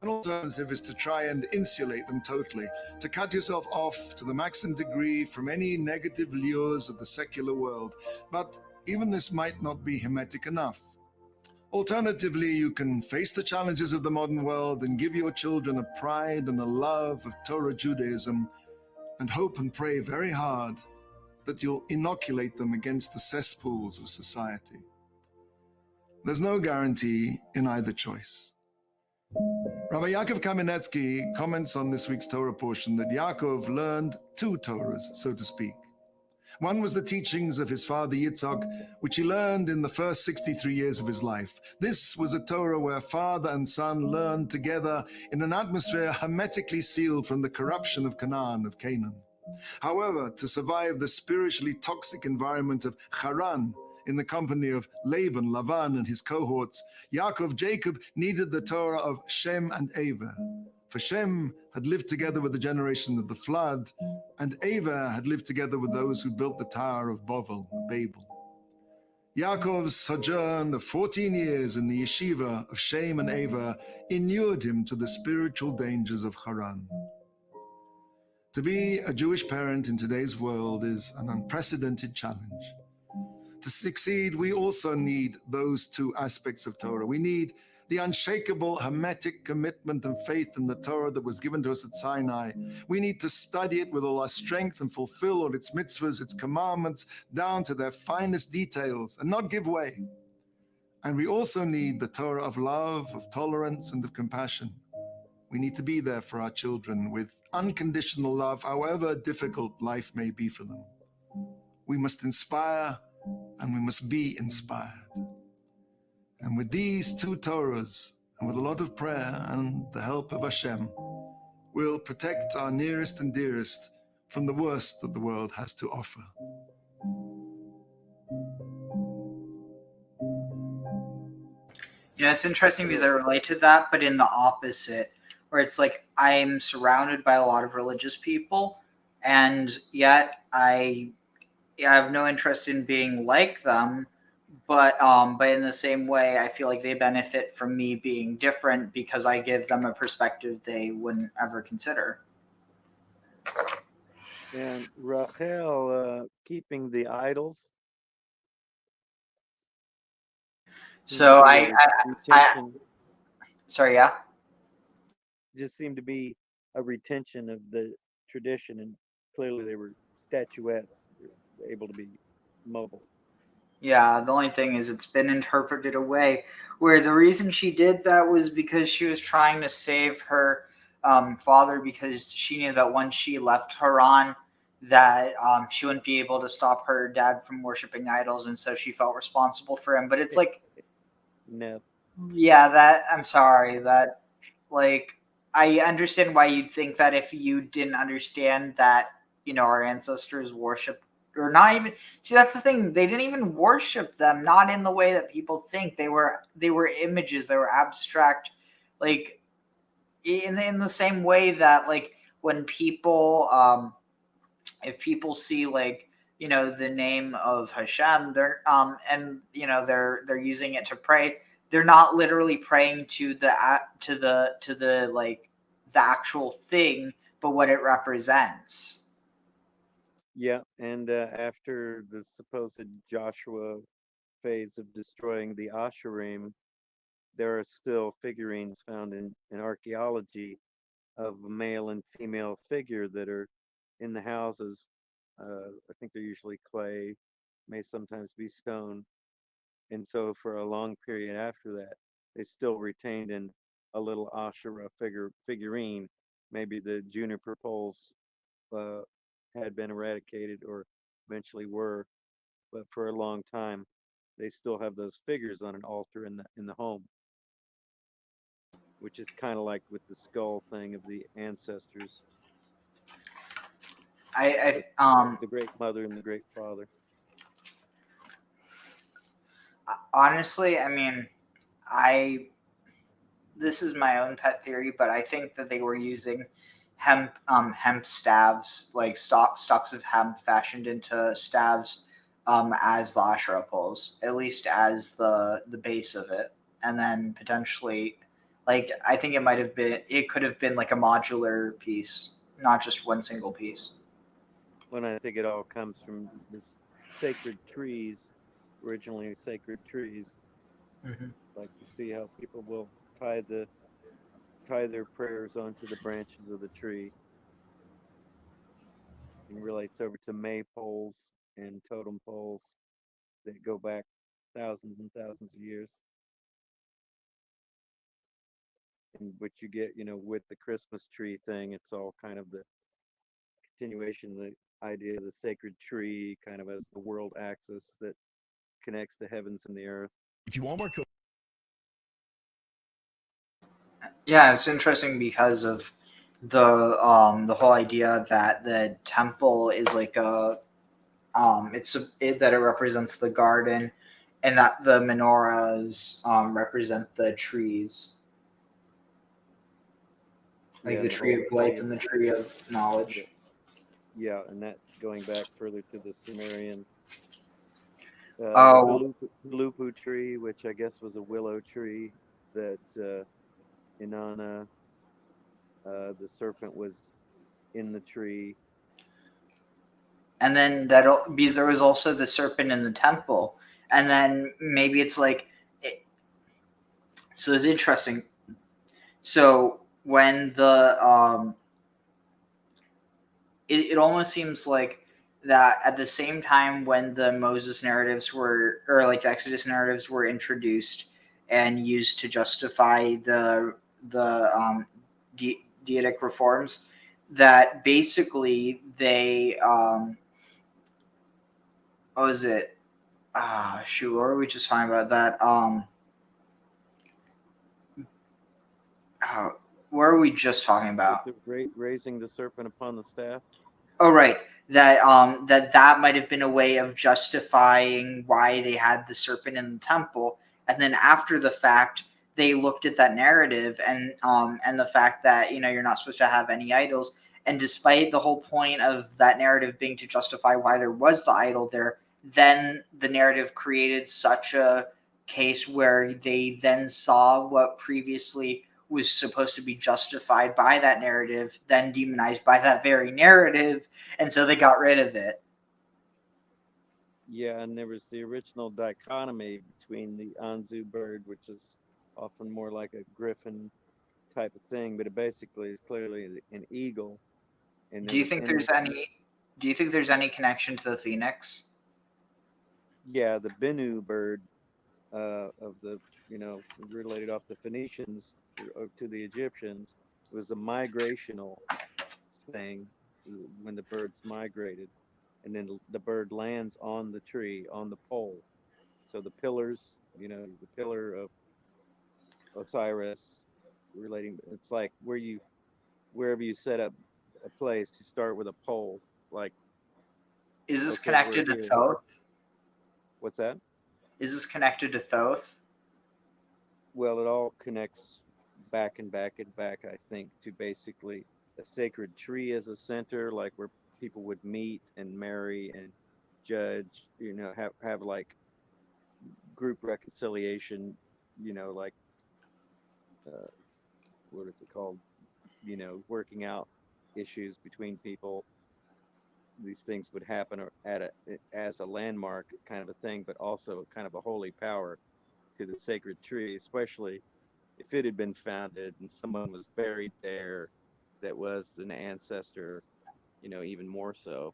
An alternative is to try and insulate them totally, to cut yourself off to the maximum degree from any negative lures of the secular world. But even this might not be hermetic enough. Alternatively, you can face the challenges of the modern world and give your children a pride and a love of Torah Judaism, and hope and pray very hard that you'll inoculate them against the cesspools of society. There's no guarantee in either choice. Rabbi Yaakov Kamenetsky comments on this week's Torah portion that Yaakov learned two Torahs, so to speak. One was the teachings of his father Yitzhak, which he learned in the first 63 years of his life. This was a Torah where father and son learned together in an atmosphere hermetically sealed from the corruption of Canaan. However, to survive the spiritually toxic environment of Charan, in the company of Laban, and his cohorts, Jacob needed the Torah of Shem and Ever. For Shem had lived together with the generation of the flood, and Ever had lived together with those who built the Tower of Babel. Yaakov's sojourn of 14 years in the yeshiva of Shem and Ever inured him to the spiritual dangers of Charan. To be a Jewish parent in today's world is an unprecedented challenge. to succeed, we also need those two aspects of Torah. We need the unshakable hermetic commitment and faith in the Torah that was given to us at Sinai. We need to study it with all our strength and fulfill all its mitzvahs, its commandments, down to their finest details, and not give way. And we also need the Torah of love, of tolerance, and of compassion. We need to be there for our children with unconditional love, however difficult life may be for them. We must inspire and we must be inspired. And with these two Torahs, and with a lot of prayer and the help of Hashem, we'll protect our nearest and dearest from the worst that the world has to offer. You know, it's interesting because I relate to that, but in the opposite, where it's like I'm surrounded by a lot of religious people, and yet I have no interest in being like them. But in the same way, I feel like they benefit from me being different because I give them a perspective they wouldn't ever consider. And Rachel keeping the idols. So sorry, yeah. Just seemed to be a retention of the tradition, and clearly they were statuettes, able to be mobile. Yeah, the only thing is it's been interpreted away where the reason she did that was because she was trying to save her father, because she knew that once she left Haran that she wouldn't be able to stop her dad from worshiping idols, and so she felt responsible for him. But it's like, no. Yeah, that I'm sorry that, like, I understand why you'd think that if you didn't understand that, you know, our ancestors worship, or not even, see, that's the thing, they didn't even worship them, not in the way that people think. They were images, they were abstract, like in the same way that, like, when people if people see, like, you know, the name of Hashem, they're and you know they're using it to pray, they're not literally praying to the like the actual thing, but what it represents. Yeah, and after the supposed Joshua phase of destroying the Asherim, there are still figurines found in archaeology of a male and female figure that are in the houses. I think they're usually clay, may sometimes be stone. And so for a long period after that, they still retained in a little Asherah figurine. Maybe the juniper poles had been eradicated, or eventually were, but for a long time, they still have those figures on an altar in the home, which is kind of like with the skull thing of the ancestors. The Great Mother and the Great Father. Honestly, I mean, this is my own pet theory, but I think that they were using hemp staves, like stalks of hemp fashioned into staves, as the Asherah poles, at least as the base of it, and then potentially, like, I think it could have been like a modular piece, not just one single piece. When I think it all comes from this sacred trees, originally sacred trees. Mm-hmm. Like to see how people will tie their prayers onto the branches of the tree. And relates over to maypoles and totem poles that go back thousands and thousands of years. And what you get, you know, with the Christmas tree thing, it's all kind of the continuation, the idea of the sacred tree kind of as the world axis that connects the heavens and the earth. If you want more Yeah, it's interesting because of the whole idea that the temple is like a that it represents the garden, and that the menorahs represent the trees, like the tree of life and the tree of knowledge. Yeah, and that going back further to the Sumerian Lupu tree, which I guess was a willow tree that Inanna, the serpent, was in the tree. and then because there was also the serpent in the temple, and then maybe it's like so it's interesting. So when it almost seems like that at the same time when the Moses narratives were, or like the Exodus narratives were introduced and used to justify the deitic reforms, that basically they what was it? Shoot, what were we just talking about? That what were we just talking about? With the raising the serpent upon the staff. Oh, right. That might have been a way of justifying why they had the serpent in the temple, and then after the fact, they looked at that narrative and the fact that you're not supposed to have any idols, and despite the whole point of that narrative being to justify why there was the idol there, then the narrative created such a case where they then saw what previously was supposed to be justified by that narrative, then demonized by that very narrative, and so they got rid of it. Yeah, and there was the original dichotomy between the Anzu bird, which is often more like a griffin type of thing, but it basically is clearly an eagle. And Do you think there's any connection to the phoenix? Yeah, the Bennu bird of the, related off the Phoenicians to the Egyptians, was a migrational thing when the birds migrated. And then the bird lands on the tree, on the pole. So the pillars, the pillar of Osiris relating, it's like wherever you set up a place, you start with a pole. Like, Is this okay, we're connected to here. Thoth? What's that? Is this connected to Thoth? Well, it all connects back and back and back, I think, to basically a sacred tree as a center, like where people would meet and marry and judge, have like group reconciliation, like what is it called? Working out issues between people. These things would happen as a landmark kind of a thing, but also kind of a holy power to the sacred tree, especially if it had been founded and someone was buried there that was an ancestor, even more so.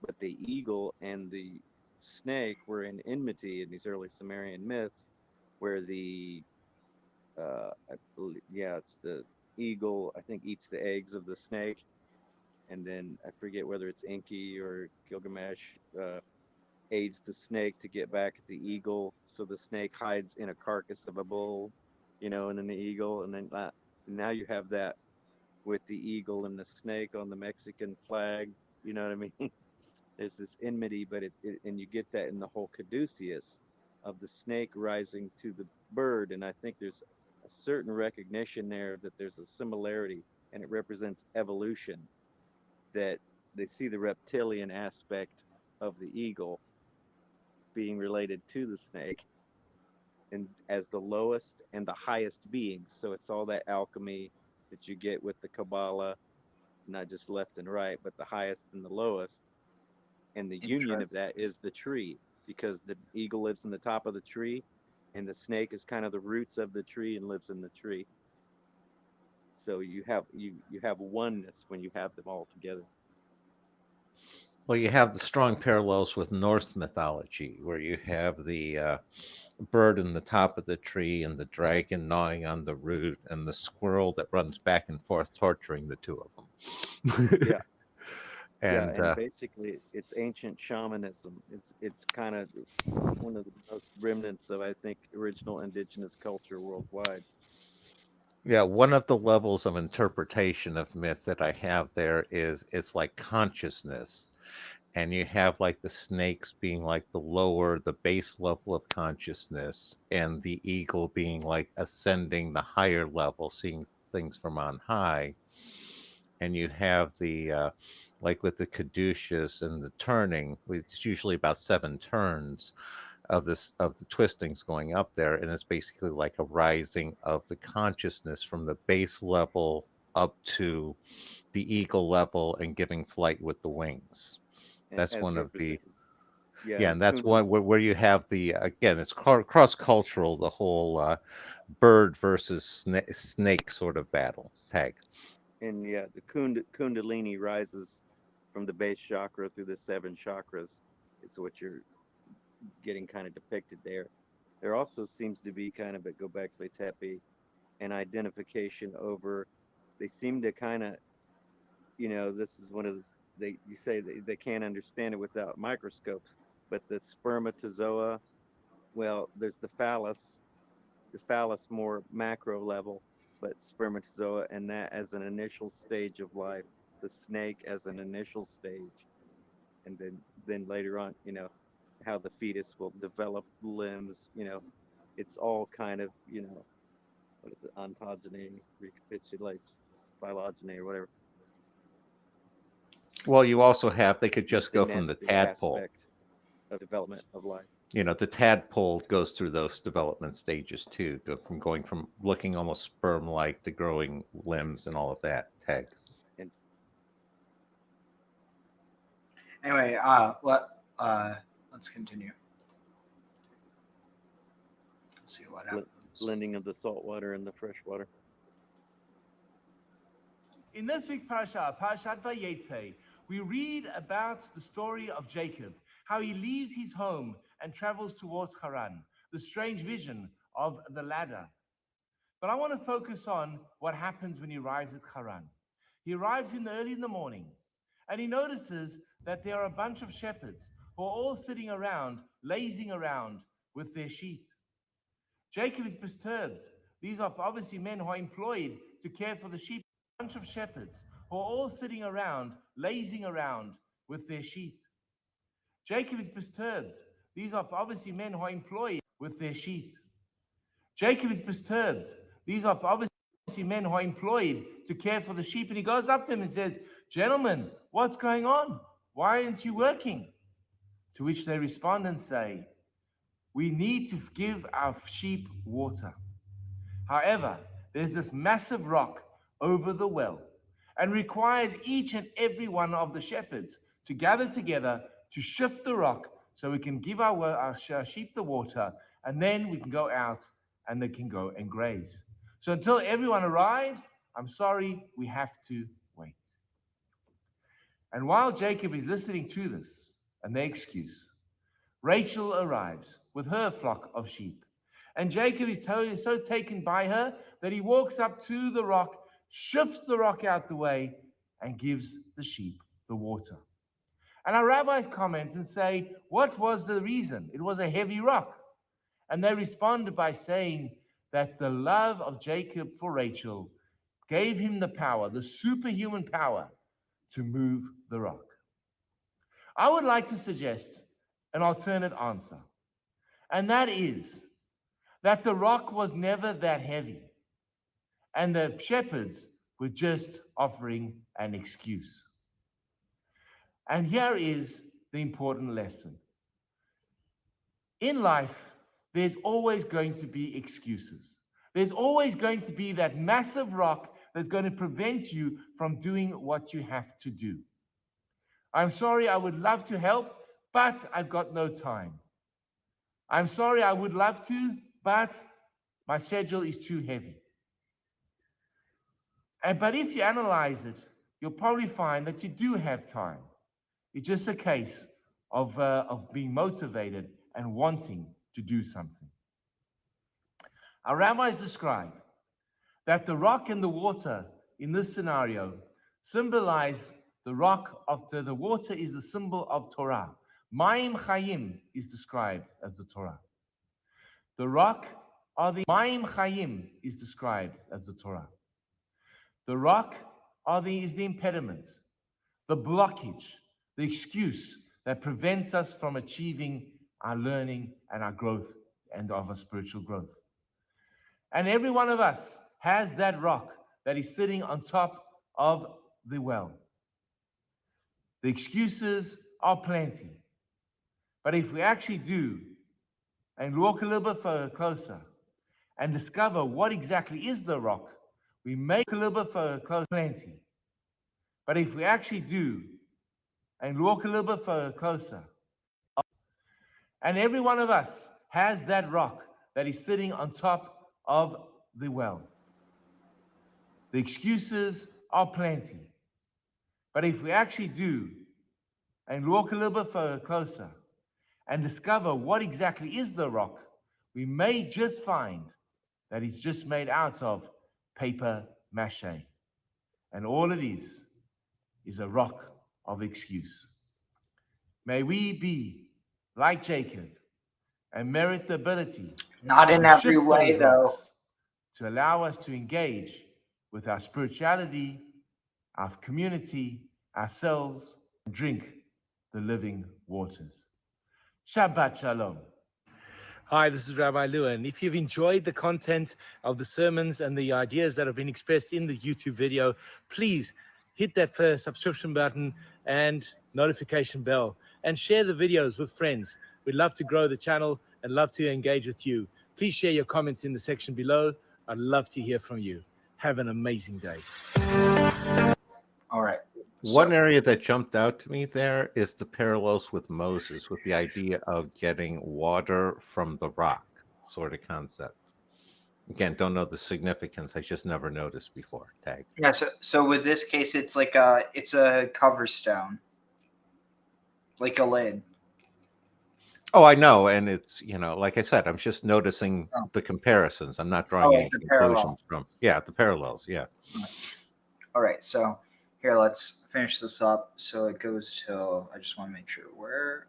But the eagle and the snake were in enmity in these early Sumerian myths, where it's the eagle, I think, eats the eggs of the snake, and then I forget whether it's Enki or Gilgamesh aids the snake to get back at the eagle, so the snake hides in a carcass of a bull, and then the eagle, and then now you have that with the eagle and the snake on the Mexican flag. You know what I mean? There's this enmity, but and you get that in the whole caduceus of the snake rising to the bird, and I think there's a certain recognition there that there's a similarity, and it represents evolution. That they see the reptilian aspect of the eagle being related to the snake, and as the lowest and the highest being. So it's all that alchemy that you get with the Kabbalah, not just left and right, but the highest and the lowest. And the union of that is the tree, because the eagle lives in the top of the tree, and the snake is kind of the roots of the tree and lives in the tree. So you have oneness when you have them all together. Well, you have the strong parallels with Norse mythology, where you have the bird in the top of the tree and the dragon gnawing on the root and the squirrel that runs back and forth torturing the two of them. Yeah. And Basically it's ancient shamanism. It's kind of one of the most remnants of, I think, original indigenous culture worldwide. yeah, one of the levels of interpretation of myth that I have there is it's like consciousness. And you have like the snakes being like the base level of consciousness, and the eagle being like ascending the higher level, seeing things from on high. And you have the like with the caduceus and the turning, it's usually about 7 turns of the twistings going up there, and it's basically like a rising of the consciousness from the base level up to the eagle level and giving flight with the wings. That's as one of the represented. Yeah, yeah, and and that's Kundalini. one where you have the again, it's cross-cultural, the whole bird versus snake sort of battle tag. And yeah, the Kundalini rises from the base chakra through the 7 chakras. It's what you're getting kind of depicted there. There also seems to be kind of a Gobekli Tepe, an identification over. They seem to kind of, this is one of you say they can't understand it without microscopes, but the spermatozoa, well, there's the phallus more macro level, but spermatozoa, and that as an initial stage of life, the snake as an initial stage, and then later on, how the fetus will develop limbs, it's all kind of, what is it, ontogeny, recapitulates, phylogeny, or whatever. Well, you also have they could just The go from the nesting tadpole. aspect of development of life. The tadpole goes through those development stages too, from going from looking almost sperm-like to growing limbs and all of that tag. And Anyway, let's continue. Let's see what happens. blending of the salt water and the fresh water. In this week's Parashah, Parashat Vayetze, we read about the story of Jacob, how he leaves his home and travels towards Charan, the strange vision of the ladder. But I want to focus on what happens when he arrives at Charan. He arrives early in the morning, and he notices that there are a bunch of shepherds who are all sitting around, lazing around with their sheep. Jacob is perturbed. These are obviously men who are employed to care for the sheep. A bunch of shepherds who are all sitting around, lazing around with their sheep. Jacob is perturbed. These are obviously men who are employed with their sheep. Jacob is perturbed. These are obviously men who are employed to care for the sheep. And he goes up to him and says, "Gentlemen, what's going on? Why aren't you working?" To which they respond and say, "We need to give our sheep water. However, there's this massive rock over the well and requires each and every one of the shepherds to gather together to shift the rock so we can give our sheep the water, and then we can go out and they can go and graze. So until everyone arrives, I'm sorry, we have to wait." And while Jacob is listening to this and their excuse, Rachel arrives with her flock of sheep. And Jacob is so taken by her that he walks up to the rock, shifts the rock out the way, and gives the sheep the water. And our rabbis comment and say, what was the reason? It was a heavy rock. And they respond by saying that the love of Jacob for Rachel gave him the power, the superhuman power, to move the rock. I would like to suggest an alternate answer, and that is that the rock was never that heavy, and the shepherds were just offering an excuse. And here is the important lesson. In life, there's always going to be excuses. There's always going to be that massive rock that's going to prevent you from doing what you have to do. I'm sorry, I would love to help, but I've got no time. I'm sorry, I would love to, but my schedule is too heavy. But if you analyze it, you'll probably find that you do have time. It's just a case of being motivated and wanting to do something. Our rabbis describe that the rock and the water in this scenario symbolize the rock of the water is the symbol of Torah. Mayim Chayim is described as the Torah. The rock are the Mayim Chayim is described as the Torah. The rock is the impediment, the blockage, the excuse that prevents us from achieving our learning and our growth and of our spiritual growth. And every one of us has that rock that is sitting on top of the well. The excuses are plenty. But if we actually do and walk a little bit further closer and discover what exactly is the rock, we make a little bit further closer plenty. But if we actually do and walk a little bit closer. And every one of us has that rock that is sitting on top of the well. The excuses are plenty. But if we actually do and walk a little bit closer and discover what exactly is the rock, we may just find that it's just made out of paper mache. And all it is a rock of excuse. May we be like Jacob and merit the ability Not in to every shift way, those though. rocks to allow us to engage with our spirituality, our community, ourselves, and drink the living waters. Shabbat Shalom. Hi, this is Rabbi Leah, and if you've enjoyed the content of the sermons and the ideas that have been expressed in the YouTube video, please hit that subscription button and notification bell and share the videos with friends. We'd love to grow the channel and love to engage with you. Please share your comments in the section below. I'd love to hear from you. Have an amazing day. All right. One area that jumped out to me there is the parallels with Moses, with the idea of getting water from the rock sort of concept. Again, don't know the significance. I just never noticed before. Tag. Yeah. So with this case, it's like it's a cover stone, like a lid. Oh, I know, and it's, you know, like I said, I'm just noticing the comparisons. I'm not drawing any conclusions from. Yeah, the parallels. Yeah. All right. So here, let's finish this up. So it goes till, I just want to make sure where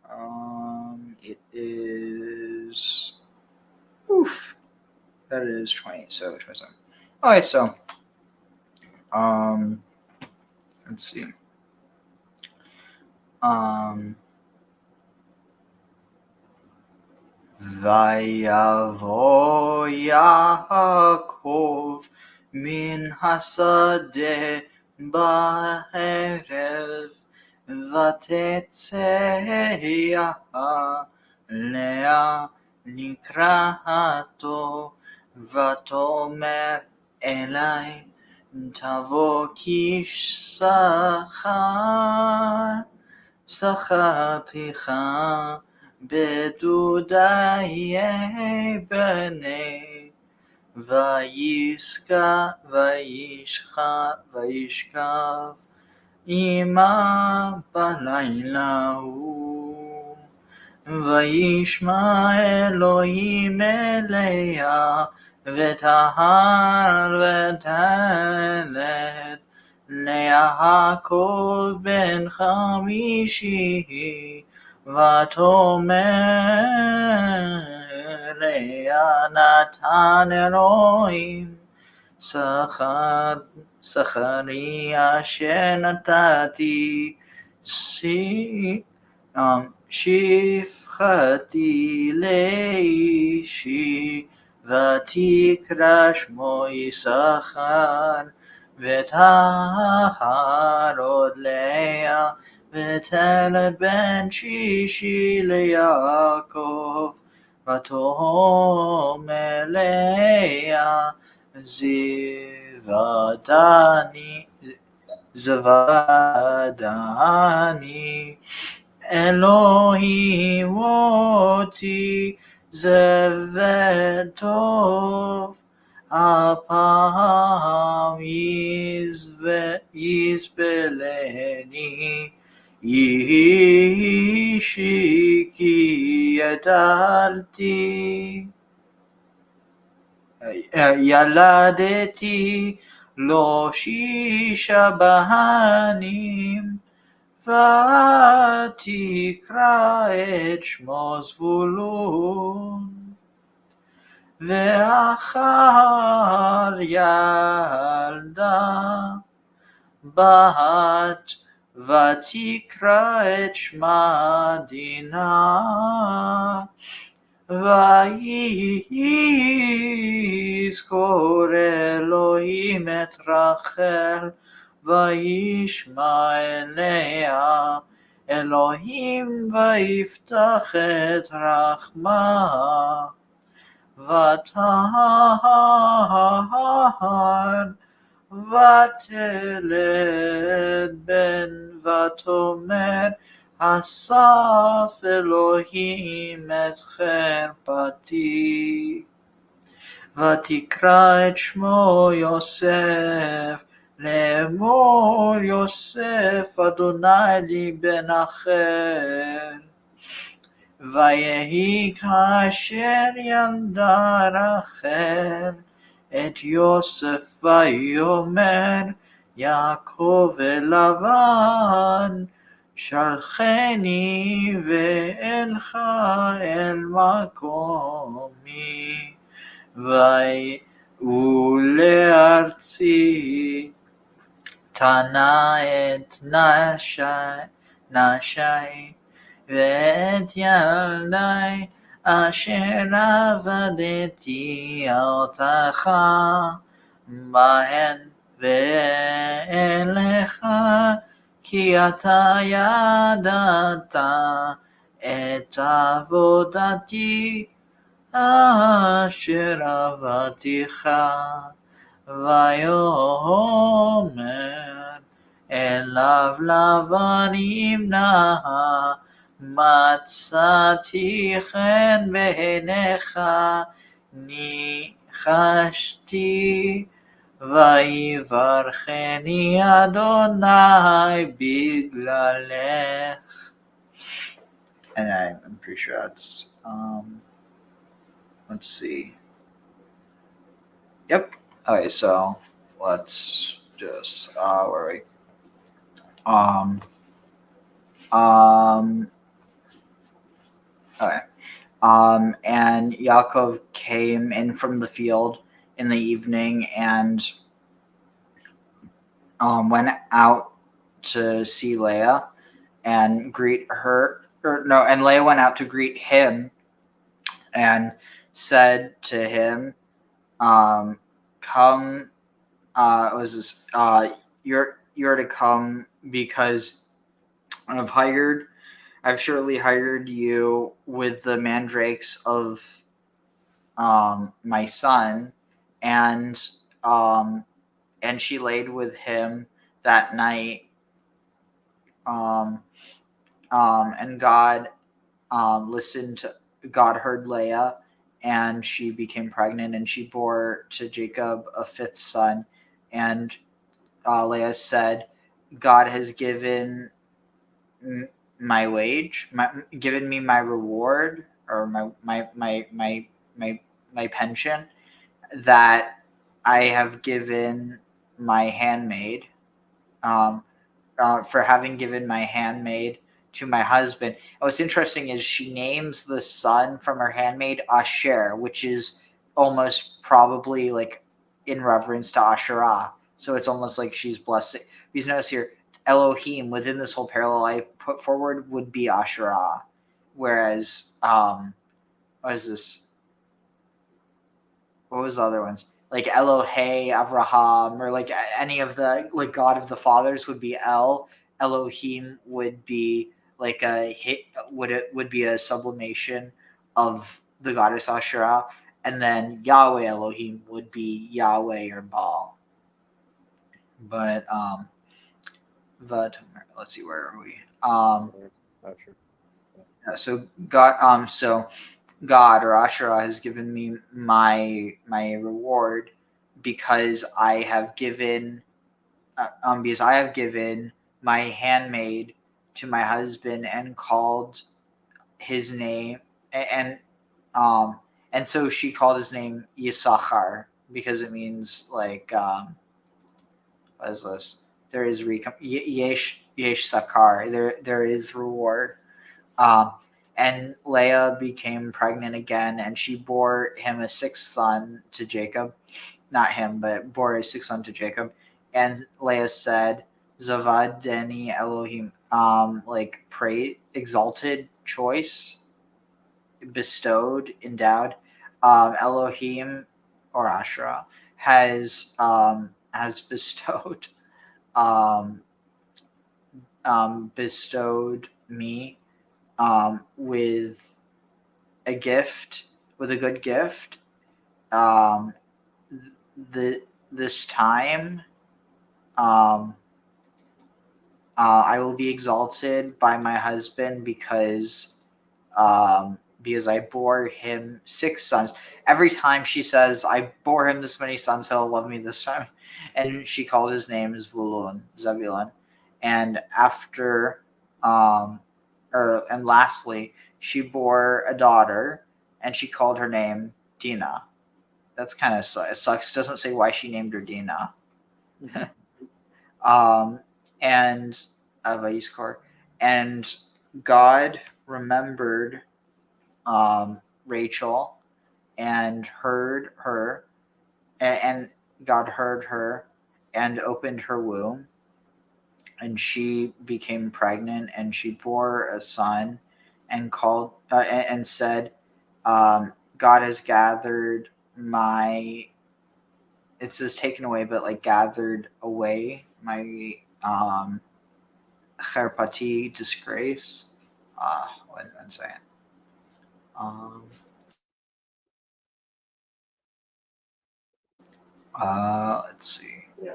it is. Oof. That is 28. So 27. All right. So let's see. ויבוא יעקב מן השדה בערב, ותצא לאה לקראתו, ותאמר אלי, תבוא כשכר, שכרתיך בדודי בני, וישכב עמה בלילה ההוא. וישמע אלוהים אליה, ותהר ותלד ליעקב בן 50, ותאמר לאה, נתן אלוהים שכרי אשר נתתי, שפחתי לאישי, ותקרא שמו יששכר, ותהר עוד לאה, ותלד בן 60 ליעקב, ותאמר לאה, זבדני אלוהים אותי, זבד טוב, הפעם יזבלני אישי, כי ילדתי לו 6 בנים, ותקרא את שמו זבולון. ואחר ילדה בת, ותקרא את שמה דינה, ויזכור אלוהים את רחל, וישמע אליה אלוהים, ויפתח את רחמה, ותהר ותלד בן ותאמר אסף אלוהים את חרפתי ותקרא את שמו יוסף לאמור יוסף אדוני לי בן אחר ויהי כאשר ילדה רחל את יוסף ויאמר יעקב אל לבן שלחני ואלך אל מקומי ויהיו לארצי תנה את נשי ואת ילדי אשר עבדתי אותך בהן ואליך כי אתה ידעת את עבודתי אשר עבדתיך ויאמר אליו לבן אם נא מצאתי חן בעיניך ניחשתי ויברכני אדוני בגללך. And I'm pretty sure that's let's see. Yep. Okay, so let's just where are we? Okay. And Yaakov came in from the field in the evening and went out to see Leah and greet her. And Leah went out to greet him and said to him, "Come, you're to come because I've surely hired you with the mandrakes of my son," and she laid with him that night. And God God heard Leah, and she became pregnant, and she bore to Jacob a fifth son. And Leah said, "God has given my wage, given me my reward, or my pension that I have given my handmaid, for having given my handmaid to my husband." And what's interesting is she names the son from her handmaid Asher, which is almost probably like in reverence to Asherah. So it's almost like she's blessing. Because notice here, Elohim within this whole parallel I put forward would be Asherah, whereas what is this? What was the other ones? Like Elohe, Avraham, or like any of the like God of the fathers would be El. Elohim would be like would be a sublimation of the goddess Asherah, and then Yahweh Elohim would be Yahweh or Baal. But let's see, where are we? So God, God or Asherah has given me my reward because I have given my handmaid to my husband and called his name and so she called his name Yisachar because it means like what is this? There is yesh sakar. There is reward. And Leah became pregnant again, and she bore him a sixth son to Jacob. Not him, but bore a sixth son to Jacob. And Leah said, "Zavadeni Elohim," like praise, exalted, choice, bestowed, endowed. Elohim or Asherah has bestowed bestowed me with a gift, with a good gift. This time I will be exalted by my husband because I bore him 6 sons. Every time she says, I bore him this many sons, he'll love me this time. And she called his name Zebulun. And after, and lastly, she bore a daughter, and she called her name Dinah. That's kind of sucks. Doesn't say why she named her Dinah. And Vayiskor. And God remembered Rachel and heard her, and God heard her and opened her womb, and she became pregnant, and she bore a son, and called and said, God has gathered my. It says taken away, but like gathered away my 𐤅𤐤𐤀 disgrace. One second. Let's see. Wait,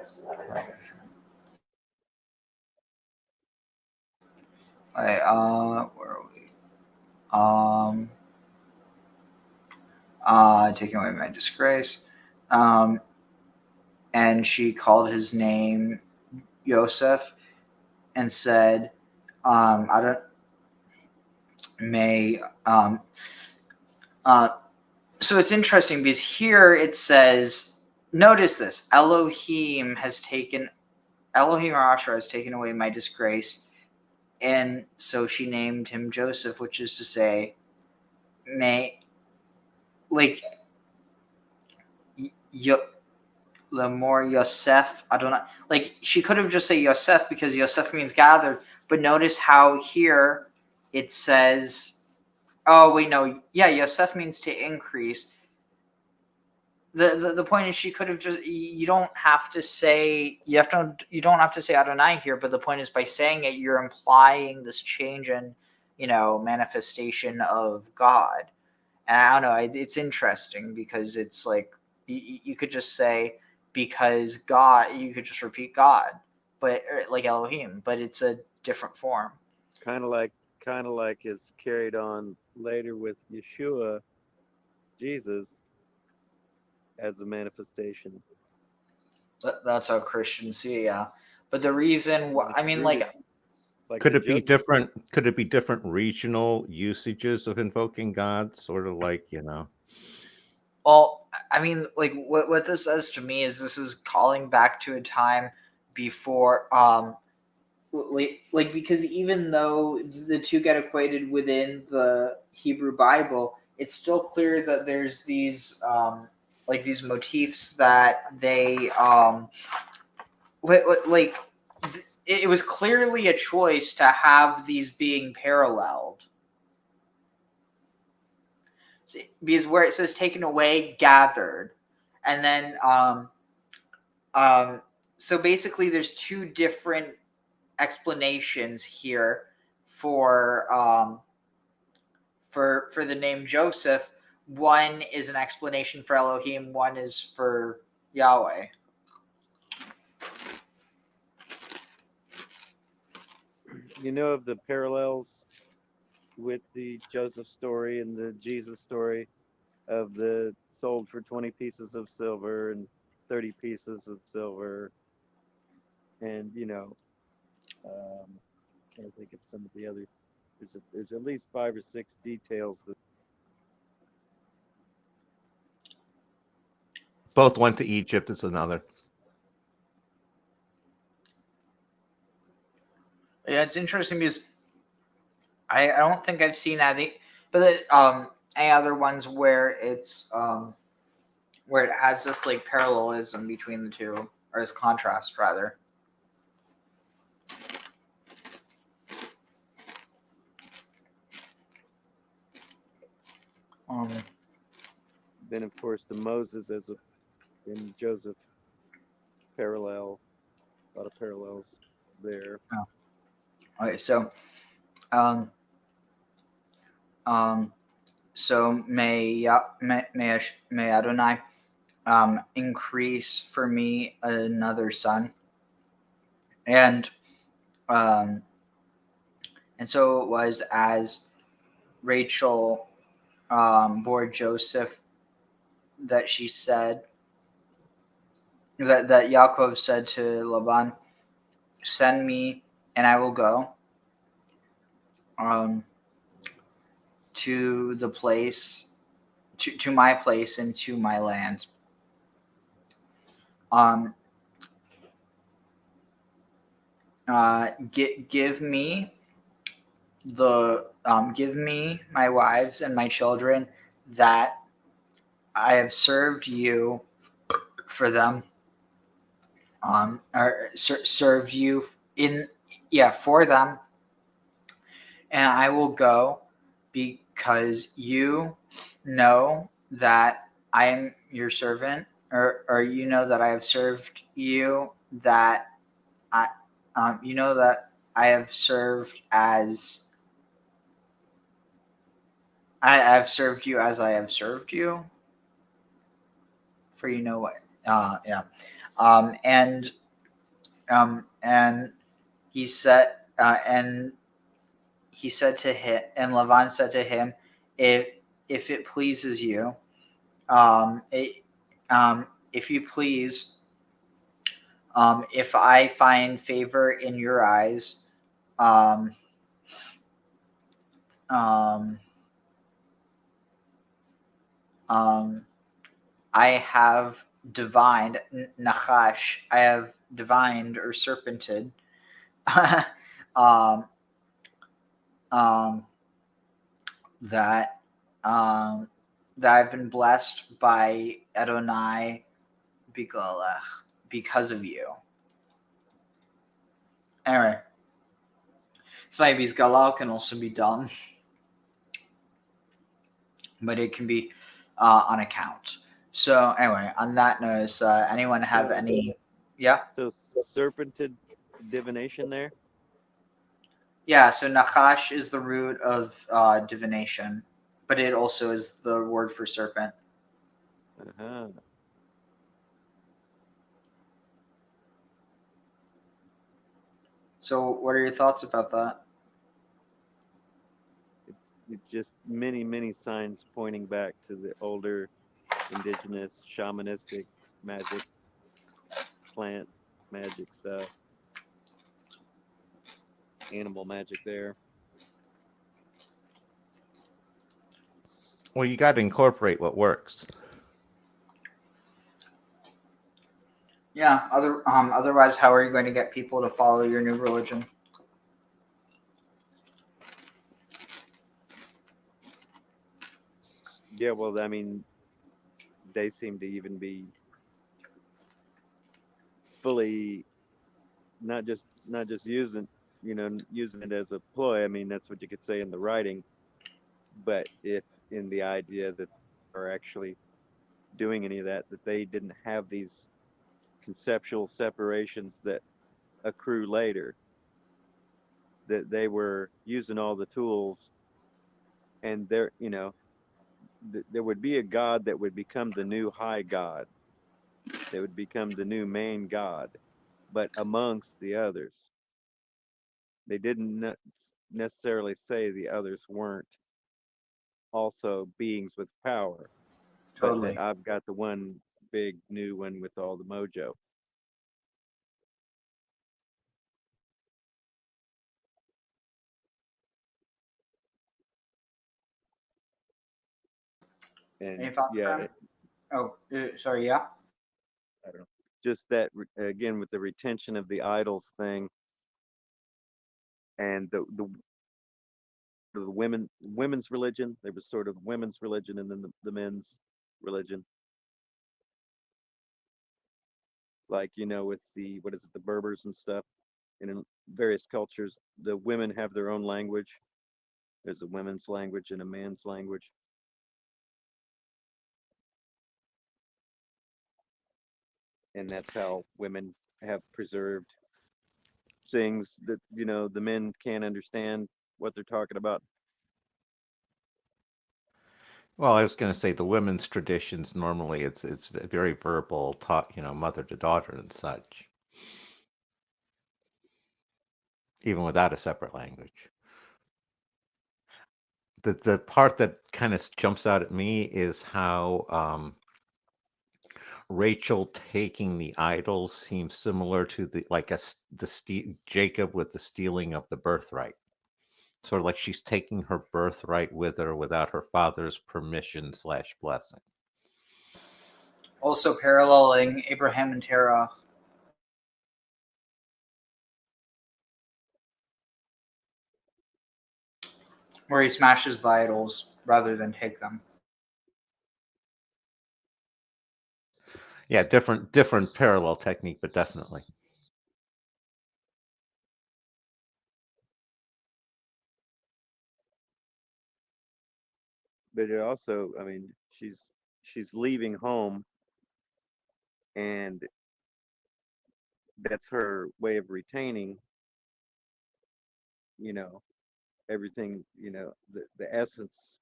where are we? Taking away my disgrace. And she called his name Joseph and said, I don't may so it's interesting because here it says, notice this, Elohim or Asher has taken away my disgrace, and so she named him Joseph, which is to say, Lemor Yosef. I don't know. Like, she could have just said Yosef because Yosef means gathered, but notice how here it says, oh wait, no, yeah, Yosef means to increase. The point is, she could have just, you don't have to say Adonai here, but the point is, by saying it, you're implying this change in, manifestation of God. And I don't know, it's interesting because it's like, you could just say, because God, you could just repeat God, but like Elohim, but it's a different form. Kind of like is carried on later with Yeshua, Jesus, as a manifestation. That's how Christians see, yeah. But the reason, I mean, like could it be different? Could it be different regional usages of invoking God? Sort of like, Well, I mean, like what this says to me is this is calling back to a time before, like because even though the two get equated within the Hebrew Bible, it's still clear that there's these like these motifs that they it was clearly a choice to have these being paralleled. Because where it says taken away, gathered, and then so basically there's two different explanations here for the name Joseph. One is an explanation for Elohim, one is for Yahweh. You know of the parallels with the Joseph story and the Jesus story of the sold for 20 pieces of silver and 30 pieces of silver, and I think of some of the other. There's at least 5 or 6 details that both went to Egypt is another. Yeah, it's interesting because I don't think I've seen any, but any other ones where it's where it has this like parallelism between the two, or this contrast rather. Then of course the Moses and Joseph parallel, a lot of parallels there. Oh. Okay, so so may Adonai increase for me another son. And um, and so it was as Rachel bore Joseph that she said that Yaakov said to Laban, "Send me, and I will go to the place, to my place and to my land." Give me give me my wives and my children, that I have served you for them, or served you for them, and I will go, because you know that I am your servant, or you know that I have served you, that I you know that I have served have served you as I have served you, for you know what. And he said, and he said to him, and Laban said to him, if it pleases you, if you please, if I find favor in your eyes, um, um, I have divined nachash. I have divined or serpented. um, that that I've been blessed by Adonai Bigalech, because of you. Anyway, it's funny because galal can also be done, but it can be on account. So anyway, on that note, anyone have any? Yeah. So serpented divination there. Yeah. So nachash is the root of divination, but it also is the word for serpent. Uh-huh. So what are your thoughts about that? It's just many signs pointing back to the older indigenous shamanistic magic, plant magic stuff, animal magic there. Well, you got to incorporate what works. Yeah. Otherwise, how are you going to get people to follow your new religion? Yeah, well, I mean, they seem to even be fully not just using using it as a ploy. I mean, that's what you could say in the writing, but if in the idea that are actually doing any of that they didn't have these conceptual separations that accrue later, that they were using all the tools, and there would be a god that would become the new high god, that would become the new main god, but amongst the others. They didn't necessarily say the others weren't also beings with power, but Totally. that I've got the one big new one with all the mojo. Any And thoughts, yeah, Fran? Sorry. Yeah. I don't know. Just that again with the retention of the idols thing, and the women's religion. There was sort of women's religion, and then the men's religion. Like with the what is it, the Berbers and stuff. And in various cultures, the women have their own language. There's a women's language and a man's language. And that's how women have preserved things that the men can't understand what they're talking about. Well, I was going to say the women's traditions normally it's very verbal, taught mother to daughter and such. even without a separate language. The part that kind of jumps out at me is how Rachel taking the idols seems similar to Jacob with the stealing of the birthright. Sort of like she's taking her birthright with her without her father's permission / blessing. Also paralleling Abraham and Terah. Where he smashes the idols rather than take them. Yeah, different parallel technique, but definitely. But it also, I mean, she's leaving home, and that's her way of retaining, everything, the essence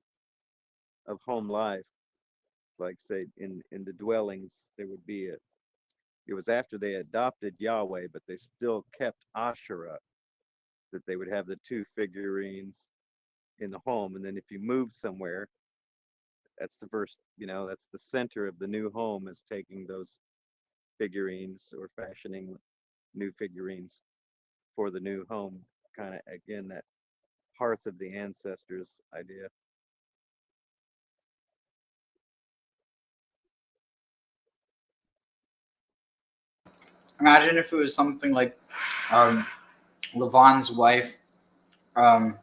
of home life. Like say in the dwellings, there would be it was after they adopted Yahweh, but they still kept Asherah, that they would have the two figurines in the home. And then if you moved somewhere, that's the first, that's the center of the new home, is taking those figurines or fashioning new figurines for the new home. Kind of, again, that hearth of the ancestors idea. Imagine if it was something like Laban's wife, that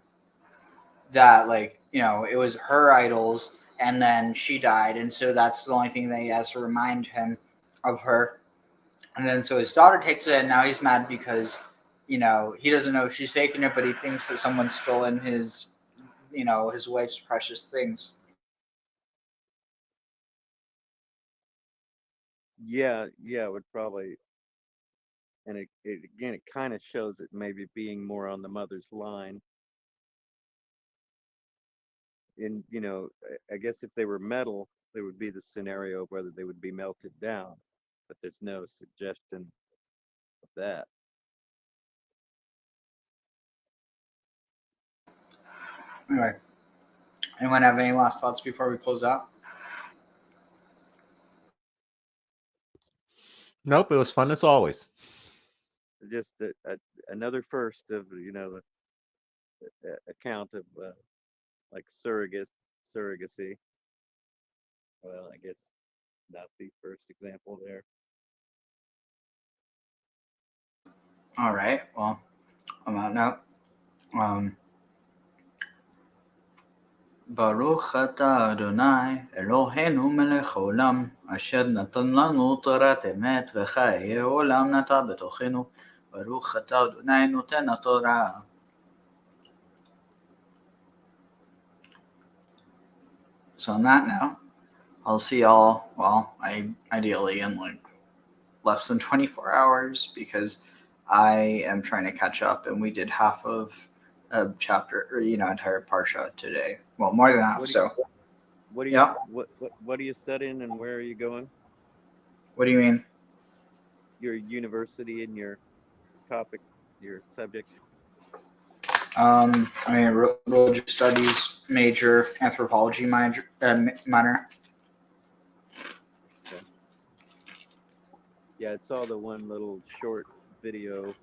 it was her idols, and then she died, and so that's the only thing that he has to remind him of her. And then so his daughter takes it, and now he's mad because he doesn't know if she's taking it, but he thinks that someone's stolen his wife's precious things. Yeah, it would probably, and it kind of shows it maybe being more on the mother's line. And I guess if they were metal, there would be the scenario of whether they would be melted down, but there's no suggestion of that. Anyway, anyone have any last thoughts before we close out? Nope, it was fun as always. Just another first of the account of like surrogacy. Well, I guess not the first example there. All right. Well, on that note, Baruch atah Adonai Eloheinu melech haolam asher natan lanu torat emet v'chayei olam nata betochenu Baruch atah Adonai noten haTorah. So on that note, I'll see y'all, ideally in less than 24 hours, because I am trying to catch up, and we did half of a chapter, or entire Parshah today. Well, more than half. What are you studying, and where are you going? What do you mean? Your university and your topic, your subject. Religious studies major, anthropology minor. Okay. Yeah, I saw the one little short video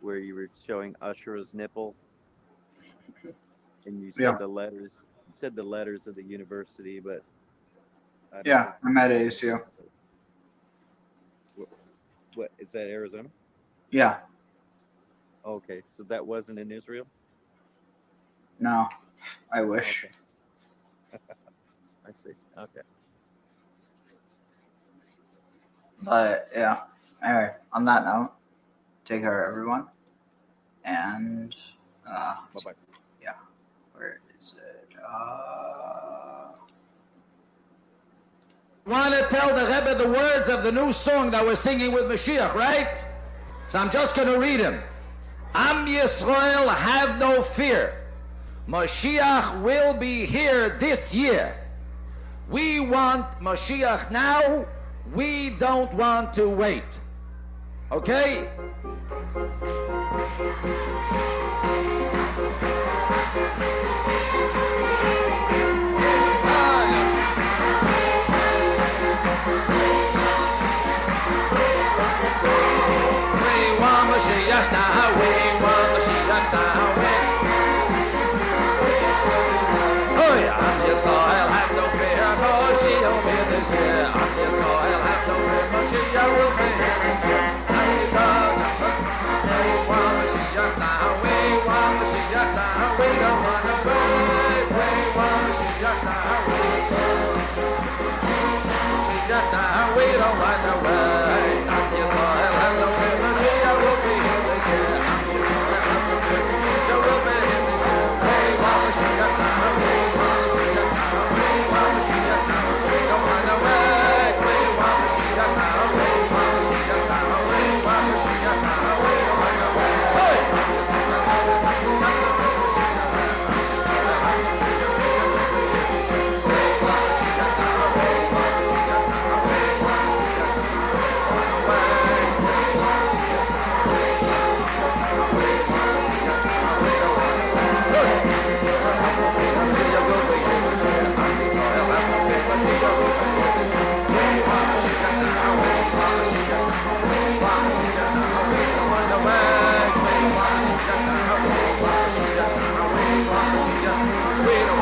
where you were showing Asherah's nipple, and you said the letters. You said the letters of the university, but I'm at ASU. What is that, Arizona? Yeah. Okay, so that wasn't in Israel? No, I wish. Okay. I see. Okay. But yeah. Anyway, on that note, take care, everyone. And bye-bye. Yeah. Where is it? Want to tell the Rebbe the words of the new song that we're singing with Mashiach, right? So I'm just going to read them. Am Yisrael, have no fear. Mashiach will be here this year. We want Mashiach now. We don't want to wait. Okay? Mashiach Nahweh, Mashiach Nahweh. Oh yeah, Yisrael have no fear, no, she'll be this year.